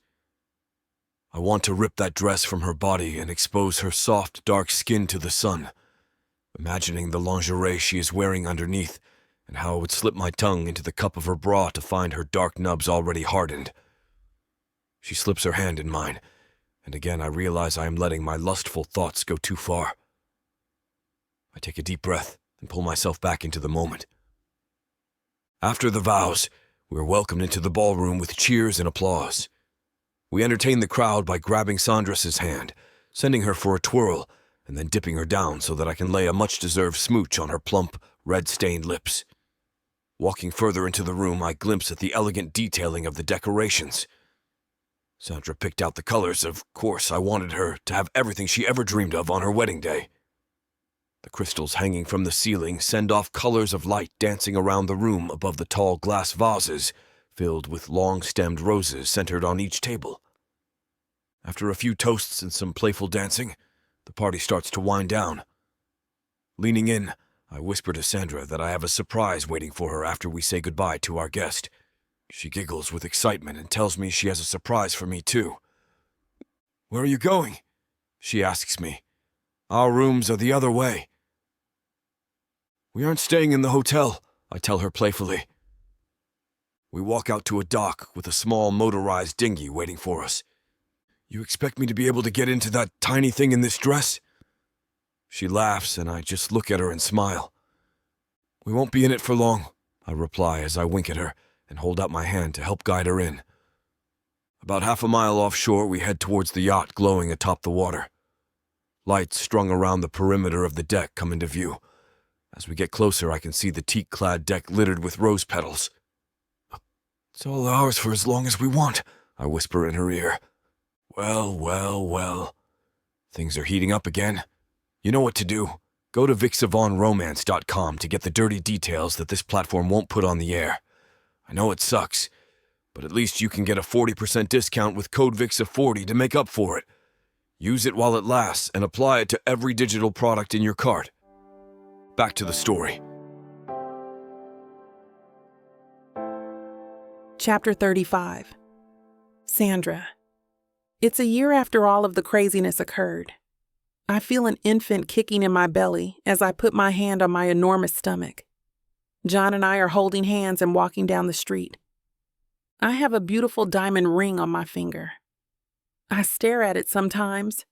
I want to rip that dress from her body and expose her soft, dark skin to the sun, imagining the lingerie she is wearing underneath and how I would slip my tongue into the cup of her bra to find her dark nubs already hardened. She slips her hand in mine, and again I realize I am letting my lustful thoughts go too far. I take a deep breath and pull myself back into the moment. After the vows, we are welcomed into the ballroom with cheers and applause. We entertain the crowd by grabbing Sandra's hand, sending her for a twirl, and then dipping her down so that I can lay a much-deserved smooch on her plump, red-stained lips. Walking further into the room, I glimpse at the elegant detailing of the decorations. Sandra picked out the colors. Of course, I wanted her to have everything she ever dreamed of on her wedding day. The crystals hanging from the ceiling send off colors of light dancing around the room above the tall glass vases filled with long-stemmed roses centered on each table. After a few toasts and some playful dancing, the party starts to wind down. Leaning in, I whisper to Sandra that I have a surprise waiting for her after we say goodbye to our guest. She giggles with excitement and tells me she has a surprise for me too. "Where are you going?" she asks me. "Our rooms are the other way." "We aren't staying in the hotel," I tell her playfully. We walk out to a dock with a small motorized dinghy waiting for us. "You expect me to be able to get into that tiny thing in this dress?" She laughs, and I just look at her and smile. "We won't be in it for long," I reply as I wink at her and hold out my hand to help guide her in. About half a mile offshore, we head towards the yacht glowing atop the water. Lights strung around the perimeter of the deck come into view. As we get closer, I can see the teak-clad deck littered with rose petals. "It's all ours for as long as we want," I whisper in her ear. Well, well, well. Things are heating up again. You know what to do. Go to VicSavonRomance.com to get the dirty details that this platform won't put on the air. I know it sucks, but at least you can get a 40% discount with code VIXA40 to make up for it. Use it while it lasts and apply it to every digital product in your cart. Back to the story. Chapter 35. Sandra. It's a year after all of the craziness occurred. I feel an infant kicking in my belly as I put my hand on my enormous stomach. John and I are holding hands and walking down the street. I have a beautiful diamond ring on my finger. I stare at it sometimes,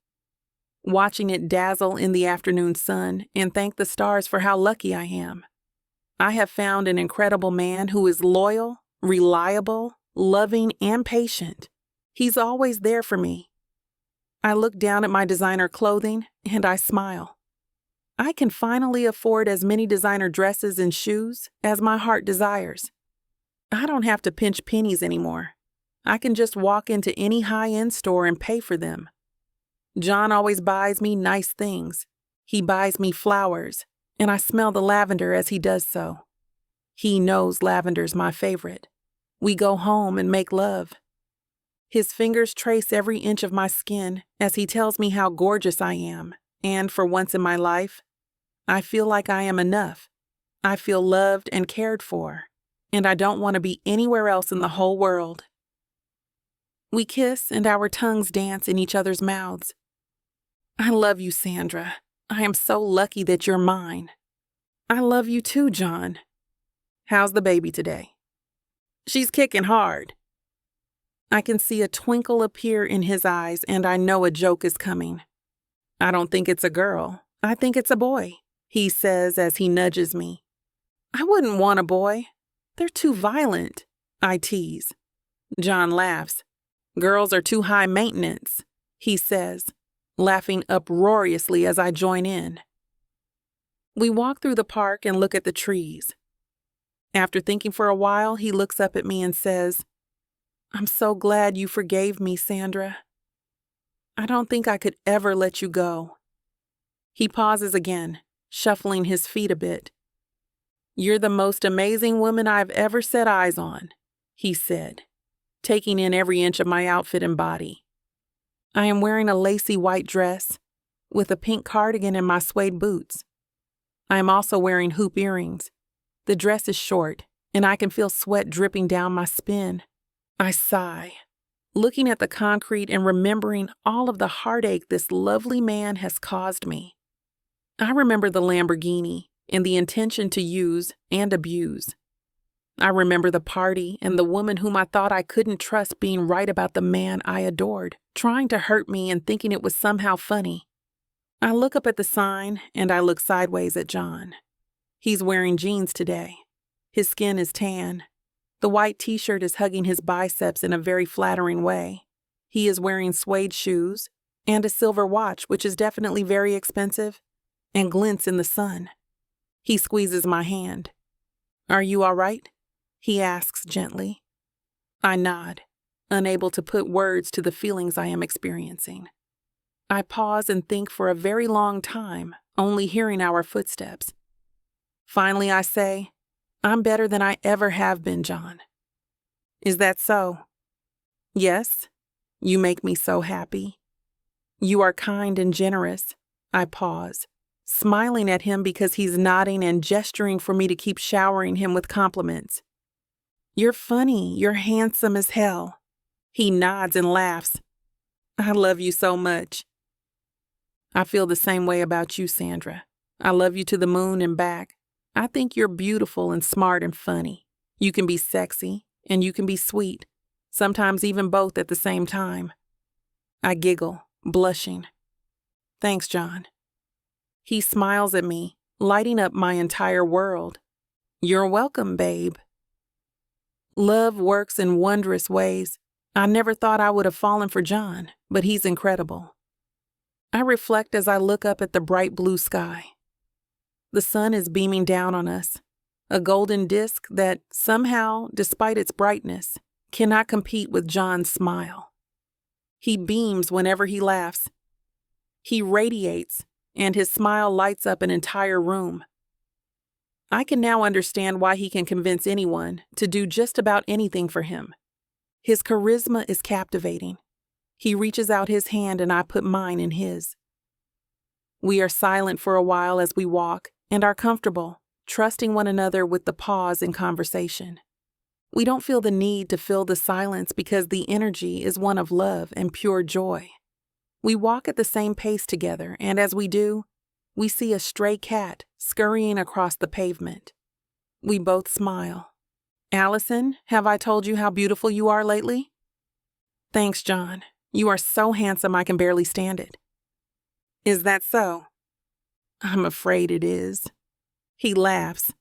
watching it dazzle in the afternoon sun, and thank the stars for how lucky I am. I have found an incredible man who is loyal, reliable, loving, and patient. He's always there for me. I look down at my designer clothing and I smile. I can finally afford as many designer dresses and shoes as my heart desires. I don't have to pinch pennies anymore. I can just walk into any high-end store and pay for them. John always buys me nice things. He buys me flowers, and I smell the lavender as he does so. He knows lavender's my favorite. We go home and make love. His fingers trace every inch of my skin as he tells me how gorgeous I am, and for once in my life, I feel like I am enough. I feel loved and cared for, and I don't want to be anywhere else in the whole world. We kiss and our tongues dance in each other's mouths. I love you, Sandra. I am so lucky that you're mine. I love you too, John. How's the baby today? She's kicking hard. I can see a twinkle appear in his eyes, and I know a joke is coming. I don't think it's a girl. I think it's a boy, he says as he nudges me. I wouldn't want a boy. They're too violent, I tease. John laughs. Girls are too high maintenance, he says, laughing uproariously as I join in. We walk through the park and look at the trees. After thinking for a while, he looks up at me and says, I'm so glad you forgave me, Sandra. I don't think I could ever let you go. He pauses again, shuffling his feet a bit. You're the most amazing woman I've ever set eyes on, he said. taking in every inch of my outfit and body. I am wearing a lacy white dress with a pink cardigan and my suede boots. I am also wearing hoop earrings. The dress is short, and I can feel sweat dripping down my spine. I sigh, looking at the concrete and remembering all of the heartache this lovely man has caused me. I remember the Lamborghini and the intention to use and abuse. I remember the party and the woman whom I thought I couldn't trust being right about the man I adored, trying to hurt me and thinking it was somehow funny. I look up at the sign and I look sideways at John. He's wearing jeans today. His skin is tan. The white t-shirt is hugging his biceps in a very flattering way. He is wearing suede shoes and a silver watch, which is definitely very expensive and glints in the sun. He squeezes my hand. "Are you all right?" he asks gently. I nod, unable to put words to the feelings I am experiencing. I pause and think for a very long time, only hearing our footsteps. Finally, I say, "I'm better than I ever have been, John." "Is that so?" "Yes. You make me so happy." "You are kind and generous." I pause, smiling at him because he's nodding and gesturing for me to keep showering him with compliments. "You're funny. You're handsome as hell." He nods and laughs. "I love you so much." "I feel the same way about you, Sandra. I love you to the moon and back. I think you're beautiful and smart and funny. You can be sexy and you can be sweet, sometimes even both at the same time." I giggle, blushing. "Thanks, John." He smiles at me, lighting up my entire world. "You're welcome, babe." Love works in wondrous ways. I never thought I would have fallen for John, but he's incredible. I reflect as I look up at the bright blue sky. The sun is beaming down on us, a golden disk that somehow, despite its brightness, cannot compete with John's smile. He beams whenever he laughs. He radiates, and his smile lights up an entire room. I can now understand why he can convince anyone to do just about anything for him. His charisma is captivating. He reaches out his hand and I put mine in his. We are silent for a while as we walk and are comfortable, trusting one another with the pause in conversation. We don't feel the need to fill the silence because the energy is one of love and pure joy. We walk at the same pace together, and as we do, we see a stray cat scurrying across the pavement. We both smile. "Allison, have I told you how beautiful you are lately?" "Thanks, John. You are so handsome I can barely stand it." "Is that so?" "I'm afraid it is." He laughs.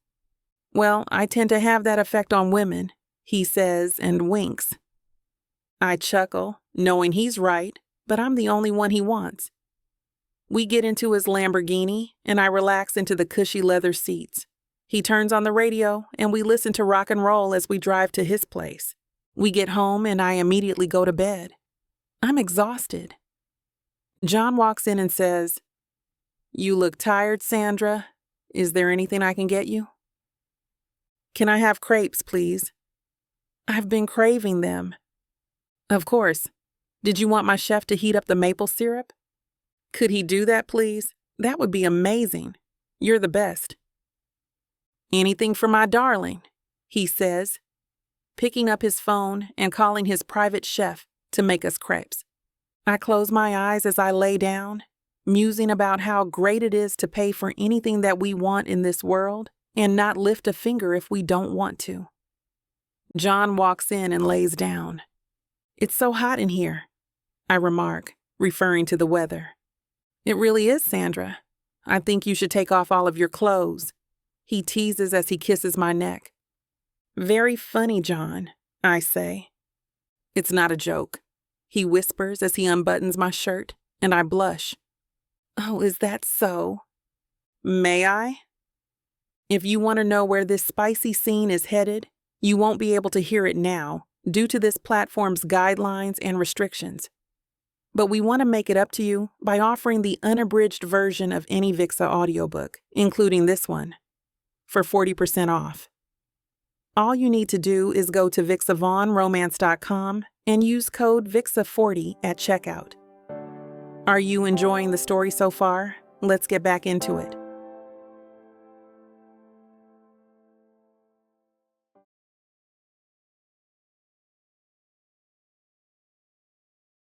"Well, I tend to have that effect on women," he says and winks. I chuckle, knowing he's right, but I'm the only one he wants. We get into his Lamborghini, and I relax into the cushy leather seats. He turns on the radio, and we listen to rock and roll as we drive to his place. We get home, and I immediately go to bed. I'm exhausted. John walks in and says, "You look tired, Sandra. Is there anything I can get you?" "Can I have crepes, please?" "I've been craving them." "Of course. Did you want my chef to heat up the maple syrup?" "Could he do that, please? That would be amazing. You're the best." "Anything for my darling," he says, picking up his phone and calling his private chef to make us crepes. I close my eyes as I lay down, musing about how great it is to pay for anything that we want in this world and not lift a finger if we don't want to. John walks in and lays down. "It's so hot in here," I remark, referring to the weather. "It really is, Sandra. I think you should take off all of your clothes," he teases as he kisses my neck. "Very funny, John," I say. "It's not a joke," he whispers as he unbuttons my shirt, and I blush. "Oh, is that so?" "May I?" If you want to know where this spicy scene is headed, you won't be able to hear it now due to this platform's guidelines and restrictions. But we want to make it up to you by offering the unabridged version of any VIXA audiobook, including this one, for 40% off. All you need to do is go to vixavonromance.com and use code VIXA40 at checkout. Are you enjoying the story so far? Let's get back into it.